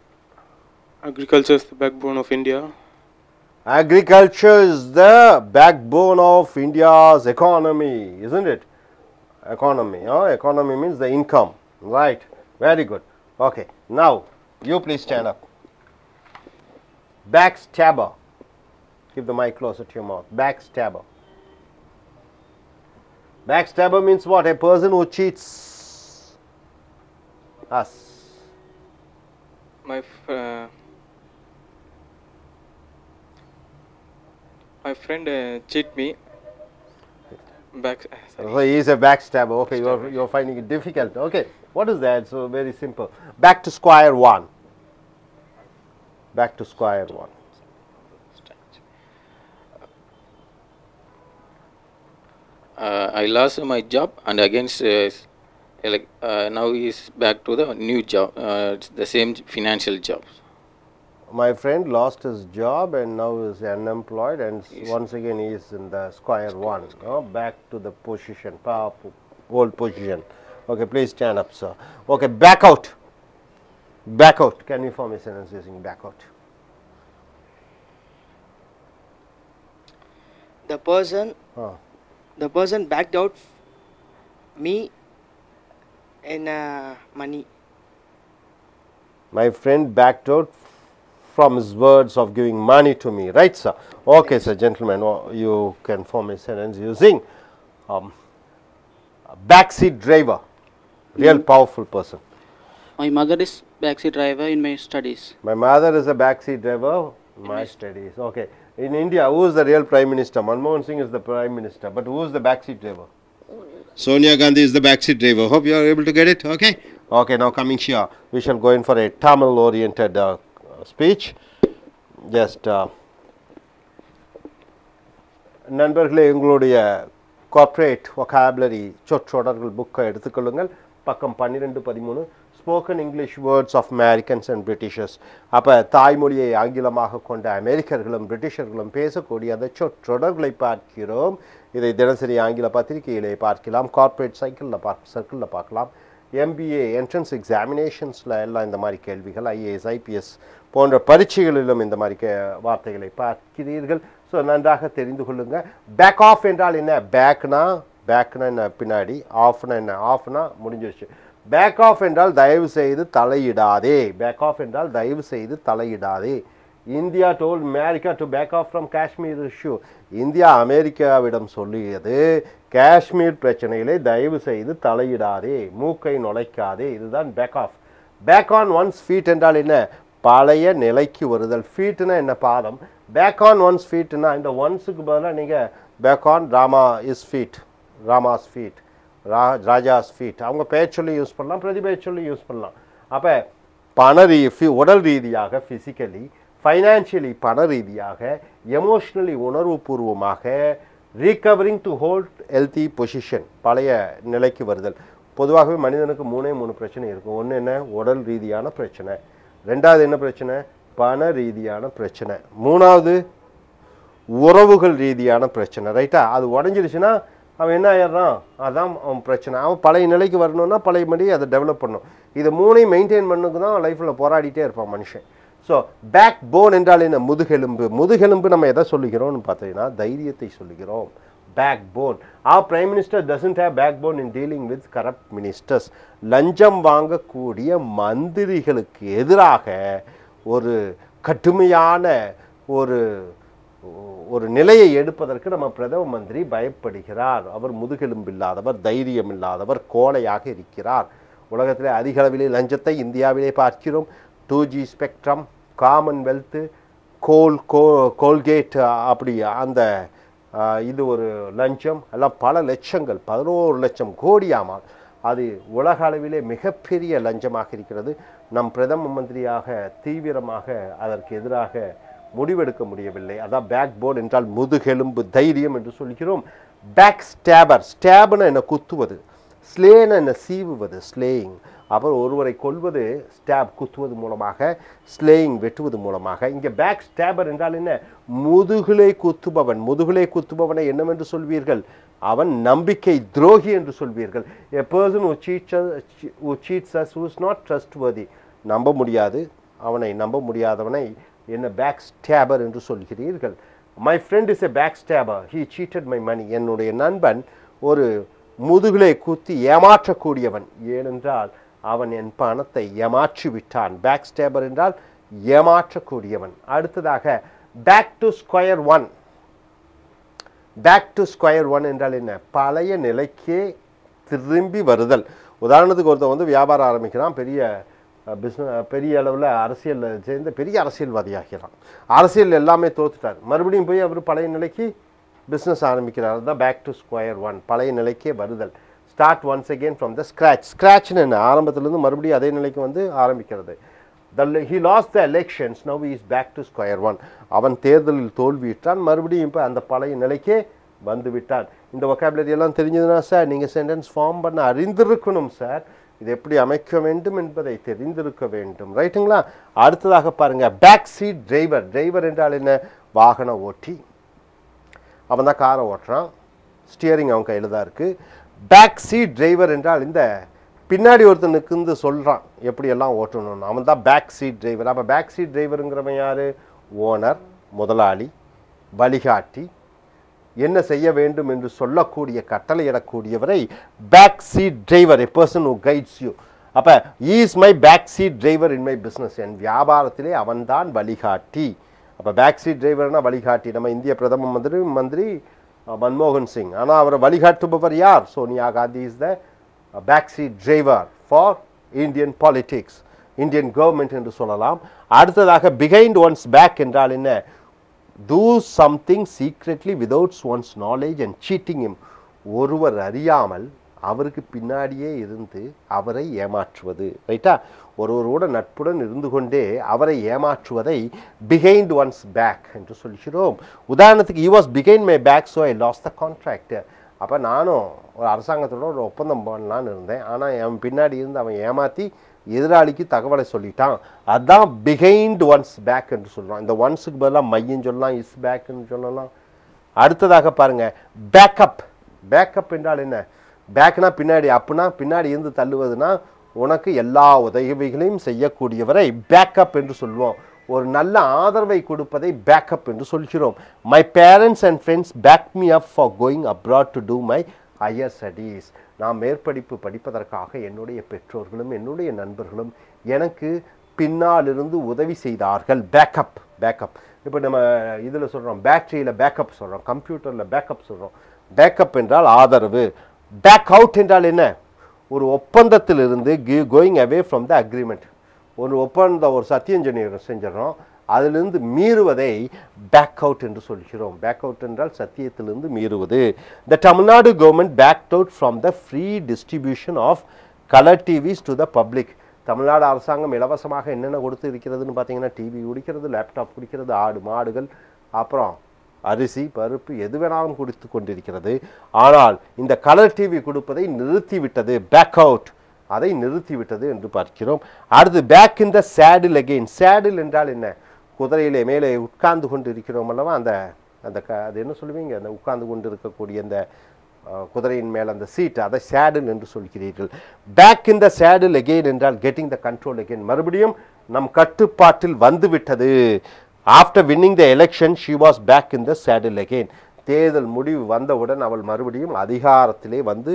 Agriculture is the backbone of India. Agriculture is the backbone of India's economy, isn't it? Economy, economy means the income, right? Very good. Okay, now you please stand up. Backstabber. Keep the mic closer to your mouth. Backstabber. Backstabber means what? A person who cheats us. My friend cheat me. So he is a backstabber. Okay, you are finding it difficult. Okay, what is that? So very simple. Back to square one. Back to square one. I lost my job and against now is back to the new job. It's the same financial job. My friend lost his job and now is unemployed, and once again he is in the square one. Back to the position, old position. Okay, please stand up, sir. Okay, back out. Back out. Can you form a sentence using back out? The person backed out me in money. My friend backed out from his words of giving money to me, right sir? Okay sir, gentlemen, you can form a sentence using a backseat driver, real powerful person. My mother is backseat driver in my studies. My mother is a backseat driver in my studies. Okay. In India, who is the real Prime Minister? Manmohan Singh is the Prime Minister, but who is the backseat driver? Sonia Gandhi is the backseat driver. Hope you are able to get it. Okay. Okay, now coming here, we shall go in for a Tamil oriented speech. Just நண்பர்களே, உங்களுடைய corporate vocabulary சொற்றொடர்கள் புக்கை எடுத்துக்கொள்ளுங்கள். பக்கம் 12-13 spoken English words of Americans and Britishers. அப்போ தாய்மொழியை ஆங்கிலமாக கொண்ட அமெரிக்கர்களும் பிரிட்டிஷர்களும் பேசக்கூடிய அந்த சொற்றொடர்களை பார்க்கிறோம். இதை தினசரி ஆங்கில பத்திரிகையிலே பார்க்கலாம், கார்ப்பரேட் சர்க்கிளில் பார்க்கலாம். MBA என்ட்ரன்ஸ் எக்ஸாமினேஷன்ஸில் எல்லாம் இந்த மாதிரி கேள்விகள், IAS IPS போன்ற பரீட்சைகளிலும் இந்த மாதிரி வார்த்தைகளை பார்க்கிறீர்கள். ஸோ நன்றாக தெரிந்து கொள்ளுங்கள். பேக் ஆஃப் என்றால் என்ன? பேக்னா என்ன பின்னாடி, ஆஃப்னா என்ன? ஆஃப்னா முடிஞ்சிருச்சு. பேக் ஆஃப் என்றால் தயவு செய்து தலையிடாதே. பேக் ஆஃப் என்றால் தயவு செய்து தலையிடாதே. India told America to back off from Kashmir issue. India அமெரிக்காவிடம் சொல்லியது, காஷ்மீர் பிரச்சனையிலே தயவு செய்து தலையிடாதே, மூக்கை நுழைக்காதே. இதுதான் back off. Back on one's feet என்றால் என்ன? பழைய நிலைக்கு வருதல். ஃபீட்னா என்ன? பாதம். பேக் ஆன் ஒன்ஸ் ஃபீட்னா இந்த ஒன்ஸுக்கு பதிலாக நீங்கள் back on Rama is feet, Rama's feet, Raja's feet, அவங்க பெயர் சொல்லி யூஸ் பண்ணலாம், பிரதி பெயர் சொல்லி யூஸ் பண்ணலாம். அப்போ உடல் ரீதியாக ஃபிசிக்கலி, ஃபைனான்ஷியலி பண ரீதியாக, எமோஷ்னலி உணர்வுபூர்வமாக, ரீகவரிங் டு ஹோல்ட் ஹெல்த்தி பொசிஷன், பழைய நிலைக்கு வருதல். பொதுவாகவே மனிதனுக்கு 3 பிரச்சனை இருக்கும். ஒன்று என்ன? உடல் ரீதியான பிரச்சனை. ரெண்டாவது என்ன பிரச்சனை? பண ரீதியான பிரச்சனை. மூணாவது உறவுகள் ரீதியான பிரச்சனை. ரைட்டா? அது உடஞ்சிருச்சுன்னா அவன் என்ன ஆயிடுறான்? அதுதான் அவன் பிரச்சனை. அவன் பழைய நிலைக்கு வரணும்னா பழையபடி அதை டெவலப் பண்ணும். இதை 3ஐயும் மெயின்டைன் பண்ணுக்கு தான் லைஃப்பில் போராடிட்டே இருப்பான் மனுஷன். ஸோ பேக் போன் என்றால் என்ன? முதுகெலும்பு. முதுகெலும்பு நம்ம எதை சொல்லுகிறோம்னு பார்த்தீங்கன்னா தைரியத்தை சொல்லுகிறோம். Backbone. Our Prime Minister doesn't have backbone in dealing with corrupt ministers. லஞ்சம் வாங்கக்கூடிய மந்திரிகளுக்கு எதிராக ஒரு கடுமையான ஒரு ஒரு நிலையை எடுப்பதற்கு நம்ம பிரதம மந்திரி பயப்படுகிறார். அவர் முதுகெலும்பில்லாதவர், தைரியம் இல்லாதவர், கோழையாக இருக்கிறார். உலகத்திலே அதிக அளவிலே லஞ்சத்தை இந்தியாவிலே பார்க்கிறோம். 2G ஸ்பெக்ட்ரம், காமன்வெல்த்து, கோல்கேட், அப்படி அந்த இது ஒரு லஞ்சம் எல்லாம் பல லட்சங்கள், 11 லட்சம் கோடியாமல் அது உலக அளவிலே மிகப்பெரிய லஞ்சமாக இருக்கிறது. நம் பிரதம மந்திரியாக தீவிரமாக அதற்கு எதிராக முடிவெடுக்க முடியவில்லை. அதான் பேக் போன் என்றால் முதுகெலும்பு, தைரியம் என்று சொல்கிறோம். பேக் ஸ்டாபர், ஸ்டாப்னு என்ன குத்துவது, ஸ்லேன்னு என்ன சீவுவது, ஸ்லேயிங். அப்புறம் ஒருவரை கொல்வது ஸ்டாப் குத்துவது மூலமாக, ஸ்லேயிங் வெட்டுவது மூலமாக. இங்கே பேக் ஸ்டாபர் என்றால் என்ன? முதுகுலை குத்துபவன். முதுகுலை குத்துபவனை என்னவென்று சொல்வீர்கள்? அவன் நம்பிக்கை துரோகி என்று சொல்வீர்கள். A person who cheats us, who is not trustworthy, நம்ப முடியாது, அவனை நம்ப முடியாதவனை என்ன பேக் ஸ்டாபர் என்று சொல்கிறீர்கள். My friend is a backstabber, he cheated my money. என்னுடைய நண்பன் ஒரு முதுகுலை குத்தி ஏமாற்றக்கூடியவன், ஏனென்றால் அவன் என் பணத்தை ஏமாற்றி விட்டான். பேக் ஸ்டாபர் என்றால் ஏமாற்றக்கூடியவன். அடுத்ததாக back to square one. Back to square one என்றால் என்ன? பழைய நிலைக்கே திரும்பி வருதல். உதாரணத்துக்கு ஒருத்தர் வியாபாரம் ஆரம்பிக்கிறான், பெரிய அளவில் அரசியலில் சேர்ந்து பெரிய அரசியல்வாதியாகிறான். அரசியல் எல்லாமே தோத்துட்டார், மறுபடியும் போய் அவர் பழைய நிலைக்கு பிஸ்னஸ் ஆரம்பிக்கிறார். அதுதான் பேக் டு ஸ்கொயர் ஒன், பழைய நிலைக்கே வருதல். Start once again from the scratch. ஸ்க்ராச்னு என்ன? ஆரம்பத்திலிருந்து மறுபடியும் அதே நிலைக்கு ஆரம்பிக்கிறது. He lost the elections, now he is back to square one. அவன் தேர்தலில் தோல்வியிட்டான், மறுபடியும் இப்போ அந்த பழைய நிலைக்கே வந்து விட்டான். இந்த vocabulary எல்லாம் தெரிஞ்சதுன்னா சார் நீங்கள் சென்டென்ஸ் ஃபார்ம் பண்ண அறிந்திருக்கணும் சார், இது எப்படி அமைக்க வேண்டும் என்பதை தெரிந்திருக்க வேண்டும். ரைட்டுங்களா? அடுத்ததாக பாருங்க, பேக் சீட் டிரைவர். டிரைவர் என்றால் என்ன? வாகன ஓட்டி. அவன் தான் காரை ஓட்டுறான், ஸ்டியரிங் அவன் கையில் தான் இருக்குது. பேக் சீட் டிரைவர் என்றால் இந்த பின்னாடி ஒருத்தனுக்கு சொல்கிறான் எப்படியெல்லாம் ஓட்டணும்னு, அவன் தான் பேக் சீட் டிரைவர். அப்போ பேக் சீட் டிரைவருங்கிறவன் யார்? ஓனர், முதலாளி, வழிகாட்டி, என்ன செய்ய வேண்டும் என்று சொல்லக்கூடிய கட்டளையிடக்கூடியவரை back seat driver, a person who guides you. அப்போ is my back seat driver in my business, என் வியாபாரத்திலே அவன்தான் வழிகாட்டி. அப்போ பேக் சீட் டிரைவர்னா வழிகாட்டி. நம்ம இந்திய பிரதம மந்திரி மன்மோகன் சிங், ஆனால் அவரை வழிகாட்டுபவர் யார்? Sonia Gandhi is the back seat driver for Indian politics, Indian government என்று சொல்லலாம். அடுத்ததாக பிஹைண்ட் ஒன்ஸ் பேக் என்றால் என்ன? do something secretly without one's knowledge and cheating him. ஒருவர் அறியாமல் அவருக்கு பின்னாடியே இருந்து அவரை ஏமாற்றுவது. ரைட்டா? ஒருவரோட நட்புடன் இருந்து கொண்டே அவரை ஏமாற்றுவதை behind one's back என்று சொல்கிறோம். உதாரணத்துக்கு he was behind my back so I lost the contract. அப்போ நானும் ஒரு அரசாங்கத்தோட ஒரு ஒப்பந்தம் பண்ணலான்னு இருந்தேன், ஆனால் என் பின்னாடி இருந்து அவன் ஏமாற்றி எதிராளிக்கு தகவலை சொல்லிட்டான். அதுதான் பிஹைண்ட் ஒன்ஸ் பேக் என்று சொல்கிறோம். இந்த ஒன்ஸுக்கு பதிலாக மையன்னு சொல்லலாம், இஸ் பேக்குன்னு சொல்லலாம். அடுத்ததாக பாருங்கள், பேக்கப். பேக்கப் என்றால் என்ன? பேக்னா பின்னாடி, அப்புனா பின்னாடி இருந்து தள்ளுவதுனா உனக்கு எல்லா உதவிகளையும் செய்யக்கூடியவரை பேக்கப் என்று சொல்லுவோம். ஒரு நல்ல ஆதரவை கொடுப்பதை பேக்கப் என்று சொல்கிறோம். My parents and friends back me up for going abroad to do my higher studies. நான் மேற்படிப்பு படிப்பதற்காக என்னுடைய பெற்றோர்களும் என்னுடைய நண்பர்களும் எனக்கு பின்னாலிருந்து உதவி செய்தார்கள். பேக்கப். பேக்கப் இப்போ நம்ம இதில் சொல்கிறோம், பேட்டரியில் பேக்கப் சொல்கிறோம், கம்ப்யூட்டரில் பேக்கப் சொல்கிறோம். பேக்கப் என்றால் ஆதரவு. பேக் அவுட் என்றால் என்ன? ஒரு ஒப்பந்தத்திலிருந்து going away from the agreement. ஒரு ஒப்பந்தம், ஒரு சத்தியஞ்சனி செஞ்சிடறோம், அதிலிருந்து மீறுவதை பேக் அவுட் என்று சொல்கிறோம். பேக் அவுட் என்றால் சத்தியத்திலிருந்து மீறுவது. The Tamil Nadu government backed out from the free distribution of colour TVs to the public. Tamil Nadu அரசாங்கம் இலவசமாக என்னென்ன கொடுத்து இருக்கிறதுன்னு பார்த்தீங்கன்னா, டிவி குடிக்கிறது, லேப்டாப் குடிக்கிறது, ஆடு மாடுகள், அப்புறம் அரிசி பருப்பு எது வேணாலும் கொடுத்து கொண்டிருக்கிறது. ஆனால் இந்த கலர் டிவி கொடுப்பதை நிறுத்திவிட்டது. பேக் அவுட், அதை நிறுத்திவிட்டது என்று பார்க்கிறோம். அடுத்து back in the saddle again. Saddle என்றால் என்ன? குதிரையிலே மேலே உட்கார்ந்து கொண்டு இருக்கிறோம் அல்லவா, அந்த அந்த அது என்ன சொல்லுவீங்க, அந்த உட்கார்ந்து கொண்டு இருக்கக்கூடிய அந்த குதிரையின் மேலே அந்த சீட், அதை சேடில் என்று சொல்கிறீர்கள். Back in the saddle again என்றால் கெட்டிங் த கண்ட்ரோல் அகெயின், மறுபடியும் நம் கட்டுப்பாட்டில் வந்துவிட்டது. After winning the election she was back in the saddle again. தேர்தல் முடிவு வந்தவுடன் அவள் மறுபடியும் அதிகாரத்திலே வந்து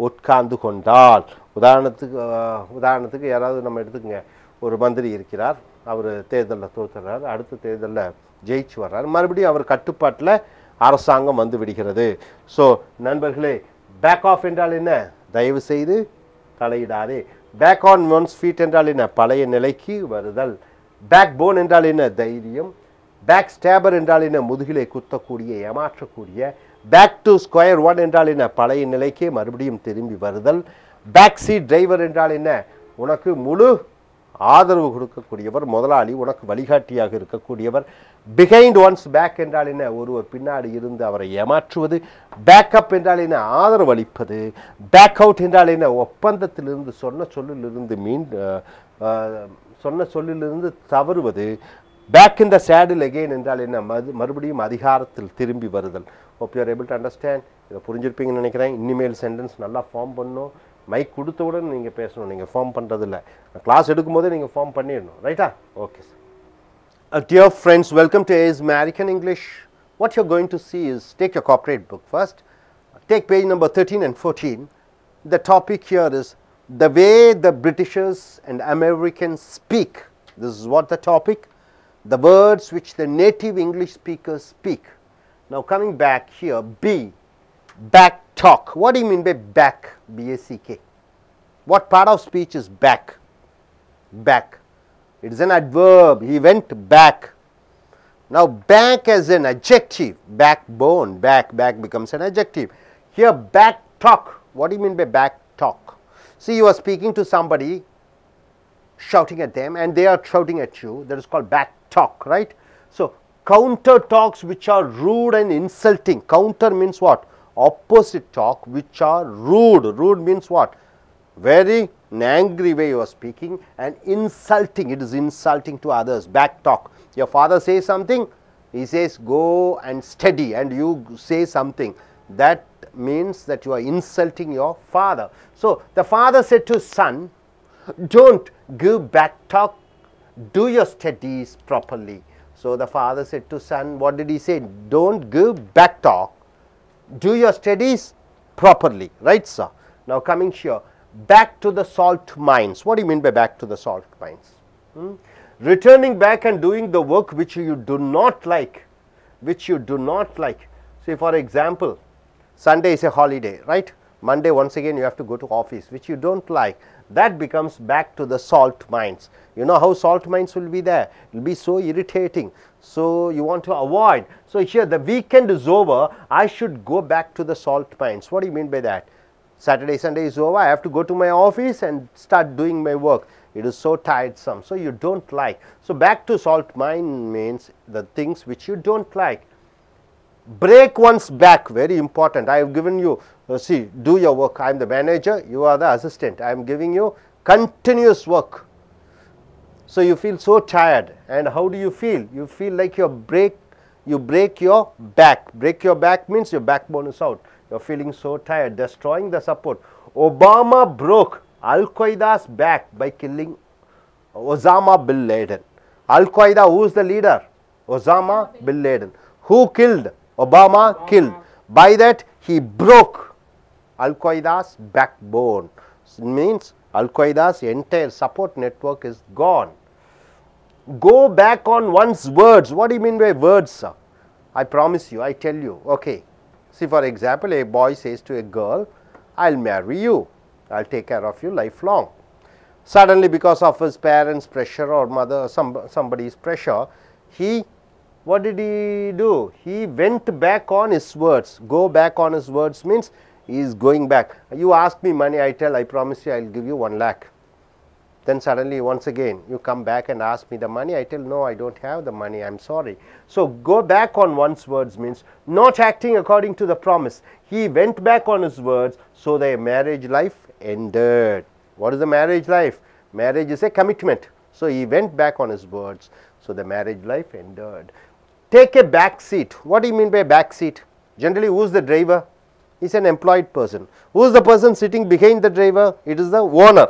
உட்கார்ந்து கொண்டாள். உதாரணத்துக்கு யாராவது நம்ம எடுத்துக்கங்க, ஒரு மந்திரி இருக்கிறார், அவர் தேர்தலில் தோற்றுறார், அடுத்த தேர்தலில் ஜெயிச்சு வர்றார். மறுபடியும் அவர் கட்டுப்பாட்டில் அரசாங்கம் வந்து விடுகிறது. ஸோ நண்பர்களே, பேக் ஆஃப் என்றால் என்ன? தயவு செய்து தலையிடாதே. பேக் ஆன் ஒன்ஸ் ஃபீட் என்றால் என்ன? பழைய நிலைக்கு வருதல். பேக் போன் என்றால் என்ன? தைரியம். பேக் ஸ்டாபர் என்றால் என்ன? முதுகிலை குத்தக்கூடிய, ஏமாற்றக்கூடிய. பேக் டு ஸ்கொயர் ஒன் என்றால் என்ன? பழைய நிலைக்கே மறுபடியும் திரும்பி வருதல். பேக் சீட் டிரைவர் என்றால் என்ன? உனக்கு முழு ஆதரவு கொடுக்கக்கூடியவர், முதலாளி, உனக்கு வழிகாட்டியாக இருக்கக்கூடியவர். பிஹைண்ட் ஒன்ஸ் பேக் என்றால் என்ன? ஒருவர் பின்னாடி இருந்து அவரை ஏமாற்றுவது. பேக்கப் என்றால் என்ன? ஆதரவு அளிப்பது. பேக் அவுட் என்றால் என்ன? ஒப்பந்தத்திலிருந்து, சொன்ன சொல்லிலிருந்து தவறுவது. Back in the saddle again என்றால் என்ன? மறுபடியும் அதிகாரத்தில் திரும்பி வருதல். Hope you are able to understand. இதை புரிஞ்சிருப்பீங்கன்னு நினைக்கிறேன். இனிமேல் சென்டென்ஸ் நல்லா ஃபார்ம் பண்ணணும். மைக் கொடுத்தவுடன் நீங்கள் பேசணும், நீங்கள் ஃபார்ம் பண்ணுறதில்ல. கிளாஸ் எடுக்கும்போதே நீங்கள் ஃபார்ம் பண்ணிடணும். ரைட்டா? Okay sir. Dear friends, welcome to AI's American English. What you're going to see is, take your corporate book first. Take page number 13 and 14. The topic here is the way the Britishers and Americans speak. This is what the topic. The words which the native English speakers speak. Now coming back here, B. Back talk. What do you mean by back? B-A-C-K. What part of speech is back? Back. It is an adverb. He went back. Now back as an adjective. Backbone. Back becomes an adjective. Here back talk. What do you mean by back talk? See, you are speaking to somebody, shouting at them, and they are shouting at you. That is called back talk, right? So counter talks which are rude and insulting. Counter means what? Opposite talk which are rude. Rude means what? Very in angry way you are speaking, and insulting. It is insulting to others. Back talk. Your father says something, he says go and study, and you say something. That means that you are insulting your father. So the father said to his son, don't give back talk, do your studies properly. So the father said to son, what did he say? Don't give back talk, do your studies properly. Right, sir? Now coming here, back to the salt mines. What do you mean by back to the salt mines? Returning back and doing the work which you do not like. Which you do not like. See, for example, Sunday is a holiday, right? Monday once again you have to go to office, which you don't like. That becomes back to the salt mines. You know how salt mines will be there? It will be so irritating. So you want to avoid. So here the weekend is over, I should go back to the salt mines. What do you mean by that? Saturday, Sunday is over, I have to go to my office and start doing my work. It is so tiresome. So you don't like. So back to salt mine means the things which you don't like. Break one's back, very important. I have given you, see, do your work. I am the manager, you are the assistant. I am giving you continuous work. So you feel so tired, and how do you feel? You feel like you break your back. Break your back means your backbone is out. You are feeling so tired, destroying the support. Obama broke Al-Qaeda's back by killing Osama bin Laden. Al-Qaeda, who is the leader? Osama bin Laden. Who killed? Obama killed. By that he broke Al-Qaeda's backbone. It means Al-Qaeda's entire support network is gone. Go back on one's words. What do you mean by words, sir? I promise you, I tell you. Okay. See, for example, a boy says to a girl, I'll marry you, I'll take care of you lifelong. Suddenly, because of his parents' pressure or somebody's pressure, what did he do? He went back on his words. Go back on his words means he is going back. You ask me money, I tell, I promise you I'll give you 1 lakh. Then suddenly once again you come back and ask me the money, I tell, no, I don't have the money, I'm sorry. So go back on one's words means not acting according to the promise. He went back on his words, so their marriage life ended. What is the marriage life? Marriage is a commitment. So he went back on his words, so the marriage life ended. Take a back seat. What do you mean by back seat? Generally, who is the driver? He is an employed person. Who is the person sitting behind the driver? It is the owner.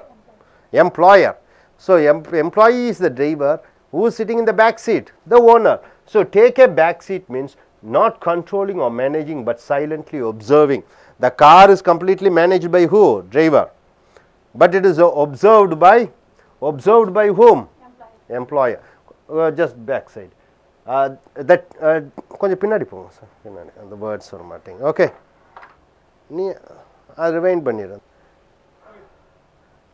Employer. So employee is the driver. Who is sitting in the back seat? The owner. So take a back seat means not controlling or managing, but silently observing. The car is completely managed by who? Driver. But it is observed by whom? Employer. Just back side. that கொஞ்சம் பின்னாடி போங்க sir, பின்னாடி அந்த words வர மாட்டேங்க. Okay, நீ அது rewind பண்ணிடுறேன்.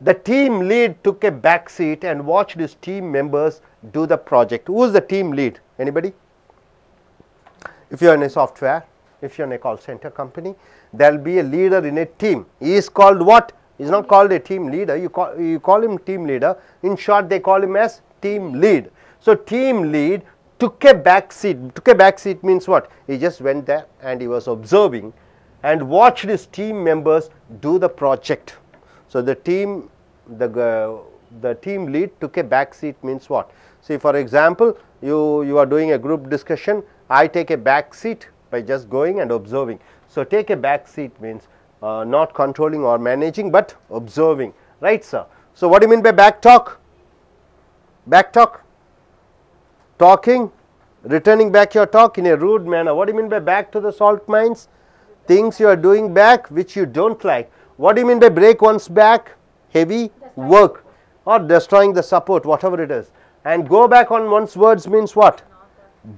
The team lead took a back seat and watched his team members do the project. Who is the team lead? Anybody? If you are in a software, if you are in a call center company, there will be a leader in a team. He is called what? He is not called a team leader. You call him team leader. In short, they call him as team lead. So team lead took a back seat. Took a back seat means what? He just went there and he was observing and watched his team members do the project. So the team lead took a back seat means what? See, for example, you are doing a group discussion. I take a back seat by just going and observing. So take a back seat means not controlling or managing, but observing, right, sir? So what do you mean by back talk? Back talk, talking, returning back your talk in a rude manner. What do you mean by back to the salt mines? Things you are doing back which you don't like. What do you mean by break one's back? Heavy work or destroying the support, whatever it is. And go back on one's words means what?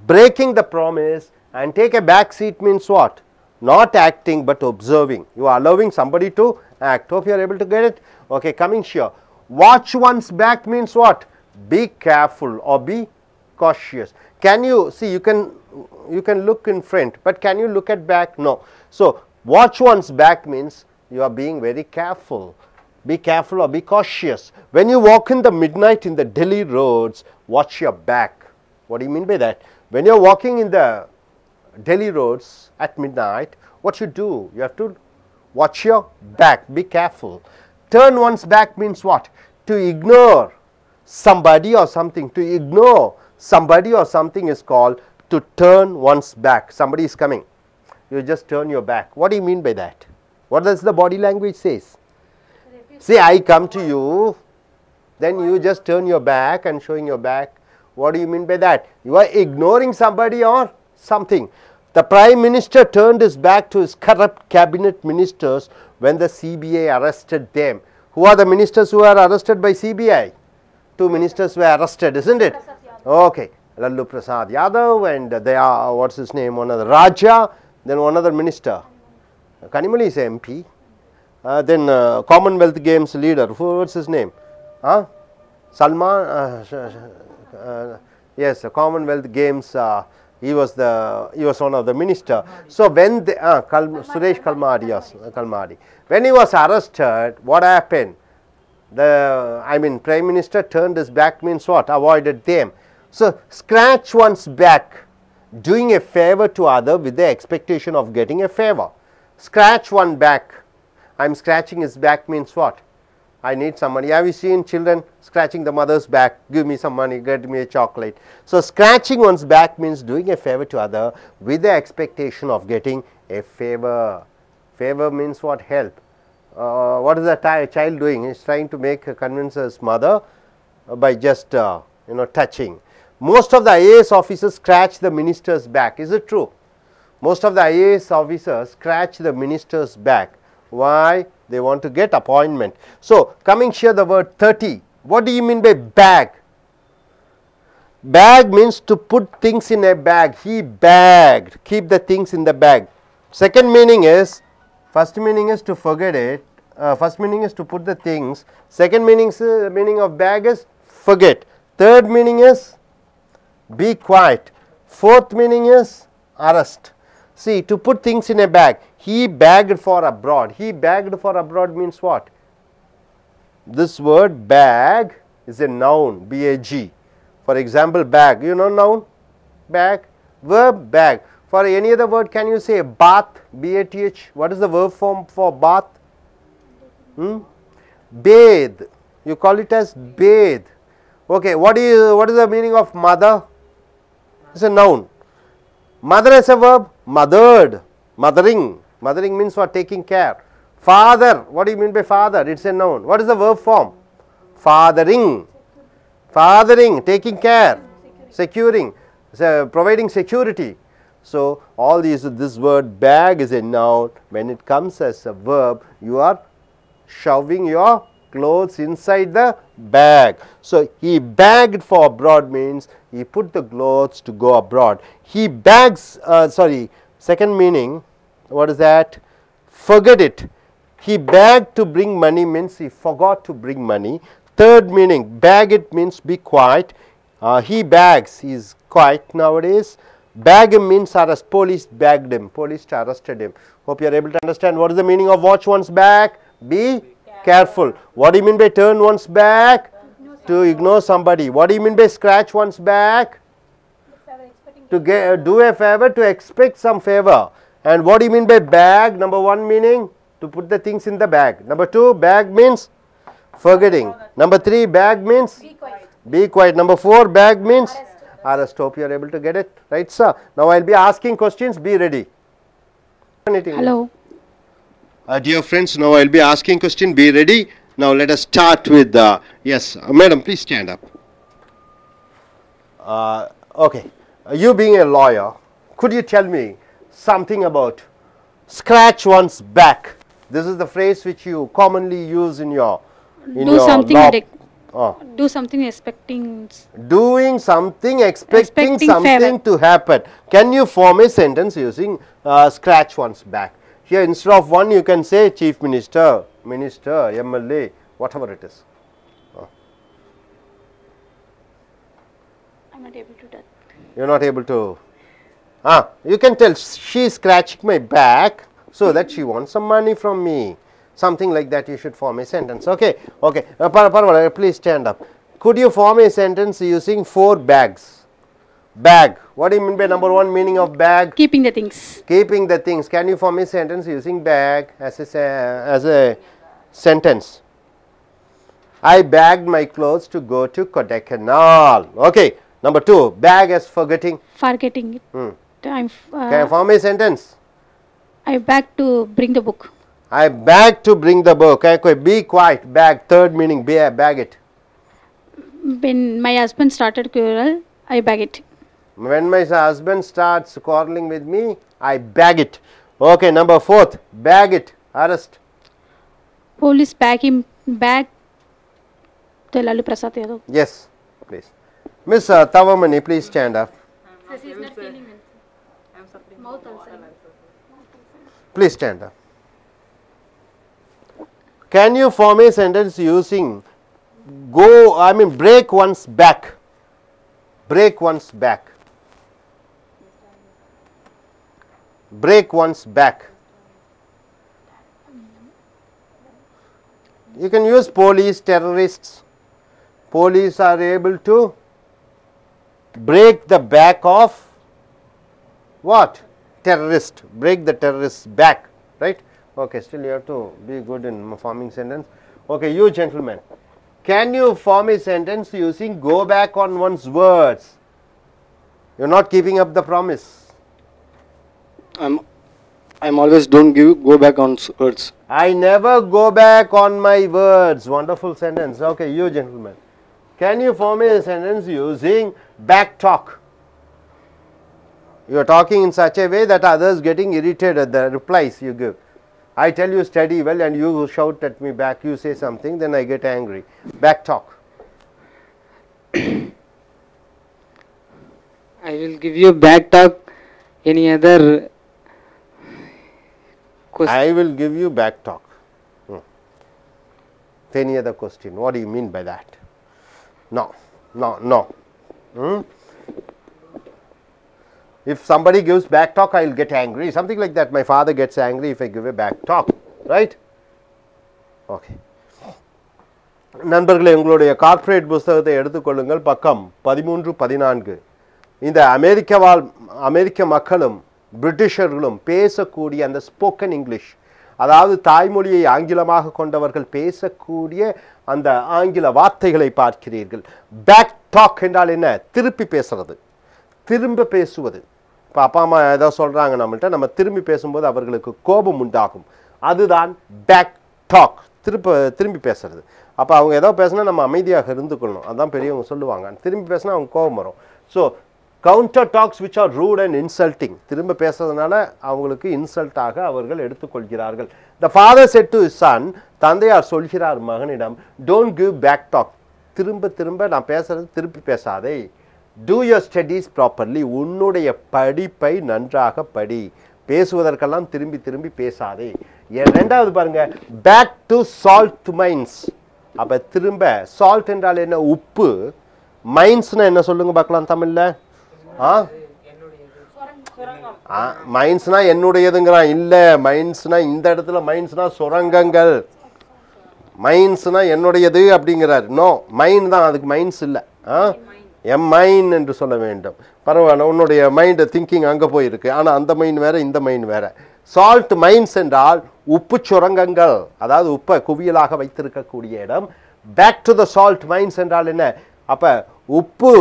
Breaking the promise. And take a back seat means what? Not acting but observing. You are allowing somebody to act. Hope you are able to get it. Okay, coming here. Watch one's back means what? Be careful or be cautious. Can you see, you can look in front, but can you look at back? No. So watch one's back means you are being very careful. Be careful or be cautious. When you walk in the midnight in the Delhi roads, watch your back. What do you mean by that? When you are walking in the Delhi roads at midnight, what you do? You have to watch your back. Be careful. Turn one's back means what? To ignore somebody or something. To ignore somebody or something is called to turn one's back. Somebody is coming. You just turn your back. What do you mean by that? What does the body language says? See, I come to you, then you just turn your back and showing your back. What do you mean by that? You are ignoring somebody or something. The Prime Minister turned his back to his corrupt cabinet ministers when the CBI arrested them. Who are the ministers who are arrested by CBI? Two ministers were arrested, isn't it? Okay, Lallu Prasad Yadav and they are, what's his name, one other Raja, then one other minister. Kanimali is MP. Then Commonwealth Games leader, what's his name? Salman, yes, Commonwealth Games, he was one of the minister. So when the, Suresh Kalmadi, yes, Kalmadi. When he was arrested, what happened? Prime Minister turned his back means what? Avoided them. So scratch one's back, doing a favor to other with the expectation of getting a favor. Scratch one back. I am scratching his back means what? I need some money. Have you seen children scratching the mother's back? Give me some money, get me a chocolate. So scratching one's back means doing a favor to other with the expectation of getting a favor. Favor means what? Help. What is the child doing? He is trying to convince his mother by just touching. Most of the IAS officers scratch the minister's back. Is it true? Most of the IAS officers scratch the minister's back. Why? They want to get appointment. So coming here, the word 30. What do you mean by bag? Bag means to put things in a bag. He bagged. Keep the things in the bag. Second meaning is, first meaning is to forget it. First meaning is to put the things. Second meaning of bag is forget. Third meaning is be quiet. Fourth meaning is arrest. See, to put things in a bag. He bagged for abroad. He bagged for abroad means what? This word bag is a noun, B-A-G. For example, bag. You know noun? Bag. Verb, bag. For any other word, can you say bath, B-A-T-H? What is the verb form for bath? Bathe. You call it as bathe. Okay, what is the meaning of mother? It's a noun. Mother is a verb. Mothered. Mothering. Mothering means what? Taking care. Father. What do you mean by father? It's a noun. What is the verb form? Fathering. Fathering. Taking care. Securing. Providing security. So all this word bag is a noun. When it comes as a verb, you are shoving your clothes inside the bag. So, he bagged for abroad means he put the clothes to go abroad. He bags, second meaning, what is that? Forget it. He bagged to bring money means he forgot to bring money. Third meaning, bag it means be quiet. He bags, he is quiet nowadays. Bag him means arrest. Police bagged him. Police arrested him. Hope you are able to understand what is the meaning of watch one's back. Be careful. What do you mean by turn one's back? To ignore somebody. What do you mean by scratch one's back? To do a favor, to expect some favor. And what do you mean by bag? Number one meaning, to put the things in the bag. Number two, bag means forgetting. Number three, bag means be quiet. Number four, bag means arrest. Hope you are able to get it. Right, sir? Now, I will be asking questions. Be ready. Hello. Dear friends, now I will be asking question. Be ready. Now, let us start with, yes, madam, please stand up. Okay. You being a lawyer, could you tell me something about scratch one's back? This is the phrase which you commonly use in your law. Do something expecting. Doing something, expecting something favor. to happen. Can you form a sentence using scratch one's back? Here, instead of one, you can say Chief Minister, Minister, MLA, whatever it is. I'm not able to do that. You are not able to. You can tell she is scratching my back so that she wants some money from me. Something like that you should form a sentence. Okay, okay. Parvala, please stand up. Could you form a sentence using 4 bags? Bag. What do you mean by number one meaning of bag? Keeping the things. Keeping the things. Can you form a sentence using bag as a sentence? I bagged my clothes to go to Kodaikanal. Okay. Number 2, bag as forgetting. Forgetting it. Can you form a sentence? I bagged to bring the book. I bagged to bring the book. Okay, be quiet. Bag. Third meaning, bag it. When my husband started quarrel, I bag it. When my husband starts quarreling with me, I bag it. Okay, number 4th, bag it. Arrest. Police bag him back. The Lalu Prasad Yadav. Yes, please. Miss Tavamani, please stand up. Please stand up. Can you form a sentence using break one's back? Break one's back. Break one's back. You can use police, terrorists. Police are able to break the back of what? Terrorist. Break the terrorist's back. Right? Okay, still you have to be good in forming sentence. Okay, you gentlemen, can you form a sentence using go back on one's words? You are not keeping up the promise. I'm always don't go back on words. I never go back on my words. Wonderful sentence. Okay, you gentlemen, can you form a sentence using back talk? You are talking in such a way that others getting irritated at the replies you give. I tell you study well and you shout at me back, you say something, then I get angry. Back talk. I will give you back talk. Any other question? I will give you back talk. Any other question? What do you mean by that? No, no, no. If somebody gives back talk, I will get angry. Something like that. My father gets angry if I give a back talk. Right? Okay. நண்பர்களே, உங்களுடைய corporate புத்தகத்தை எடுத்துக்கொள்ளுங்கள். பக்கம் 13-14. இந்த அமெரிக்க மக்களும் பிரிட்டிஷர்களும் பேசக்கூடிய அந்த spoken English, அதாவது தாய்மொழியை ஆங்கிலமாக கொண்டவர்கள் பேசக்கூடிய அந்த ஆங்கில வார்த்தைகளை பார்க்கிறீர்கள். பேக் டாக் என்றால் என்ன? திருப்பி பேசுறது, திரும்ப பேசுவது. இப்போ அப்பா அம்மா ஏதோ சொல்கிறாங்க நம்மள்கிட்ட, நம்ம திரும்பி பேசும்போது அவர்களுக்கு கோபம் உண்டாகும். அதுதான் பேக் டாக், திரும்பி பேசுறது. அப்போ அவங்க ஏதோ பேசினா நம்ம அமைதியாக இருந்துக்கணும். அதுதான் பெரியவங்க சொல்லுவாங்க. திரும்பி பேசினா அவங்க கோபம் வரும். So counter talks which are rude and insulting. திரும்ப பேசுறதுனால அவங்களுக்கு இன்சல்ட் ஆக அவர்கள் எடுத்துக்கொள்கிறார்கள். The father said to his son, தந்தையார் சொல்கிறார் மகனிடம், don't give back talk. திரும்ப திரும்ப நான் பேசுறது திருப்பி பேசாதே. Do your studies properly. உன்னுடைய படிப்பை நன்றாக படி. பேசுவதற்கெல்லாம் திரும்பி திரும்பி பேசாதே. இரண்டாவது பாருங்க, back to salt mines. அப்ப திரும்ப salt என்றால் என்ன? உப்பு. மைன்ஸ்னா என்ன சொல்லுங்க பார்க்கலாம் தமிழ்ல? மைன்ஸ்னா என்னுடையதுங்கிறான். இல்ல, மைன்ஸ்னா இந்த இடத்துல மைன்ஸ்னா சுரங்கங்கள். மைன்ஸ்னா என்னுடையது அப்படிங்கிறார். நோ, மைன் தான், அதுக்கு மைன்ஸ் இல்லை. எம் மைன் என்று சொல்ல வேண்டும். பரவாயில்ல, உன்னுடைய மைண்ட் திங்கிங் அங்கே போயிருக்கு. ஆனால் அந்த மைன் வேற, இந்த மைன் வேற. சால்ட் மைன்ஸ் என்றால் உப்பு சுரங்கங்கள், அதாவது உப்பை குவியலாக வைத்திருக்கக்கூடிய இடம். Back to the salt mines என்றால் என்ன? அப்போ உப்பு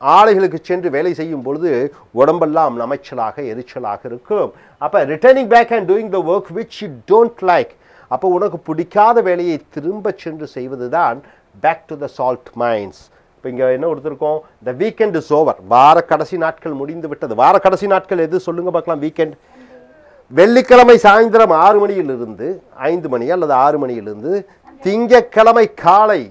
ஆலைகளுக்கு சென்று வேலை செய்யும் பொழுது உடம்பெல்லாம் நமைச்சலாக எரிச்சலாக இருக்கும். அப்போ returning back and doing the work which you don't like. அப்போ உனக்கு பிடிக்காத வேலையை திரும்ப சென்று செய்வது தான் back to the salt mines. இப்போ இங்கே என்ன கொடுத்துருக்கோம்? The weekend is over. வார கடைசி நாட்கள் முடிந்து விட்டது. வார கடைசி நாட்கள் எது சொல்லுங்க பார்க்கலாம்? வீக்கெண்ட் வெள்ளிக்கிழமை சாயந்தரம் 6 மணியிலிருந்து 5 மணி அல்லது 6 மணியிலிருந்து திங்கக்கிழமை காலை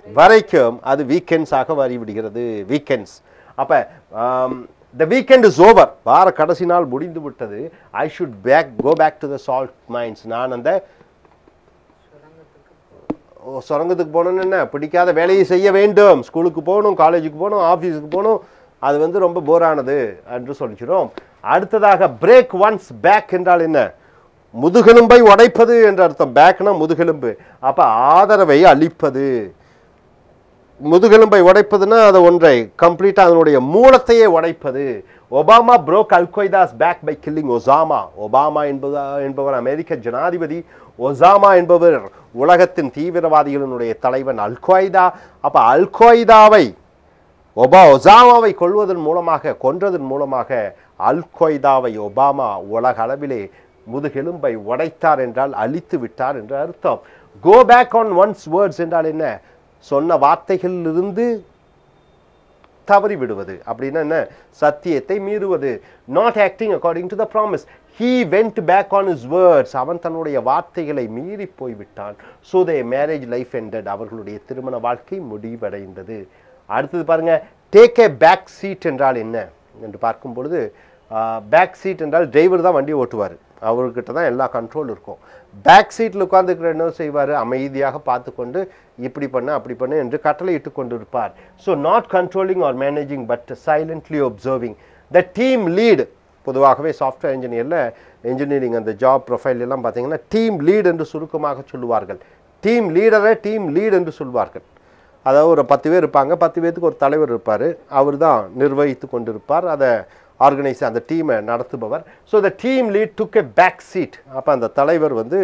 வரைக்கும் அது வீக்கெண்ட்ஸாக மாறிவிடுகிறது. வீக்கெண்ட்ஸ். அப்போ the weekend is over. வார கடைசி நாள் முடிந்து விட்டது. I should go back to the salt mines. நான் அந்த சுரங்கத்துக்கு போகணுன்னு என்ன, பிடிக்காத வேலையை செய்ய வேண்டும். ஸ்கூலுக்கு போகணும், காலேஜுக்கு போகணும், ஆஃபீஸுக்கு போகணும். அது வந்து ரொம்ப போரானது என்று சொல்லிக்கிறோம். அடுத்ததாக பிரேக் ஒன்ஸ் பேக் என்றால் என்ன? முதுகெலும்பை உடைப்பது என்று அர்த்தம். பேக்னா முதுகெலும்பு. அப்போ ஆதரவை அளிப்பது. முதுகெலும்பை உடைப்பதுன்னா அது ஒன்றை கம்ப்ளீட்டாக அதனுடைய மூலத்தையே உடைப்பது. Obama broke Al Qaeda's back by killing Osama. Obama என்பவர் அமெரிக்க ஜனாதிபதி. ஒசாமா என்பவர் உலகத்தின் தீவிரவாதிகளினுடைய தலைவன் அல் கொய்தா. அப்போ அல் கொய்தாவை ஒசாமாவை கொன்றதன் மூலமாக அல் கொய்தாவை ஒபாமா உலக அளவிலே முதுகெலும்பை உடைத்தார் என்றால் அழித்து விட்டார் என்று அர்த்தம். Go back on one's words என்றால் என்ன? சொன்ன வார்த்தைகளிலிருந்து தவறி விடுவது. அப்படின்னா என்ன? சத்தியத்தை மீறுவது. Not acting according to the promise. He went back on his words. அவன் தன்னுடைய வார்த்தைகளை மீறி போய்விட்டான். So their marriage life ended. அவர்களுடைய திருமண வாழ்க்கை முடிவடைந்தது. அடுத்தது பாருங்க, டேக் ஏ பேக் சீட் என்றால் என்ன என்று பார்க்கும் பொழுது, பேக் சீட் என்றால் டிரைவர் தான் வண்டி ஓட்டுவார். அவர்கிட்ட தான் எல்லா கண்ட்ரோல் இருக்கும். பேக் சீட்டில் உட்காந்துக்கிற என்ன செய்வார்? அமைதியாக பார்த்து கொண்டு இப்படி பண்ண அப்படி பண்ண என்று கட்டளை இட்டு கொண்டு இருப்பார். So not controlling or managing but silently observing. The team lead. பொதுவாகவே சாஃப்ட்வேர் இன்ஜினியரிங் அந்த ஜாப் ப்ரொஃபைல் எல்லாம் பார்த்தீங்கன்னா டீம் லீட் என்று சுருக்கமாக சொல்லுவார்கள். டீம் லீடரை டீம் லீட் என்று சொல்வார்கள். அதாவது ஒரு 10 பேர் இருப்பாங்க, 10 பேருக்கு ஒரு தலைவர் இருப்பார். அவர் தான் நிர்வகித்து கொண்டிருப்பார், அதை ஆர்கனைஸ் அந்த டீமை நடத்துபவர். So the team lead took a back seat. அப்போ அந்த தலைவர் வந்து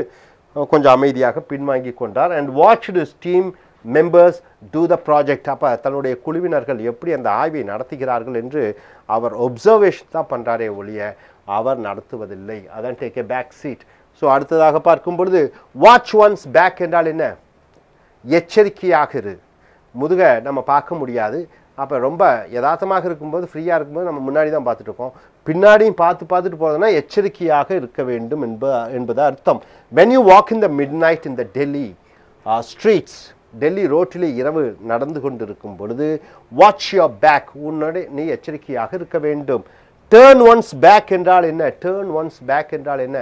கொஞ்சம் அமைதியாக பின்வாங்கி கொண்டார். And watched his team members do the project. அப்போ தன்னுடைய குழுவினர்கள் எப்படி அந்த ஆய்வை நடத்துகிறார்கள் என்று அவர் ஒப்சர்வேஷன் தான் பண்ணுறாரே ஒழிய அவர் நடத்துவதில்லை. அதான் take a back seat. So அடுத்ததாக பார்க்கும் பொழுது வாட்ச் ஒன்ஸ் பேக் என்றால் என்ன? எச்சரிக்கையாக இரு. முதுக நம்ம பார்க்க முடியாது. அப்போ ரொம்ப யதார்த்தமாக இருக்கும்போது, ஃப்ரீயாக இருக்கும்போது நம்ம முன்னாடி தான் பார்த்துட்டு இருக்கோம். பின்னாடியும் பார்த்துட்டு போகிறதுனா எச்சரிக்கையாக இருக்க வேண்டும் என்பது அர்த்தம். when you walk in the midnight in the Delhi streets, Delhi ரோட்டிலே இரவு நடந்து கொண்டிருக்கும் பொழுது வாட்ச் யுவர் பேக், உன்னோட நீ எச்சரிக்கையாக இருக்க வேண்டும். டேர்ன் ஒன்ஸ் பேக் என்றால் என்ன? டேர்ன் ஒன்ஸ் பேக் என்றால் என்ன?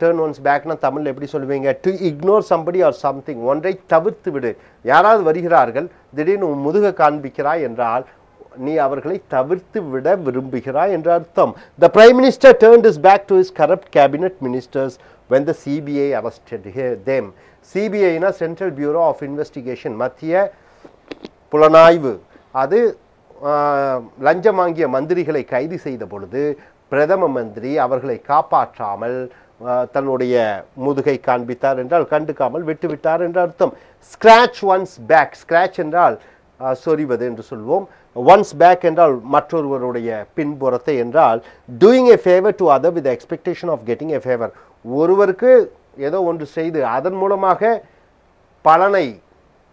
டேர்ன் ஒன்ஸ் பேக்னா தமிழில் எப்படி சொல்லுவீங்க? To ignore somebody or something. ஒன்றை தவிர்த்து விடு. யாராவது வருகிறார்கள், திடீர்னு முதுக காண்பிக்கிறாய் என்றால் நீ அவர்களை தவிர்த்து விட விரும்புகிறாய் என்று அர்த்தம். The Prime Minister turned his back to his corrupt cabinet ministers when the CBI arrested them. CBI-னா Central Bureau of Investigation, மத்திய புலனாய்வு. அது லஞ்சம் வாங்கிய மந்திரிகளை கைது செய்த பொழுது பிரதம மந்திரி அவர்களை காப்பாற்றாமல் தன்னுடைய முதுகை காண்பித்தார் என்றால் கண்டுக்காமல் விட்டுவிட்டார் என்று அர்த்தம். Scratch once back. ஸ்க்ராச் என்றால் சொறிவது என்று சொல்வோம். ஒன்ஸ் பேக் என்றால் மற்றொருவருடைய பின்புறத்தை என்றால் doing a favour to other with expectation of getting a favour. ஒருவருக்கு ஏதோ ஒன்று செய்து அதன் மூலமாக பலனை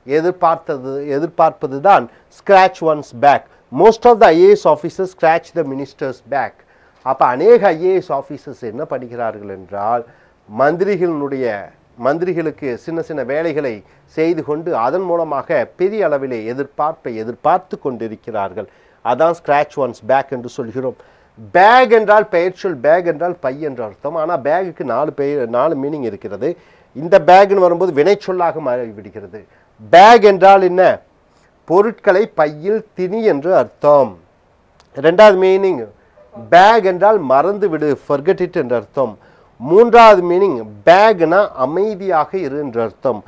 எதிர்பார்ப்பது தான் scratch one's back. Most of the IAS officers scratch the minister's back. அப்போ அநேக IAS officers என்ன பண்ணுகிறார்கள் என்றால் மந்திரிகளுக்கு சின்ன சின்ன வேலைகளை செய்து கொண்டு அதன் மூலமாக பெரிய அளவிலே எதிர்பார்த்து கொண்டிருக்கிறார்கள். அதான் scratch one's back என்று சொல்கிறோம். பேக் என்றால் பெயர்ச்சொல், பேக் என்றால் பை என்ற அர்த்தம். ஆனால் பேகுக்கு 4 மீனிங் இருக்கிறது. இந்த பேக்னு வரும்போது வினைச்சொல்லாக மாறிவிடுகிறது. பேக் என்றால் என்ன? பொருட்களை பையில் திணி என்று அர்த்தம். இரண்டாவது மீனிங் பேக் என்றால் மறந்து விடு, forget it என்று அர்த்தம். மூன்றாவது மீனிங் பேக்னா அமைதியாக இரு என்று அர்த்தம்.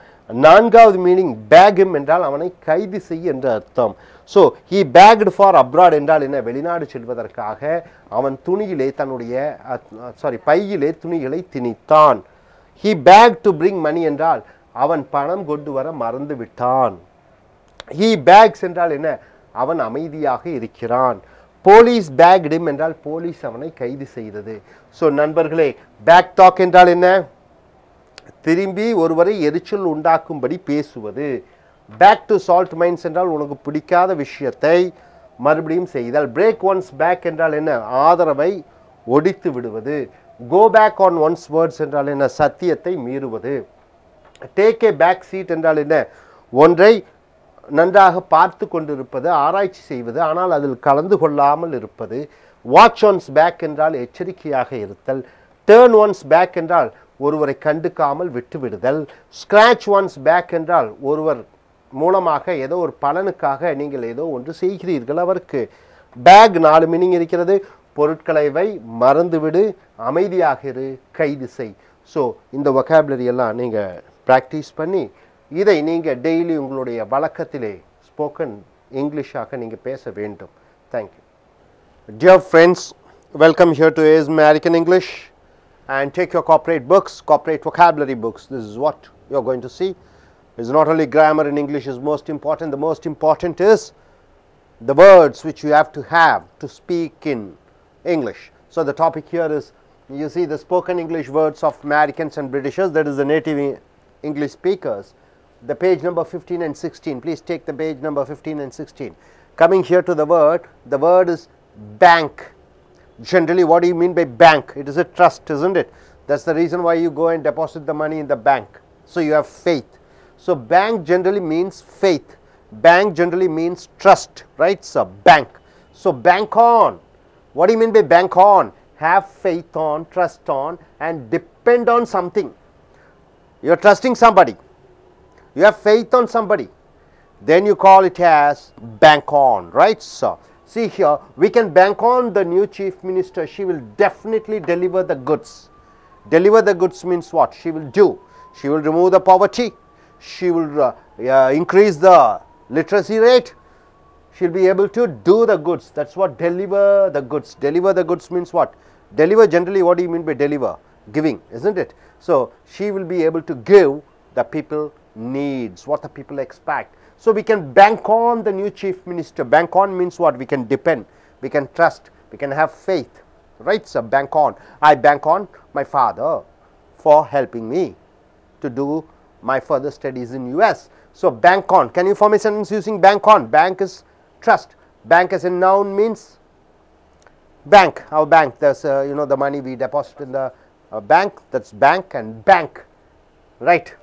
நான்காவது மீனிங் பேக்ஹிம் என்றால் அவனை கைது செய் என்று அர்த்தம். So he packed for abroad என்றால் என்ன? வெளிநாடு செல்வதற்காக அவன் பையிலே துணிகளை திணித்தான். He pack to bring money என்றால் அவன் பணம் கொண்டு வர மறந்து விட்டான். ஹி பேக்ஸ் என்றால் என்ன? அவன் அமைதியாக இருக்கிறான். போலீஸ் பேக்டு ஹிம் என்றால் போலீஸ் அவனை கைது செய்தது. ஸோ நண்பர்களே, பேக் டாக் என்றால் என்ன? திரும்பி ஒருவரை எரிச்சல் உண்டாக்கும்படி பேசுவது. பேக் டு சால்ட் மைன்ஸ் என்றால் உனக்கு பிடிக்காத விஷயத்தை மறுபடியும் செய்தல். பிரேக் ஒன்ஸ் பேக் என்றால் என்ன? ஆதரவை ஒடித்து விடுவது. Go back on one's words என்றால் என்ன? சத்தியத்தை மீறுவது. டேக் ஏ பேக் சீட் என்றால் என்ன? ஒன்றை நன்றாக பார்த்து கொண்டிருப்பது, ஆராய்ச்சி செய்வது, ஆனால் அதில் கலந்து கொள்ளாமல் இருப்பது. வாட்ச் ஒன்ஸ் பேக் என்றால் எச்சரிக்கையாக இருத்தல். டேர்ன் ஒன்ஸ் பேக் என்றால் ஒருவரை கண்டுக்காமல் விட்டுவிடுதல். ஸ்கிராச் ஒன்ஸ் பேக் என்றால் ஒருவர் மூலமாக ஏதோ ஒரு பலனுக்காக நீங்கள் ஏதோ ஒன்று செய்கிறீர்கள் அவருக்கு. பேக் 4 மீனிங் இருக்கிறது. பொருட்களை வை, மறந்துவிடு, அமைதியாக இரு, கைது செய். ஸோ இந்த வொக்காபுலரி எல்லாம் நீங்கள் ப்ராக்டிஸ் பண்ணி இதை நீங்கள் டெய்லி உங்களுடைய வழக்கத்திலே ஸ்போக்கன் இங்கிலீஷாக நீங்கள் பேச வேண்டும். Thank you. Dear friends, welcome here to AIS American English, and take your corporate books, corporate vocabulary books. This is what you are going to see. It's not only grammar in English is most important. The most important is the words which you have to speak in English. So the topic here is, you see the spoken English words of Americans and Britishers, that is the native English speakers. The page number 15 and 16. Please take the page number 15 and 16. Coming here to the word is bank. Generally, what do you mean by bank? It is a trust, isn't it? That's the reason why you go and deposit the money in the bank. So you have faith. So bank generally means faith. Bank generally means trust, right? So bank. So bank on. What do you mean by bank on? Have faith on, trust on, and depend on something. You are trusting somebody. You have faith on somebody. Then you call it as bank on, right? So see here, we can bank on the new chief minister. She will definitely deliver the goods. Deliver the goods means what? She will do. She will remove the poverty. She will increase the literacy rate. She will be able to do the goods. That's what deliver the goods. Deliver the goods means what? Deliver generally, what do you mean by deliver? Giving, isn't it? So she will be able to give the people needs, what the people expect. So we can bank on the new chief minister. Bank on means what? We can depend, we can trust, we can have faith, right? So bank on. I bank on my father for helping me to do my further studies in US. So bank on. Can you form a sentence using bank on? Bank is trust. Bank as a noun means bank. Our bank, there's the money we deposit in the bank. That's bank and bank, right?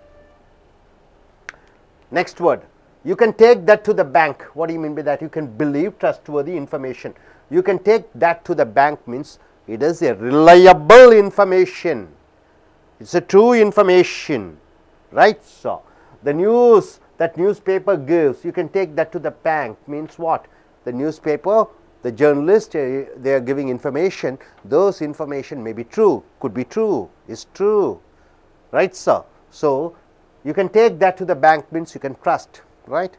Next word. You can take that to the bank. What do you mean by that? You can believe trustworthy information. You can take that to the bank means it is a reliable information. It's a true information, right? So the news that newspaper gives, you can take that to the bank means what? The newspaper, the journalist, they are giving information. Those information may be true, could be true, is true, right? So you can take that to the bank means you can trust, right?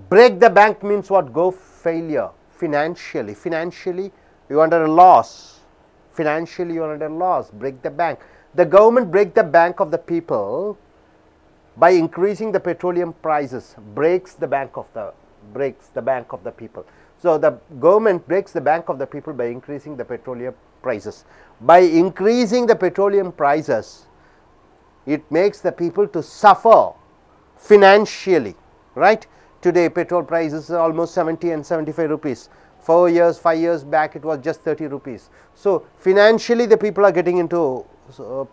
Break the bank means what? Go failure. Financially you are under a loss. Financially you are under a loss. Break the bank. The government break the bank of the people by increasing the petroleum prices. Breaks the bank of the people. So the government breaks the bank of the people by increasing the petroleum prices. By increasing the petroleum prices, it makes the people to suffer financially, right? Today petrol price is almost 70 and 75 rupees. 4 years, 5 years back it was just 30 rupees. So, financially the people are getting into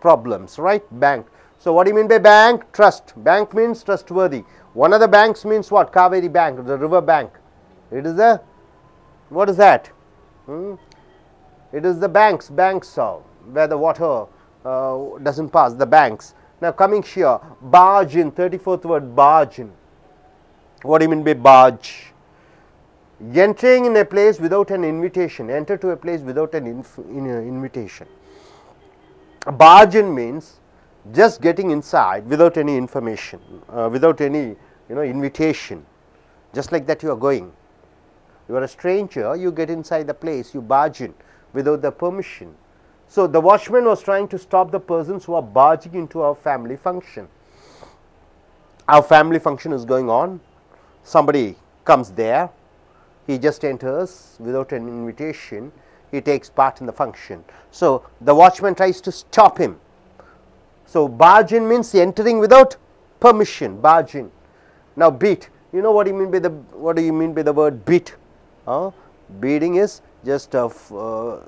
problems, right? Bank. So, what do you mean by bank? Trust. Bank means trustworthy. One of the banks means what? Kaveri Bank, the river bank. It is the, what is that? It is the banks where the water doesn't pass, the banks. Now, coming here, barge in, 34th word, barge in. What do you mean by barge? Entering in a place without an invitation, enter to a place without an invitation. Barge in means just getting inside without any information, without any invitation. Just like that you are going. You are a stranger, you get inside the place, you barge in without the permission. So, the watchman was trying to stop the persons who are barging into our family function. Our family function is going on, somebody comes there, he just enters without an invitation, he takes part in the function. So, the watchman tries to stop him. So, barge in means entering without permission, barge in. Now, beat, you know what do you mean by the word beat? Beating is just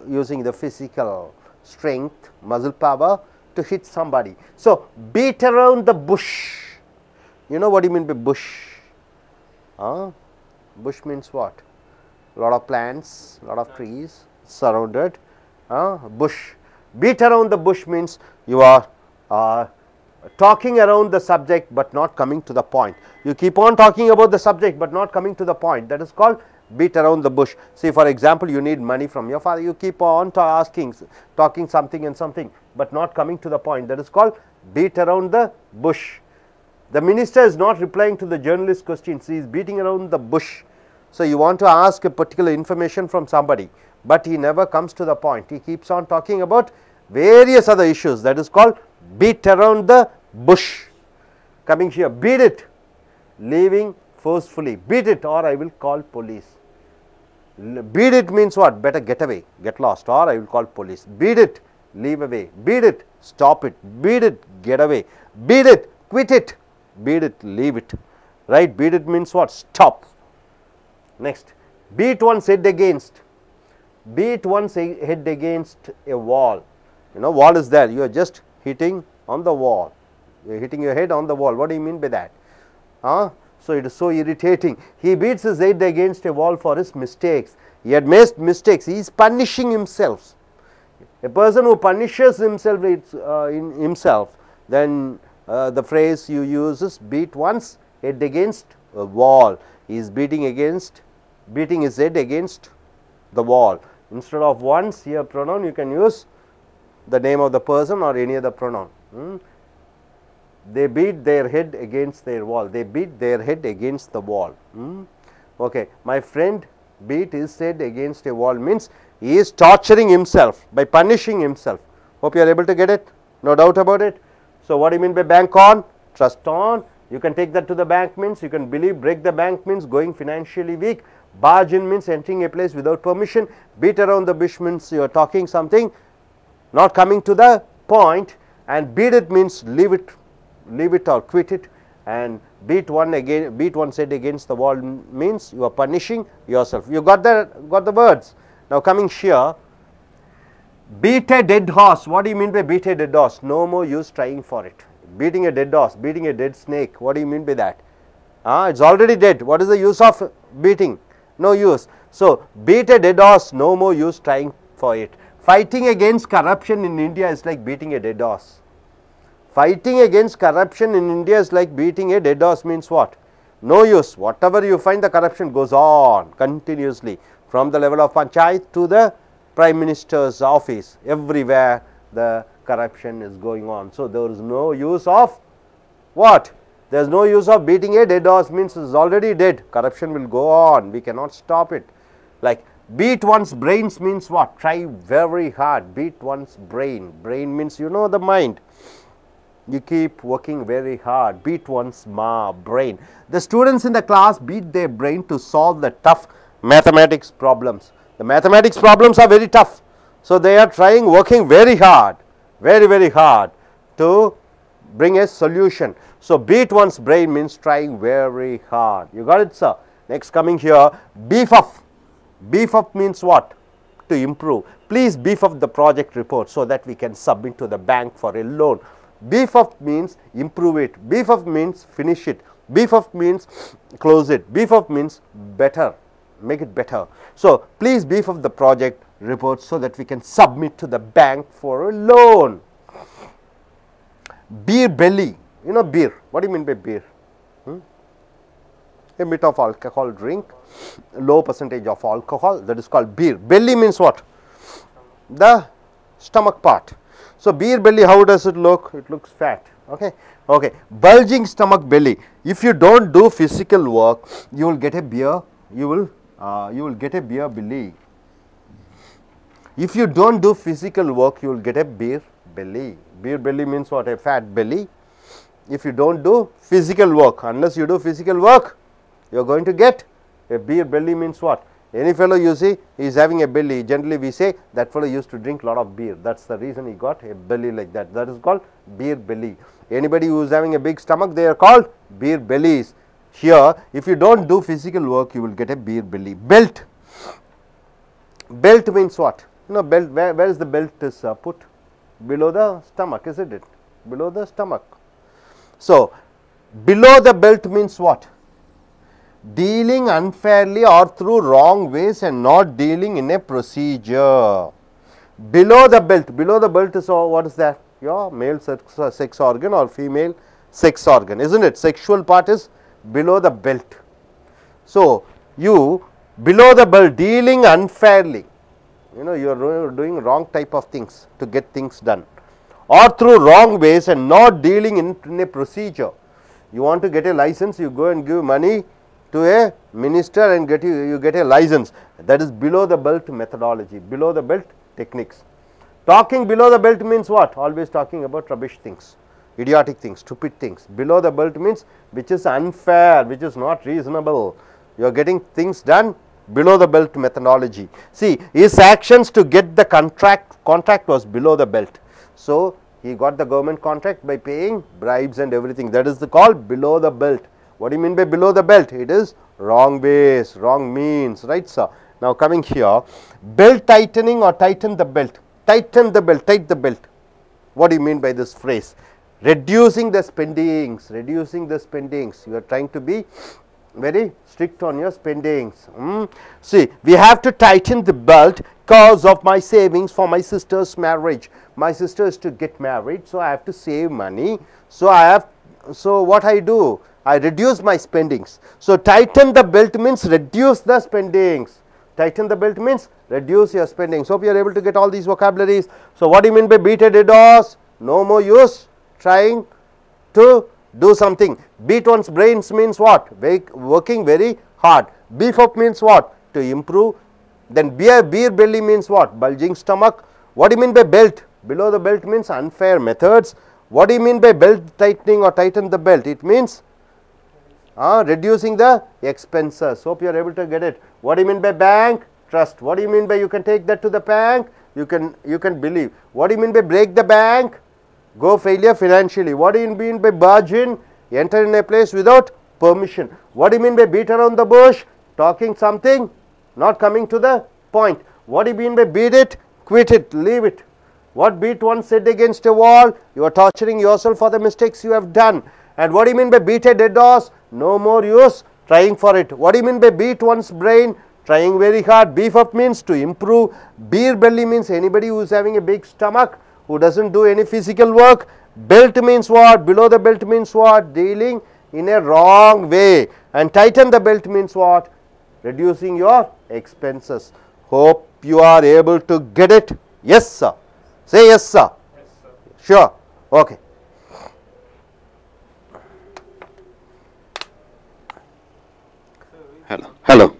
using the physical strength, muscle power to hit somebody. So, beat around the bush. You know what do you mean by bush? Bush means what? Lot of plants, lot of trees surrounded. Bush. Beat around the bush means you are talking around the subject but not coming to the point. You keep on talking about the subject but not coming to the point. That is called beat around the bush. See, for example, you need money from your father, you keep on talking something and something but not coming to the point. That is called beat around the bush. The minister is not replying to the journalist's questions, he is beating around the bush. So, you want to ask a particular information from somebody, but he never comes to the point, he keeps on talking about various other issues. That is called beat around the bush. Coming here, beat it, leaving forcefully, beat it or I will call police. Beat it means what? Better get away, get lost, or I will call police. Beat it, leave away. Beat it, stop it. Beat it, get away. Beat it, quit it. Beat it, leave it. Right? Beat it means what? Stop. Next, beat one's head against. Beat one's head against a wall. You know, wall is there. You are just hitting on the wall. You are hitting your head on the wall. What do you mean by that? So, it is so irritating. He beats his head against a wall for his mistakes. He had made mistakes. He is punishing himself. A person who punishes himself, then the phrase you use is beat one's head against a wall. He is beating his head against the wall. Instead of one's here pronoun, you can use the name of the person or any other pronoun. They beat their head against their wall. They beat their head against the wall. Okay. My friend beat his head against a wall means he is torturing himself by punishing himself. Hope you are able to get it. No doubt about it. So, what do you mean by bank on? Trust on. You can take that to the bank means you can believe. Break the bank means going financially weak. Barge in means entering a place without permission. Beat around the bush means you are talking something, not coming to the point. And beat it means leave it or quit it, and beat one's head against the wall means you are punishing yourself. You got the words. Now, coming here, beat a dead horse. What do you mean by beat a dead horse? No more use trying for it. Beating a dead horse, beating a dead snake. What do you mean by that? It's already dead. What is the use of beating? No use. So, beat a dead horse, no more use trying for it. Fighting against corruption in India is like beating a dead horse. Fighting against corruption in India is like beating a dead horse means what? No use. Whatever you find, the corruption goes on continuously from the level of panchayat to the Prime Minister's office. Everywhere the corruption is going on. So, there is no use of what? There is no use of beating a dead horse means it is already dead. Corruption will go on. We cannot stop it. Like beat one's brains means what? Try very hard. Beat one's brain. Brain means you know the mind. You keep working very hard. Beat one's brain. The students in the class beat their brain to solve the tough mathematics problems. The mathematics problems are very tough. So, they are working very hard, very hard to bring a solution. So, beat one's brain means trying very hard. You got it, sir? Next, coming here, beef up. Beef up means what? To improve. Please beef up the project report so that we can submit to the bank for a loan. Beef up means improve it. Beef up means finish it. Beef up means close it. Beef up means better, make it better. So, please beef up the project report so that we can submit to the bank for a loan. Beer belly, you know beer, what do you mean by beer? A bit of alcohol drink, low percentage of alcohol, that is called beer. Belly means what? The stomach part. So, beer belly, how does it look? It looks fat. Okay. Okay. Bulging stomach belly. If you don't do physical work, you will get a beer. You will get a beer belly. If you don't do physical work, you will get a beer belly. Beer belly means what? A fat belly. If you don't do physical work, unless you do physical work, you are going to get a beer belly. Means what? Any fellow you see, he is having a belly. Generally, we say that fellow used to drink lot of beer. That's the reason he got a belly like that. That is called beer belly. Anybody who is having a big stomach, they are called beer bellies. Here, if you don't do physical work, you will get a beer belly. Belt. Belt means what? You know, belt. Where is the belt is put? Below the stomach, isn't it? Below the stomach. So, below the belt means what? Dealing unfairly or through wrong ways and not dealing in a procedure. Below the belt is what is that? Your male sex organ or female sex organ, isn't it? Sexual part is below the belt. So, you below the belt, dealing unfairly, you know, you are doing wrong type of things to get things done, or through wrong ways and not dealing in a procedure. You want to get a license, you go and give money to a minister and you get a license. That is below the belt methodology, below the belt techniques. Talking below the belt means what? Always talking about rubbish things, idiotic things, stupid things. Below the belt means which is unfair, which is not reasonable. You are getting things done below the belt methodology. See, his actions to get the contract was below the belt. So, he got the government contract by paying bribes and everything. That is called below the belt. What do you mean by below the belt? It is wrong ways, wrong means, right sir. Now, coming here, belt tightening or tighten the belt. Tighten the belt, tighten the belt. What do you mean by this phrase? Reducing the spendings, reducing the spendings. You are trying to be very strict on your spendings. See, we have to tighten the belt because of my savings for my sister's marriage. My sister is to get married, so I have to save money. So what I do? I reduce my spendings. So, tighten the belt means reduce the spendings. Tighten the belt means reduce your spendings. Hope you are able to get all these vocabularies. So, what do you mean by beat a dead horse? No more use trying to do something. Beat one's brains means what? Working very hard. Beef up means what? To improve. Then beer belly means what? Bulging stomach. What do you mean by belt? Below the belt means unfair methods. What do you mean by belt tightening or tighten the belt? It means reducing the expenses. Hope you are able to get it. What do you mean by bank? Trust. What do you mean by you can take that to the bank? You can believe. What do you mean by break the bank? Go failure financially. What do you mean by barge in? Enter in a place without permission. What do you mean by beat around the bush? Talking something, not coming to the point. What do you mean by beat it? Quit it, leave it. What beat one said against a wall? You are torturing yourself for the mistakes you have done. And what do you mean by beat a dead horse? No more use trying for it. What do you mean by beat one's brain? Trying very hard. Beef up means to improve. Beer belly means anybody who is having a big stomach, who doesn't do any physical work. Belt means what? Below the belt means what? Dealing in a wrong way. And tighten the belt means what? Reducing your expenses. Hope you are able to get it. Yes, sir. Say yes, sir. Yes, sir. Sure. Okay. Hello.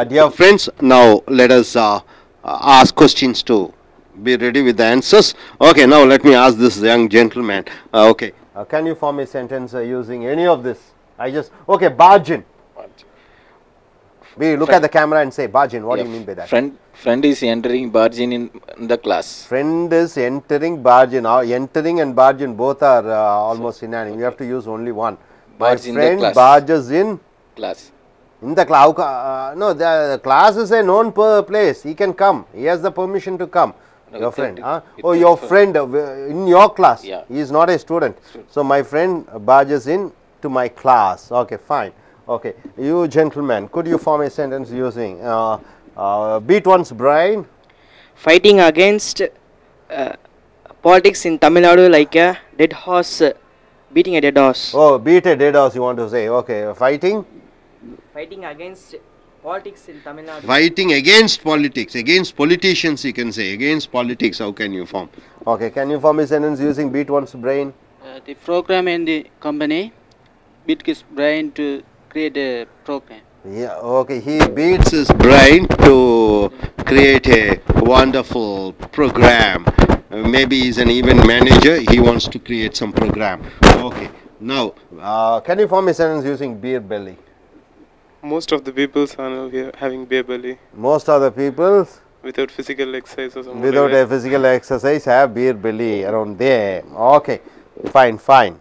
Dear friends, now let us ask questions to be ready with the answers. Okay, now let me ask this young gentleman. Okay, can you form a sentence using any of this? Okay, bargain. We look at the camera and say, Bajin, what do you mean by that? Friend is entering, barging in the class. Friend is entering, bargin. Entering and bargin both are almost synonyms. You have to use only one. My friend barges in class. In the class. No, the class is a known place. He can come. He has the permission to come. No, your friend. Oh, your friend in your class. Yeah. He is not a student. So my friend barges in to my class. Okay, fine. Okay, you gentlemen, could you form a sentence using beat one's brain? Fighting against politics in Tamil Nadu like a dead horse, beating a dead horse. Oh, beat a dead horse you want to say. Okay, fighting? Fighting against politics in Tamil Nadu. Fighting against politics, against politicians you can say, against politics, how can you form? Okay, can you form a sentence using beat one's brain? The program in the company beat his brain to create a program. Yeah, okay, he beats his brain to create a wonderful program. Maybe he's an event manager, he wants to create some program. Okay, now, can you form a sentence using beer belly? Most of the people are now here having beer belly. Most of the people without physical exercise or something. Without a physical exercise have beer belly around there. Okay, fine, fine.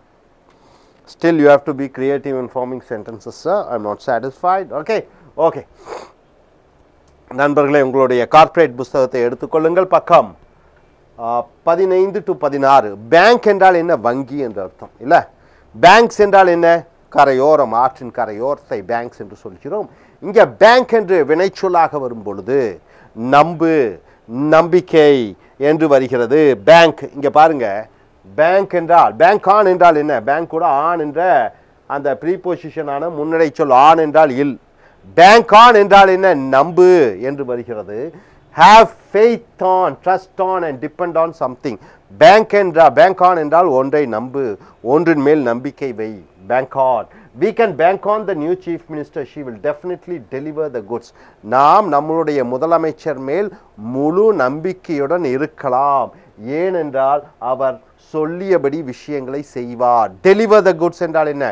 Still you have to be creative in forming sentences, sir. I am not satisfied. Okay, okay. நண்பர்களே உங்களுடைய corporate புத்தகத்தை எடுத்துக்கொள்ளுங்கள் பக்கம் 15 to 16 bank என்றால் என்ன வங்கி என்ற அர்த்தம் இல்ல பேங்க்ஸ் என்றால் என்ன கரையோரம் ஆற்றின் கரையோரத்தை பேங்க்ஸ் என்று சொல்கிறோம் இங்க பேங்க் என்று வினைச்சொல்லாக வரும் பொழுது நம்பு நம்பிக்கை என்று வருகிறது பேங்க் இங்க பாருங்க பேங்க் என்றால் பேங்க் ஆன் என்றால் என்ன பேங்க் கூட ஆன் என்ற அந்த ப்ரீபோசிஷனான முன்னடை சொல் ஆன் என்றால் இல் பேங்க் ஆன் என்றால் என்ன நம்பு என்று வருகிறது have faith on trust on and depend on something bank என்றால் bank on என்றால் ஒன்றை நம்பு ஒன்றின் மேல் நம்பிக்கை வை bank on we can bank on the new chief minister she will definitely deliver the goods நாம் நம்மளுடைய முதலமைச்சர் மேல் முழு நம்பிக்கையுடன் இருக்கலாம் ஏனென்றால் அவர் சொல்லியபடி விஷயங்களை செய்வார் deliver the goods என்றால் என்ன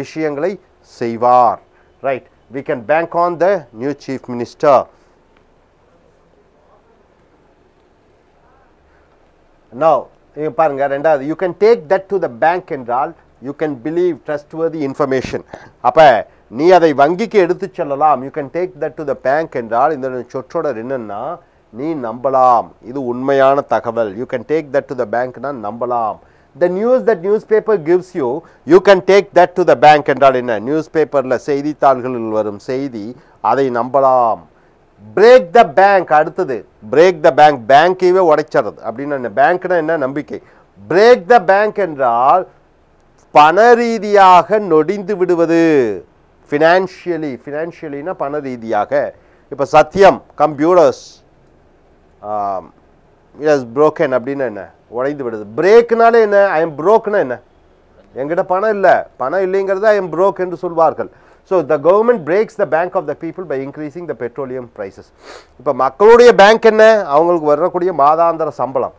விஷயங்களை செய்வார் right we can bank on the new chief minister now you பாருங்க ரெண்டாவது you can take that to the bank என்றால் you can believe trustworthy information அப்ப நீ அதை வங்கிக்கு எடுத்து செல்லலாம் you can take that to the bank என்றால் இந்த சொற்றொடர் என்னன்னா நீ நம்பலாம் இது உண்மையான தகவல் you can take that to the bank னா நம்பலாம் the news that newspaper gives you you can take that to the bank என்றால் என்ன நியூஸ்பேப்பர்ல செய்தித்தாள்களில் வரும் செய்தி அதை நம்பலாம் break the bank அடுத்தது break the bank பேங்கையே உடைச்சறது அப்படினா என்ன பேங்க்னா என்ன நம்பிக்கை break the bank என்றால் பண ரீதியாக நொடிந்து விடுவது financially னா பண ரீதியாக இப்ப சத்தியம் கம்ப்யூட்டர்ஸ் it has broken அப்படினா என்ன உடைந்து விடுது breakனாலே என்ன I am brokeனா என்ன என்கிட்ட பணம் இல்லைங்கிறது I am broke என்று சொல்வார்கள் so the government breaks the bank of the people by increasing the petroleum prices இப்ப மக்களுடைய பேங்க் என்ன அவங்களுக்கு வரக்கூடிய மாதாந்திர சம்பளம்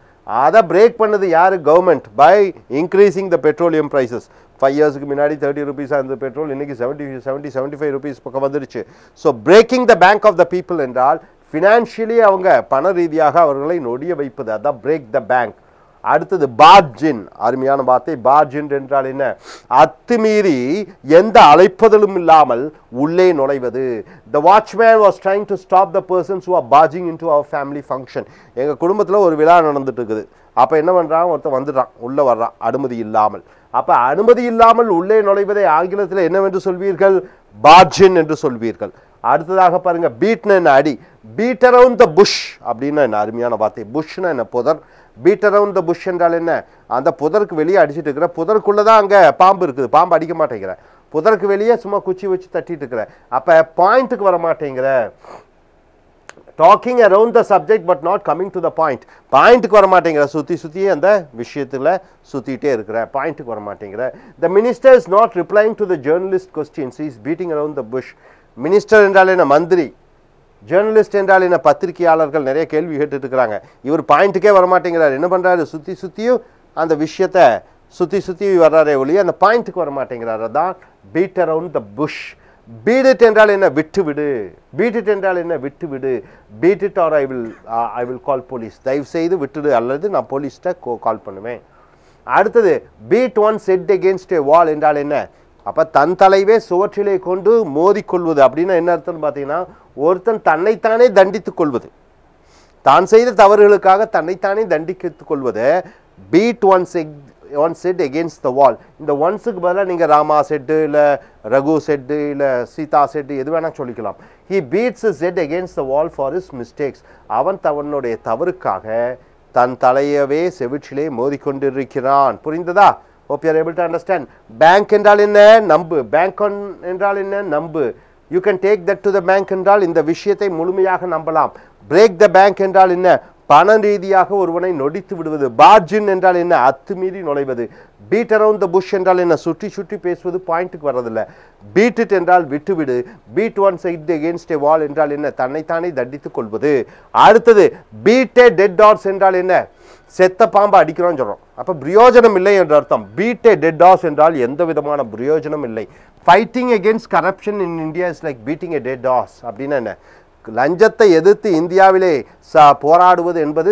அத பிரேக் பண்ணது யாரு government by increasing the petroleum prices 5 yearsக்கு முன்னாடி 30 rupees அந்த பெட்ரோல் இன்னைக்கு 75 rupees பக்கம் வந்துருச்சு so breaking the bank of the people என்றால் financially அவங்க பண ரீதியாக அவர்களை நொடிய வைப்பது அதான் break the bank அடுத்தது bargain அருமையான வார்த்தை bargain என்றால் என்ன அத்துமீறி எந்த அழைப்பதலும் இல்லாமல் உள்ளே நுழைவது the watchman was trying to stop the persons who are barging into our family function எங்க குடும்பத்துல ஒரு விழா நடந்துட்டு இருக்குது அப்ப என்ன பண்றான் ஒருத்தன் வந்துறான் உள்ள வர்றான் அனுமதி இல்லாமல் அப்ப அனுமதி இல்லாமல் உள்ளே நுழைவதை ஆங்கிலத்தில் என்னவென்று சொல்வீர்கள் bargain என்று சொல்வீர்கள் அடுத்ததாக பாருங்க beatna அடி beat around the bush அப்படினா என்ன அருமையான வார்த்தை bushனா என்ன புதர் beat around the bush என்றால் என்ன அந்த புதருக்கு வெளியே அடிச்சிட்டு இருக்கற புதருக்குள்ள தான் அங்க பாம்பு இருக்குது பாம்பு அடிக்க மாட்டேங்கற புதருக்கு வெளியே சும்மா குச்சி வச்சு தட்டிட்டு இருக்கற அப்ப பாயிண்ட்க்கு வர மாட்டேங்கற talking around the subject but not coming to the point பாயிண்ட்க்கு வர மாட்டேங்கற சுத்தி அந்த விஷயத்துல சுத்திட்டே இருக்கற பாயிண்ட்க்கு வர மாட்டேங்கற the minister is not replying to the journalist questions he is beating around the bush minister என்றால் என்ன மந்திரி ஜர்னலிஸ்ட் என்றால் என்ன பத்திரிகையாளர்கள் நிறைய கேள்வி கேட்டுட்டு இருக்காங்க இவர் பாயிண்ட்க்கே வர மாட்டேங்கிறார் என்ன பண்றாரு சுத்தியும் அந்த விஷயத்தை சுத்தி வர்றாரே ஒளிய அந்த பாயிண்ட்க்கு வர மாட்டேங்கிறார் அதான் beat around the bush beat it என்றால் என்ன விட்டு விடு beat it என்றால் என்ன விட்டு விடு beat it or I will call police தயவு செய்து விட்டுடு அல்லது நான் போலீஸ்ட்ட கால் பண்ணுவேன் அடுத்தது beat one head against a wall என்றால் என்ன அப்ப தன் தலைவே சுவற்றிலே கொண்டு மோதிக்கொள்வது அப்படின்னா என்ன அர்த்தம் பார்த்தீங்கன்னா ஒருத்தன் தன்னைத்தானே தண்டித்துக் கொள்வது தான் செய்த தவறுகளுக்காக தன்னைத்தானே தண்டித்துக் கொள்வது beat one head against the wall இந்த ஒன்ஸுக்கு பதிலாக நீங்கள் ராமா செட்டு இல்லை ரகு செட்டு இல்லை சீதா செட்டு எது வேணால் சொல்லிக்கலாம் he beats his head against the wall for his mistakes அவன் தவனுடைய தவறுக்காக தன் தலையவே செவிற்றிலே மோதிக்கொண்டிருக்கிறான் புரிந்ததா hope you are able to understand bank என்றால் என்ன நம்பு bank என்றால் என்ன நம்பு you can take that to the bank என்றால் இந்த விஷயத்தை முழுமையாக நம்பலாம் break the bank என்றால் என்ன பண ரீதியாக ஒருவனை நொடித்து விடுவது barge in என்றால் என்ன அத்துமீறி நுழைவது beat around the bush என்றால் என்ன சுற்றி சுற்றி பேசுவது பாயிண்ட்டுக்கு வரதில்லை beat it என்றால் விட்டுவிடு beat one side against a wall என்றால் என்ன தன்னைத்தானே தண்டித்துக் கொள்வது அடுத்தது beat a dead horse என்றால் என்ன செத்த பாம்பு அடிக்கிறோம்னு சொல்றோம் அப்ப பிரயோஜனம் இல்லை என்ற அர்த்தம் beat a dead horse என்றால் எந்த விதமான பிரயோஜனம் இல்லை fighting against corruption in India is like beating a dead horse அப்படின்னா என்ன லஞ்சத்தை எதிர்த்து இந்தியாவிலே போராடுவது என்பது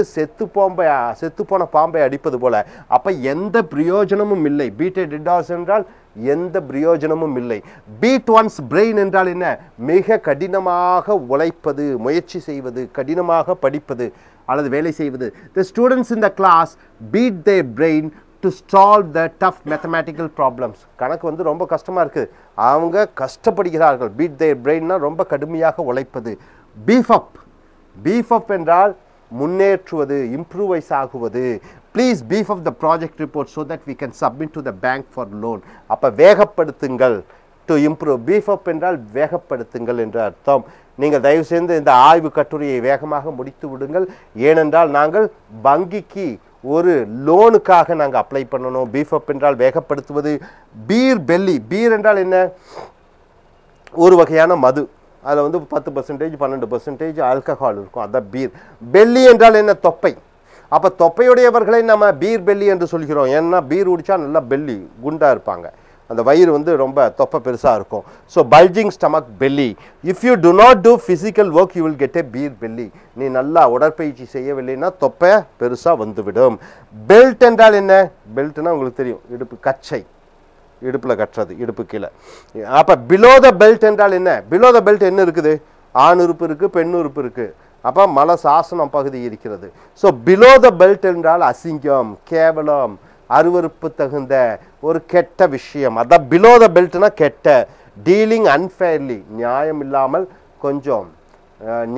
செத்துப்போன பாம்பை அடிப்பது போல அப்ப எந்த பிரயோஜனமும் இல்லை beat a dead horse என்றால் எந்த பிரயோஜனமும் இல்லை beat one's brain என்றால் என்ன மிக கடினமாக உழைப்பது முயற்சி செய்வது கடினமாக படிப்பது அல்லது வேலை செய்வது the students in the class beat their brain to solve the tough mathematical problems கணக்கு வந்து ரொம்ப கஷ்டமா இருக்கு அவங்க கஷ்டப்படுகிறார்கள் beat their brainனா ரொம்ப கடுமையாக உழைப்பது beef up என்றால் முன்னேற்றுவது improvise ஆகுவது please beef up the project report so that we can submit to the bank for loan அப்ப வேகப்படுத்துங்கள் to improve beef up என்றால் வேகப்படுத்துங்கள் என்ற அர்த்தம் நீங்கள் தயவு செய்து இந்த ஆய்வு கட்டுரையை வேகமாக முடித்து விடுங்கள் ஏனென்றால் நாங்கள் வங்கிக்கு ஒரு லோனுக்காக நாங்கள் அப்ளை பண்ணணும் beef up என்றால் வேகப்படுத்துவது beer belly beer என்றால் என்ன ஒரு வகையான மது அதில் வந்து 10% 12% ஆல்கஹால் இருக்கும் அதான் பீர் பெல்லி என்றால் என்ன தொப்பை அப்போ தொப்பையுடையவர்களை நம்ம பீர் பெல்லி என்று சொல்கிறோம் ஏன்னா பீர் குடிச்சா நல்லா பெல்லி குண்டா இருப்பாங்க அந்த வயிறு வந்து ரொம்ப தொப்பை பெருசாக இருக்கும் so bulging stomach belly if you do not do physical work you will get a beer belly நீ நல்லா உடற்பயிற்சி செய்யவில்லைன்னா தொப்பை பெருசாக வந்துவிடும் பெல்ட் என்றால் என்ன பெல்ட்னா உங்களுக்கு தெரியும் இடுப்பு கச்சை இடுப்பில் கட்டுறது இடுப்பு கீழே அப்போ பிலோ த பெல்ட் என்றால் என்ன பிலோ த பெல்ட் என்ன இருக்குது ஆண் உறுப்பு இருக்குது பெண் உறுப்பு இருக்குது அப்போ மலசாசனம் பகுதி இருக்கிறது ஸோ பிலோ த பெல்ட் என்றால் அசிங்கம் கேவலம் அருவருப்பு தகுந்த ஒரு கெட்ட விஷயம் அதான் பிலோ த பெல்ட்னா கெட்ட டீலிங் அன்ஃபேர்லி நியாயம் இல்லாமல் கொஞ்சம்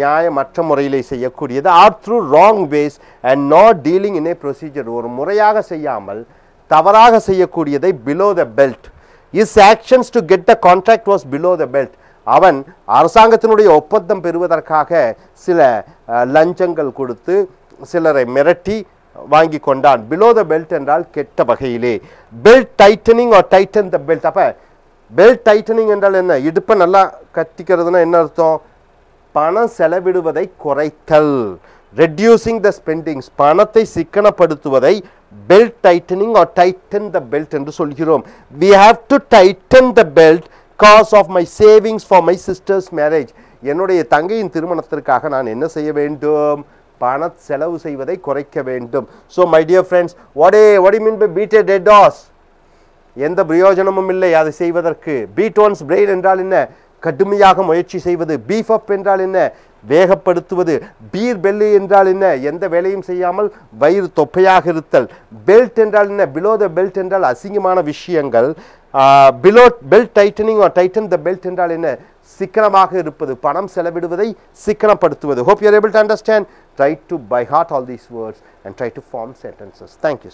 நியாயமற்ற முறையிலே செய்யக்கூடியது or through wrong ways and not dealing in a procedure ஒரு முறையாக செய்யாமல் தவறாக செய்யக்கூடியதை below the belt is actions to get the contract was below the belt அவன் அரசாங்கத்தினுடைய ஒப்பந்தம் பெறுவதற்காக சில லஞ்சங்கள் கொடுத்து சிலரை மிரட்டி வாங்கி கொண்டான் பிலோ த பெல்ட் என்றால் கெட்ட வகையிலே belt tightening or tighten the belt அப்போ பெல்ட் டைட்டனிங் என்றால் என்ன இடுப்பை நல்லா கட்டிக்கிறதுனா என்ன அர்த்தம் பணம் செலவிடுவதை குறைத்தல் ரெடியூசிங் த ஸ்பெண்டிங்ஸ் பணத்தை சிக்கனப்படுத்துவதை belt tightening or tighten the belt என்று சொல்கிறோம் we have to tighten the belt cause of my savings for my sister's marriage என்னுடைய தங்கையின் திருமணத்திற்காக நான் என்ன செய்ய வேண்டும் பண செலவு செய்வதை குறைக்க வேண்டும் so my dear friends what do you mean by beat a dead horse எந்த பிரயோஜனமும் இல்லை அதை செய்வதற்கு beat one's brain என்றால் என்ன கடுமையாக முயற்சி செய்வது beef up என்றால் என்ன வேகப்படுத்துவது பீர் பெல்லி என்றால் என்ன எந்த வேலையும் செய்யாமல் வயிறு தொப்பையாக இருத்தல் பெல்ட் என்றால் என்ன பிலோ த பெல்ட் என்றால் அசிங்கமான விஷயங்கள் below belt tightening or tighten the belt என்றால் என்ன சிக்கனமாக இருப்பது பணம் செலவிடுவதை சிக்கனப்படுத்துவது hope you are able to understand try to by heart all these words and try to form sentences thank you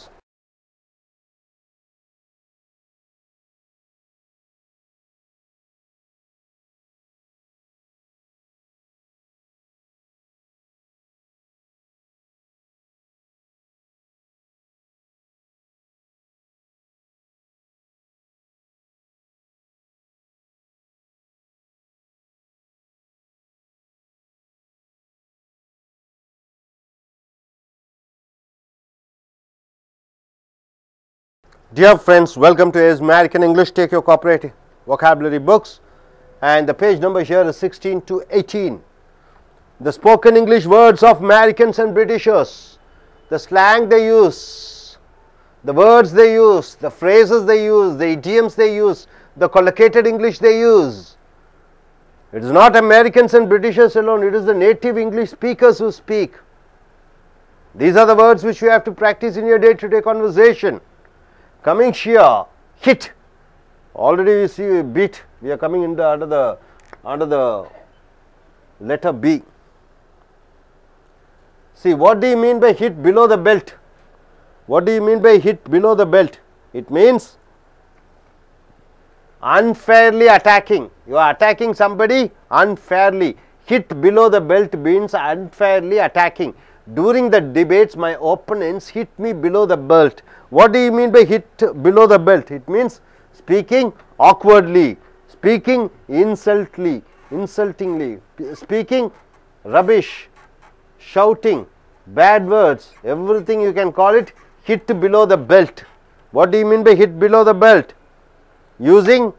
Dear friends, welcome to American English. Take your cooperative vocabulary books and the page number here is 16 to 18. The spoken English words of Americans and Britishers, the slang they use, the words they use, the phrases they use, the idioms they use, the collocated English they use. It is not Americans and Britishers alone, it is the native English speakers who speak. These are the words which you have to practice in your day-to-day conversation. Coming here, hit. Already we see a beat. We are coming into under the letter B. See, what do you mean by hit below the belt? What do you mean by hit below the belt? It means unfairly attacking. You are attacking somebody unfairly. Hit below the belt means unfairly attacking. During the debates, my opponents hit me below the belt. What do you mean by hit below the belt? It means speaking awkwardly, speaking insultingly, speaking rubbish, shouting, bad words, everything you can call it hit below the belt. What do you mean by hit below the belt? Using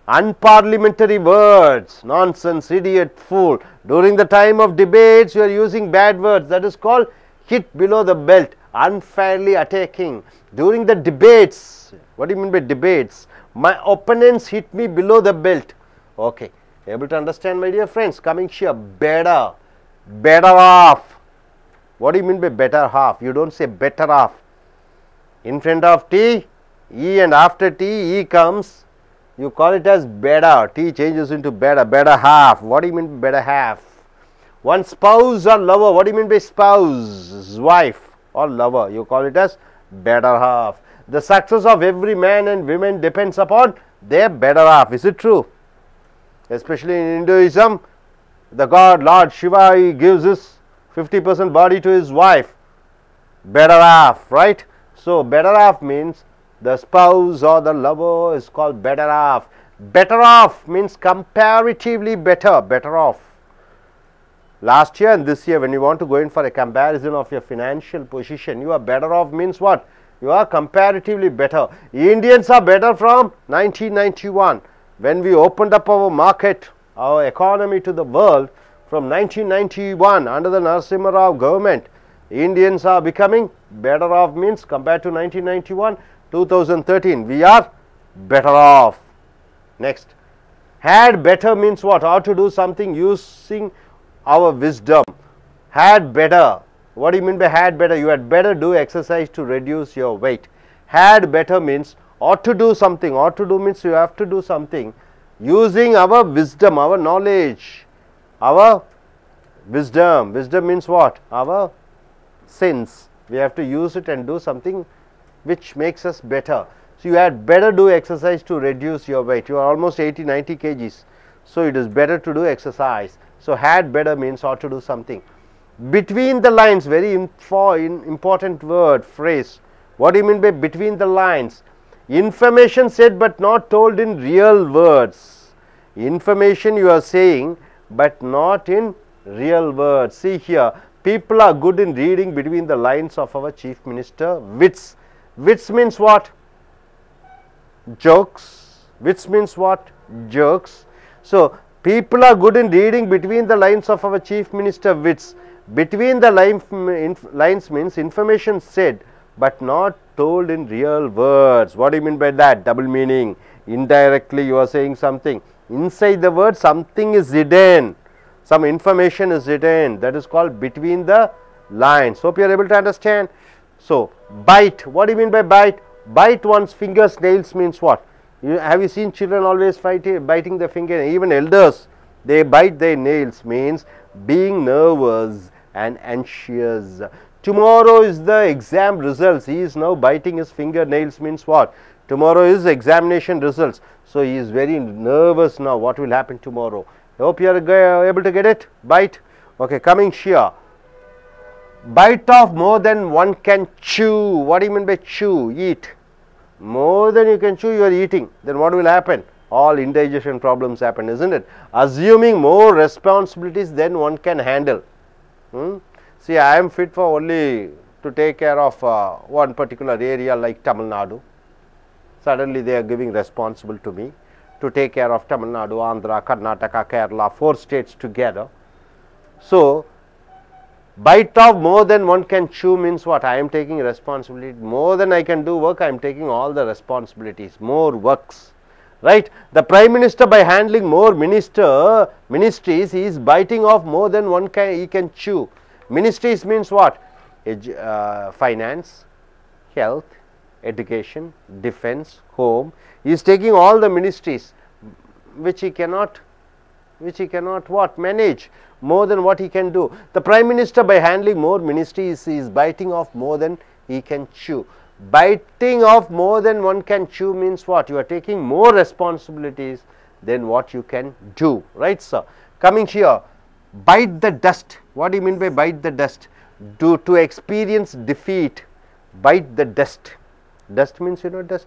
unparliamentary words, nonsense, idiot, fool. During the time of debates, you are using bad words. That is called hit below the belt, unfairly attacking. During the debates, what do you mean by debates? My opponents hit me below the belt. Okay, able to understand, my dear friends? Coming here, better, better off. What do you mean by better half? You don't say better off. In front of T, E, and after T, E comes. You call it as better. T changes into better, better half. What do you mean by better half? One spouse or lover. What do you mean by spouse? Wife or lover. You call it as better half. The success of every man and woman depends upon their better half. Is it true? Especially in Hinduism, the god Lord Shiva, he gives his 50% body to his wife. Better half, right? So, better half means the spouse or the lover is called better off. Better off means comparatively better, better off. Last year and this year, when you want to go in for a comparison of your financial position, you are better off means what? You are comparatively better. Indians are better from 1991. When we opened up our market, our economy to the world from 1991 under the Narasimha Rao government, Indians are becoming better off means compared to 1991. 2013, we are better off. Next, had better means what? Ought to do something using our wisdom. Had better. What do you mean by had better? You had better do exercise to reduce your weight. Had better means ought to do something. Ought to do means you have to do something using our wisdom, our knowledge, our wisdom. Wisdom means what? Our sense. We have to use it and do something which makes us better. So, you had better do exercise to reduce your weight. You are almost 80-90 kgs. So, it is better to do exercise. So, had better means ought to do something. Between the lines, very important word, phrase. What do you mean by between the lines? Information said but not told in real words. Information you are saying but not in real words. See here, people are good in reading between the lines of our Chief Minister. Wits. Wits means what? Jokes. Wits means what? Jokes. So, people are good in reading between the lines of our Chief Minister wits. Between the lines means information said but not told in real words. What do you mean by that? Double meaning. Indirectly you are saying something. Inside the word something is hidden. Some information is hidden. That is called between the lines. Hope you are able to understand. So, bite. What do you mean by bite? Bite one's fingers, nails means what? Have you seen children always biting their finger? Even elders, they bite their nails means being nervous and anxious. Tomorrow is the exam results. He is now biting his fingernails means what? Tomorrow is examination results. So, he is very nervous now. What will happen tomorrow? I hope you are able to get it. Bite. Okay, coming here. Bite off more than one can chew. What do you mean by chew? Eat. More than you can chew, you are eating. Then what will happen? All indigestion problems happen, isn't it? Assuming more responsibilities than one can handle. See, I am fit for only to take care of one particular area like Tamil Nadu. Suddenly they are giving responsible to me to take care of Tamil Nadu, Andhra, Karnataka, Kerala, 4 states together. So, bite off more than one can chew means what? I am taking responsibility. More than I can do work, I am taking all the responsibilities, more works, right? The Prime Minister, by handling more ministries, he is biting off more than one he can chew. Ministries means what? Finance, health, education, defense, home. He is taking all the ministries which he cannot what? Manage more than what he can do. The Prime Minister, by handling more ministries, is biting off more than he can chew. Biting off more than one can chew means what? You are taking more responsibilities than what you can do, right sir? Coming here, bite the dust. What do you mean by bite the dust? To experience defeat, bite the dust. Dust means, you know, dust.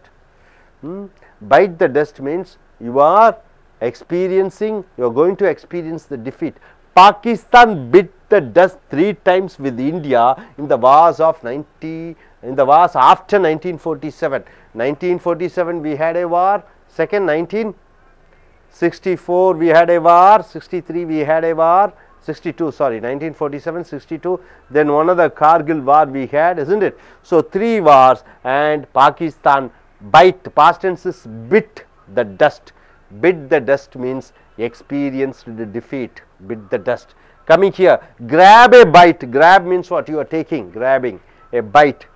Bite the dust means you are experiencing, you are going to experience the defeat. Pakistan bit the dust 3 times with India in the wars of after 1947. 1947 we had a war, second 1964 we had a war, 63 we had a war, 62 sorry 1947, 62, then one other Kargil war we had, isn't it? So 3 wars, and Pakistan bite, past tense is bit the dust. Bit the dust means experienced the defeat, bit the dust. Coming here, grab a bite. Grab means what? You are taking, grabbing a bite.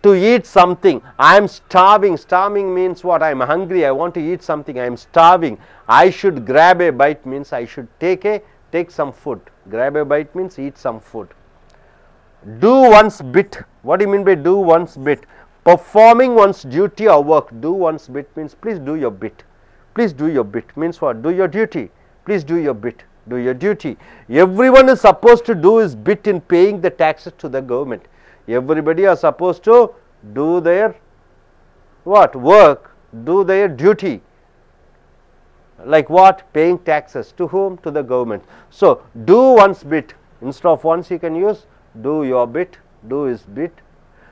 To eat something. I am starving. Starving means what? I am hungry, I want to eat something, I am starving. I should grab a bite means I should take some food. Grab a bite means eat some food. Do one's bit. What do you mean by do one's bit? Performing one's duty or work. Do one's bit means please do your bit. Please do your bit means what? Do your duty. Please do your bit. Do your duty. Everyone is supposed to do his bit in paying the taxes to the government. Everybody are supposed to do their what? Work, do their duty. Like what? Paying taxes. To whom? To the government. So, do one's bit. Instead of once you can use do your bit, do his bit.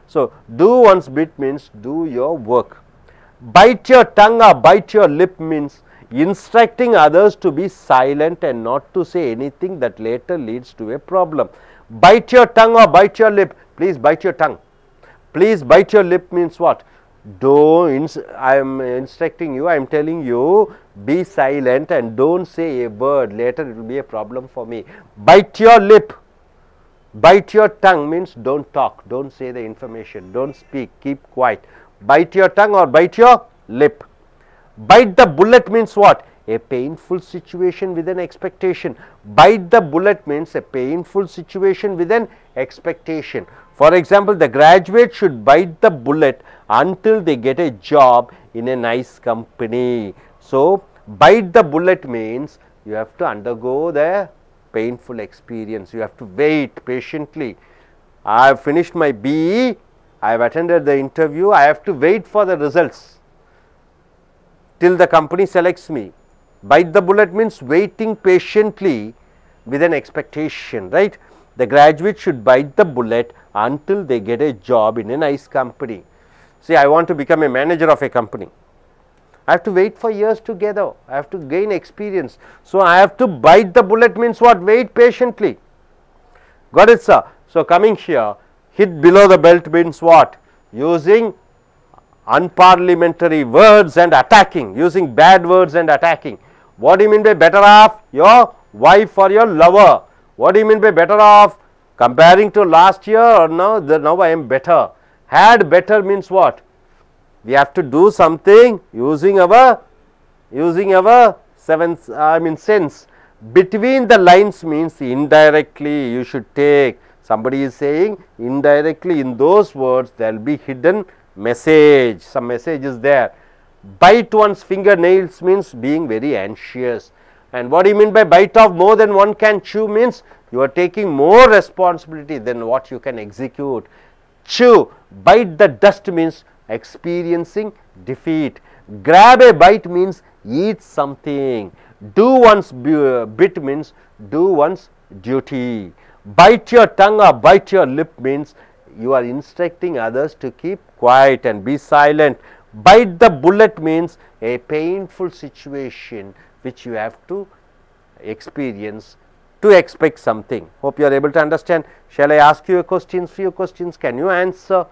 So, do one's bit means do your work. Bite your tongue or bite your lip means instructing others to be silent and not to say anything that later leads to a problem. Bite your tongue or bite your lip. Please bite your tongue. Please bite your lip means what? I am instructing you, I am telling you, be silent and don't say a word, later it will be a problem for me. Bite your lip. Bite your tongue means don't talk, don't say the information, don't speak, keep quiet. Bite your tongue or bite your lip. Bite the bullet means what? A painful situation with an expectation. Bite the bullet means a painful situation with an expectation. For example, the graduate should bite the bullet until they get a job in a nice company. So, bite the bullet means you have to undergo the painful experience. You have to wait patiently. I have finished my BE, I have attended the interview, I have to wait for the results till the company selects me. Bite the bullet means waiting patiently with an expectation, right? The graduate should bite the bullet until they get a job in a nice company. See, I want to become a manager of a company. I have to wait for years together. I have to gain experience. So, I have to bite the bullet means what? Wait patiently. Got it, sir? So, coming here, hit below the belt means what? Using unparliamentary words and attacking, using bad words and attacking. What do you mean by better off? Your wife or your lover. What do you mean by better off? Comparing to last year or now I am better. Had better means what? We have to do something using our sense. Between the lines means indirectly you should take. Somebody is saying indirectly in those words there will be hidden message, some message is there. Bite one's fingernails means being very anxious. And what do you mean by bite off more than one can chew means you are taking more responsibility than what you can execute. Chew. Bite the dust means experiencing defeat. Grab a bite means eat something. Do one's bit means do one's duty. Bite your tongue or bite your lip means you are instructing others to keep quiet and be silent. Bite the bullet means a painful situation which you have to experience to expect something. Hope you are able to understand. Shall I ask you a question, few questions? Can you answer?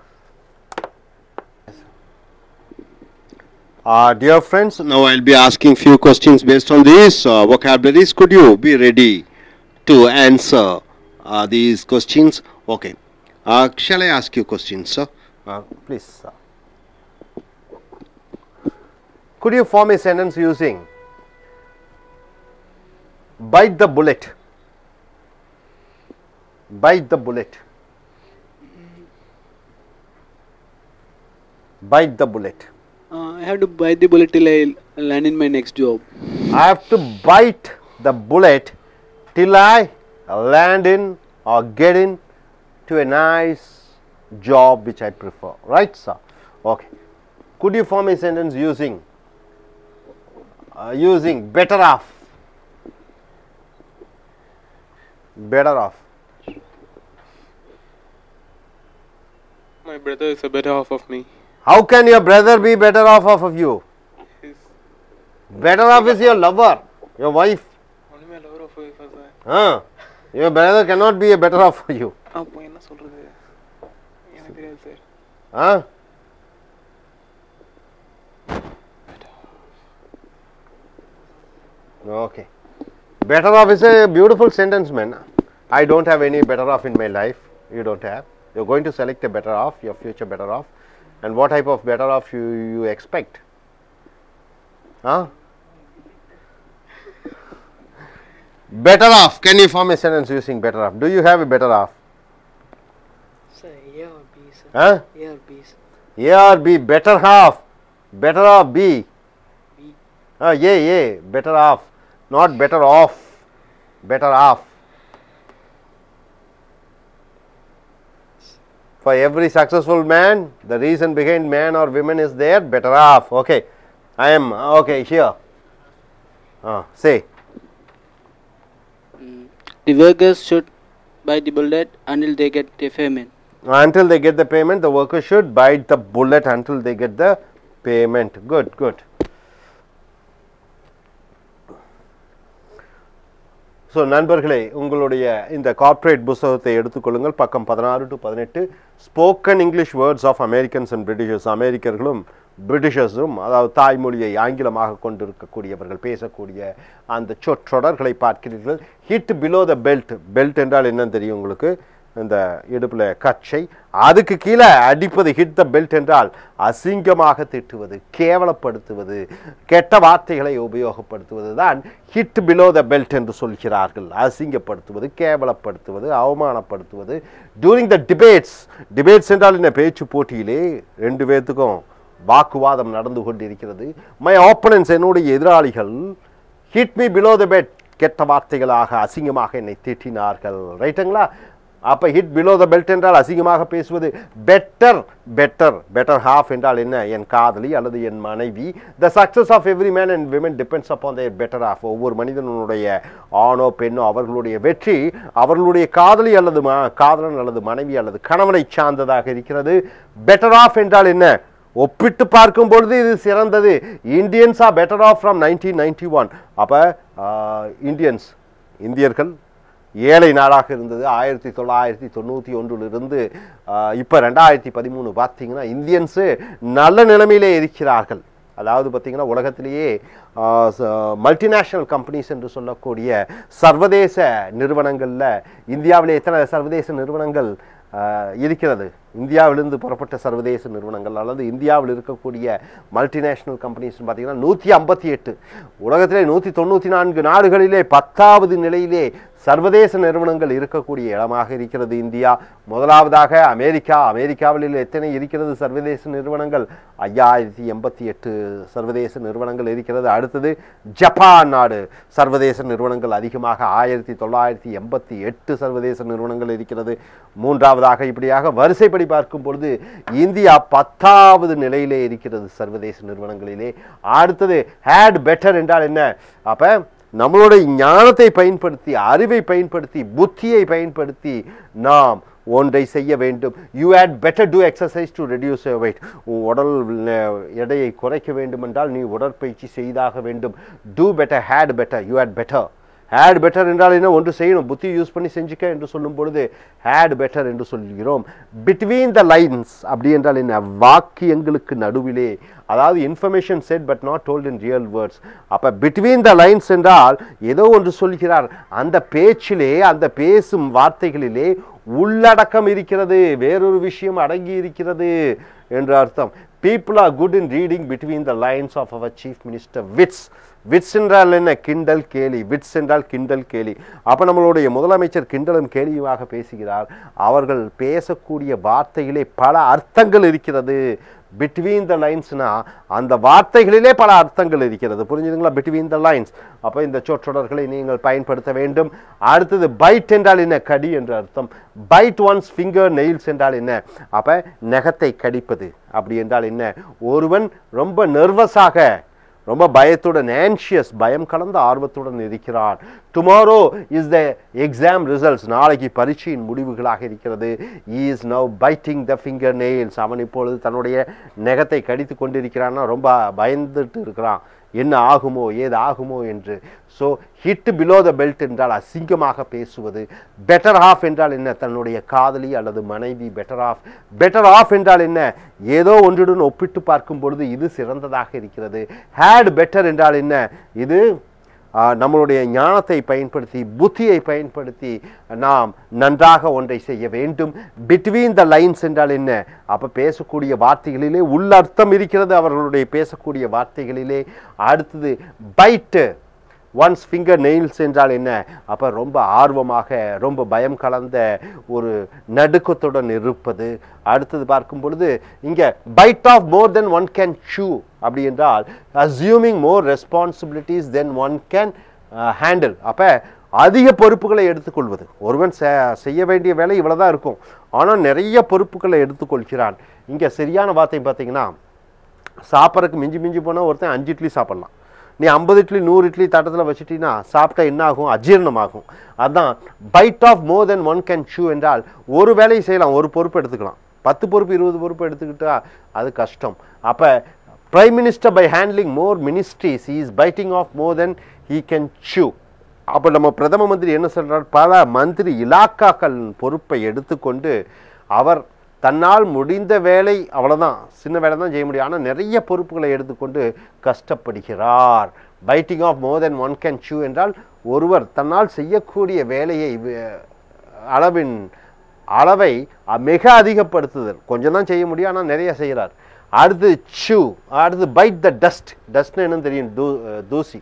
Dear friends, now I will be asking few questions based on these vocabularies. Could you be ready to answer these questions? Okay. Shall I ask you questions, sir? Please, sir. Could you form a sentence using bite the bullet? Bite the bullet. Bite the bullet. I have to bite the bullet till I land in my next job. I have to bite the bullet till I land in or get in to a nice job which I prefer. Right, sir? Okay. Could you form a sentence using better off? Better off. My brother is a better off of me. How can your brother be better off of you? Better off is your lover, your wife. Only my lover of wife, sir. Your brother cannot be a better off for you. அப்போ என்ன சொல்றது? எனக்கு தெரியாது sir. Okay. Better off is a beautiful sentence, man. I don't have any better off in my life. You don't have. You are going to select a better off, your future better off. And what type of better off you expect? Better off. Can you form a sentence using better off? Do you have a better off? Sir, A or B, sir. A or B, sir. A or B, better half. Better off B. B. A, better off. Not better off. Better off. For every successful man, the reason behind man or woman is there, better off. Okay. I am, okay, here. Say. The workers should bite the bullet until they get the payment. Until they get the payment, the workers should bite the bullet until they get the payment. Good, good. So, நண்பர்களே உங்களுடைய இந்த corporate புத்தகத்தை எடுத்துக்கொள்ளுங்கள் பக்கம் 16 to 18 spoken English words of Americans and Britishers அமெரிக்கர்களும் பிரிட்டிஷர்ஸும் அதாவது தாய்மொழியை ஆங்கிலமாக கொண்டிருக்கக்கூடியவர்கள் பேசக்கூடிய அந்த சொற்றொடர்களை பார்க்கிறீர்கள். Hit below the belt. Belt என்றால் என்னன்னு தெரியும் உங்களுக்கு? இந்த இடுப்பில் கச்சை, அதுக்கு கீழே அடிப்பது. ஹிட் த பெல்ட் என்றால் அசிங்கமாக திட்டுவது, கேவலப்படுத்துவது, கெட்ட வார்த்தைகளை உபயோகப்படுத்துவது தான் ஹிட் பிலோ த பெல்ட் என்று சொல்கிறார்கள். அசிங்கப்படுத்துவது, கேவலப்படுத்துவது, அவமானப்படுத்துவது. During the debates. டிபேட்ஸ் என்றால் என்ன? பேச்சு போட்டியிலே ரெண்டு பேர்த்துக்கும் வாக்குவாதம் நடந்து கொண்டிருக்கிறது. மை ஆப்பனன்ஸ், என்னுடைய எதிராளிகள், hit me below the bed, கெட்ட வார்த்தைகளாக அசிங்கமாக என்னை திட்டினார்கள். ரைட்டுங்களா? அப்போ ஹிட் பிலோ த பெல்ட் என்றால் அசிங்கமாக பேசுவது. பெட்டர் பெட்டர் பெட்டர் ஹாஃப் என்றால் என்ன? என் காதலி அல்லது என் மனைவி. The success of every man and women depends upon their better half. ஒவ்வொரு மனிதனுடைய ஆணோ பெண்ணோ அவர்களுடைய வெற்றி அவர்களுடைய காதலி அல்லது காதலன் அல்லது மனைவி அல்லது கணவனை சார்ந்ததாக இருக்கிறது. பெட்டர் ஆஃப் என்றால் என்ன? ஒப்பிட்டு பார்க்கும் பொழுது இது சிறந்தது. Indians are better off from 1991. அப்போ இந்தியர்கள் ஏழை நாடாக இருந்தது 1991 இப்போ 2013 பார்த்தீங்கன்னா இந்தியன்ஸு நல்ல நிலைமையிலே இருக்கிறார்கள். அதாவது பார்த்தீங்கன்னா உலகத்திலேயே மல்டிநேஷ்னல் கம்பெனிஸ் என்று சொல்லக்கூடிய சர்வதேச நிறுவனங்களில் இந்தியாவிலே எத்தனை சர்வதேச நிறுவனங்கள் இருக்கிறது? இந்தியாவிலிருந்து புறப்பட்ட சர்வதேச நிறுவனங்கள் அல்லது இந்தியாவில் இருக்கக்கூடிய மல்டிநேஷ்னல் கம்பெனிஸ் பார்த்தீங்கன்னா 158. உலகத்திலே 194 நாடுகளிலே 10வது நிலையிலே சர்வதேச நிறுவனங்கள் இருக்கக்கூடிய இடமாக இருக்கிறது இந்தியா. முதலாவதாக அமெரிக்காவில் எத்தனை இருக்கிறது சர்வதேச நிறுவனங்கள்? 5088 சர்வதேச நிறுவனங்கள் இருக்கிறது. அடுத்தது ஜப்பான் நாடு, சர்வதேச நிறுவனங்கள் அதிகமாக 1988 சர்வதேச நிறுவனங்கள் இருக்கிறது. மூன்றாவதாக இப்படியாக வரிசைப்படி பார்க்கும் பொழுது இந்தியா 10வது நிலையிலே இருக்கிறது சர்வதேச நிறுவனங்களிலே. அடுத்தது ஹேட் பெட்டர் என்றால் என்ன? அப்போ நம்மளுடைய ஞானத்தை பயன்படுத்தி, அறிவை பயன்படுத்தி, புத்தியை பயன்படுத்தி நாம் ஒன்றை செய்ய வேண்டும். You had better do exercise to reduce your weight. உடல் எடையை குறைக்க வேண்டும் என்றால் நீ உடற்பயிற்சி செய்தாக வேண்டும். Do better, had better, you had better. had better என்றால் என்ன, ஒன்று செய்யணும், புத்தி யூஸ் பண்ணி செஞ்சுக்க என்று சொல்லும் பொழுது had better என்று சொல்கிறோம். between the lines அப்படி என்றால் என்ன, வாக்கியங்களுக்கு நடுவிலே, அதாவது information said but not told in real words. அப்ப between the lines என்றால் ஏதோ ஒன்று சொல்கிறார், அந்த பேச்சிலே அந்த பேசும் வார்த்தைகளிலே உள்ளடக்கம் இருக்கிறது, வேறொரு விஷயம் அடங்கி இருக்கிறது என்று அர்த்தம். people are good in reading between the lines of our chief minister wits. விட்ஸ் என்றால் என்ன, கிண்டல் கேலி. விட்ஸ் என்றால் கிண்டல் கேலி. அப்போ நம்மளுடைய முதலமைச்சர் கிண்டலும் கேலியுமாக பேசுகிறார். அவர்கள் பேசக்கூடிய வார்த்தைகளே பல அர்த்தங்கள் இருக்கிறது. பிட்வீன் த லைன்ஸ்னா அந்த வார்த்தைகளிலே பல அர்த்தங்கள் இருக்கிறது. புரிஞ்சுதுங்களா? Between the lines. அப்போ இந்த சொற்றொடர்களை நீங்கள் பயன்படுத்த வேண்டும். அடுத்தது பைட் என்றால் என்ன, கடி என்று அர்த்தம். பைட் ஒன்ஸ் ஃபிங்கர் நெயில்ஸ் என்றால் என்ன, அப்போ நகத்தை கடிப்பது. அப்படி என்றால் என்ன, ஒருவன் ரொம்ப நர்வஸாக, ரொம்ப பயத்துடன், ஆன்ஷியஸ், பயம் கலந்த ஆர்வத்துடன் இருக்கிறான். Tomorrow is the exam results, நாளைக்கு பரீட்சையின் முடிவுகளாக இருக்கிறது. he is now biting the finger nails, அவன் இப்பொழுது தன்னுடைய நகத்தை கடித்து கொண்டிருக்கிறான்னா ரொம்ப பயந்துட்டு இருக்கிறான், என்ன ஆகுமோ ஏது ஆகுமோ என்று. So hit below the belt என்றால் அசிங்கமாக பேசுவது. பெட்டர் ஆஃப் என்றால் என்ன, தன்னுடைய காதலி அல்லது மனைவி பெட்டர் ஆஃப். பெட்டர் ஆஃப் என்றால் என்ன, ஏதோ ஒன்றுடன் ஒப்பிட்டு பார்க்கும் பொழுது இது சிறந்ததாக இருக்கிறது. ஹேட் பெட்டர் என்றால் என்ன, இது நம்மளுடைய ஞானத்தை பயன்படுத்தி, புத்தியை பயன்படுத்தி நாம் நன்றாக ஒன்றை செய்ய வேண்டும். பிட்வீன் த லைன்ஸ் என்றால் என்ன, அப்போ பேசக்கூடிய வார்த்தைகளிலே உள்ளர்த்தம் இருக்கிறது அவர்களுடைய பேசக்கூடிய வார்த்தைகளிலே. அடுத்தது பைட்டு ஒன்ஸ் ஃபிங்கர் நெயில்ஸ் என்றால் என்ன, அப்போ ரொம்ப ஆர்வமாக, ரொம்ப பயம் கலந்த ஒரு நடுக்கத்துடன் இருப்பது. அடுத்தது பார்க்கும் பொழுது இங்கே bite off more than one can chew அப்படி என்றால் assuming more responsibilities than one can handle. அப்போ அதிக பொறுப்புகளை எடுத்துக்கொள்வது. ஒருவன் செய்ய வேண்டிய வேலை இவ்வளோதான் இருக்கும், ஆனால் நிறைய பொறுப்புகளை எடுத்துக்கொள்கிறான். இங்கே சரியான வார்த்தை பார்த்தீங்கன்னா, சாப்பிட்றதுக்கு மிஞ்சி மிஞ்சி போனால் ஒருத்தன் 5 இட்லி சாப்பிட்லாம். நீ 50 இட்லி 100 இட்லி தட்டத்தில் வச்சுட்டீங்கன்னா சாப்பிட்டா என்ன ஆகும், அஜீரணமாகும். அதுதான் bite off more than one can chew என்றால் ஒரு வேலையை செய்யலாம், ஒரு பொறுப்பு எடுத்துக்கலாம். 10 பொறுப்பு 20 பொறுப்பு எடுத்துக்கிட்டா அது கஷ்டம். அப்போ prime minister by handling more ministries he is biting off more than he can chew. அப்போ நம்ம பிரதம மந்திரி என்ன சொல்கிறார், பல மந்திரி இலாக்காக்கள் பொறுப்பை எடுத்துக்கொண்டு அவர் தன்னால் முடிந்த வேலை அவ்வளோதான், சின்ன வேலை தான் செய்ய முடியும், ஆனால் நிறைய பொறுப்புகளை எடுத்துக்கொண்டு கஷ்டப்படுகிறார். Biting off more than one can chew என்றால் ஒருவர் தன்னால் செய்யக்கூடிய வேலையை அளவை மிக அதிகப்படுத்துதல். கொஞ்சம் தான் செய்ய முடியும், ஆனால் நிறைய செய்கிறார். அடுத்து ஷூ. அடுத்து பைட் த டஸ்ட். டஸ்ட்னு என்னன்னு தெரியும், தூசி.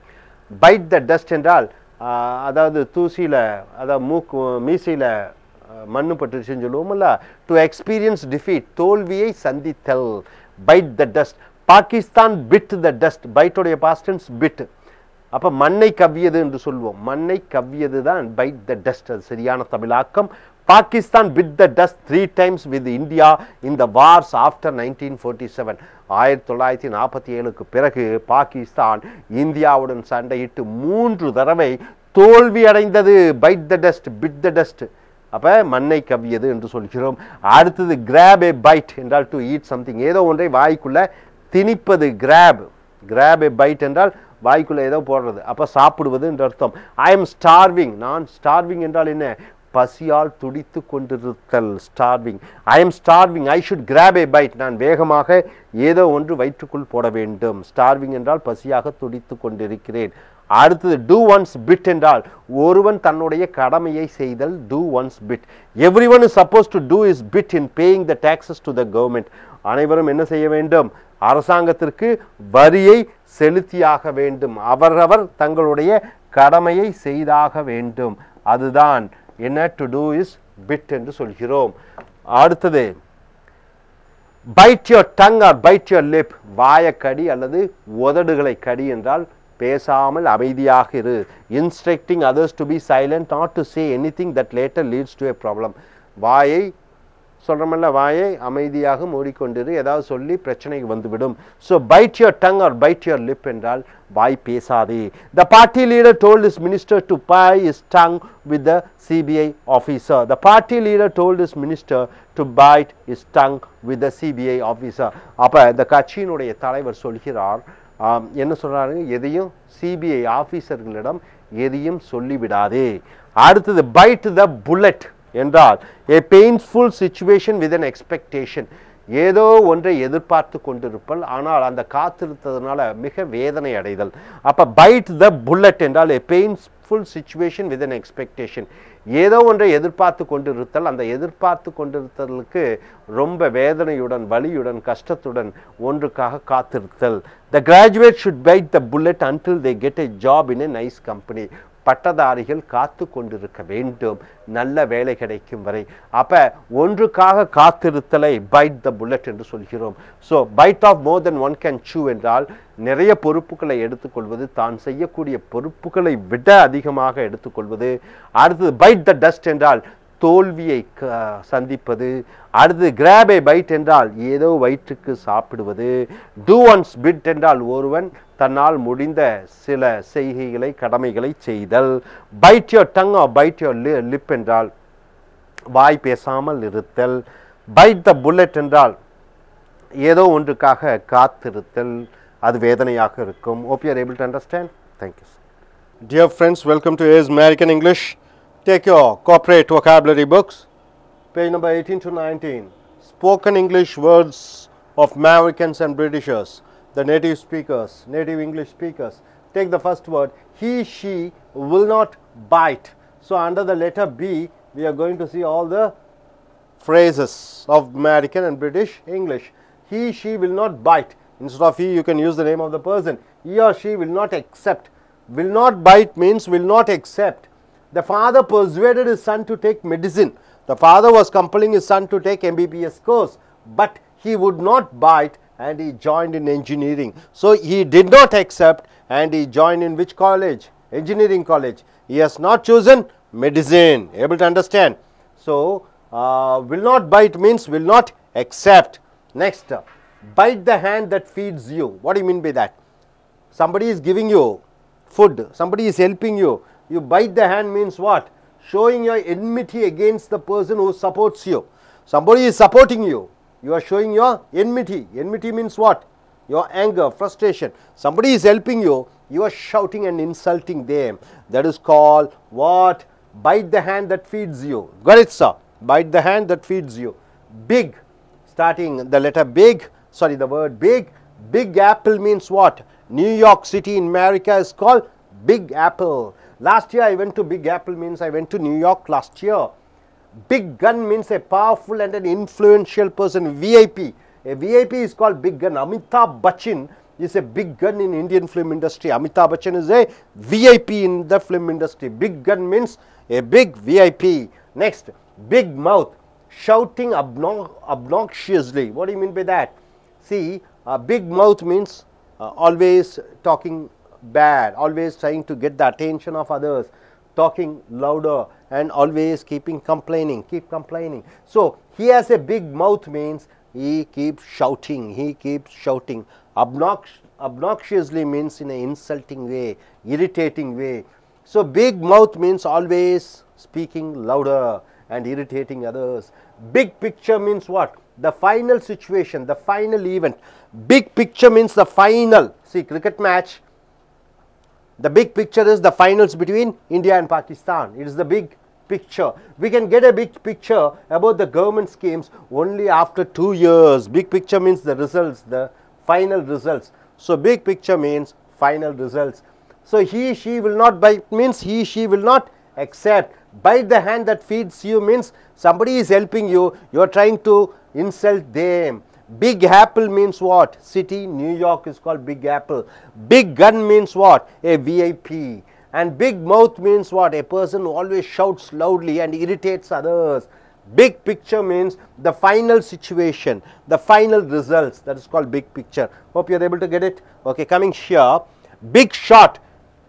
பைட் த டஸ்ட் என்றால் அதாவது தூசியில், அதாவது மீசையில் மண்ணு பட்டுச்சுன்னு சொல்லுவோம்ல. டு எக்ஸ்பீரியன்ஸ் டிஃபீட், தோல்வியை சந்தித்தல். Bite the dust. Pakistan bit the dust. பைட்டோடைய பாஸ்டன்ஸ் பிட். அப்போ மண்ணை கவ்வியது என்று சொல்லுவோம். மண்ணை கவ்வியது தான் பைட் த டஸ்ட், அது சரியான தமிழாக்கம். Pakistan bit the dust 3 times with India in the Wars after 1947. 1947க்கு பிறகு பாகிஸ்தான் இந்தியாவுடன் சண்டையிட்டு 3 தடவை தோல்வி அடைந்தது. Byte the dust, bit the dust. அப்போ மண்ணை கவ்வியது என்று சொல்கிறோம். அடுத்தது கிராப் ஏ பைட் என்றால் டு ஈட் சம்திங், ஏதோ ஒன்றை வாய்க்குள்ள திணிப்பது. கிராப் ஏ பைட் என்றால் வாய்க்குள்ள ஏதோ போடுறது, அப்போ சாப்பிடுவது என்று அர்த்தம். I am starving. நான் ஸ்டார்விங் என்றால் என்ன, பசியால் துடித்து கொண்டிருத்தல். Starving. I am starving, I should grab a bite. நான் வேகமாக ஏதோ ஒன்று வயிற்றுக்குள் போட வேண்டும். ஸ்டார்விங் என்றால் பசியாக துடித்து கொண்டிருக்கிறேன். அடுத்தது டூ ஒன்ஸ் பிட் என்றால் ஒருவன் தன்னுடைய கடமையை செய்தல். Do one's bit. Every one is suppose to do his bit in paying the taxes to the government. அனைவரும் என்ன செய்ய வேண்டும், அரசாங்கத்திற்கு வரியை செலுத்தியாக வேண்டும். அவரவர் தங்களுடைய கடமையை செய்தாக வேண்டும். அதுதான் என்ன, டு டூ இஸ் பிட் என்று சொல்கிறோம். அடுத்தது bite your tongue or bite your lip. வாயக்கடி அல்லது உதடுகளை கடி என்றால் பேசாமல் அமைதியாக இரு. Instructing others to be silent, not to say anything that later leads to a problem. வாயை சொல்றமல்ல வாயை அமைதியாக மூடிக்கொண்டிரு, ஏதாவது சொல்லி பிரச்சனை வந்துவிடும். So bite your tongue or bite your lip என்றால் வாய் பேசாதே. The party leader told his minister to bite his tongue with the CBI officer. The party leader told his minister to bite his tongue with the CBI officer. அப்ப இந்த கட்சியினுடைய தலைவர் சொல்கிறார், என்ன சொல்றாரு, எதையும் சிபிஐ ஆபீசர்களிடம் எதையும் சொல்லிவிடாதே. அடுத்தது bite the bullet என்றால் a painful situation with an expectation. ஏதோ ஒன்றை எதிர்பார்த்து கொண்டிருப்பல், ஆனால் அந்த காத்திருத்ததுனால மிக வேதனை அடைதல். அப்ப bite the bullet என்றால் a painful situation with an expectation. ஏதோ ஒன்றை எதிர்பார்த்து கொண்டிருத்தல், அந்த எதிர்பார்த்து கொண்டிருத்தலுக்கு ரொம்ப வேதனையுடன் வலியுடன் கஷ்டத்துடன் ஒன்றுக்காக காத்திருத்தல். The graduate should bite the bullet until they get a job in a nice company. பட்டதாரிகள் காத்து கொண்டிருக்க வேண்டும் நல்ல வேலை கிடைக்கும் வரை. அப்ப ஒன்றுக்காக காத்திருத்தலை bite the bullet என்று சொல்கிறோம். So bite off more than one can chew என்றால் நிறைய பொறுப்புகளை எடுத்துக்கொள்வது, தான் செய்யக்கூடிய பொறுப்புகளை விட அதிகமாக எடுத்துக்கொள்வது. அடுத்தது bite the dust என்றால் தோல்வியை சந்திப்பது. அடுத்து grab a bite என்றால் ஏதோ வயிற்றுக்கு சாப்பிடுவது. do one's bit என்றால் ஒருவன் தன்னால் முடிந்த சில செய்கைகளை கடமைகளை செய்தல். bite your tongue or bite your lip என்றால் வாய் பேசாமல் இருத்தல். bite the bullet என்றால் ஏதோ ஒன்றுக்காக காத்திருத்தல், அது வேதனையாக இருக்கும். hope you are able to understand. Thank you. Dear friends, welcome to AS American English. Take your corporate vocabulary books, page number 18 to 19. Spoken English words of Americans and Britishers, the native speakers, native English speakers. Take the first word, he, she will not bite. So under the letter B, we are going to see all the phrases of American and British English. He, she will not bite. Instead of he, you can use the name of the person. He or she will not accept. Will not bite means will not accept. The father persuaded his son to take medicine. The father was compelling his son to take MBBS course, but he would not bite and he joined in engineering. So he did not accept and he joined in which college? Engineering college. He has not chosen medicine. Able to understand? So will not bite means will not accept. Next, bite the hand that feeds you. What do you mean by that? Somebody is giving you food, somebody is helping you. You bite the hand means what? Showing your enmity against the person who supports you. Somebody is supporting you, you are showing your enmity. Enmity means what? Your anger, frustration. Somebody is helping you, you are shouting and insulting them. That is called what? Bite the hand that feeds you. Got it, sir? Bite the hand that feeds you. Big, starting the letter big, sorry, the word big. Big apple means what? New York City in America is called Big Apple. Last year I went to Big Apple means I went to New York last year. Big gun means a powerful and an influential person, VIP. A VIP is called big gun. Amitabh Bachchan is a big gun in Indian film industry. Amitabh Bachchan is a VIP in the film industry. Big gun means a big VIP. Next, big mouth, shouting obnoxiously. What do you mean by that? See, big mouth means always talking bad, always trying to get the attention of others, talking louder and always keep complaining. So he has a big mouth means he keeps shouting. Obnoxiously means in an insulting way, irritating way. So big mouth means always speaking louder and irritating others. Big picture means what? The final situation, the final event. Big picture means the final. See, cricket match, the big picture is the finals between India and Pakistan. It is the big picture. We can get a big picture about the government schemes only after 2 years. Big picture means the results, the final results. So big picture means final results. So he, she will not bite means he, she will not accept. Bite the hand that feeds you means somebody is helping you, you are trying to insult them. Big apple means what? City, New York is called Big Apple. Big gun means what? A VIP. And big mouth means what? A person who always shouts loudly and irritates others. Big picture means the final situation, the final results. That is called big picture. Hope you are able to get it. Okay, coming here, big shot.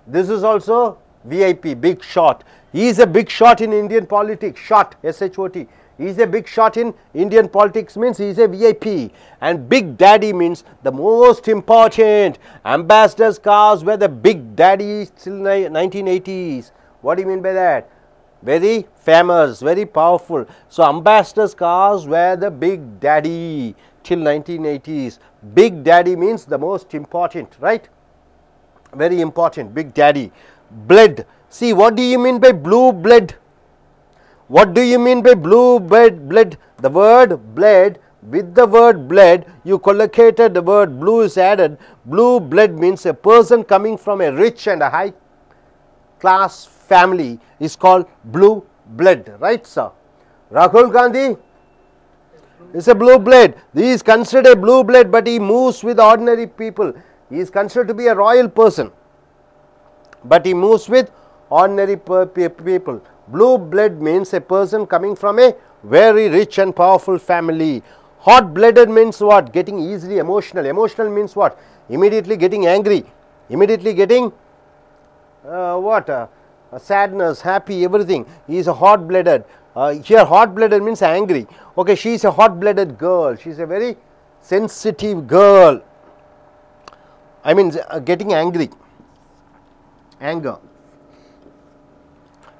This is also VIP, big shot. He is a big shot in Indian politics. Shot, S-H-O-T. He is a big shot in Indian politics means he is a VIP. And big daddy means the most important. Ambassadors' cars were the big daddies till 1980s. What do you mean by that? Very famous, very powerful. So ambassadors' cars were the big daddy till 1980s. Big daddy means the most important, right? Very important, big daddy. Blood. See, what do you mean by blue blood? What do you mean by blue blood? The word blood, with the word blood, you collocated the word blue is added. Blue blood means a person coming from a rich and a high class family is called blue blood, right sir? Rahul Gandhi is a blue blood. He is considered a blue blood, but he moves with ordinary people. He is considered to be a royal person, but he moves with ordinary people. Blue blood means a person coming from a very rich and powerful family. Hot blooded means what? Getting easily emotional. Emotional means what? Immediately getting angry, immediately getting sadness, happy, everything. He is a hot blooded. Here hot blooded means angry. Okay, she is a hot blooded girl. She is a very sensitive girl. I mean getting angry, anger.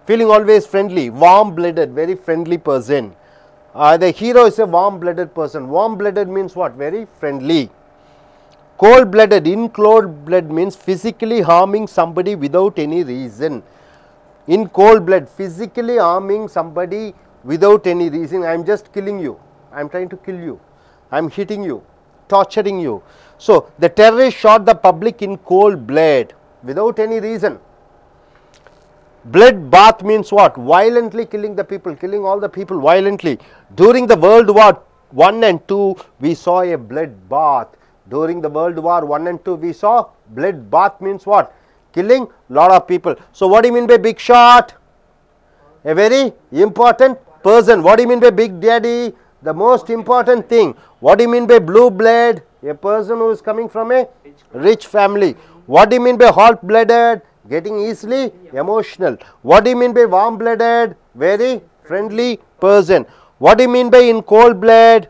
Feeling always friendly, warm blooded, very friendly person. The hero is a warm blooded person. Warm blooded means what? Very friendly. Cold blooded, in cold blood means physically harming somebody without any reason. In cold blood, physically harming somebody without any reason. I am just killing you, I am trying to kill you, I am hitting you, torturing you. So the terrorist shot the public in cold blood without any reason. Blood bath means what? Violently killing the people, killing all the people violently. During the World War I and II, we saw a blood bath. During the World War I and II, we saw blood bath means what? Killing lot of people. So what do you mean by big shot? A very important person. What do you mean by big daddy? The most important thing. What do you mean by blue blood? A person who is coming from a rich family. What do you mean by hot blooded? Getting easily emotional. What do you mean by warm blooded? Very friendly person. What do you mean by in cold blood?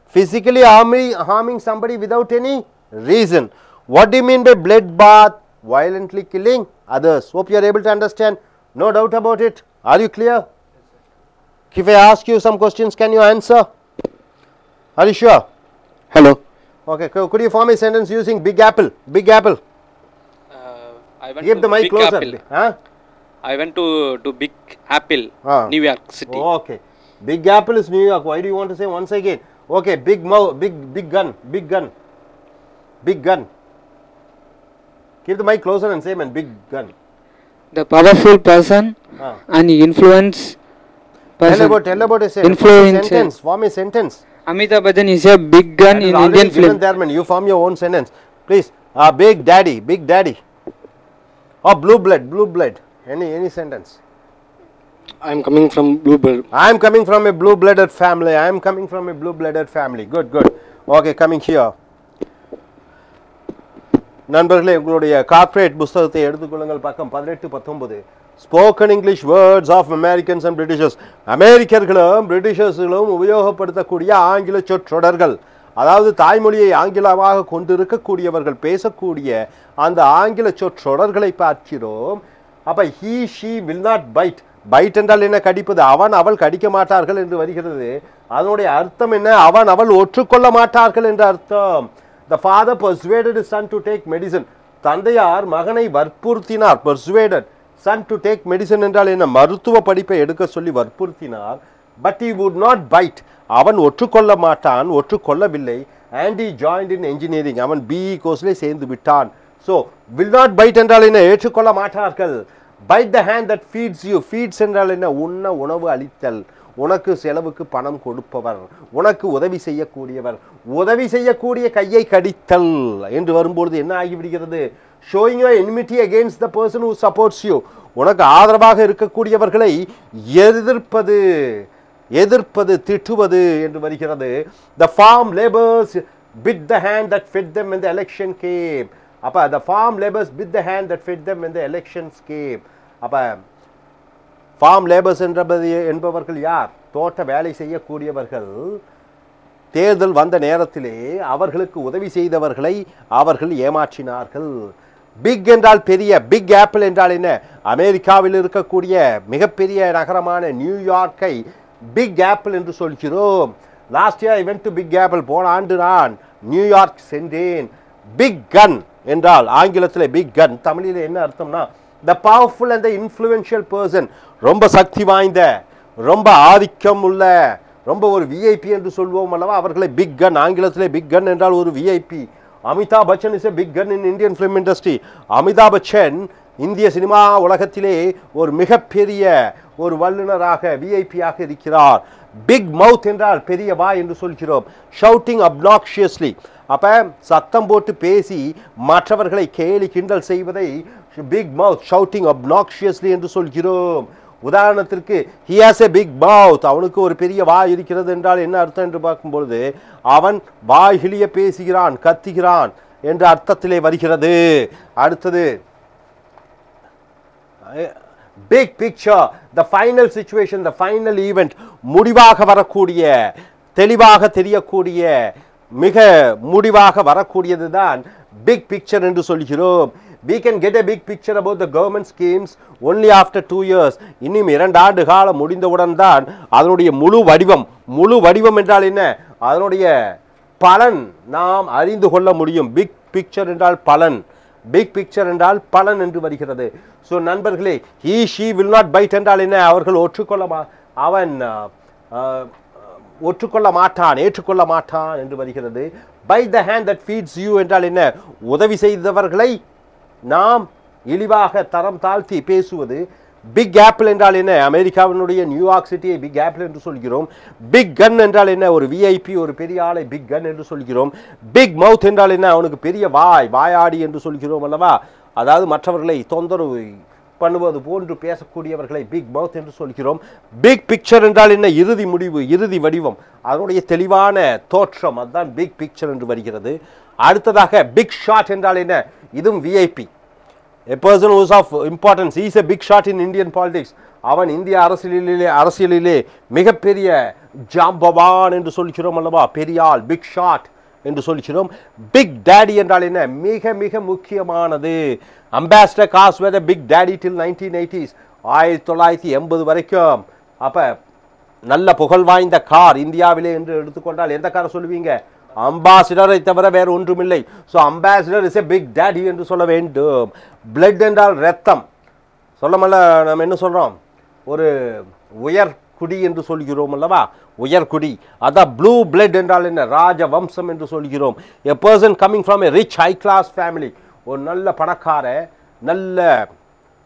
Physically harming somebody without any reason. What do you mean by blood bath? Violently killing others. Hope you are able to understand. No doubt about it. Are you clear? If I ask you some questions, can you answer? Are you sure? Hello. Okay, could you form a sentence using big apple? Big apple. I went Give to the mic Big closer. Apple. Huh? I went to Big Apple, New York City. Okay. Big Apple is New York. Why do you want to say once again? Okay, big gun. Big gun. Keep the mic closer and say, man, big gun. The powerful person and influence person. Tell about a sentence. Influence. Form a sentence. Amitabh Bachchan is a big gun in Indian film. There, man. You form your own sentence. Please. Big daddy. Or blue blood. Any sentence. I am coming from blue blood. I am coming from a blue blooded family. I am coming from a blue blooded family. Good. Okay, coming here. நண்பர்களே, உங்களுடைய corporate புத்தகத்தை எடுத்துக்கொள்ளுங்கள். பக்கம் 18-19. Spoken English words of Americans and Britishers. அமெரிக்கர்களும் பிரிட்டிஷர்ஸ்களும் உபயோகப்படுத்தக்கூடிய ஆங்கில சொற்றொடர்கள். அதாவது தாய்மொழியை ஆங்கிலமாக கொண்டிருக்கக்கூடியவர்கள் பேசக்கூடிய அந்த ஆங்கில சொற்றொடர்களை பார்க்கிறோம். அப்போ he she will not bite. Byte என்றால் என்ன? கடிப்பது. அவன் அவள் கடிக்க மாட்டார்கள் என்று வருகிறது. அதனுடைய அர்த்தம் என்ன? அவன் அவள் ஒற்றுக்கொள்ள மாட்டார்கள் என்ற அர்த்தம். The father persuaded his son to take medicine. தந்தையார் மகனை வற்புறுத்தினார். Persuaded son to take medicine என்றால் என்ன? மருத்துவ படிப்பை எடுக்க சொல்லி வற்புறுத்தினார். But he would not bite. அவன் ஒற்றுக்கொள்ள மாட்டான், ஒற்றுக்கொள்ளவில்லை. And he joined in engineering. அவன் BE கோர்ஸ்ல சேர்ந்து விட்டான். So will not bite என்றால் என்ன? ஏற்றுக்கொள்ள மாட்டார்கள். Bite the hand that feeds you. Feeds என்றால் என்ன? உணவு அளித்தல். உனக்கு செலவுக்கு பணம் கொடுப்பவர், உனக்கு உதவி செய்யக்கூடியவர். உதவி செய்யக்கூடிய கையை கடித்தல் என்று வரும்போது என்ன ஆகிவிடுகிறது? Showing your enmity against the person who supports you. உனக்கு ஆதரவாக இருக்கக்கூடியவர்களை எதிர்ப்பது, திட்டுவது என்று வருகிறது. The farm laborers bit the hand that fed them when the election came. அப்ப the farm laborers bit the hand that fed them when the elections came. அப்ப form labours என்பவர்கள் யார்? தோட்ட வேலை செய்யக்கூடியவர்கள். தேர்தல் வந்த நேரத்திலே அவர்களுக்கு உதவி செய்தவர்களை அவர்கள் ஏமாற்றினார்கள். பிக் என்றால் பெரிய. பிக் ஆப்பிள் என்றால் என்ன? அமெரிக்காவில் இருக்கக்கூடிய மிகப்பெரிய நகரமான நியூயார்க்கை பிக் ஆப்பிள் என்று சொல்கிறோம். Last year I went to Big Apple. போன ஆண்டு நான் நியூயார்க் சென்றேன். பிக் கன் என்றால் ஆங்கிலத்தில் பிக் கன், தமிழில் என்ன அர்த்தம்னா த powerful and the influential person. ரொம்ப சக்தி வாய்ந்த, ரொம்ப ஆதிக்கம் உள்ள, ரொம்ப ஒரு விஐபி என்று சொல்வோம் அல்லவா, அவர்களை பிக் கன். ஆங்கிலத்திலே பிக் கன் என்றால் ஒரு VIP. Amitabh Bachchan is a big gun in Indian film industry. Amitabh Bachchan இந்திய சினிமா உலகத்திலே ஒரு மிகப்பெரிய ஒரு வல்லுநராக விஐபியாக இருக்கிறார். பிக் மவுத் என்றால் பெரிய வாய் என்று சொல்கிறோம். ஷவுட்டிங் அப்னாக்ஷியஸ்லி, அப்போ சத்தம் போட்டு பேசி மற்றவர்களை கேலி கிண்டல் செய்வதை பிக் மவுத், ஷவுட்டிங் அப்னாக்ஷியஸ்லி என்று சொல்கிறோம். உதாரணத்திற்கு he has a big mouth, அவனுக்கு ஒரு பெரிய வாய் இருக்கிறது என்றால் என்ன அர்த்தம் என்று பார்க்கும்பொழுது அவன் வாய்கிழிய பேசுகிறான், கத்துகிறான் என்ற அர்த்தத்திலே வருகிறது. அடுத்தது big picture, the final situation, the final event, முடிவாக வரக்கூடிய, தெளிவாக தெரியக்கூடிய, மிக முடிவாக வரக்கூடியது தான் big picture என்று சொல்கிறோம். We can get a big picture about the government schemes only after 2 years. இன்னும் 2 ஆண்டு காலம் முடிந்தவுடன் தான் அதனுடைய முழு வடிவம் என்றால் என்ன, அதனுடைய பலன் நாம் அறிந்து கொள்ள முடியும். பிக் பிக்சர் என்றால் பலன், பிக் பிக்சர் என்றால் பலன் என்று வருகிறது. ஸோ நண்பர்களே, he she will not bite என்றால் என்ன, அவர்கள் ஒற்றுக்கொள்ள மாட்டான், ஏற்றுக்கொள்ள மாட்டான் என்று வருகிறது. bite the hand that feeds you என்றால் என்ன, உதவி செய்தவர்களை நாம் இழிவாக தரம் தாழ்த்தி பேசுவது. பிக் ஆப்பிள் என்றால் என்ன, அமெரிக்காவினுடைய நியூயார்க் சிட்டியை பிக் ஆப்பிள் என்று சொல்கிறோம். பிக் கன் என்றால் என்ன, ஒரு விஐபி, ஒரு பெரிய ஆளை பிக் கன் என்று சொல்கிறோம். பிக் மவுத் என்றால் என்ன, அவனுக்கு பெரிய வாயாடி என்று சொல்கிறோம் அல்லவா, அதாவது மற்றவர்களை தொந்தரவு பண்ணுவது போன்று பேசக்கூடியவர்களை பிக் மவுத் என்று சொல்கிறோம். பிக் பிக்சர் என்றால் என்ன, இறுதி முடிவு, இறுதி வடிவம், அதனுடைய தெளிவான தோற்றம், அதுதான் பிக் பிக்சர் என்று வருகிறது. அடுத்ததாக பிக் ஷாட் என்றால் என்ன, இதுவும் VIP, a person who is of importance, he is a big shot in Indian politics. அவன் இந்திய அரசியலிலே மிகப்பெரிய ஜாம்பவான் என்று சொல்கிறோம் அல்லவா, பெரியாள், பிக் ஷாட் என்று சொல்கிறோம். பிக் டேடி என்றால் என்ன, மிக மிக முக்கியமானது. அம்பாசிடர் காஸ் வேர் பிக் டேடி டில் 1980s, 1980 வரைக்கும். அப்போ நல்ல புகழ் வாய்ந்த கார் இந்தியாவிலே என்று எடுத்துக்கொண்டால் எந்த காரை சொல்லுவீங்க? அம்பாசிடரை தவிர வேறு ஒன்றுமில்லை. So ambassador is a big daddy என்று சொல்ல வேண்டும். பிளட் என்றால் ரத்தம், சொல்லமல்ல, நம்ம என்ன சொல்கிறோம், ஒரு உயர்குடி என்று சொல்கிறோம் அல்லவா, உயர்குடி, அதான் ப்ளூ பிளட் என்றால் என்ன, ராஜ வம்சம் என்று சொல்கிறோம். A person coming from a rich high class family, ஒரு நல்ல பணக்கார, நல்ல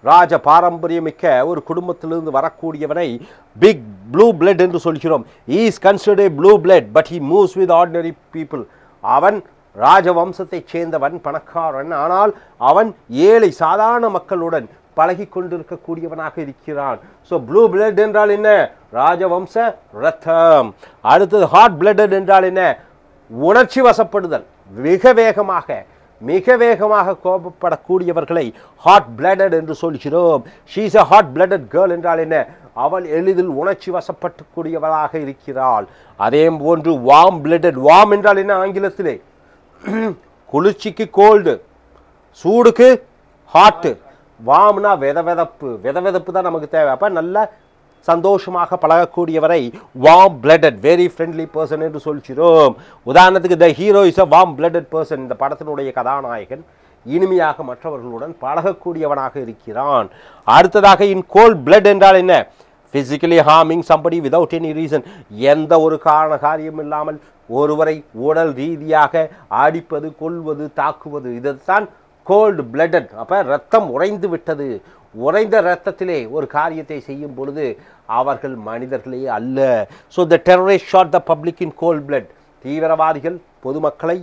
ராஜ பாரம்பரியமிக்க ஒரு குடும்பத்திலிருந்து வரக்கூடியவனை பிக் ப்ளூ பிளட் என்று சொல்கிறோம். he is considered a blue blood but he moves with ordinary people. அவன் ராஜவம்சத்தைச் சேர்ந்தவன், பணக்காரன், ஆனால் அவன் ஏழை சாதாரண மக்களுடன் பழகி கொண்டிருக்கக்கூடியவனாக இருக்கிறான். ஸோ ப்ளூ பிளட் என்றால் என்ன, ராஜவம்ச ரத்தம். அடுத்தது ஹாட் பிளட்டட் என்றால் என்ன, உணர்ச்சி வசப்படுதல், மிக வேகமாக கோபப்படக்கூடியவர்களை ஹாட் பிளட்டட் என்று சொல்கிறோம். She is a hot blooded girl என்றால் என்ன, அவள் எளிதில் உணர்ச்சி வசப்படக்கூடியவளாக இருக்கிறாள். அதே போன்று வார்ம் பிளட்டட், வார்ம் என்றால் என்ன ஆங்கிலத்திலே, குளிர்ச்சிக்கு கோல்டு, சூடுக்கு ஹாட்டு, வார்ம்னா வெதவெதப்பு தான் நமக்கு தேவை. அப்போ நல்ல சந்தோஷமாக பழகக்கூடியவரை warm blooded, very friendly person என்று சொல்கிறோம். உதாரணத்துக்கு the hero is a warm blooded person, இந்த படத்தினுடைய கதாநாயகன் இனிமையாக மற்றவர்களுடன் பழகக்கூடியவனாக இருக்கிறான். அடுத்ததாக இன் கோல்ட் பிளட் என்றால் என்ன, physically harming somebody without any reason, எந்த ஒரு காரியம் இல்லாமல் ஒருவரை உடல் ரீதியாக அடிப்பது, கொல்வது, தாக்குவது, இதுதான் கோல்டு பிளட்டட். அப்போ ரத்தம் உறைந்து விட்டது, உறைந்த இரத்தத்திலே ஒரு காரியத்தை செய்யும் பொழுது அவர்கள் மனிதர்களே அல்ல. So the terrorist shot the public in cold blood, தீவிரவாதிகள் பொதுமக்களை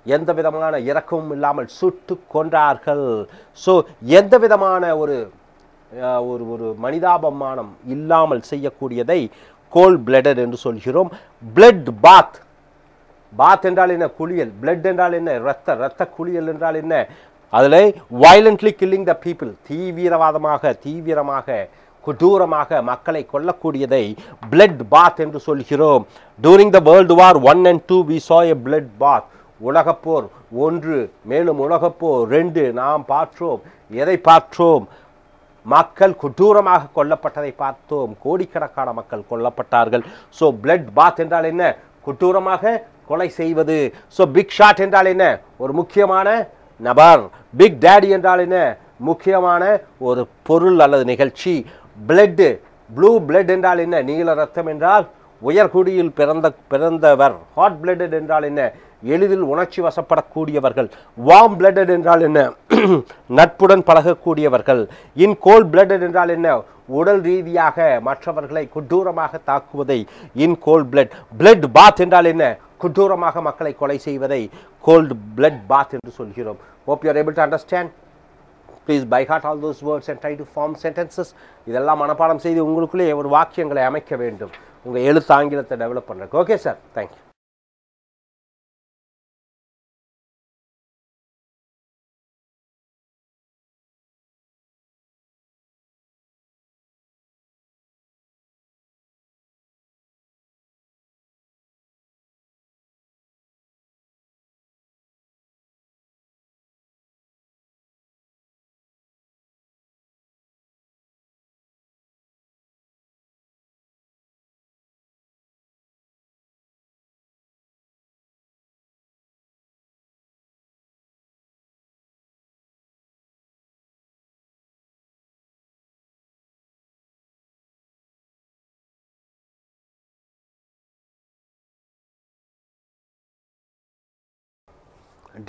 எந்த விதமான இரக்கமும் இல்லாமல் சுட்டு கொன்றார்கள். ஸோ எந்த விதமான ஒரு மனிதாபமானம் இல்லாமல் செய்யக்கூடியதை கோல்ட் பிளட்டட் என்று சொல்கிறோம். பிளட் பாத், பாத் என்றால் என்ன, குளியல். பிளட் என்றால் என்ன, ரத்த குளியல் என்றால் என்ன, அதில் வயலண்ட்லி கில்லிங் த பீப்புள், தீவிரமாக கொடூரமாக மக்களை கொல்லக்கூடியதை blood bath என்று சொல்கிறோம். During the World War I and II we saw a blood bath. உலகப்போர் 1 மேலும் உலகப்போர் 2 நாம் பார்த்தோம். எதை பார்த்தோம்? மக்கள் கொடூரமாக கொல்லப்பட்டதை பார்த்தோம். கோடிக்கணக்கான மக்கள் கொல்லப்பட்டார்கள். ஸோ blood bath என்றால் என்ன? கொடூரமாக கொலை செய்வது. ஸோ பிக் ஷாட் என்றால் என்ன? ஒரு முக்கியமான நபர். பிக் டேடி என்றால் என்ன? முக்கியமான ஒரு பொருள் அல்லது நிகழ்ச்சி. பிளட், ப்ளூ பிளட் என்றால் என்ன? நீல ரத்தம் என்றால் உயர்குடியில் பிறந்தவர். ஹாட் பிளட்டட் என்றால் என்ன? எளிதில் உணர்ச்சி வசப்படக்கூடியவர்கள். வார்ம் பிளட்டட் என்றால் என்ன? நட்புடன் பழகக்கூடியவர்கள். இன் கோல்ட் பிளட்டட் என்றால் என்ன? உடல் ரீதியாக மற்றவர்களை கொடூரமாக தாக்குவதை இன் கோல்ட் பிளட். பிளட் பாத் என்றால் என்ன? கொடூரமாக மக்களை கொலை செய்வதை கோல்ட் பிளட் பாத் என்று சொல்கிறோம். Hope you are able to understand. Please by heart all those words and try to form sentences. இதெல்லாம் மனப்பாடம் செய்து உங்களுக்குள்ளே ஒரு வாக்கியங்களை அமைக்க வேண்டும். உங்கள் எழுத்து ஆங்கிலத்தை டெவலப் பண்ணுறதுக்கு. Okay sir, thank you.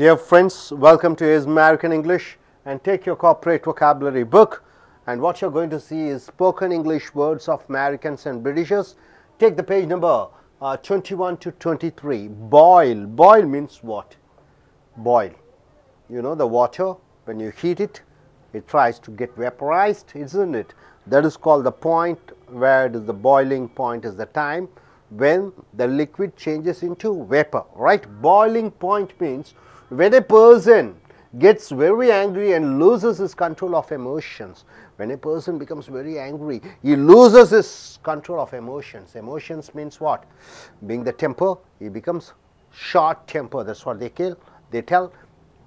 Dear friends, welcome to American English, and take your corporate vocabulary book, and what you're going to see is spoken English words of Americans and Britishers. Take the page number 21 to 23. Boil. Boil means what? Boil. You know the water, when you heat it, it tries to get vaporized, isn't it? That is called the point. Where it is the boiling point is the time when the liquid changes into vapor, right? Boiling point means when a person gets very angry and loses his control of emotions. When a person becomes very angry, he loses his control of emotions. Emotions means what? Being the temper, he becomes short temper. That's what they tell.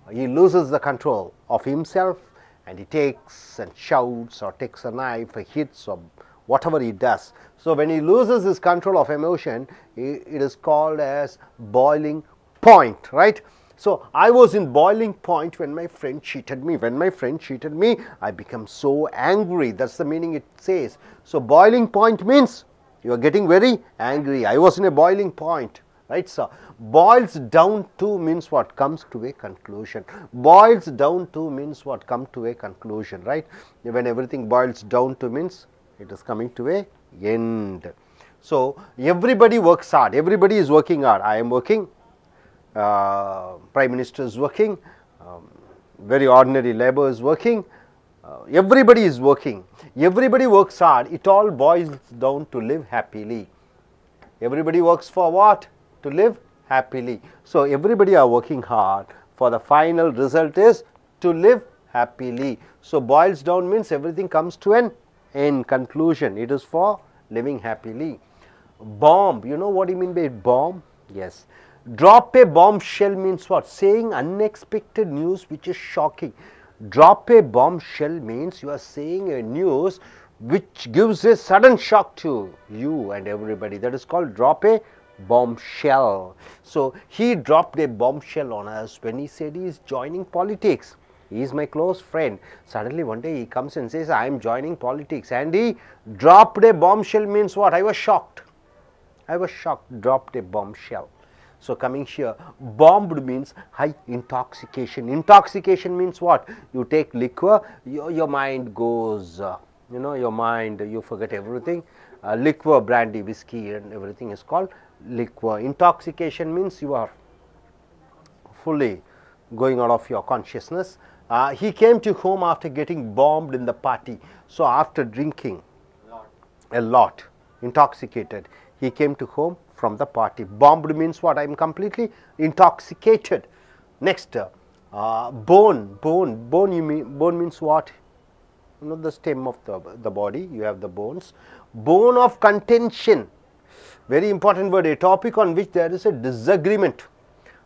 He loses the control of himself, and he takes and shouts or takes a knife or hits or whatever he does. So when he loses his control of emotion, it is called as boiling point, right? So I was in boiling point when my friend cheated me. When my friend cheated me, I become so angry. That's the meaning it says. So boiling point means you are getting very angry. I was in a boiling point, right? So boils down to means what? Comes to a conclusion. Boils down to means what? Come to a conclusion, right? When everything boils down to means it is coming to a end. So everybody works hard. Everybody is working hard. I am working. Prime Minister is working. Very ordinary labor is working. Everybody is working. Everybody works hard. It all boils down to live happily. Everybody works for what? To live happily. So everybody are working hard. For the final result is to live happily. So boils down means everything comes to an end, conclusion. It is for living happily. Bomb. You know what you mean by bomb? Yes. Drop a bombshell means what? Saying unexpected news which is shocking. Drop a bombshell means you are saying a news which gives a sudden shock to you and everybody. That is called drop a bombshell. So he dropped a bombshell on us when he said he is joining politics. He is my close friend. Suddenly one day he comes and says, I am joining politics, and he dropped a bombshell means what? I was shocked. I was shocked. Dropped a bombshell. So coming here, bombed means high intoxication. Intoxication means what? You take liquor, your mind goes, your mind, you forget everything. Liquor, brandy, whiskey and everything is called liquor. Intoxication means you are fully going out of your consciousness. He came to home after getting bombed in the party. So after drinking a lot, intoxicated, he came to home from the party. Bombed means what? I am completely intoxicated. Next, bone. Bone means what? you know, the stem of the body, you have the bones. Bone of contention, very important word, a topic on which there is a disagreement.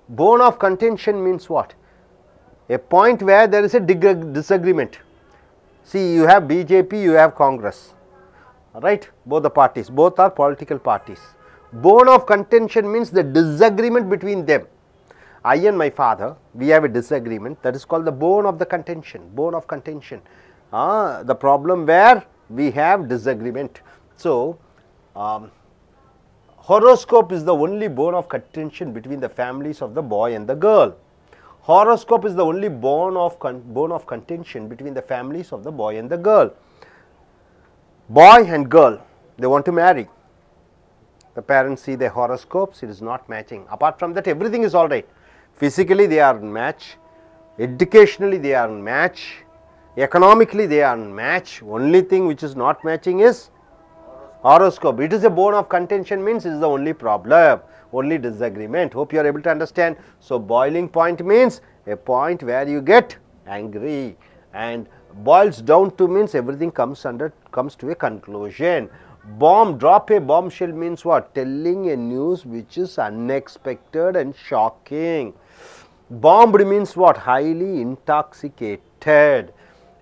Bone of contention means what? A point where there is a disagreement. See, you have BJP, you have Congress, right? Both the parties, both are political parties. Bone of contention means the disagreement between them. I and my father, we have a disagreement, that is called the bone of the contention, bone of contention. The problem where we have disagreement. So, horoscope is the only bone of contention between the families of the boy and the girl. Horoscope is the only bone of contention between the families of the boy and the girl. Boy and girl, they want to marry. The parents see their horoscopes, it is not matching. Apart from that, everything is all right. Physically they are in match, educationally they are in match, economically they are in match. Only thing which is not matching is horoscope. It is a bone of contention, means it is the only problem, only disagreement. Hope you are able to understand. So, boiling point means a point where you get angry, and boils down to means everything comes to a conclusion. Bomb, drop a bombshell means what? Telling a news which is unexpected and shocking. Bombed means what? Highly intoxicated.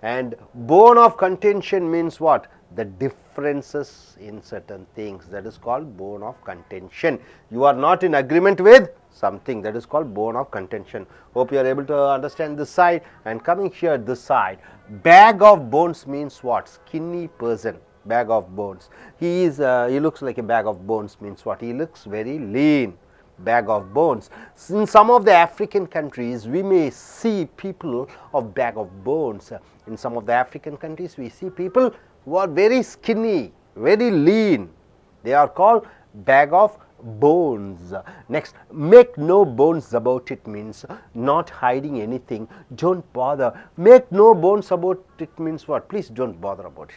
And bone of contention means what? The differences in certain things, that is called bone of contention. You are not in agreement with something, that is called bone of contention. Hope you are able to understand this side. And coming here this side, bag of bones means what? Skinny person, bag of bones. He looks like a bag of bones means what? He looks very lean, bag of bones. In some of the African countries, we may see people of bag of bones. In some of the African countries, we see people who are very skinny, very lean. They are called bag of bones. Next, make no bones about it means not hiding anything, don't bother. Make no bones about it means what? Please don't bother about it.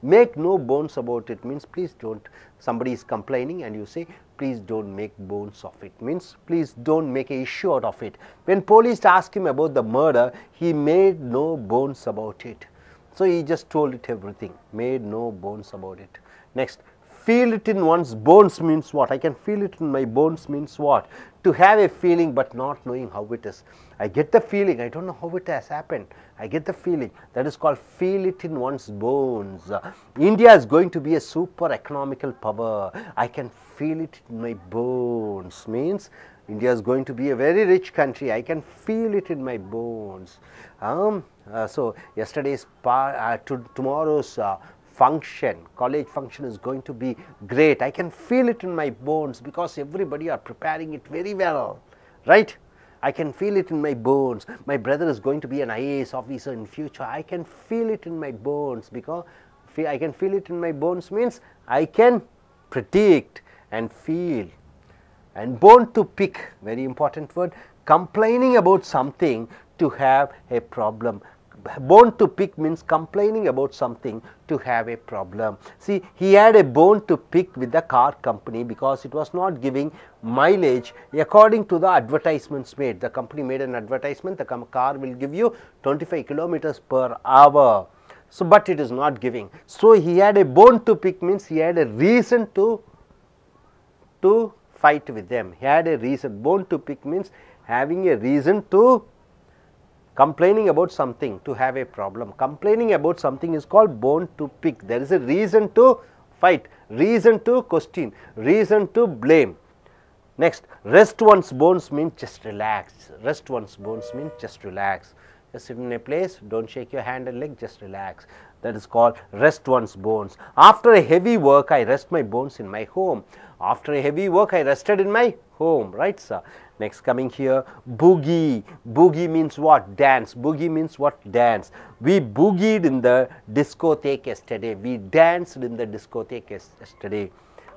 Make no bones about it means please don't. Somebody is complaining and you say please don't make bones of it, means please don't make an issue out of it. When police asked him about the murder, he made no bones about it. So, he just told it everything, made no bones about it. Next, feel it in one's bones means what? I can feel it in my bones means what? To have a feeling but not knowing how it is. I get the feeling, I don't know how it has happened. I get the feeling, that is called feel it in one's bones. India is going to be a super economical power. I can feel it in my bones means India is going to be a very rich country. I can feel it in my bones. So, yesterday's tomorrow's function, college function is going to be great. I can feel it in my bones because everybody are preparing it very well, right? I can feel it in my bones. My brother is going to be an IAS officer in future. I can feel it in my bones because I can feel it in my bones means I can predict and feel. And bone to pick, very important word, complaining about something to have a problem. Bone to pick means complaining about something to have a problem. See, he had a bone to pick with the car company because it was not giving mileage according to the advertisements made. The company made an advertisement, the car will give you 25 kilometers per hour. So, but it is not giving. So, he had a bone to pick means he had a reason to fight with them. He had a reason. Bone to pick means having a reason to complaining about something, to have a problem. Complaining about something is called bone to pick. There is a reason to fight, reason to question, reason to blame. Next, rest one's bones means just relax. Rest one's bones means just relax. Just sit in a place, don't shake your hand and leg, just relax. That is called rest one's bones. After a heavy work, I rest my bones in my home. After a heavy work, I rested in my home, right, sir? Next, coming here, boogie. Boogie means what? Dance. Boogie means what? Dance. We boogied in the discotheque yesterday. We danced in the discotheque yesterday.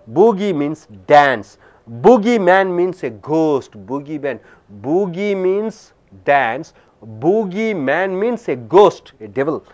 Boogie means dance. Boogie man means a ghost. Boogie man. Boogie means dance. Boogie man means a ghost, a devil.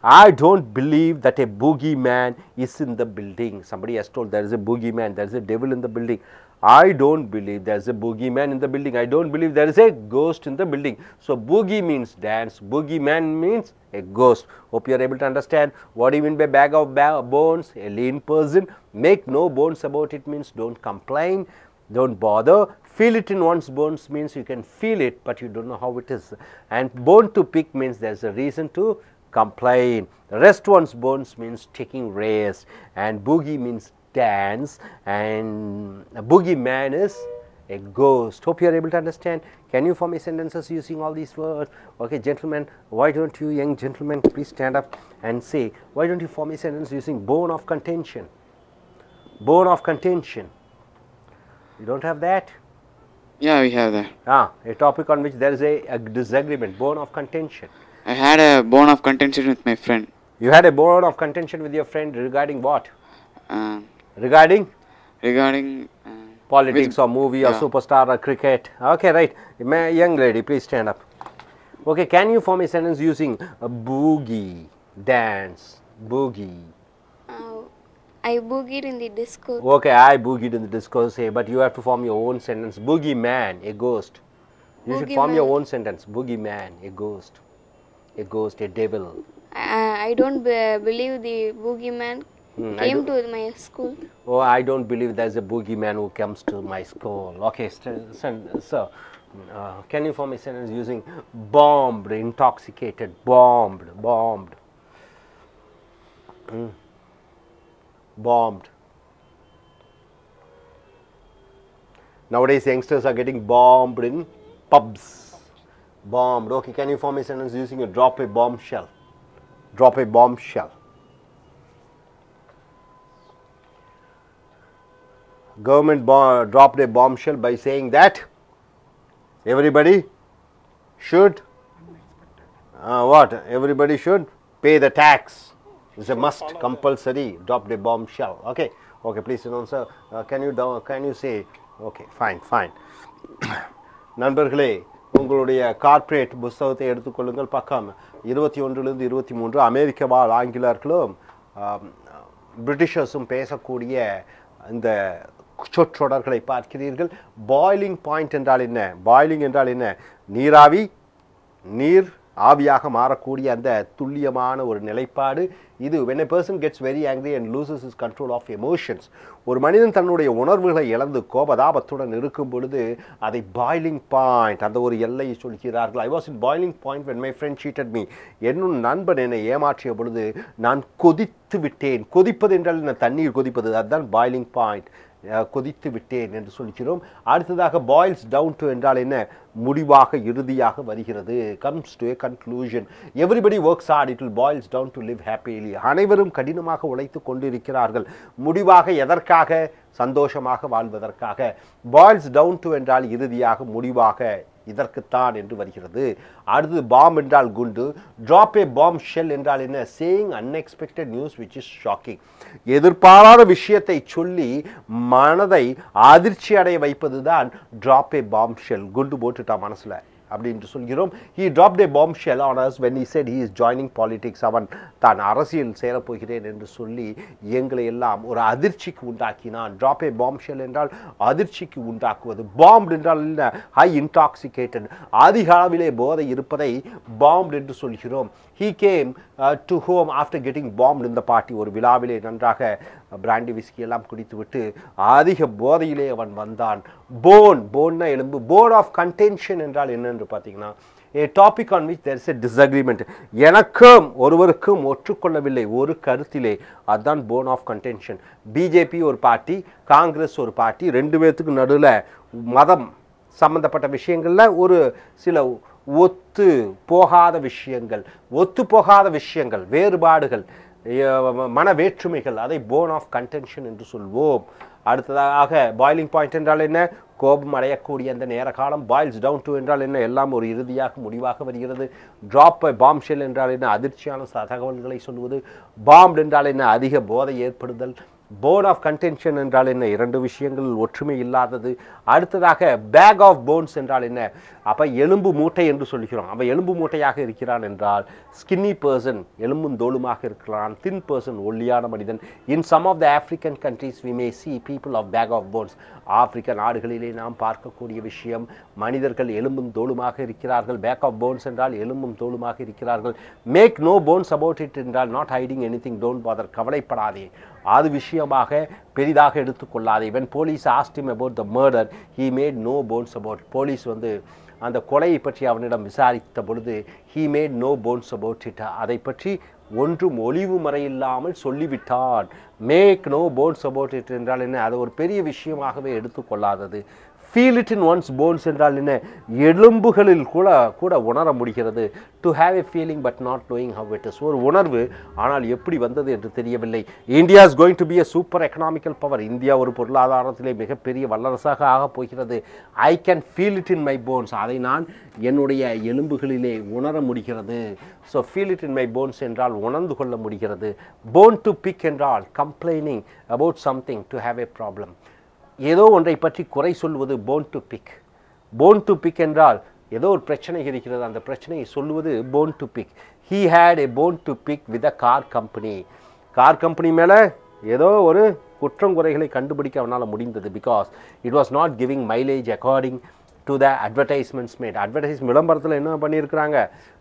I don't believe that a boogie man is in the building. Somebody has told there is a boogie man, there is a devil in the building. I don't believe there is a boogeyman in the building. I don't believe there is a ghost in the building. So, boogie means dance, boogeyman means a ghost. Hope you are able to understand. What do you mean by bag of bones? A lean person. Make no bones about it means don't complain, don't bother. Feel it in one's bones means you can feel it, but you don't know how it is. And bone to pick means there is a reason to complain. Rest one's bones means taking rest, and boogie means dance, and a boogeyman is a ghost. Hope you are able to understand. Can you form a sentences using all these words? Okay, gentlemen, why don't you, young gentlemen, please stand up and say, why don't you form a sentence using bone of contention? Bone of contention. You don't have that? Yeah, we have that. A topic on which there is a disagreement, bone of contention. I had a bone of contention with my friend. You had a bone of contention with your friend regarding what? Regarding politics or movie or superstar or cricket. Okay, right. Young lady, please stand up. Okay, can you form a sentence using a boogie, dance, boogie? I boogied in the disco. Okay, I boogied in the disco, say, but you have to form your own sentence. Boogie man, a ghost. You should form your own sentence. Boogie man, a ghost, a devil. I don't believe the boogeyman came to my school. Oh, I don't believe there is a boogeyman who comes to my school. Okay, sir, can you form a sentence using bombed, intoxicated, bombed? Bombed. Nowadays, youngsters are getting bombed in pubs. Bombed. Okay, can you form a sentence using a drop a bombshell? Drop a bombshell. Government dropped a bombshell by saying that everybody should everybody should pay the tax. It's a must, compulsory. Dropped a bombshell. Okay, please answer. Can you say? Okay, fine. நண்பர்களே, உங்களுடைய corporate புத்தகத்தை எடுத்துக்கொள்ளுங்கள். பக்கம் 21லிருந்து 23. அமெரிக்க வாழ் ஆங்கிலர்களும் பிரிட்டிஷர்ஸும் பேசக்கூடிய இந்த சொற்றொடர்களை பார்க்கிறீர்கள். Boiling point என்றால் என்ன? பாய்லிங் என்றால் என்ன? நீராவி, நீர் ஆவியாக மாறக்கூடிய அந்த துல்லியமான ஒரு நிலைப்பாடு இது. when a person gets very angry and loses his control of emotions, ஒரு மனிதன் தன்னுடைய உணர்வுகளை இழந்து கோபதாபத்துடன் இருக்கும் பொழுது அதை பாய்லிங் பாயிண்ட், அந்த ஒரு எல்லையை சொல்கிறார்கள். I was in boiling point when my friend cheated me. என்னும் நண்பன் என்னை ஏமாற்றிய பொழுது நான் கொதித்து விட்டேன். கொதிப்பது என்றால் என்ன? தண்ணீர் கொதிப்பது, அதுதான் பாய்லிங் பாயிண்ட். கொதித்து விட்டேன் என்று சொல்கிறோம். அடுத்ததாக பாயில்ஸ் டவுன் டு என்றால் என்ன? முடிவாக, இறுதியாக வருகிறது. comes to a conclusion. everybody works hard, it will boils down to live happily. அனைவரும் கடினமாக உழைத்து கொண்டிருக்கிறார்கள். முடிவாக எதற்காக? சந்தோஷமாக வாழ்வதற்காக. பாயில்ஸ் டவுன் டு என்றால் இறுதியாக, முடிவாக, இதற்குத்தான் என்று வருகிறது. அடுத்து பாம் என்றால் குண்டு. drop a bomb shell என்றால் என்ன? saying unexpected news which is shocking. எதிர்பாராத விஷயத்தை சொல்லி மனதை அதிர்ச்சி அடைய வைப்பதுதான் drop a bomb shell. குண்டு போட்டுட்டா மனசுல அப்படின்னு சொல்கிறோம். he dropped a bombshell on us when he said he is joining politics. அவன் தான் அரசியல் சேரப்போகிறேன் என்று சொல்லி எங்களை எல்லாம் ஒரு அதிர்ச்சிக்கு உண்டாக்கினான். drop a bombshell என்றால் அதிர்ச்சிக்கு உண்டாக்குவது. bombed என்றால் என்ன? high intoxicated, அதிக அளவிலே போதை இருப்பதை bombed என்று சொல்கிறோம். he came to home after getting bombed in the party. ஒரு விழாவிலே நன்றாக பிராண்டி விஸ்கி எல்லாம் குடித்துவிட்டு அதிக போதையிலே அவன் வந்தான். போன்னா எலும்பு. போன் ஆஃப் கண்டென்ஷன் என்றால் என்னென்று பார்த்தீங்கன்னா, a topic on which there is a disagreement. எனக்கும் ஒருவருக்கும் ஒற்றுக்கொள்ளவில்லை ஒரு கருத்திலே, அதுதான் போன் ஆஃப் கண்டென்ஷன். பிஜேபி ஒரு பார்ட்டி, காங்கிரஸ் ஒரு பார்ட்டி, ரெண்டு பேர்த்துக்கு நடுவில் மதம் சம்பந்தப்பட்ட விஷயங்கள்ல ஒரு சில ஒத்து போகாத விஷயங்கள், வேறுபாடுகள், மன வேற்றுமைகள், அதை போன் ஆஃப் கண்டென்ஷன் என்று சொல்வோம். அடுத்ததாக பாய்லிங் பாயிண்ட் என்றால் என்ன? கோபம் அடையக்கூடிய அந்த நேர காலம். பாயில்ஸ் டவுன் டு என்றால் என்ன? எல்லாம் ஒரு இறுதியாக, முடிவாக வருகிறது. ட்ராப் பை பாம் ஷெல் என்றால் என்ன? அதிர்ச்சியான தகவல்களை சொல்வது. பாம்ப் என்றால் என்ன? அதிக போதை ஏற்படுதல். bone of contention என்றால் என்ன? இரண்டு விஷயங்களில் ஒற்றுமை இல்லாதது. அடுத்ததாக bag of bones என்றால் என்ன? அப்ப எலும்பு மூட்டை என்று சொல்கிறோம். அவன் எலும்பு மூட்டையாக இருக்கிறான் என்றால் skinny person எலும்பும் தோலுமாக இருக்கிறான், thin person ஒல்லியான மனிதன். In some of the African countries we may see people of bag of bones. ஆப்பிரிக்க நாடுகளிலே நாம் பார்க்கக்கூடிய விஷயம், மனிதர்கள் எலும்பும் தோலுமாக இருக்கிறார்கள். bag of bones என்றால் எலும்பும் தோலுமாக இருக்கிறார்கள். make no bones about it என்றால் not hiding anything, don't bother, கவலைப்படாதே, அது விஷயமாக பெரிதாக எடுத்துக்கொள்ளாதே. when police asked him about the murder he made no bones about. Police வந்து அந்த கொலையை பற்றி அவனிடம் விசாரித்த பொழுது he made no bones about it, அதை பற்றி ஒன்றும் ஒளிவு மறையில்லாமல் சொல்லிவிட்டான். make no bones about it என்றால் என்ன? அது ஒரு பெரிய விஷயமாகவே எடுத்துக்கொள்ளாதது. feel it in one's bones என்றால் என்ன? எலும்புகளில் கூட உணர முடிகிறது. to have a feeling but not knowing how it is. ஒரு உணர்வு, ஆனால் எப்படி வந்தது என்று தெரியவில்லை. India is going to be a super economical power. India ஒரு பொருளாதாரத்திலே மிகப்பெரிய வல்லரசாக ஆகப் போகிறது. I can feel it in my bones. அதை நான் என்னுடைய எலும்புகளிலே உணர முடிகிறது. so feel it in my bones என்றால் உணர்ந்து கொள்ள முடிகிறது. bone to pick என்றால் complaining about something, to have a problem. ஏதோ ஒன்றை பற்றி குறை சொல்வது bone to pick. bone to pick என்றால் ஏதோ ஒரு பிரச்சனை இருக்கிறது, அந்த பிரச்சனையை சொல்வது bone to pick. he had a bone to pick with a car company. Car company மேலே ஏதோ ஒரு குற்றம் குறைகளை கண்டுபிடிக்க அவனால் முடிந்தது. because it was not giving mileage according to the advertisements made. Advertisement விளம்பரத்தில் என்ன பண்ணியிருக்கிறாங்க?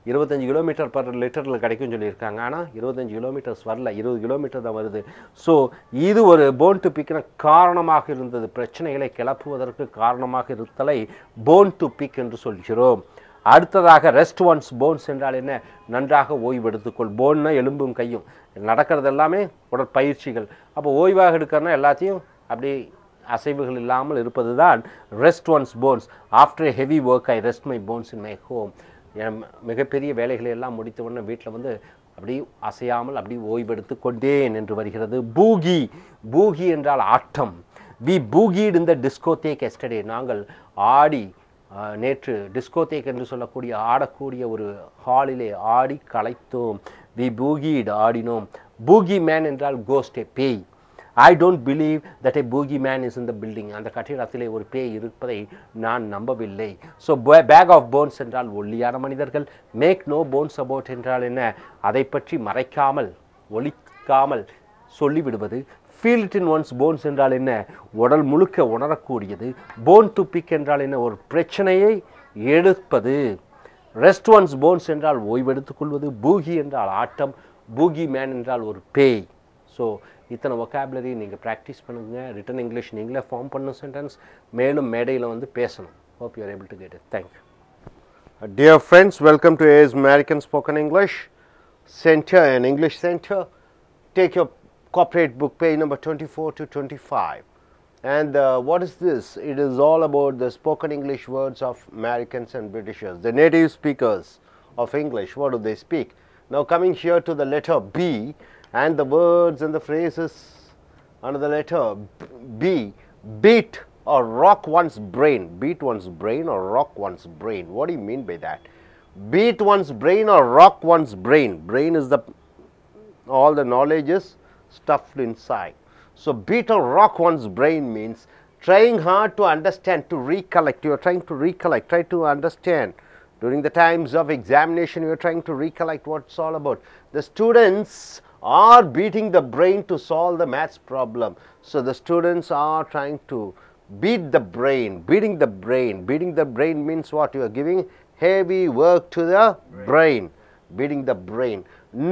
25 கிலோமீட்டர் பர் லிட்டரில் கிடைக்கும் சொல்லியிருக்காங்க. ஆனால் 25 கிலோமீட்டர்ஸ் வரல, 20 கிலோமீட்டர் தான் வருது. ஸோ இது ஒரு போன் டு பிக்ன காரணமாக இருந்தது, பிரச்சனைகளை கிளப்புவதற்கு காரணமாக இருத்தலை போன் டு பிக் என்று சொல்கிறோம். அடுத்ததாக ரெஸ்ட் ஒன்ஸ் போன்ஸ் என்றால் என்ன? நன்றாக ஓய்வு எடுத்துக்கொள். போன்னா எலும்பும் கையும், நடக்கிறது எல்லாமே உடற்பயிற்சிகள். அப்போ ஓய்வாக எடுக்கிறனா எல்லாத்தையும் அப்படி அசைவுகள் இல்லாமல் இருப்பது தான் rest one's bones. After heavy work I rest my bones in my home. மிகப்பெரிய வேலைகளை எல்லாம் முடித்த உடனே வீட்டில் வந்து அப்படி அசையாமல் அப்படி ஓய்வெடுத்து கொண்டேன் என்று வருகிறது. பூகி, பூகி என்றால் ஆட்டம். வி பூகீட் இந்த டிஸ்கோதேக் எஸ்டர்டே. நாங்கள் ஆடி நேற்று டிஸ்கோதேக் என்று சொல்லக்கூடிய ஆடக்கூடிய ஒரு ஹாலிலே ஆடி களைத்தோம். வி பூகீட் ஆடினோம். பூகி மேன் என்றால் கோஸ்ட், பேய். I don't believe that a boogie man is in the building. அந்த கட்டிடத்திலே ஒரு பேய் இருப்பதை நான் நம்பவில்லை. so bag of bones என்றால் ஒல்லியான மனிதர்கள். make no bones about என்றால் என்ன? அதை பற்றி மறைக்காமல் ஒளிக்காமல் சொல்லிவிடுவது. feel it in one's bones என்றால் என்ன? உடல் முழுக்க உணரக்கூடியது. bone to pick என்றால் என்ன? ஒரு பிரச்சனையை எடுப்பது. rest one's bones என்றால் ஓய்வெடுத்துக் கொள்வது. பூகி என்றால் ஆட்டம். பூகி மேன் என்றால் ஒரு பேய். ஸோ இத்தனை vocabulary நீங்கள் ப்ராக்டிஸ் பண்ணுங்கள். ரிட்டன் இங்கிலீஷ் நீங்களே ஃபார்ம் பண்ணணும் சென்டென்ஸ். மேலும் மேடையில் வந்து பேசணும். hope you are able to get it. thank you. Dear friends, welcome to AS American Spoken English Center and English Center. Take your corporate book, page number 24 to 25. And what is this? It is all about the spoken English words of Americans and Britishers, the native speakers of English. What do they speak? Now coming here to the letter B, and the words and the phrases under the letter B. Beat or rock one's brain. Beat one's brain or rock one's brain. What do you mean by that? Beat one's brain or rock one's brain. Brain is the all the knowledge is stuffed inside. So beat or rock one's brain means trying hard to understand, to recollect. You are trying to recollect, try to understand. During the times of examination, you are trying to recollect what it's all about. The students are beating the brain to solve the maths problem. So the students are trying to beat the brain, beating the brain. Beating the brain means what? You are giving heavy work to the brain. Beating the brain.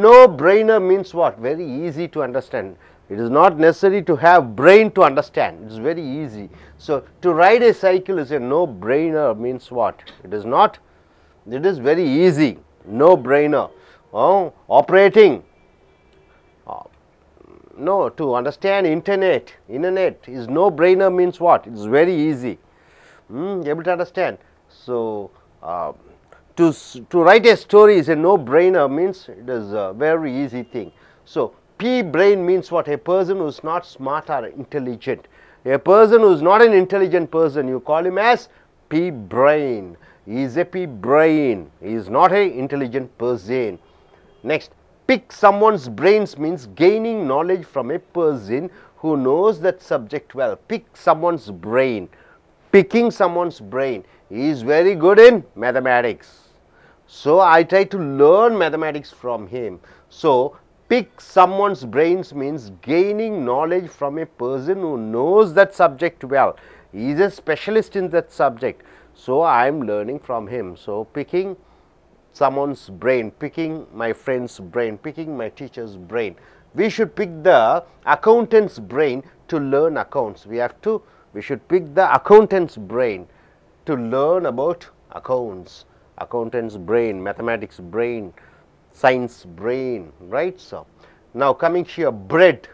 No brainer means what? Very easy to understand. It is not necessary to have brain to understand. It is very easy. So to ride a cycle is a no brainer means what? It is not. It is very easy. No brainer. Operating. No, to understand internet is no brainer means what? It is very easy. Able to understand. So to write a story is a no brainer means it is a very easy thing. So P brain means what? A person who is not smart or intelligent. A person who is not an intelligent person, you call him as P brain. He is a P brain. He is not a intelligent person. Next, pick someone's brains means gaining knowledge from a person who who knows that subject well. Pick someone's brain. Picking someone's brain. He is very good in mathematics. So, I try to learn mathematics from him. So, pick someone's brains means gaining knowledge from a person who knows that subject well. He is a specialist in that subject. So, I am learning from him. So, picking someone's brain, picking my friend's brain, picking my teacher's brain. We should pick the accountant's brain to learn accounts. We should pick the accountant's brain to learn about accounts. Accountant's brain, mathematics brain, science brain, right? So, now coming here, bread.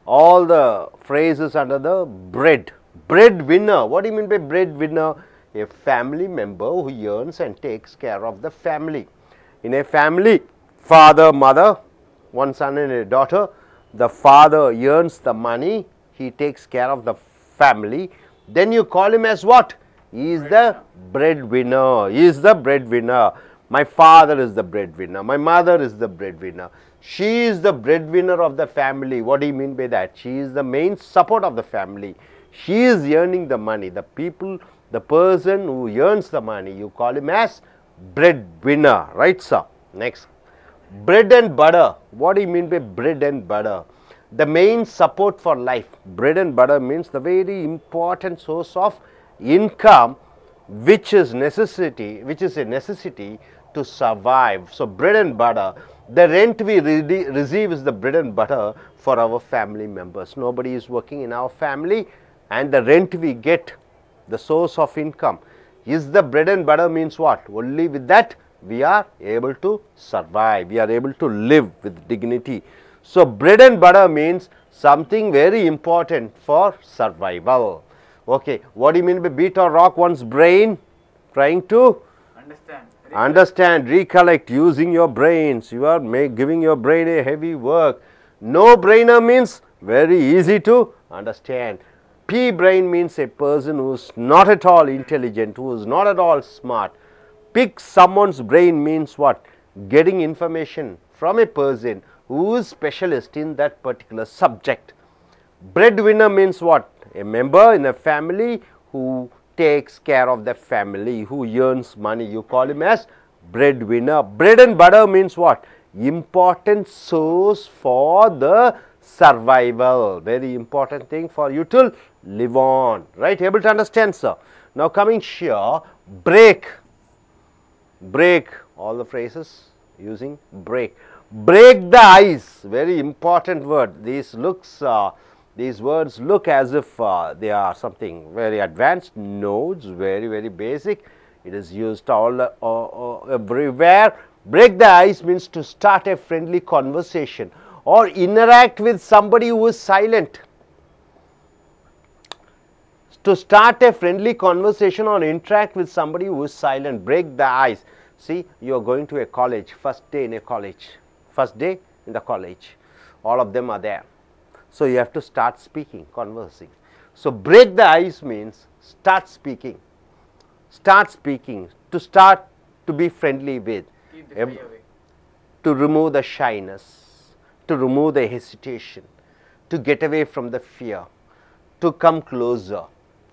All the phrases under the bread. Breadwinner. What do you mean by breadwinner? A family member who earns and takes care of the family. In a family, father, mother, one son and a daughter, the father earns the money, he takes care of the family. Then you call him as what? He is the breadwinner. He is the breadwinner. My father is the breadwinner. My mother is the breadwinner. She is the breadwinner of the family. What do you mean by that? She is the main support of the family. She is earning the money. The person who earns the money, you call him as breadwinner, right sir? Next, bread and butter. What do you mean by bread and butter? The main support for life. Bread and butter means the very important source of income, which is a necessity to survive. So, bread and butter, the rent we receive is the bread and butter for our family members. Nobody is working in our family, and the rent we get, the source of income, is the bread and butter means what? Only with that we are able to survive, we are able to live with dignity. So, bread and butter means something very important for survival. Okay, what do you mean by beat or rock one's brain? Trying to understand, recollect, using your brains. You are giving your brain a heavy work. No brainer means very easy to understand. P brain means a person who is not at all intelligent, who is not at all smart. Pick someone's brain means what? Getting information from a person who is specialist in that particular subject. Breadwinner means what? A member in a family who takes care of the family, who earns money. You call him as breadwinner. Bread and butter means what? Important source for the survival. Very important thing for you to live on. Right? Able to understand, sir? Now coming here, break. Break. All the phrases using break. Break the ice. Very important word. These words look as if they are something very advanced. No, it's very basic. It is used everywhere. Break the ice means to start a friendly conversation or interact with somebody who is silent. To start a friendly conversation or interact with somebody who is silent. Break the ice. See, you are going to a college, first day in a college, first day in the college. All of them are there. So, you have to start speaking, conversing. So, break the ice means start speaking, to start to be friendly with, to remove the shyness, to remove the hesitation, to get away from the fear, to come closer,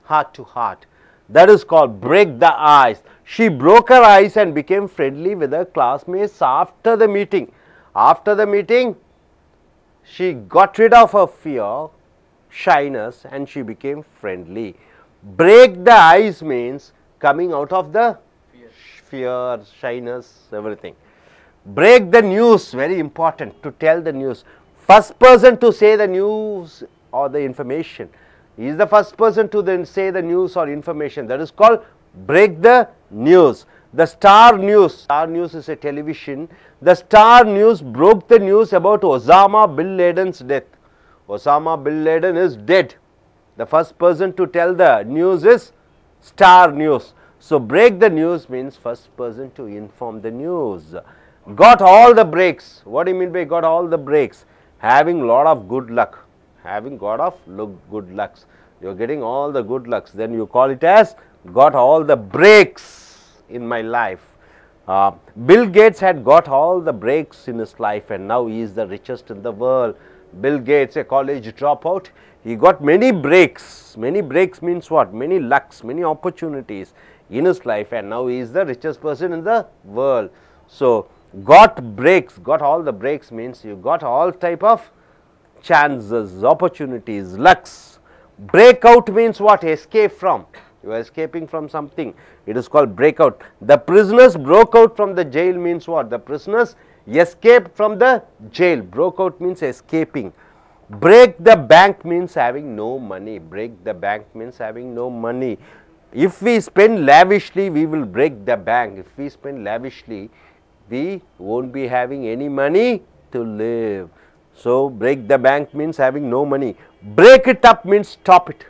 heart to heart. That is called break the ice. She broke her ice and became friendly with her classmates after the meeting. After the meeting, she got rid of her fear, shyness, and she became friendly. Break the ice means coming out of the fear, shyness, everything. Break the news, very important, to tell the news. First person to say the news or the information. He is the first person to then say the news or information. That is called break the news. The Star News is a television. The Star News broke the news about Osama bin Laden's death. Osama bin Laden is dead. The first person to tell the news is Star News. So, break the news means first person to inform the news. Got all the breaks. What do you mean by got all the breaks? Having lot of good luck. Having got of good lucks. You are getting all the good lucks. Then you call it as got all the breaks in my life. Bill Gates had got all the breaks in his life and now he is the richest in the world. Bill Gates, a college dropout, he got many breaks. Many breaks means what? Many lucks, many opportunities in his life, and now he is the richest person in the world. So, got breaks, got all the breaks means you got all type of chances, opportunities, lucks. Breakout means what? Escape from. You are escaping from something. It is called breakout. The prisoners broke out from the jail means what? The prisoners escaped from the jail. Broke out means escaping. Break the bank means having no money. Break the bank means having no money. If we spend lavishly, we will break the bank. If we spend lavishly, we won't be having any money to live. So, break the bank means having no money. Break it up means stop it.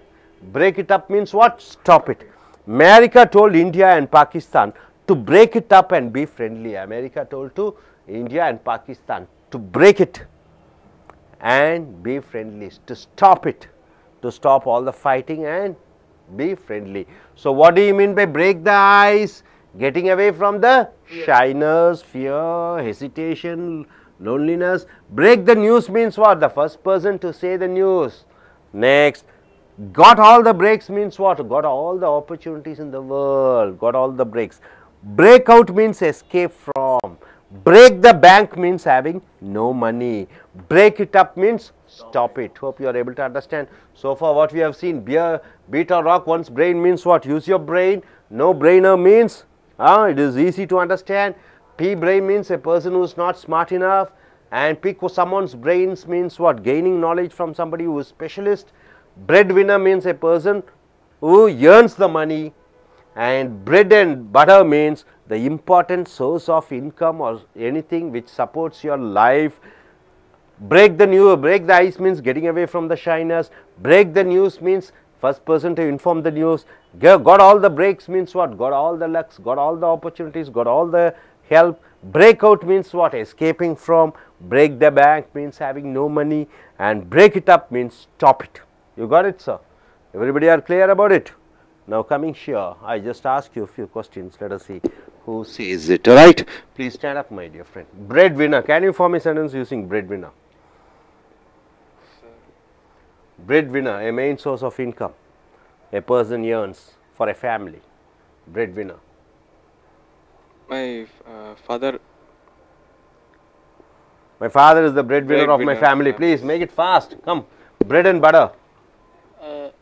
Break it up means what? Stop it. America told India and Pakistan to break it up and be friendly. America told to India and Pakistan to break it and be friendly, to stop it, to stop all the fighting and be friendly. So, what do you mean by break the ice? Getting away from the shyness, fear, hesitation, loneliness. Break the news means what? The first person to say the news. Next, got all the breaks means what? Got all the opportunities in the world, got all the breaks. Breakout means escape from. Break the bank means having no money. Break it up means stop it. Hope you are able to understand. So far what we have seen, beat or rock one's brain means what? Use your brain. No brainer means it is easy to understand. P brain means a person who is not smart enough, and pick someone's brains means what? Gaining knowledge from somebody who is specialist. Breadwinner means a person who earns the money, and bread and butter means the important source of income or anything which supports your life. Break the ice means getting away from the shyness. Break the news means first person to inform the news. Got all the breaks means what? Got all the lucks, got all the opportunities, got all the help. Breakout means what? Escaping from. Break the bank means having no money, and break it up means stop it. You got it, sir? Everybody are clear about it? Now coming here, I just ask you a few questions. Let us see who says it. Right? Please stand up, my dear friend. Breadwinner. Can you form a sentence using breadwinner? Breadwinner, a main source of income. A person earns for a family. Breadwinner. My father. My father is the breadwinner of my family. Please make it fast. Come. Bread and butter.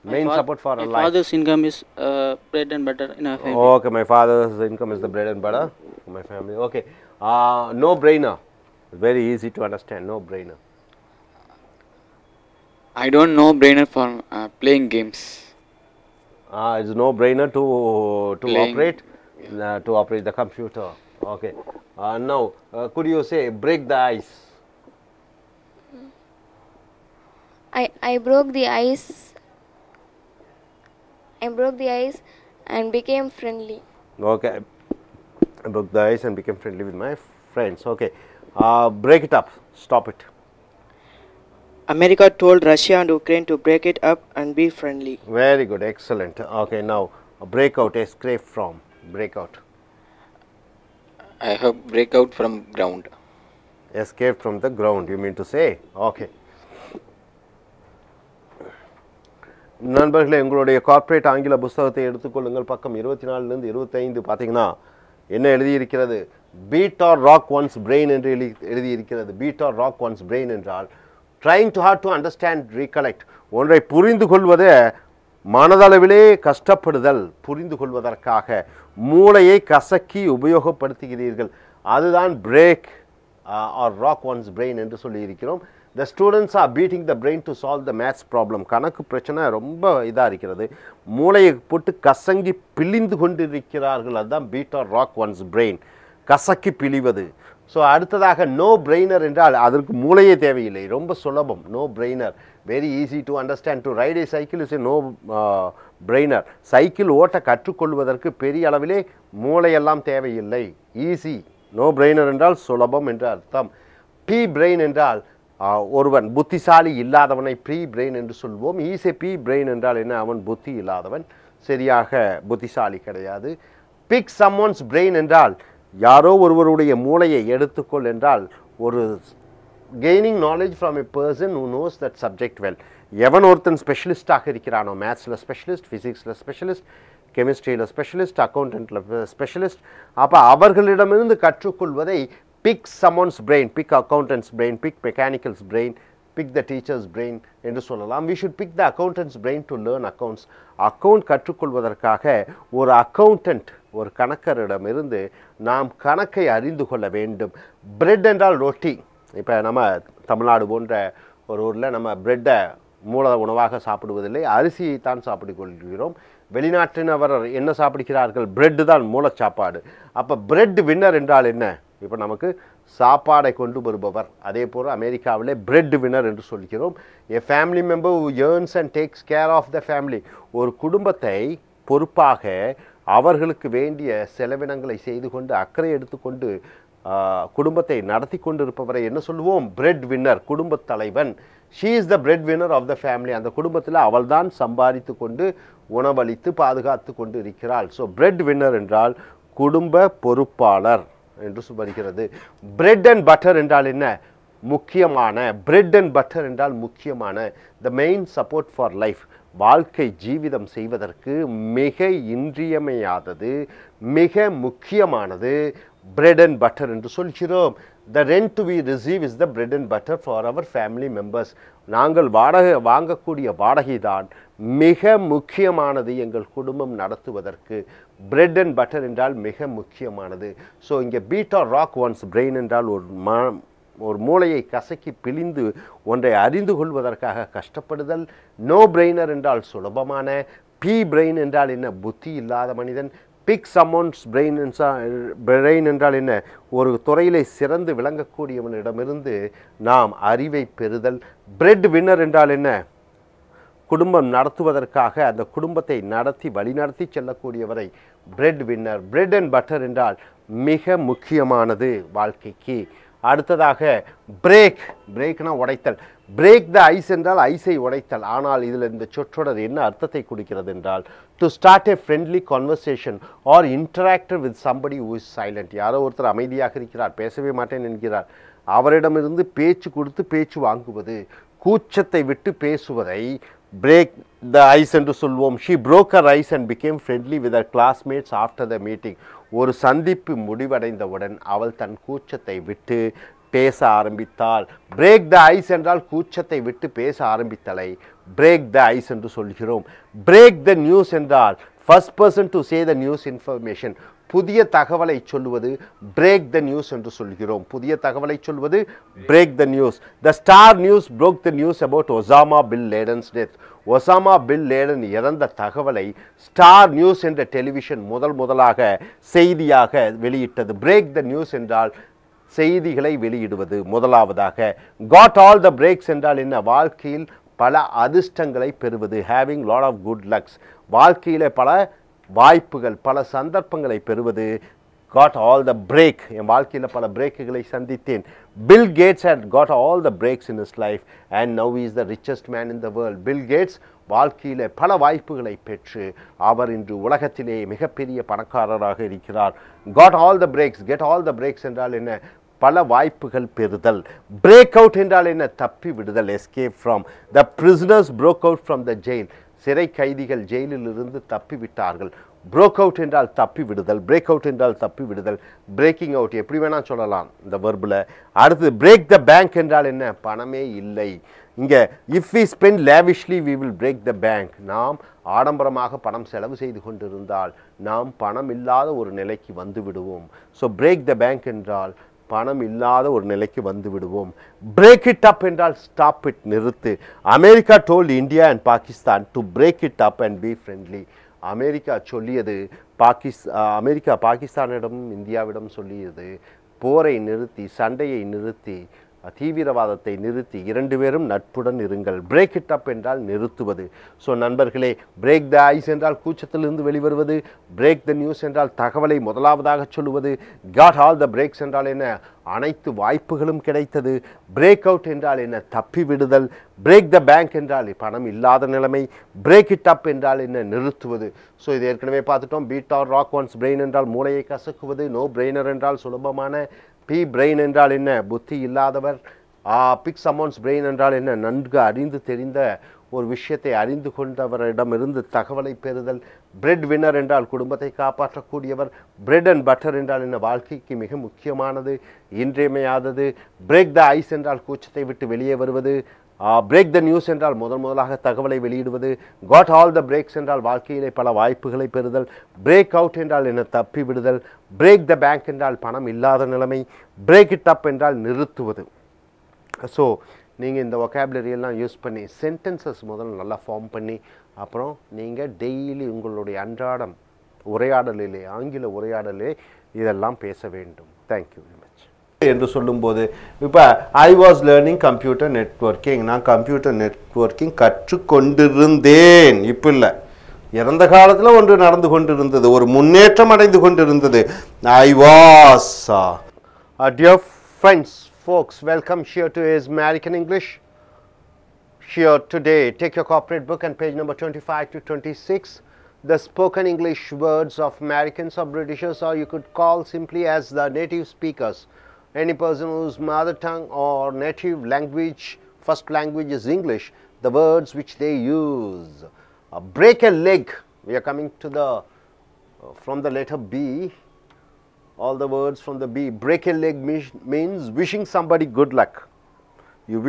Main support for our life. My father's income is bread and butter in our family. Okay, my father's income is the bread and butter for my family. Okay. No brainer. Very easy to understand. No brainer. I don't know brainer for playing games. It's no brainer to operate the computer. Okay. Now, could you say break the ice? I broke the ice. I broke the ice and became friendly. Okay. I broke the ice and became friendly with my friends. Okay. Break it up. Stop it. America told Russia and Ukraine to break it up and be friendly. Very good. Excellent. Okay. Now, breakout, escape from. Breakout. I have breakout from ground. Escape from the ground, you mean to say? Okay. நண்பர்களே, உங்களுடைய corporate ஆங்கில புத்தகத்தை எடுத்துக்கொள்ளுங்கள். பக்கம் 24 லிருந்து 25 பார்த்தீங்கன்னா என்ன எழுதியிருக்கிறது? Beat or rack one's brain என்று எழுதியிருக்கிறது. Beat or rack one's brain என்றால் trying too hard to understand recollect, ஒன்றை புரிந்து கொள்வதே மனதளவிலே கஷ்டப்படுதல், புரிந்து கொள்வதற்காக மூளையை கசக்கி உபயோகப்படுத்துகிறீர்கள். அதுதான் break R rack one's brain என்று சொல்லியிருக்கிறோம். The students are beating the brain to solve the maths problem. கணக்கு பிரச்சனை ரொம்ப இதாக இருக்கிறது, மூளையை போட்டு கசங்கி பிழிந்து கொண்டிருக்கிறார்கள். அதுதான் beat or rack one's brain, கசக்கி பிழிவது. ஸோ அடுத்ததாக நோ பிரெய்னர் என்றால் அதற்கு மூளையே தேவையில்லை, ரொம்ப சுலபம். No brainer, very easy to understand. To ride a cycle is a no brainer. Cycle ஓட்ட கற்றுக்கொள்வதற்கு பெரிய அளவிலே மூளையெல்லாம் தேவையில்லை, ஈஸி. நோ பிரெய்னர் என்றால் சுலபம் என்று அர்த்தம். பி பிரெயின் என்றால் ஒருவன் புத்திசாலி இல்லாதவனை ப்ரீ பிரெயின் என்று சொல்வோம். ஈஸே பி பிரெயின் என்றால் என்ன? அவன் புத்தி இல்லாதவன், சரியாக புத்திசாலி கிடையாது. பிக் சம்மோன்ஸ் பிரெயின் என்றால் யாரோ ஒருவருடைய மூளையை எடுத்துக்கொள் என்றால் ஒரு gaining knowledge from a person who knows that subject well. எவன் ஒருத்தன் ஸ்பெஷலிஸ்டாக இருக்கிறானோ, மேத்ஸில் ஸ்பெஷலிஸ்ட், ஃபிசிக்ஸில் ஸ்பெஷலிஸ்ட், கெமிஸ்ட்ரியில் ஸ்பெஷலிஸ்ட், அக்கௌண்டன்ட்டில் ஸ்பெஷலிஸ்ட், அப்போ அவர்களிடமிருந்து கற்றுக்கொள்வதை big someone's brain, pick accountant's brain, pick mechanical's brain, pick the teacher's brain என்று சொல்லலாம். we should pick the accountant's brain to learn accounts. Account கற்றுக்கொள்வதற்காக ஒரு அக்கவுண்டன்ட், ஒரு கணக்கரிடமிருந்து நாம் கணக்கை அறிந்து கொள்ள வேண்டும். பிரெட் என்றால் ரொட்டி. இப்போ நம்ம தமிழ்நாடு போன்ற ஒரு ஊரில் நம்ம பிரெட்டை மூல உணவாக சாப்பிடுவதில்லை, அரிசியை தான் சாப்பிட்டு கொள்கிறோம். வெளிநாட்டினவர் என்ன சாப்பிடுகிறார்கள்? பிரெட்டு தான் மூல சாப்பாடு. அப்போ பிரெட் வின்னர் என்றால் என்ன? இப்போ நமக்கு சாப்பாடை கொண்டு வருபவர். அதே போல் அமெரிக்காவிலே பிரெட் வின்னர் என்று சொல்கிறோம். A family member who earns and takes care of the family. ஒரு குடும்பத்தை பொறுப்பாக அவர்களுக்கு வேண்டிய செலவினங்களை செய்து கொண்டு அக்கறை எடுத்துக்கொண்டு குடும்பத்தை நடத்தி கொண்டிருப்பவரை என்ன சொல்லுவோம்? பிரெட் வின்னர், குடும்பத் தலைவன். She is the bread winner of the family. அந்த குடும்பத்தில் அவள் தான் சம்பாதித்து கொண்டு உணவளித்து பாதுகாத்து கொண்டு இருக்கிறாள். ஸோ பிரெட் வின்னர் என்றால் குடும்ப பொறுப்பாளர் என்று வருகிறது. பிரெட் அண்ட் பட்டர் என்றால் என்ன? முக்கியமான. பிரெட் அண்ட் பட்டர் என்றால் முக்கியமான. The main support for life. வாழ்க்கை ஜீவிதம் செய்வதற்கு மிக இன்றியமையாதது, மிக முக்கியமானது பிரெட் அண்ட் பட்டர் என்று சொல்கிறோம். The rent we receive is the bread and butter for our family members. நாங்கள் வாங்கக்கூடிய வாடகை தான் மிக முக்கியமானது எங்கள் குடும்பம் நடத்துவதற்கு. பிரெட் அண்ட் பட்டர் என்றால் மிக முக்கியமானது. ஸோ இங்கே beat or rack one's brain என்றால் ஒரு மூளையை கசக்கி பிழிந்து ஒன்றை அறிந்து கொள்வதற்காக கஷ்டப்படுதல். நோ பிரெயினர் என்றால் சுலபமான. பி பிரெயின் என்றால் என்ன? புத்தி இல்லாத மனிதன். பிக் someone's brain என்றால் என்ன? ஒரு துறையிலே சிறந்து விளங்கக்கூடியவனிடமிருந்து நாம் அறிவை பெறுதல். பிரெட் வின்னர் என்றால் என்ன? குடும்பம் நடத்துவதற்காக அந்த குடும்பத்தை நடத்தி வழிநடத்தி செல்லக்கூடியவரை bread winner. Bread and butter என்றால் மிக முக்கியமானது வாழ்க்கைக்கு. அடுத்ததாக பிரேக். பிரேக்னா உடைத்தல். பிரேக் த ஐஸ் என்றால் ஐஸை உடைத்தல். ஆனால் இதில் இந்த சொற்றொடர் என்ன அர்த்தத்தை கொடுக்கிறது என்றால், to start a friendly conversation or interact with somebody who is silent. யாரோ ஒருத்தர் அமைதியாக இருக்கிறார், பேசவே மாட்டேன் என்கிறார், அவரிடமிருந்து பேச்சு கொடுத்து பேச்சு வாங்குவது, கூச்சத்தை விட்டு பேசுவதை பிரேக் த ஐஸ் என்று சொல்வோம். She broke her ice and became friendly with her classmates after the meeting. ஒரு சந்திப்பு முடிவடைந்தவுடன் அவள் தன் கூச்சத்தை விட்டு பேச ஆரம்பித்தாள். பிரேக் த ஐஸ் என்றால் கூச்சத்தை விட்டு பேச ஆரம்பித்தலை பிரேக் த ஐஸ் என்று சொல்கிறோம். பிரேக் த நியூஸ் என்றால் first person to say the news information. புதிய தகவலை சொல்வது பிரேக் த நியூஸ் என்று சொல்கிறோம். புதிய தகவலை சொல்வது break the news. The star news broke the news about Osama bin Laden's death. Osama bin Laden இறந்த தகவலை ஸ்டார் நியூஸ் என்ற டெலிவிஷன் முதலாக செய்தியாக வெளியிட்டது. பிரேக் த நியூஸ் என்றால் செய்திகளை வெளியிடுவது முதலாவதாக. காட் ஆல் த பிரேக்ஸ் என்றால் என்ன? வாழ்க்கையில் பல அதிர்ஷ்டங்களை பெறுவது. Having lot of good lucks. வாழ்க்கையிலே பல வாய்ப்புகள், பல சந்தர்ப்பங்களை பெறுவது. Got all the break. என் வாழ்க்கையில் பல பிரேக்குகளை சந்தித்தேன். Bill Gates had got all the breaks in his life and now he is the richest man in the world. Bill Gates வாழ்க்கையில் பல வாய்ப்புகளை பெற்று அவர் இன்று உலகத்திலே மிகப்பெரிய பணக்காரராக இருக்கிறார். got all the breaks. get all the breaks என்றால் என்ன? பல வாய்ப்புகள் பெறுதல். பிரேக் அவுட் என்றால் என்ன? தப்பி விடுதல். Escape from. The prisoners broke out from the jail. சிறை கைதிகள் ஜெயிலில் இருந்து தப்பி விட்டார்கள். broke out என்றால் தப்பி விடுதல். பிரேக் அவுட் என்றால் தப்பி விடுதல். பிரேக்கிங் அவுட் எப்படி வேணால் சொல்லலாம் இந்த வெர்பில். அடுத்து பிரேக் த பேங்க் என்றால் என்ன? பணமே இல்லை. இங்கே if we spend lavishly we will break the bank. நாம் ஆடம்பரமாக பணம் செலவு செய்து கொண்டிருந்தால் நாம் பணம் இல்லாத ஒரு நிலைக்கு வந்து விடுவோம். ஸோ பிரேக் த பேங்க் என்றால் பணம் இல்லாத ஒரு நிலைக்கு வந்து விடுவோம். பிரேக் இட் அப் என்றால் ஸ்டாப் இட், நிறுத்து. America told India and Pakistan to break it up and be friendly. America சொல்லியது அமெரிக்கா பாகிஸ்தானிடம் இந்தியாவிடம் சொல்லியது போரை நிறுத்தி, சண்டையை நிறுத்தி, தீவிரவாதத்தை நிறுத்தி இரண்டு பேரும் நட்புடன் இருங்கள். பிரேக் இட் அப் என்றால் நிறுத்துவது. ஸோ நண்பர்களே, பிரேக் த ஐஸ் என்றால் கூச்சத்திலிருந்து வெளிவருவது. பிரேக் த நியூஸ் என்றால் தகவலை முதலாவதாக சொல்லுவது. காட் ஆல் த பிரேக்ஸ் என்றால் என்ன? அனைத்து வாய்ப்புகளும் கிடைத்தது. பிரேக் அவுட் என்றால் என்ன? தப்பி விடுதல். பிரேக் த பேங்க் என்றால் பணம் இல்லாத நிலைமை. பிரேக் இட் அப் என்றால் என்ன? நிறுத்துவது. ஸோ இது ஏற்கனவே பார்த்துட்டோம். Beat or rack one's brain என்றால் மூளையை கசக்குவது. நோ பிரெயினர் என்றால் சுலபமான. பி பிரெயின் என்றால் என்ன? புத்தி இல்லாதவர். Pick someone's brain என்றால் என்ன? நன்கு அறிந்து தெரிந்த ஒரு விஷயத்தை அறிந்து கொண்டவரிடமிருந்து தகவலை பெறுதல். பிரெட் வின்னர் என்றால் குடும்பத்தை காப்பாற்றக்கூடியவர். பிரெட் அண்ட் பட்டர் என்றால் என்ன? வாழ்க்கைக்கு மிக முக்கியமானது, இன்றியமையாதது. பிரேக் த ஐஸ் என்றால் கூச்சத்தை விட்டு வெளியே வருவது. பிரேக் த நியூஸ் என்றால் முதலாக தகவலை வெளியிடுவது. காட் ஆல் த பிரேக்ஸ் என்றால் வாழ்க்கையிலே பல வாய்ப்புகளை பெறுதல். பிரேக் அவுட் என்றால் என்ன? தப்பி விடுதல். பிரேக் த பேங்க் என்றால் பணம் இல்லாத நிலைமை. பிரேக் இட் அப் என்றால் நிறுத்துவது. ஸோ நீங்கள் இந்த vocabulary எல்லாம் யூஸ் பண்ணி சென்டென்சஸ் முதல்ல நல்லா ஃபார்ம் பண்ணி அப்புறம் நீங்கள் டெய்லி உங்களுடைய அன்றாடம் உரையாடலிலே, ஆங்கில உரையாடலே இதெல்லாம் பேச வேண்டும். Thank you very much. என்று சொல்லும்போது இப்போ I was learning computer networking, நான் கம்ப்யூட்டர் நெட்வொர்க்கிங் கற்றுக்கொண்டிருந்தேன். இப்போ இல்லை, இறந்த காலத்தில் ஒன்று நடந்து கொண்டிருந்தது, ஒரு முன்னேற்றம் அடைந்து கொண்டிருந்தது. I was. Dear friends, folks, welcome here to American English. Here today, take your corporate book and page number 25 to 26. The spoken English words of Americans or Britishers, or you could call simply as the native speakers. Any person whose mother tongue or native language, first language is English, the words which they use. Break a leg. We are coming to the from the letter B. All the words from the B. Break a leg means wishing somebody good luck. You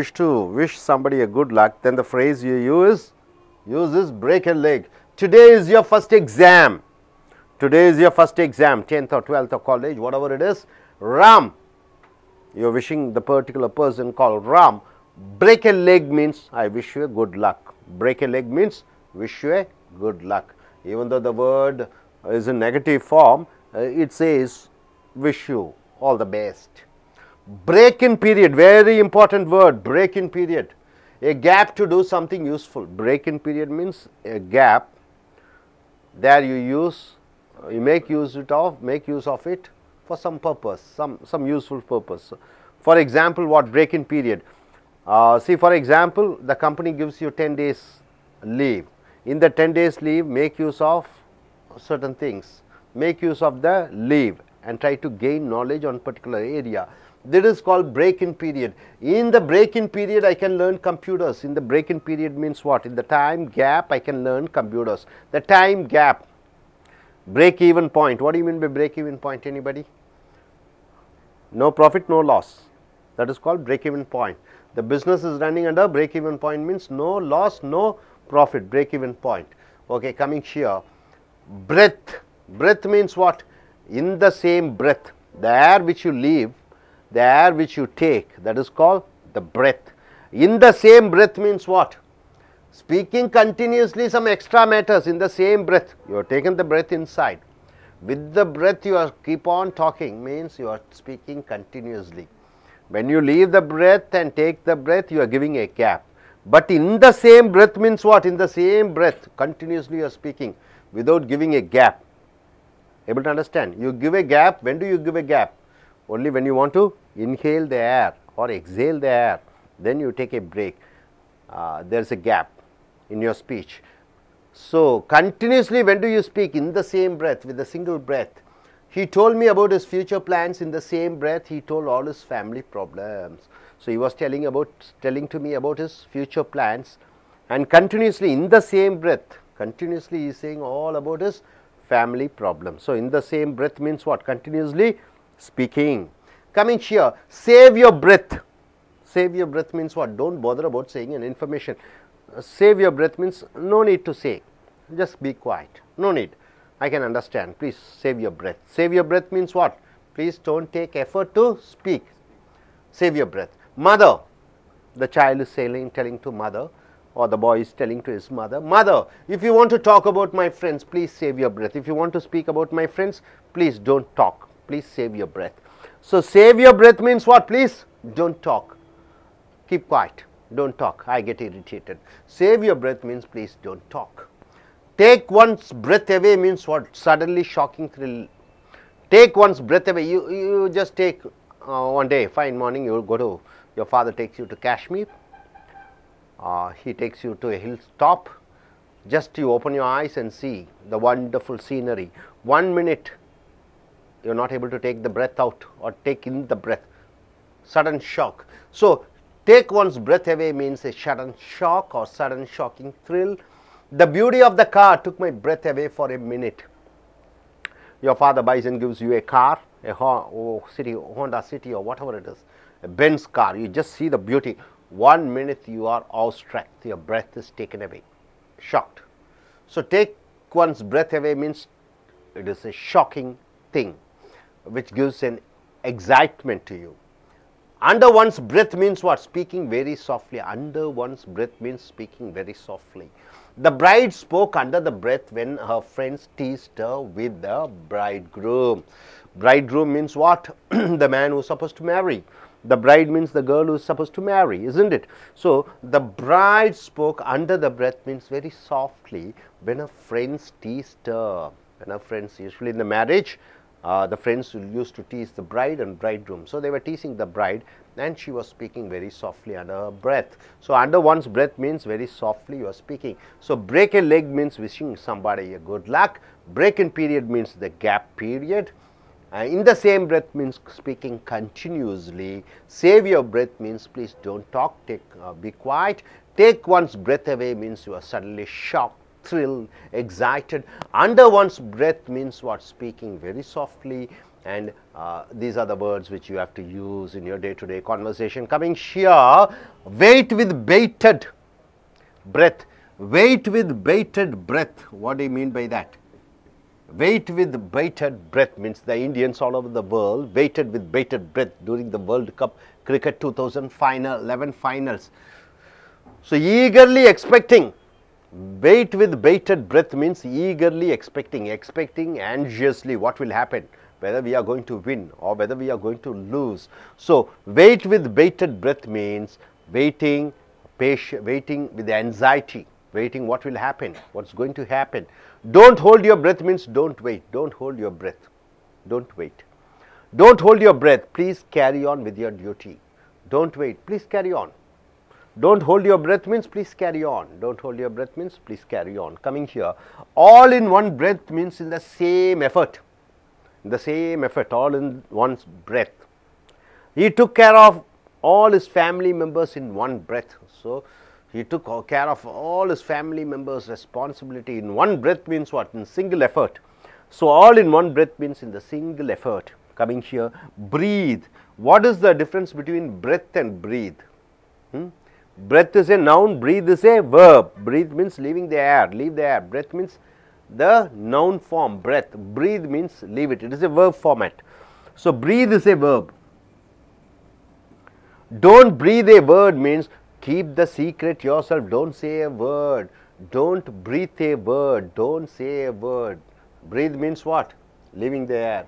wish somebody a good luck, then the phrase you use is break a leg. Today is your first exam. Today is your first exam, 10th or 12th or college, whatever it is. Ram. You are wishing the particular person called Ram. Break a leg means I wish you a good luck. Break a leg means wish you a good luck. Even though the word is in negative form, it says wish you all the best. Break in period, very important word, break in period. A gap to do something useful. Break in period means a gap. There you make use of it for some purpose, some useful purpose. For example, what break in period? See, for example, the company gives you 10 days leave. In the 10 days leave, make use of certain things. Make use of the leave and try to gain knowledge on particular area. That is called break in period. In the break in period, I can learn computers. In the break in period means what? In the time gap, I can learn computers. The time gap. Break even point. What do you mean by break even point? Anybody? No profit, no loss. That is called break even point. The business is running under break even point means no loss, no profit. Break even point. Okay, coming here. Breath. Breath means what? In the same breath, the air which you leave, the air which you take, that is called the breath. In the same breath means what? Speaking continuously some extra matters in the same breath. You have taken the breath inside. With the breath you are keep on talking means you are speaking continuously. When you leave the breath and take the breath, you are giving a gap. But in the same breath means what? In the same breath, continuously you are speaking without giving a gap. Able to understand? You give a gap. When do you give a gap? Only when you want to inhale the air or exhale the air, then you take a break. There is a gap in your speech. So, continuously when do you speak? In the same breath, with a single breath. He told me about his future plans. In the same breath, he told all his family problems. So, he was telling to me about his future plans, and continuously in the same breath, continuously he is saying all about his family problems. So, in the same breath means what? Continuously speaking. Coming here, save your breath. Save your breath means what? Don't bother about saying an information. Save your breath means no need to say, just be quiet, no need. I can understand, please save your breath. Save your breath means what? Please don't take effort to speak. Save your breath. Mother, the child is telling to mother, or the boy is telling to his mother, mother, if you want to talk about my friends, please save your breath. If you want to speak about my friends, please don't talk, please save your breath. So, save your breath means what? Please don't talk, keep quiet, don't talk, I get irritated. Save your breath means please don't talk. Take one's breath away means what? Suddenly shocking thrill. Take one's breath away. You just take one day, fine morning, you will go to, your father takes you to Kashmir. He takes you to a hilltop. Just you open your eyes and see the wonderful scenery. 1 minute, you are not able to take the breath out or take in the breath. Sudden shock. So, Take one's breath away means a sudden shock or sudden shocking thrill. The beauty of the car took my breath away for a minute. Your father buys and gives you a car, a Honda City or whatever it is, a Benz car. You just see the beauty. 1 minute you are awestruck. Your breath is taken away, shocked. So take one's breath away means it is a shocking thing which gives an excitement to you. Under one's breath means what? Speaking very softly. Under one's breath means speaking very softly. The bride spoke under the breath when her friends teased her with the bridegroom. Bridegroom means what? The man who is supposed to marry. The bride means the girl who is supposed to marry, isn't it? So, the bride spoke under the breath means very softly when her friends teased her. When her friends, usually in the marriage, the friends used to tease the bride and bridegroom. So, they were teasing the bride and she was speaking very softly under her breath. So, under one's breath means very softly you are speaking. So, break a leg means wishing somebody a good luck. Break in period means the gap period. In the same breath means speaking continuously. Save your breath means please don't talk, be quiet. Take one's breath away means you are suddenly shocked, thrilled, excited. Under one's breath means what? Speaking very softly, and these are the words which you have to use in your day-to-day conversation. Coming here, wait with bated breath. Wait with bated breath. What do you mean by that? Wait with bated breath means the Indians all over the world waited with bated breath during the World Cup Cricket 2011 finals. So, eagerly expecting. Wait with bated breath means eagerly expecting, anxiously what will happen, whether we are going to win or whether we are going to lose. So, wait with bated breath means waiting, waiting with anxiety, waiting what will happen, what's going to happen. Don't hold your breath means don't wait, don't hold your breath, don't wait. Don't hold your breath, please carry on with your duty. Don't wait, please carry on. Don't hold your breath means please carry on. Don't hold your breath means please carry on. Coming here, all in one breath means in the same effort. The same effort, all in one's breath. He took care of all his family members in one breath. So, he took care of all his family members' responsibility in one breath means what? In single effort. So, all in one breath means in the single effort. Coming here, breathe. What is the difference between breath and breathe? Breath is a noun, breathe is a verb. Breathe means leaving the air, leave the air. Breath means the noun form, breath. Breathe means leave it, it is a verb format. So, breathe is a verb. Don't breathe a word means keep the secret yourself, don't say a word. Don't breathe a word, don't say a word. Breathe means what? Leaving the air.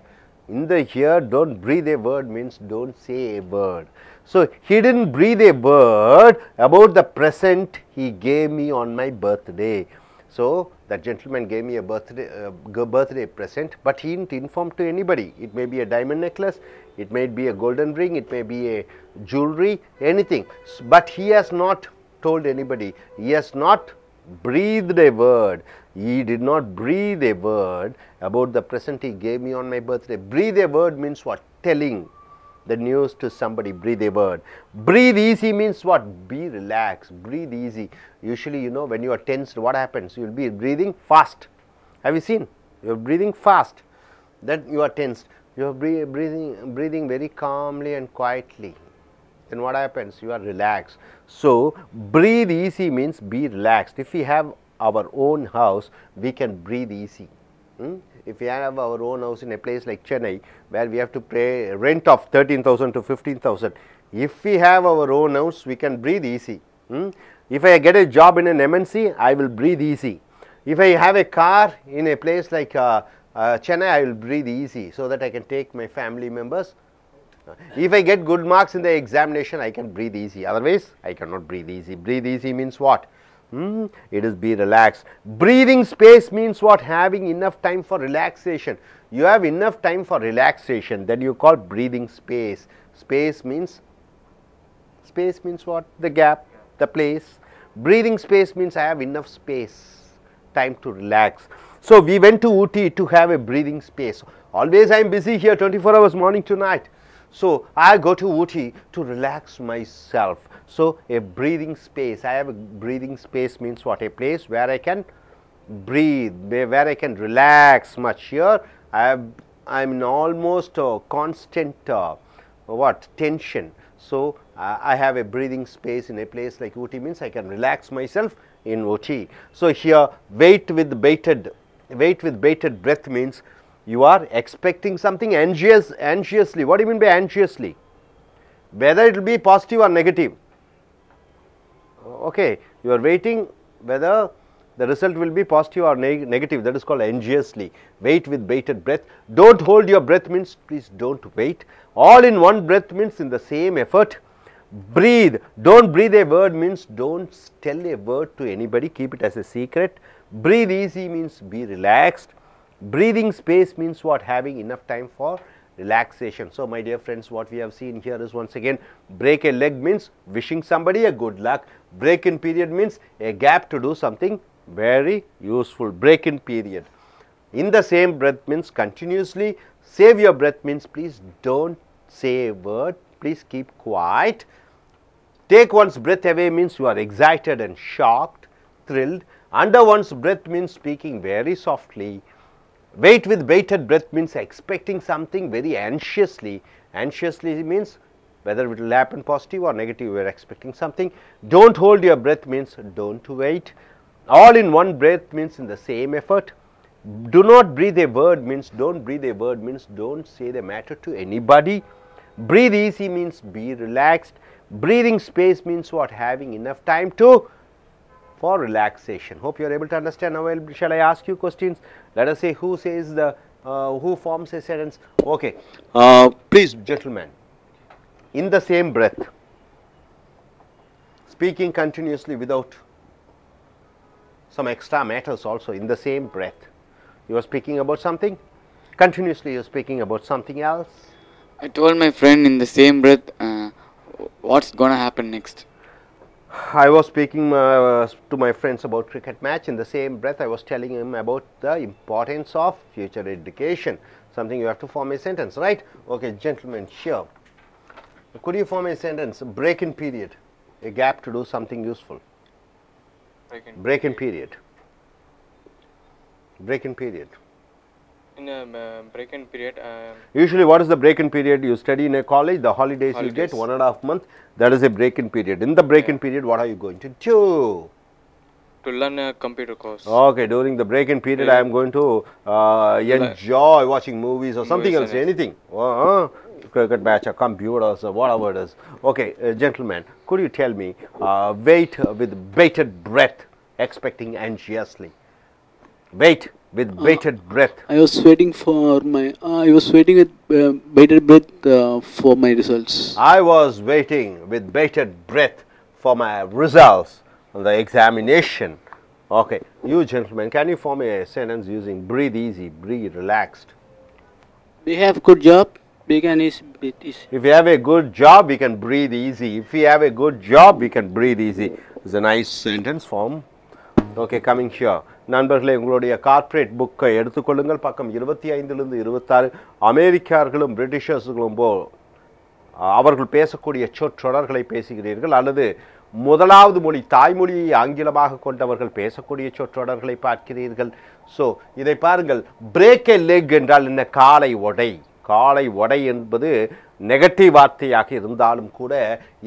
In the here, don't breathe a word means don't say a word. So, he didn't breathe a word about the present he gave me on my birthday. So, that gentleman gave me a birthday present, but he didn't inform to anybody. It may be a diamond necklace, it may be a golden ring, it may be a jewelry, anything. But he has not told anybody. He has not breathed a word. He did not breathe a word about the present he gave me on my birthday. Breathe a word means what? Telling the news to somebody, breathe a word. Breathe easy means what? Be relaxed, breathe easy. Usually, you know, when you are tensed, what happens? You will be breathing fast. Have you seen? You are breathing fast, then you are tensed. You are breathing very calmly and quietly. Then what happens? You are relaxed. So, breathe easy means be relaxed. If we have our own house, we can breathe easy. If we have our own house in a place like Chennai, where we have to pay rent of 13,000 to 15,000, if we have our own house, we can breathe easy. If I get a job in an MNC, I will breathe easy. If I have a car in a place like Chennai, I will breathe easy so that I can take my family members. If I get good marks in the examination, I can breathe easy. Otherwise, I cannot breathe easy. Breathe easy means what? It is be relaxed. Breathing space means what? Having enough time for relaxation. You have enough time for relaxation, then you call breathing space. Space means what? The gap, the place. Breathing space means I have enough space, time to relax. So, we went to Ooty to have a breathing space. Always I am busy here 24 hours morning to night. So I go to Ooty to relax myself. So a breathing space, I have a breathing space means what? A place where I can breathe, where I can relax much. Here I'm in almost constant what? Tension. So I have a breathing space in a place like Ooty means I can relax myself in Ooty. So here wait with bated breath means you are expecting something anxiously. What do you mean by anxiously? Whether it will be positive or negative. Okay, you are waiting whether the result will be positive or negative, that is called anxiously. Wait with bated breath. Don't hold your breath means please don't wait. All in one breath means in the same effort. Breathe. Don't breathe a word means don't tell a word to anybody, keep it as a secret. Breathe easy means be relaxed. Breathing space means what? Having enough time for relaxation. So my dear friends, what we have seen here is once again, break a leg means wishing somebody a good luck. Break in period means a gap to do something very useful. Break in period. In the same breath means continuously. Save your breath means please don't say a word, please keep quiet. Take one's breath away means you are excited and shocked, thrilled. Under one's breath means speaking very softly. Wait with bated breath means expecting something very anxiously. Anxiously means whether it will happen positive or negative, we are expecting something. Don't hold your breath means don't wait. All in one breath means in the same effort. Do not breathe a word means don't breathe a word means don't say the matter to anybody. Breathe easy means be relaxed. Breathing space means what? Having enough time for relaxation. Hope you are able to understand. Now shall I ask you questions? Let us say who says who forms a sentence. Okay, please gentlemen, in the same breath, speaking continuously without some extra matters also, in the same breath. You are speaking about something, continuously you are speaking about something else. I told my friend in the same breath what's gonna happen next. I was speaking to my friends about cricket match. In the same breath I was telling him about the importance of future education. Something you have to form a sentence, right? Okay, gentlemen, sure. Could you form a sentence? Break in period, a gap to do something useful. Break in period. Break in period. In a break in period. Usually what is the break in period? You study in a college, the holidays you get 1.5 months, that is a break in period. In the break in period, what are you going to do? To learn a computer course. Okay, during the break in period I am going to enjoy watching movies or something else, anything. Cricket match or computers or whatever it is. Okay, gentlemen, could you tell me, wait with bated breath, expecting anxiously. Wait with bated breath. I was waiting with bated breath for my results. I was waiting with bated breath for my results on the examination. Okay, you gentlemen, can you form a sentence using breathe easy, breathe relaxed? We have good job. We can easy. If you have a good job, we can breathe easy. If we have a good job, we can breathe easy. It's a nice sentence form. Okay, coming here. நண்பர்களே, உங்களுடைய corporate புக்கை எடுத்துக்கொள்ளுங்கள். பக்கம் 25லிருந்து 26. அமெரிக்கர்களும் பிரிட்டிஷர்ஸ்களும் அவர்கள் பேசக்கூடிய சொற்றொடர்களை பேசுகிறீர்கள் அல்லது முதலாவது மொழி தாய்மொழியை ஆங்கிலமாக கொண்டவர்கள் பேசக்கூடிய சொற்றொடர்களை பார்க்கிறீர்கள். ஸோ இதை பாருங்கள். பிரேக் எ லெக் என்றால் என்ன? காலை உடை. காலை உடை என்பது நெகட்டிவ் வார்த்தையாக இருந்தாலும் கூட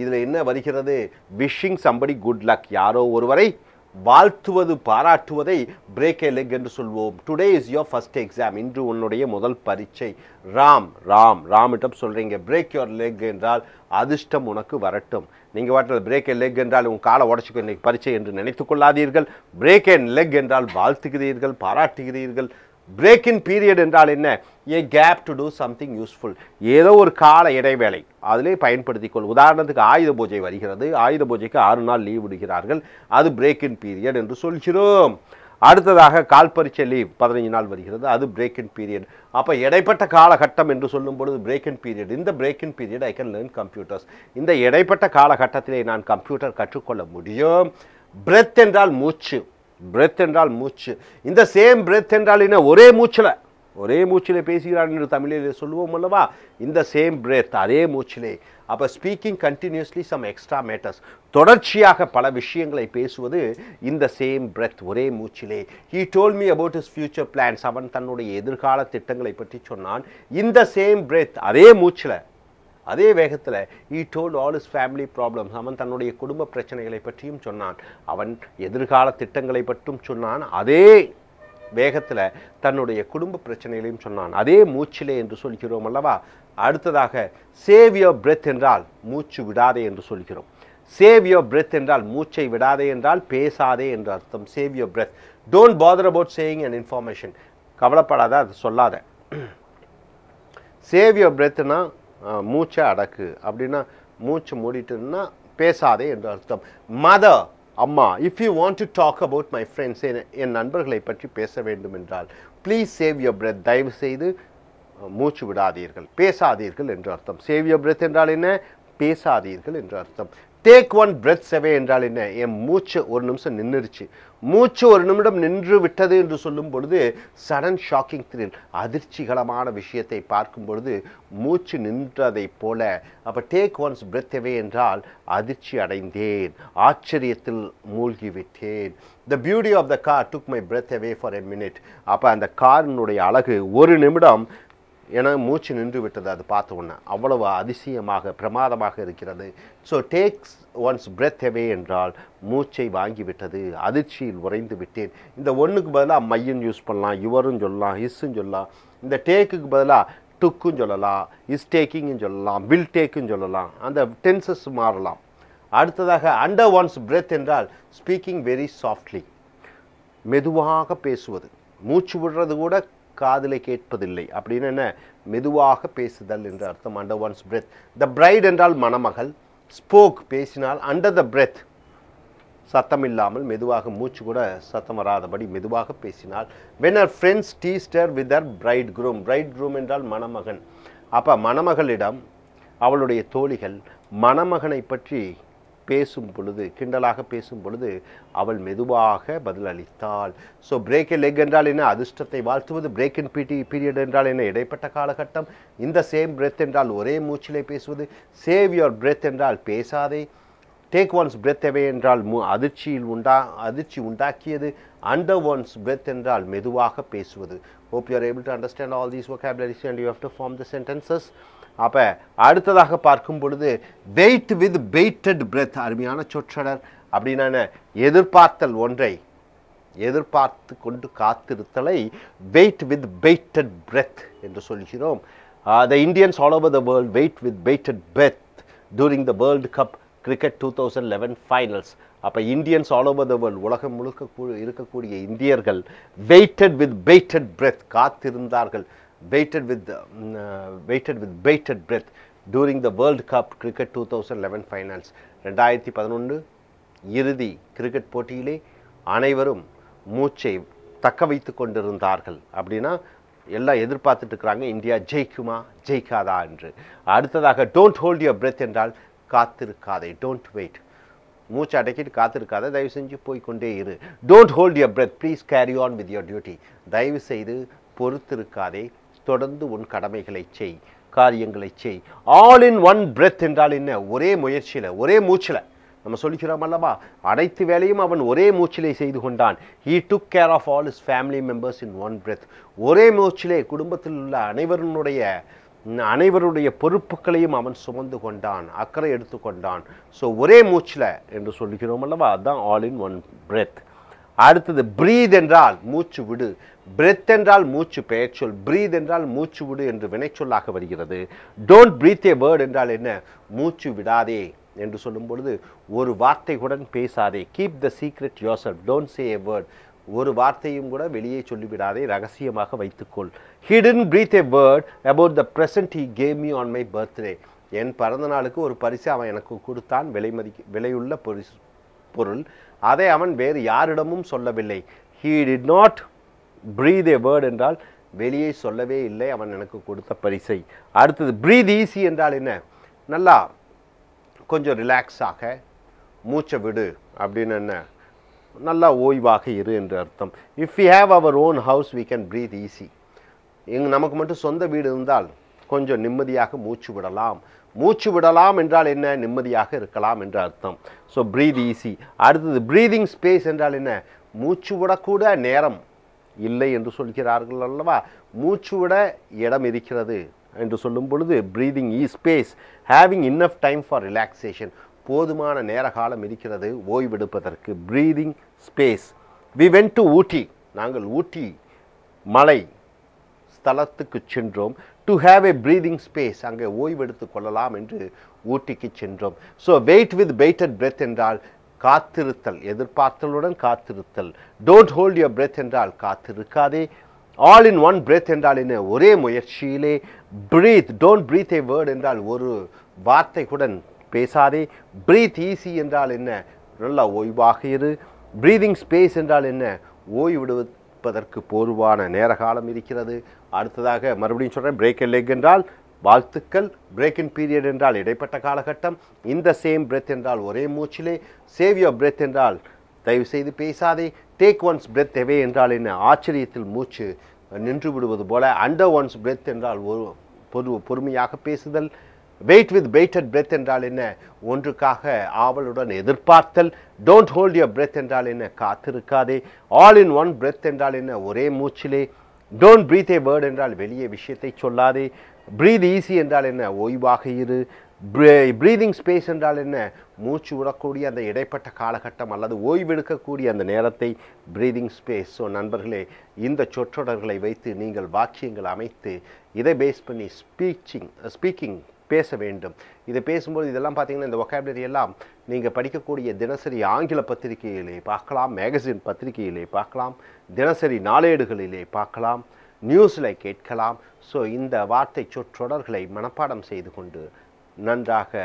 இதில் என்ன வருகிறது? விஷிங் சம்படி குட் லக், யாரோ ஒருவரை வாழ்த்துவது பாராட்டுவதை பிரேக் எ லெக் என்று சொல்வோம். Today is your first exam, இன்று உன்னுடைய முதல் பரீட்சை. ராமிட்டம் சொல்கிறீங்க. பிரேக் யோர் லெக் என்றால் அதிர்ஷ்டம் உனக்கு வரட்டும். நீங்கள் வாட்டில் பிரேக் எ லெக் என்றால் உங்கள் காலை உடச்சிக்கோ இன்னைக்கு பரீட்சை என்று நினைத்து கொள்ளாதீர்கள். பிரேக் என் லெக் என்றால் வாழ்த்துகிறீர்கள், பாராட்டுகிறீர்கள். பிரேக் இன் பீரியட் என்றால் என்ன? A gap to do something useful, ஏதோ ஒரு கால இடைவேளை அதிலே பயன்படுத்திக் கொள். உதாரணத்துக்கு ஆயுத பூஜை வருகிறது, ஆயுத பூஜைக்கு 6 நாள் லீவ் விடுகிறார்கள், அது பிரேக் இன் பீரியட் என்று சொல்கிறோம். அடுத்ததாக கால் பரீட்சை லீவ் 15 நாள் வருகிறது, அது பிரேக் இன் பீரியட். அப்போ இடைப்பட்ட காலகட்டம் என்று சொல்லும் பொழுது பிரேக் இன் பீரியட். இந்த break in period I can learn computers. இந்த இடைப்பட்ட காலகட்டத்திலே நான் கம்ப்யூட்டர் கற்றுக்கொள்ள முடியும். பிரெத் என்றால் மூச்சு. பிரெத் என்றால் மூச்சு. இந்த சேம் பிரெத் என்றால் என்ன? ஒரே மூச்சில் ஒரே மூச்சிலே பேசுகிறான் என்று தமிழிலே சொல்லுவோம் அல்லவா, இந்த சேம் பிரெத், அதே மூச்சிலே. அப்போ speaking continuously some extra matters, தொடர்ச்சியாக பல விஷயங்களை பேசுவது இந்த சேம் பிரெத், ஒரே மூச்சிலே. He told me about his future plans, அவன் தன்னுடைய எதிர்கால திட்டங்களை பற்றி சொன்னான். இந்த சேம் பிரெத், அதே மூச்சில், அதே வேகத்தில். He told all his family problems, அவன் தன்னுடைய குடும்ப பிரச்சனைகளை பற்றியும் சொன்னான். அவன் எதிர்கால திட்டங்களை பற்றும் சொன்னான், அதே வேகத்தில் தன்னுடைய குடும்ப பிரச்சனைகளையும் சொன்னான், அதே மூச்சிலே என்று சொல்கிறோம் அல்லவா. அடுத்ததாக சேவ் யுவர் பிரெத் என்றால் மூச்சு விடாதே என்று சொல்கிறோம். சேவ் யுவர் பிரெத் என்றால் மூச்சை விடாதே என்றால் பேசாதே என்று அர்த்தம். Save your breadth, don't father about saying and information, கவலைப்படாத, அது சொல்லாத. சேவ் யுவர் பிரெத்னா மூச்சை அடக்கு, அப்படின்னா மூச்சு மூடிட்டுன்னா பேசாதே என்று அர்த்தம். மதர், அம்மா, if you want to talk about my friends, என் நண்பர்களை பற்றி பேச வேண்டும் என்றால் ப்ளீஸ் சேவ் யுவர் பிரெத், தயவு செய்து மூச்சு விடாதீர்கள், பேசாதீர்கள் என்று அர்த்தம். சேவ் யுவர் பிரெத் என்றால் என்ன? பேசாதீர்கள் என்று அர்த்தம். டேக் ஒன் பிரெத்ஸ் அவே என்றால் என்ன? என் மூச்சு ஒரு நிமிஷம் நின்றுடுச்சு, மூச்சு ஒரு நிமிடம் நின்று விட்டது என்று சொல்லும் பொழுது சடன் ஷாக்கிங் த்ரில், அதிர்ச்சிகரமான விஷயத்தை பார்க்கும் பொழுது மூச்சு நின்றதை போல. அப்போ டேக் ஒன்ஸ் பிரெத் அவே என்றால் அதிர்ச்சி அடைந்தேன், ஆச்சரியத்தில் மூழ்கிவிட்டேன். The beauty of the car took my breath away for a minute. அப்போ அந்த காரினுடைய அழகு ஒரு நிமிடம் என மூச்சு நின்று விட்டது, அது பார்த்த உடனே அவ்வளவு அதிசயமாக பிரமாதமாக இருக்கிறது. ஸோ டேக்ஸ் ஒன்ஸ் பிரெத் அவே என்றால் மூச்சை வாங்கிவிட்டது, அதிர்ச்சியில் உறைந்து விட்டேன். இந்த ஒன்றுக்கு பதிலாக மையன் யூஸ் பண்ணலாம், யுவரும் சொல்லலாம், ஹிஸ்ஸும் சொல்லலாம். இந்த டேக்குக்கு பதிலாக டுக்கும் சொல்லலாம், இஸ் டேக்கிங்கும் சொல்லலாம், வில் டேக்குன்னு சொல்லலாம், அந்த டென்சஸ் மாறலாம். அடுத்ததாக அண்டர் ஒன்ஸ் பிரெத் என்றால் ஸ்பீக்கிங் வெரி சாஃப்ட்லி, மெதுவாக பேசுவது, மூச்சு விடுறது கூட காதில் கேட்பதில்லை அப்படின்னு என்ன, மெதுவாக பேசுதல் என்று அர்த்தம். Under one's breath. The bride என்றால் மணமகள், ஸ்போக் பேசினால், அண்டர் த பிரெத் சத்தம் இல்லாமல் மெதுவாக, மூச்சு கூட சத்தம் வராதபடி மெதுவாக பேசினால். When her friends டீஸ்ட் her with her bright groom, bright groom என்றால் மணமகன். அப்போ மணமகளிடம் அவளுடைய தோழிகள் மணமகனை பற்றி பேசும் பொழுது, கிண்டலாக பேசும் பொழுது அவள் மெதுவாக பதிலளித்தாள். ஸோ பிரேக் எ லெக் என்றால் என்ன? அதிர்ஷ்டத்தை வாழ்த்துவது. பிரேக் இன் பீரியட் என்றால் என்ன? இடைப்பட்ட காலகட்டம். இந்த சேம் பிரெத் என்றால் ஒரே மூச்சிலே பேசுவது. சேவ் யுவர் பிரெத் என்றால் பேசாதே. டேக் ஒன்ஸ் பிரெத் அவே என்றால் அதிர்ச்சி உண்டாக்கியது. அண்டர் ஒன்ஸ் பிரெத் என்றால் மெதுவாக பேசுவது. Hope you are able to understand all these vocabularies and you have to form the sentences. அப்போ அடுத்ததாக பார்க்கும் பொழுது வெயிட் வித் வெயிட்டட் பிரெத், அருமையான சொற்றொடர். அப்படின்னா எதிர்பார்த்தல், ஒன்றை எதிர்பார்த்து கொண்டு காத்திருத்தலை வெயிட் வித் வெயிட்டட் பிரெத் என்று சொல்கிறோம். The Indians all over the world wait with waited breath during the world cup cricket 2011 finals. அப்போ Indians all over the world, உலகம் முழுக்க இருக்கக்கூடிய இந்தியர்கள் வெயிட்டட் வித் வெயிட்டட் பிரெத், காத்திருந்தார்கள். waited with bated breath during the World Cup Cricket 2011 finals. 2011 இறுதி cricket போட்டியிலே அனைவரும் மூச்சை தக்க வைத்து கொண்டிருந்தார்கள். அப்படின்னா எல்லாம் எதிர்பார்த்துட்டு இருக்கிறாங்க, இந்தியா ஜெயிக்குமா ஜெயிக்காதா என்று. அடுத்ததாக டோன்ட் ஹோல்ட் யுவர் பிரெத் என்றால் காத்திருக்காதே, டோன்ட் வெயிட், மூச்சு அடக்கிட்டு காத்திருக்காத, தயவு செஞ்சு போய்கொண்டே இரு. Don't hold your breadth, please carry on with your duty, தயவு செய்து பொறுத்திருக்காதே, தொடர்ந்து உன் கடமைகளை செய், காரியங்களை செய். ஆல் இன் ஒன் பிரெத் என்றால் என்ன? ஒரே முயற்சியில், ஒரே மூச்சில். நம்ம சொல்லிக்கிறோம் அல்லவா, அனைத்து வேலையும் அவன் ஒரே மூச்சிலே செய்து கொண்டான். He took care of all his family members in one breath. ஒரே மூச்சிலே குடும்பத்தில் உள்ள அனைவருடைய பொறுப்புகளையும் அவன் சுமந்து கொண்டான், அக்கறை எடுத்துக்கொண்டான். ஸோ ஒரே மூச்சில் என்று சொல்லிக்கிறோம் அல்லவா, அதுதான் ஆல் இன் ஒன் பிரெத். அடுத்தது பிரீத் என்றால் மூச்சு விடு. பிரெத் என்றால் மூச்சு பெயர்ச்சொல், பிரீத் என்றால் மூச்சு விடு என்று வினைச்சொல்லாக வருகிறது. டோன்ட் பிரீத் ஏ வேர்ட் என்றால் என்ன? மூச்சு விடாதே என்று சொல்லும் பொழுது ஒரு வார்த்தை கூட பேசாதே. Keep the secret your self, don't say a word. ஒரு வார்த்தையும் கூட வெளியே சொல்லிவிடாதே, ரகசியமாக வைத்துக்கொள். He didn't breathe a word about the present he gave me on my birthday. என் பிறந்த நாளுக்கு ஒரு பரிசு அவன் எனக்கு கொடுத்தான், விலையுள்ள பொருள். அதை அவன் வேறு யாரிடமும் சொல்லவில்லை. He did not breathe a word என்றால் வெளியே சொல்லவே இல்லை அவன் எனக்கு கொடுத்த பரிசை. அடுத்தது பிரீத் ஈஸி என்றால் என்ன? நல்லா கொஞ்சம் ரிலாக்ஸாக மூச்சை விடு அப்படின்னு என்ன, நல்லா ஓய்வாக இரு என்று அர்த்தம். If we have our own house we can breathe easy. நமக்கு மட்டும் சொந்த வீடு இருந்தால் கொஞ்சம் நிம்மதியாக மூச்சு விடலாம். மூச்சு விடலாம் என்றால் என்ன? நிம்மதியாக இருக்கலாம் என்ற அர்த்தம். So breathe easy. அடுத்தது ப்ரீதிங் ஸ்பேஸ் என்றால் என்ன? மூச்சு விடக்கூட நேரம் இல்லை என்று சொல்கிறார்கள் அல்லவா? மூச்சு விட இடம் இருக்கிறது என்று சொல்லும் பொழுது breathing space, having enough time for relaxation, போதுமான நேர காலம் இருக்கிறது ஓய்வெடுப்பதற்கு. Breathing space. We went to Ooty, நாங்கள் ஊட்டி மலை ஸ்தலத்துக்கு சென்றோம். To have a breathing space, அங்கே ஓய்வெடுத்து கொள்ளலாம் என்று ஊட்டிக்கு சென்றோம். So wait with waited breath என்றால் காத்திருத்தல், எதிர்பார்த்தலுடன் காத்திருத்தல். டோன்ட் ஹோல்ட் யுவர் பிரெத் என்றால் காத்திருக்காதே. ஆல் இன் ஒன் பிரெத் என்றால் என்ன? ஒரே முயற்சியிலே. Breathe, don't breathe a word என்றால் ஒரு வார்த்தைக்குடன் பேசாதே. பிரீத் ஈஸி என்றால் என்ன? நல்லா ஓய்வாக இரு. ப்ரீதிங் ஸ்பேஸ் என்றால் என்ன? ஓய்வெடுப்பதற்கு போதுமான நேர காலம் இருக்கிறது. அடுத்ததாக மறுபடியும் சொல்கிறேன், பிரேக் எ லெக் என்றால் வாழ்த்துக்கள். பிரேக் இன் பீரியட் என்றால் இடைப்பட்ட காலகட்டம். இந்த சேம் பிரெத் என்றால் ஒரே மூச்சிலே. சேவ் யுவர் பிரெத் என்றால் தயவு செய்து பேசாதே. டேக் ஒன்ஸ் பிரெத் எவே என்றால் என்ன? ஆச்சரியத்தில் மூச்சு நின்று விடுவது போல. அண்டர் ஒன்ஸ் பிரெத் என்றால் பொறுமையாக பேசுதல். வெயிட் வித் வெயிட்டட் பிரெத் என்றால் என்ன? ஒன்றுக்காக ஆவலுடன் எதிர்பார்த்தல். டோன்ட் ஹோல்ட் யுவர் பிரெத் என்றால் என்ன? காத்திருக்காதே. ஆல் இன் ஒன் பிரெத் என்றால் என்ன? ஒரே மூச்சிலே. டோன்ட் பிரீத் ஏ வேர்ட் என்றால் வெளியே விஷயத்தை சொல்லாதே. பிரீத் ஈஸி என்றால் என்ன? ஓய்வாக இரு. ப்ரீதிங் ஸ்பேஸ் என்றால் என்ன? மூச்சு விடக்கூடிய அந்த இடைப்பட்ட காலகட்டம் அல்லது ஓய்வெடுக்கக்கூடிய அந்த நேரத்தை ப்ரீதிங் ஸ்பேஸ். ஸோ நண்பர்களே, இந்த சொற்றொடர்களை வைத்து நீங்கள் வாக்கியங்கள் அமைத்து இதை பேஸ் பண்ணி ஸ்பீக்கிங் பேச வேண்டும். இதை பேசும்போது இதெல்லாம் பார்த்தீங்கன்னா இந்த வொக்காபுலரி எல்லாம் நீங்கள் படிக்கக்கூடிய தினசரி ஆங்கில பத்திரிகையிலே பார்க்கலாம், மேகசின் பத்திரிகையிலே பார்க்கலாம், தினசரி நாளேடுகளிலே பார்க்கலாம், நியூஸில் கேட்கலாம். ஸோ இந்த வார்த்தை சொற்றொடர்களை மனப்பாடம் செய்து கொண்டு நன்றாக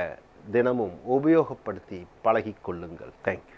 தினமும் உபயோகப்படுத்தி பழகிக்கொள்ளுங்கள். தேங்க்யூ.